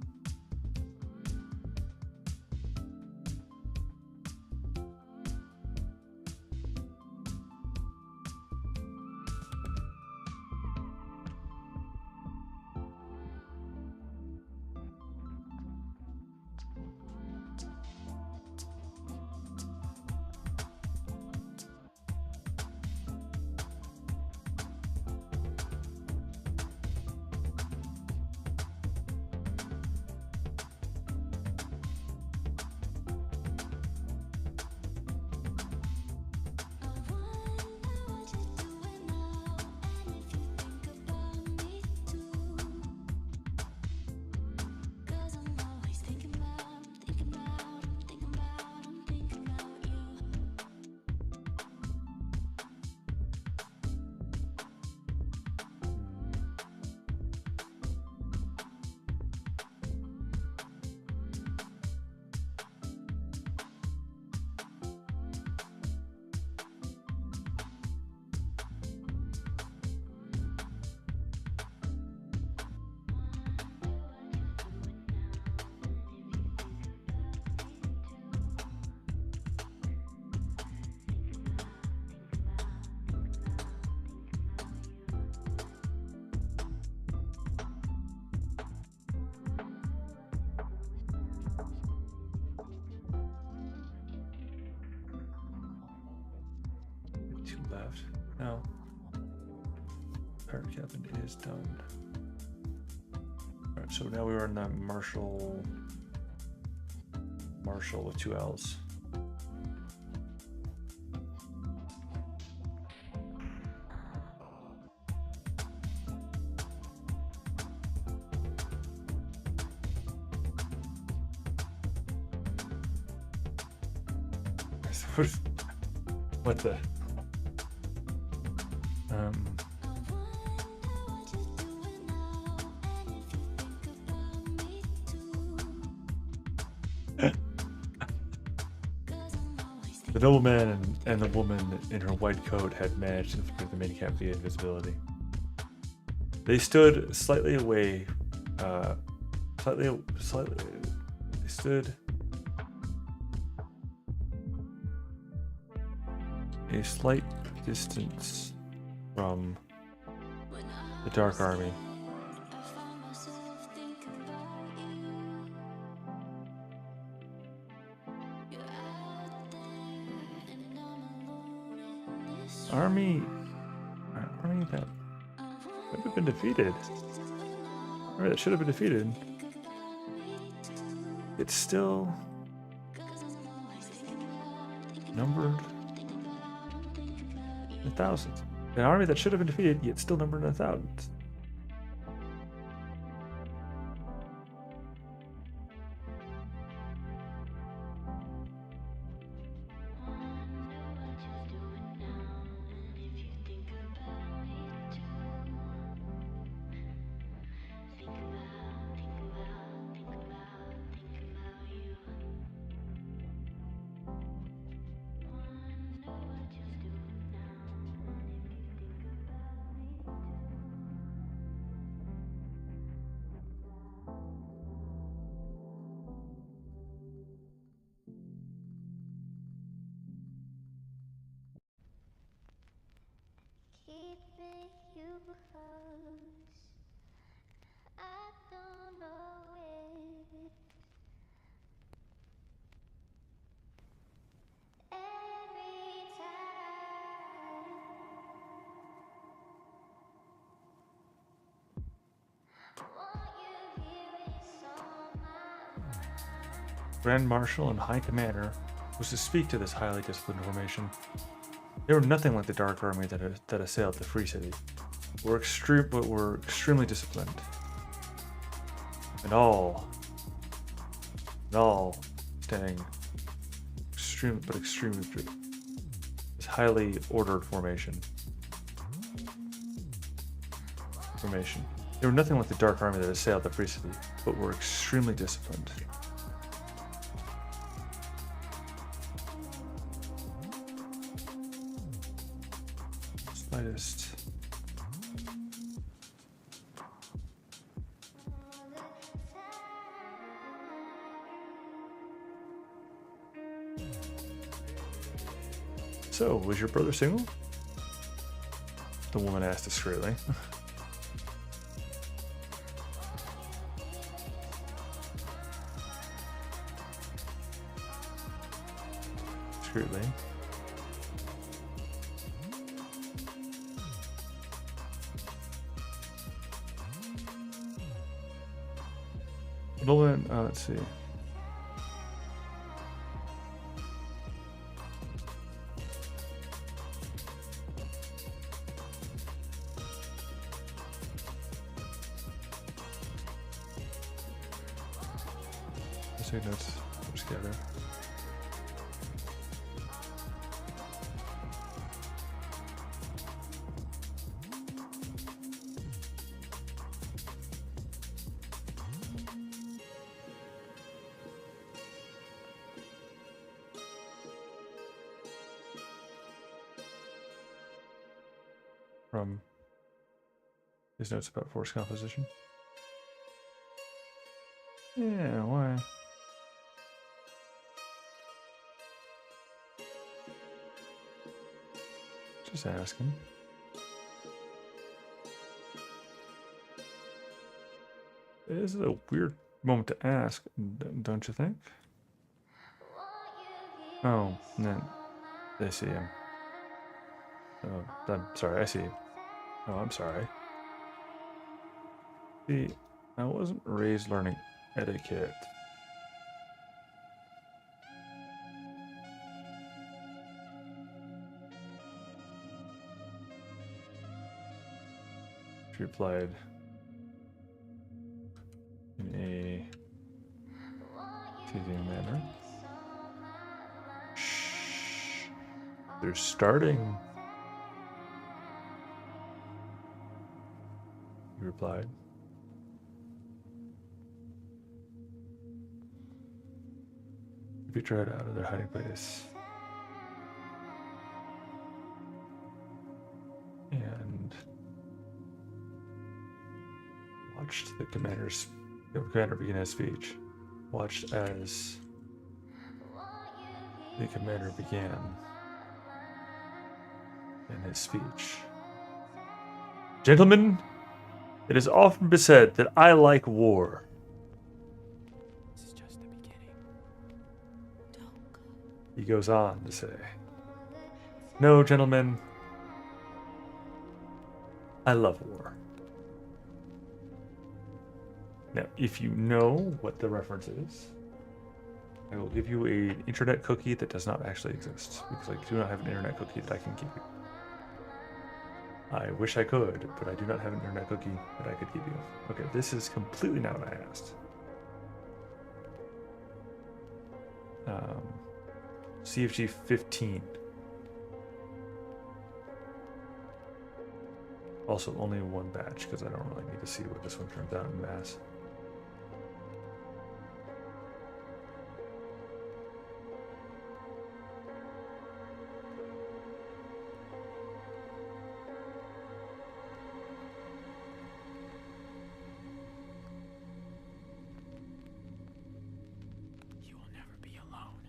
Two left. No. Pirate cabin is done. Alright, so now we are in the Marshall with 2 L's. What the? The nobleman and the woman in her white coat had managed to through the minicap via invisibility. They stood slightly away, they stood a slight distance from the Dark Army. Army that would have been defeated. Army that should have been defeated. It's still numbered in thousands. An army that should have been defeated, yet still numbered in thousands. Keeping you close, I don't know it. Every time want you here, it's on my mind. Grand Marshal and High Commander was to speak to this highly disciplined formation. They were nothing like the Dark Army that assailed the Free City. Were extremely disciplined, and all standing extremely true. This highly ordered formation. They were nothing like the Dark Army that assailed the Free City, but were extremely disciplined. Slightest. So, was your brother single? The woman asked discreetly. Discreetly. The woman, let's see. Let's take notes together. From his notes about force composition. Yeah, why? Just asking. It is a weird moment to ask, don't you think? Oh, no. I see him. Oh, I'm sorry, I see him. Oh, I'm sorry. See, I wasn't raised learning etiquette. She replied in a teasing manner. Shh. They're starting. He replied. If you tried out of their hiding place. And watched the commander begin his speech. Watched as the commander began in his speech. Gentlemen, it has often been said that I like war. This is just the beginning. Don't go. He goes on to say, no, gentlemen, I love war. Now, if you know what the reference is, I will give you an internet cookie that does not actually exist, because I do not have an internet cookie that I can give you. I wish I could, but I do not have an internet cookie that I could give you. Okay, this is completely not what I asked. CFG 15. Also, only one batch, because I don't really need to see what this one turns out in mass. You will never be alone.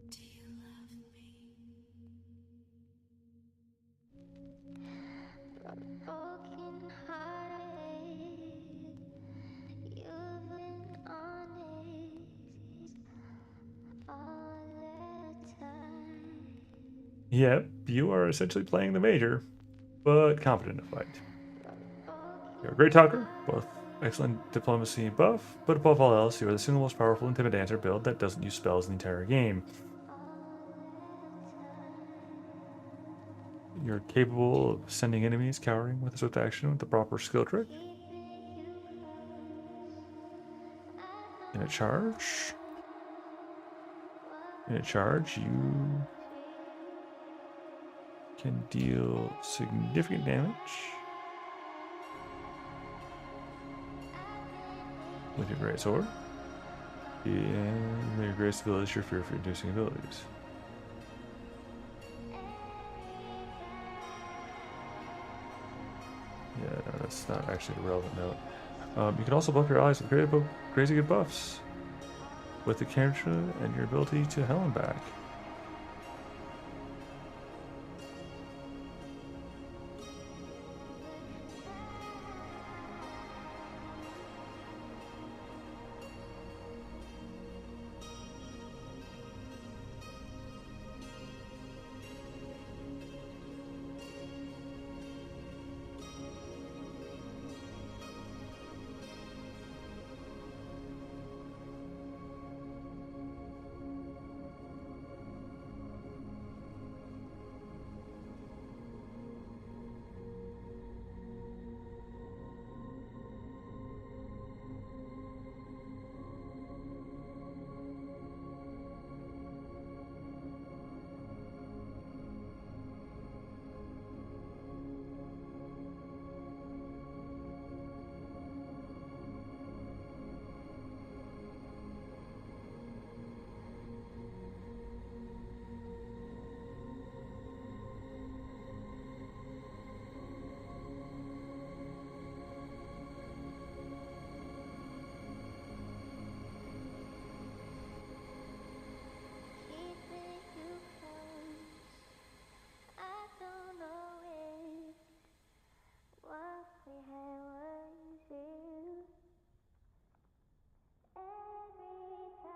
Do you love me? Broken hearted, you've been honest all the time. Yep, you are essentially playing the major, but competent in fight. You're a great talker, both excellent diplomacy buff, but above all else, you are the single most powerful intimidator build that doesn't use spells in the entire game. You're capable of sending enemies cowering with a swift action with the proper skill trick. In a charge, you can deal significant damage with your great sword. And your greatest ability is your fear-inducing abilities. Yeah, no, that's not actually a relevant note. You can also buff your allies with crazy good buffs with the character and your ability to hell and back. Keeping you close, I don't know if what we had was real. Every time.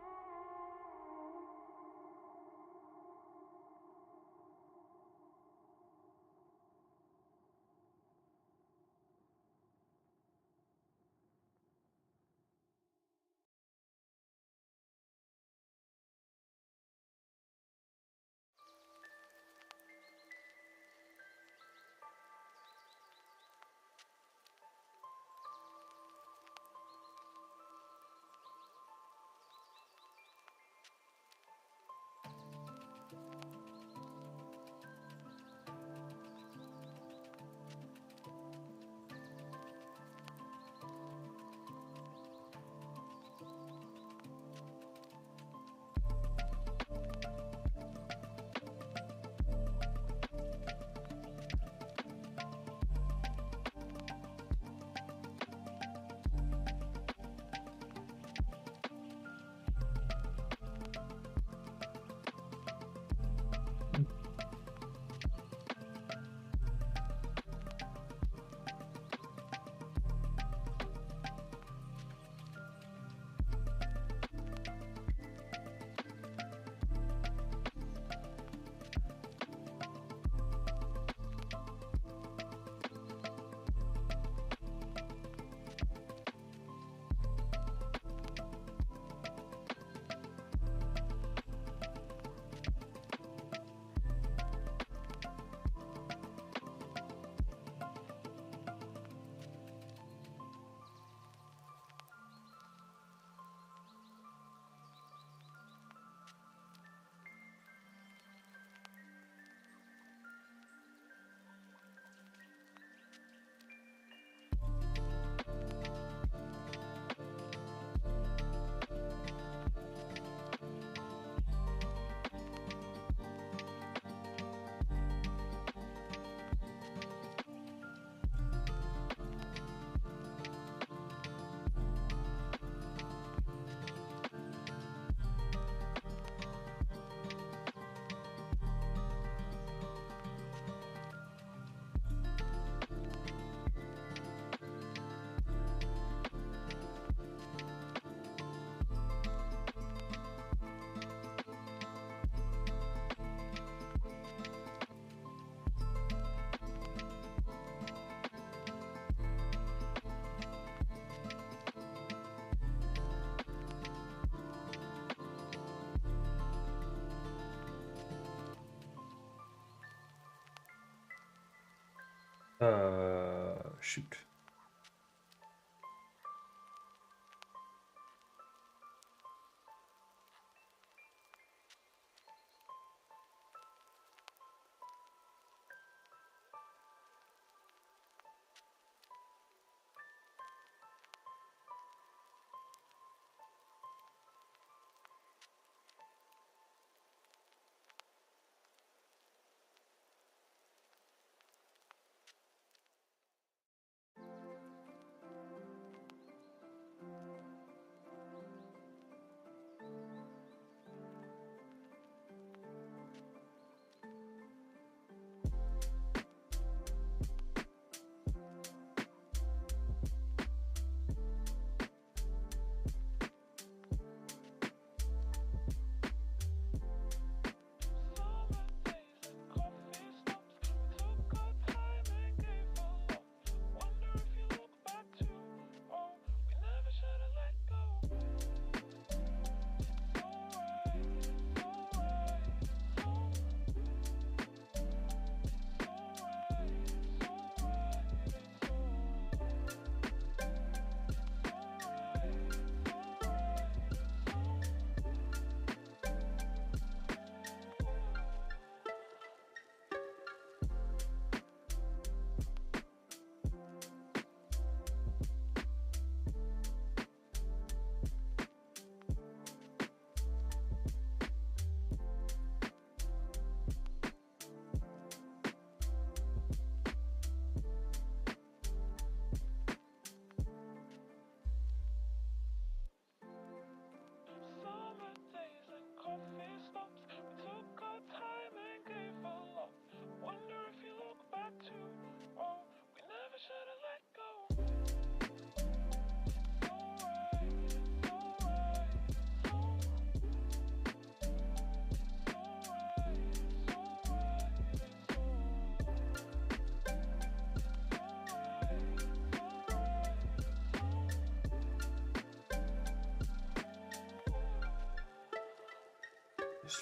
Shoot.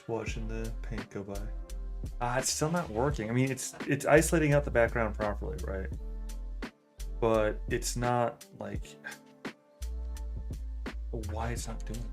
Just watching the paint go by. It's still not working. I mean, it's isolating out the background properly, right? But it's not like why it's not doing it.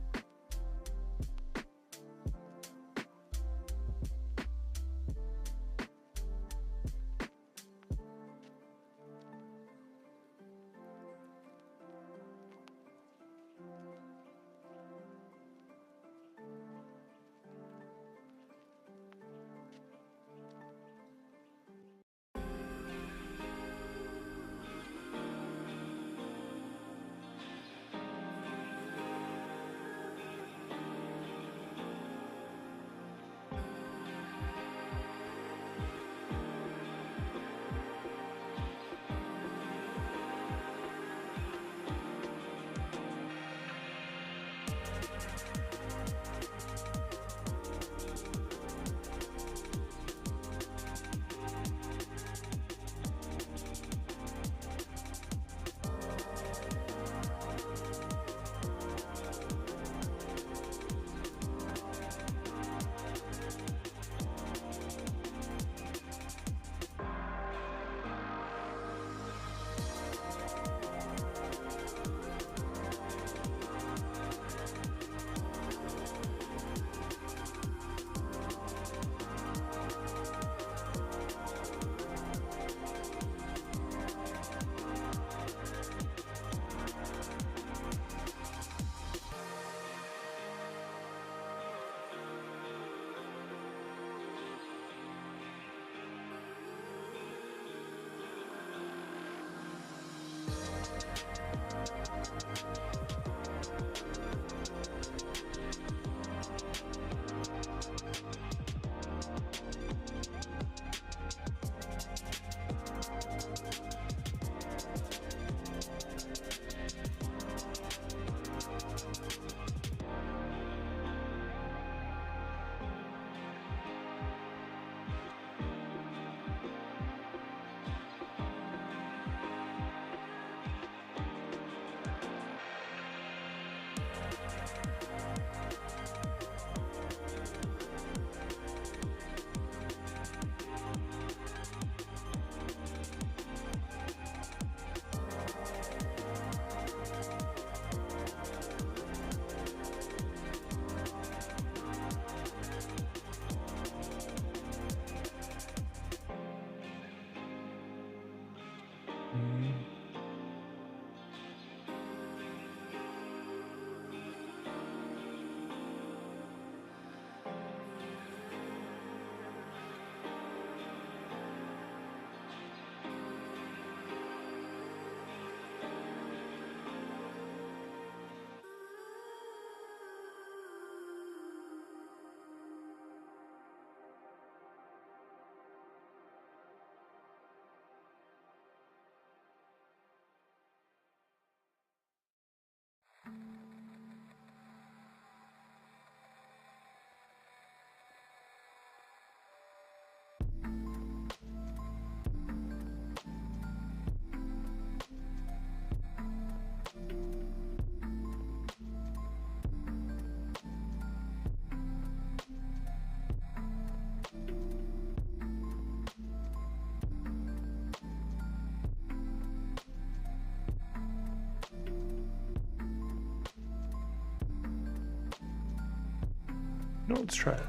No, let's try it.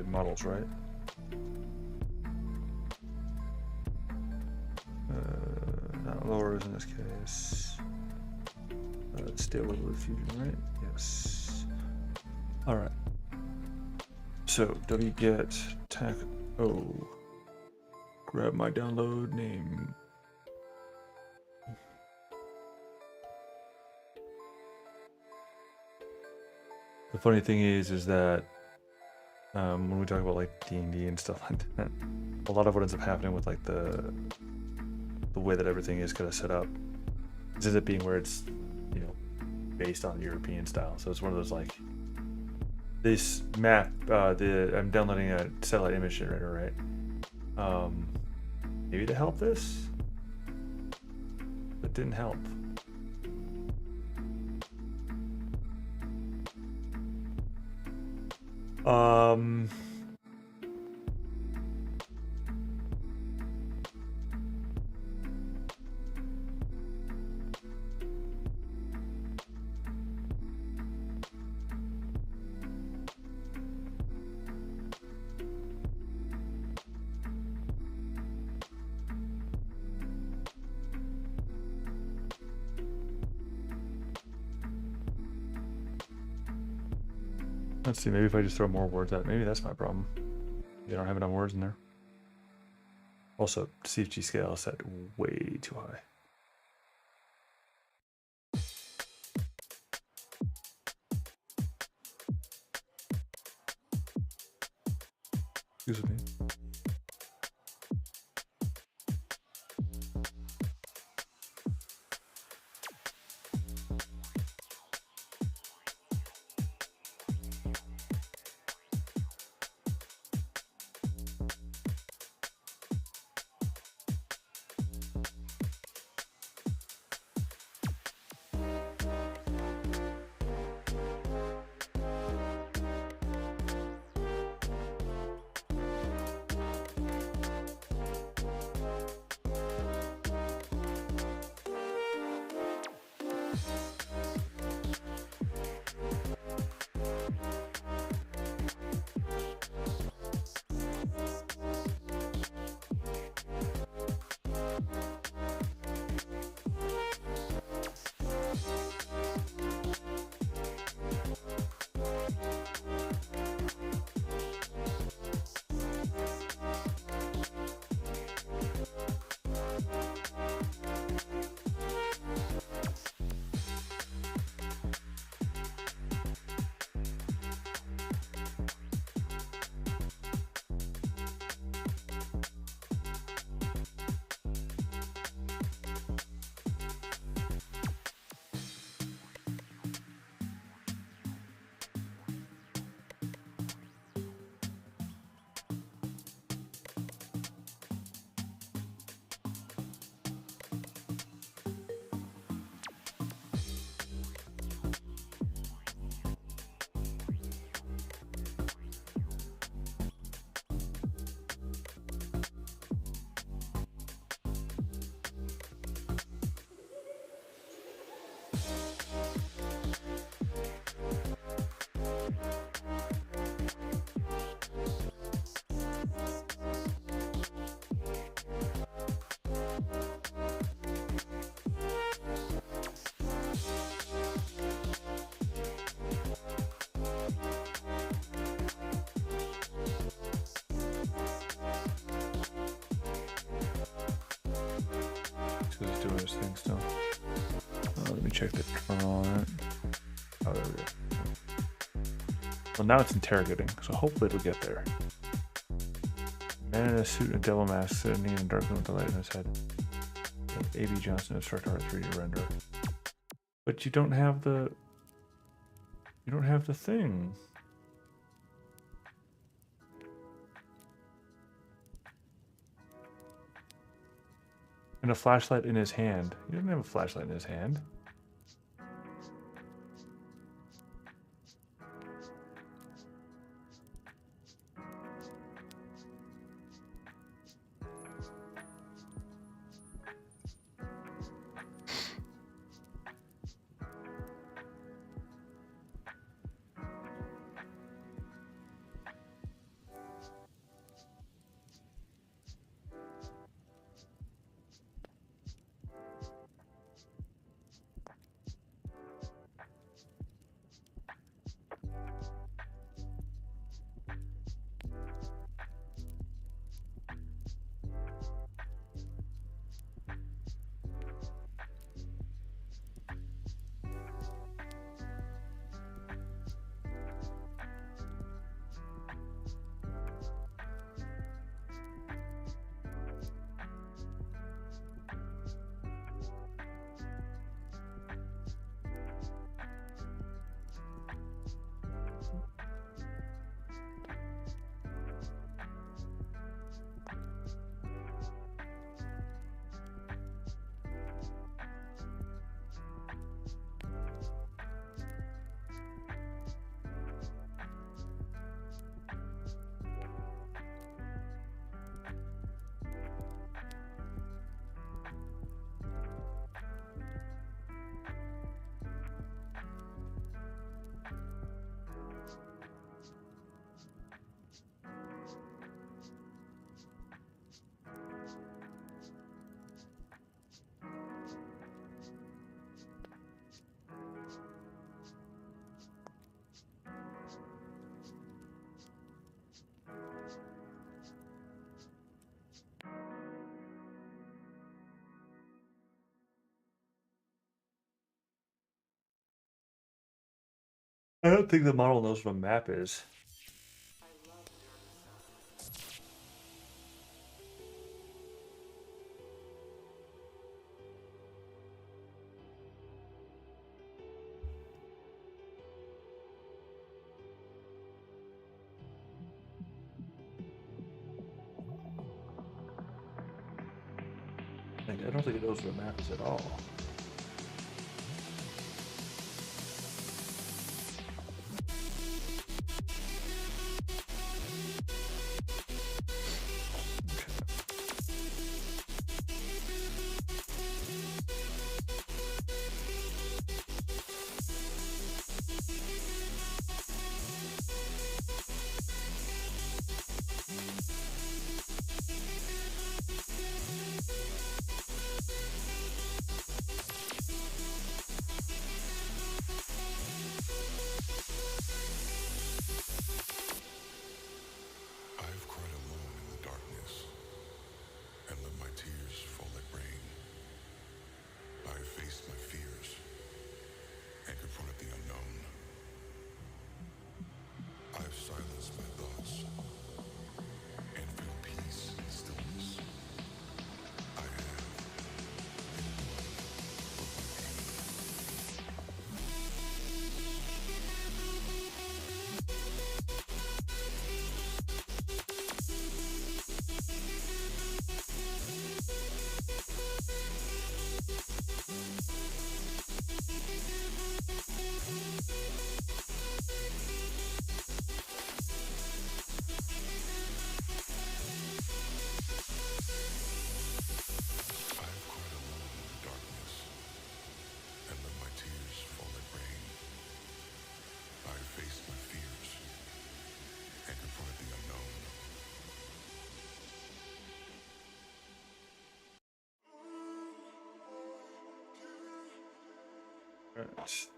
Models, right? Not lowers in this case. Stay with Diffusion, right? Yes. All right. So wget tac o. Grab my download name. The funny thing is that when we talk about like D&D and stuff like that, a lot of what ends up happening with like the way that everything is kind of set up is it being where it's, you know, based on European style. So it's one of those like this map, I'm downloading a satellite image generator, right? Maybe to help this? That didn't help. Let's see, maybe if I just throw more words out, maybe that's my problem. They don't have enough words in there. Also, CFG scale is set way too high. Excuse me. So it's doing its thing still. Let me check the kernel on it. Oh, there we go. Well, now it's interrogating, so hopefully it'll get there. Man in a suit and a devil mask sitting in a dark room with the light in his head. A.B. Johnson instruct R3 to render. But you don't have the... You don't have the thing. And a flashlight in his hand. He doesn't have a flashlight in his hand. I don't think the model knows what a map is. Like, I don't think it knows what a map is at all. I've cried alone in the darkness and let my tears fall like rain. I've faced my fears and confronted the unknown. I've silenced my thoughts and feel peace and stillness. I have been one with my pain. I've cried alone in the darkness and let my tears fall like rain. I've faced my fears and confronted the unknown. Right.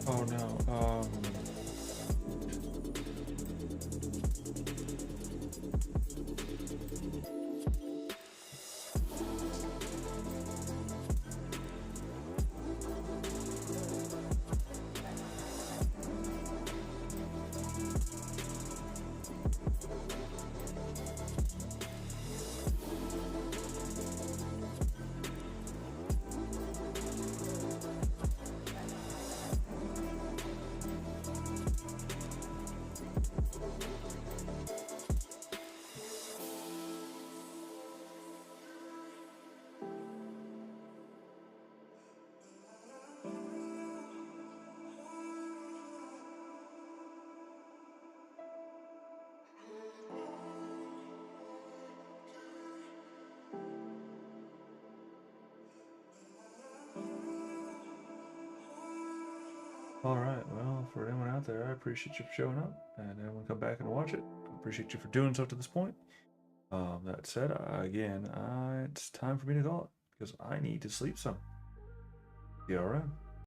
Oh no. All right. Well, for anyone out there, I appreciate you for showing up, and anyone come back and watch it. I appreciate you for doing so to this point. That said, it's time for me to call it because I need to sleep some. Be all right.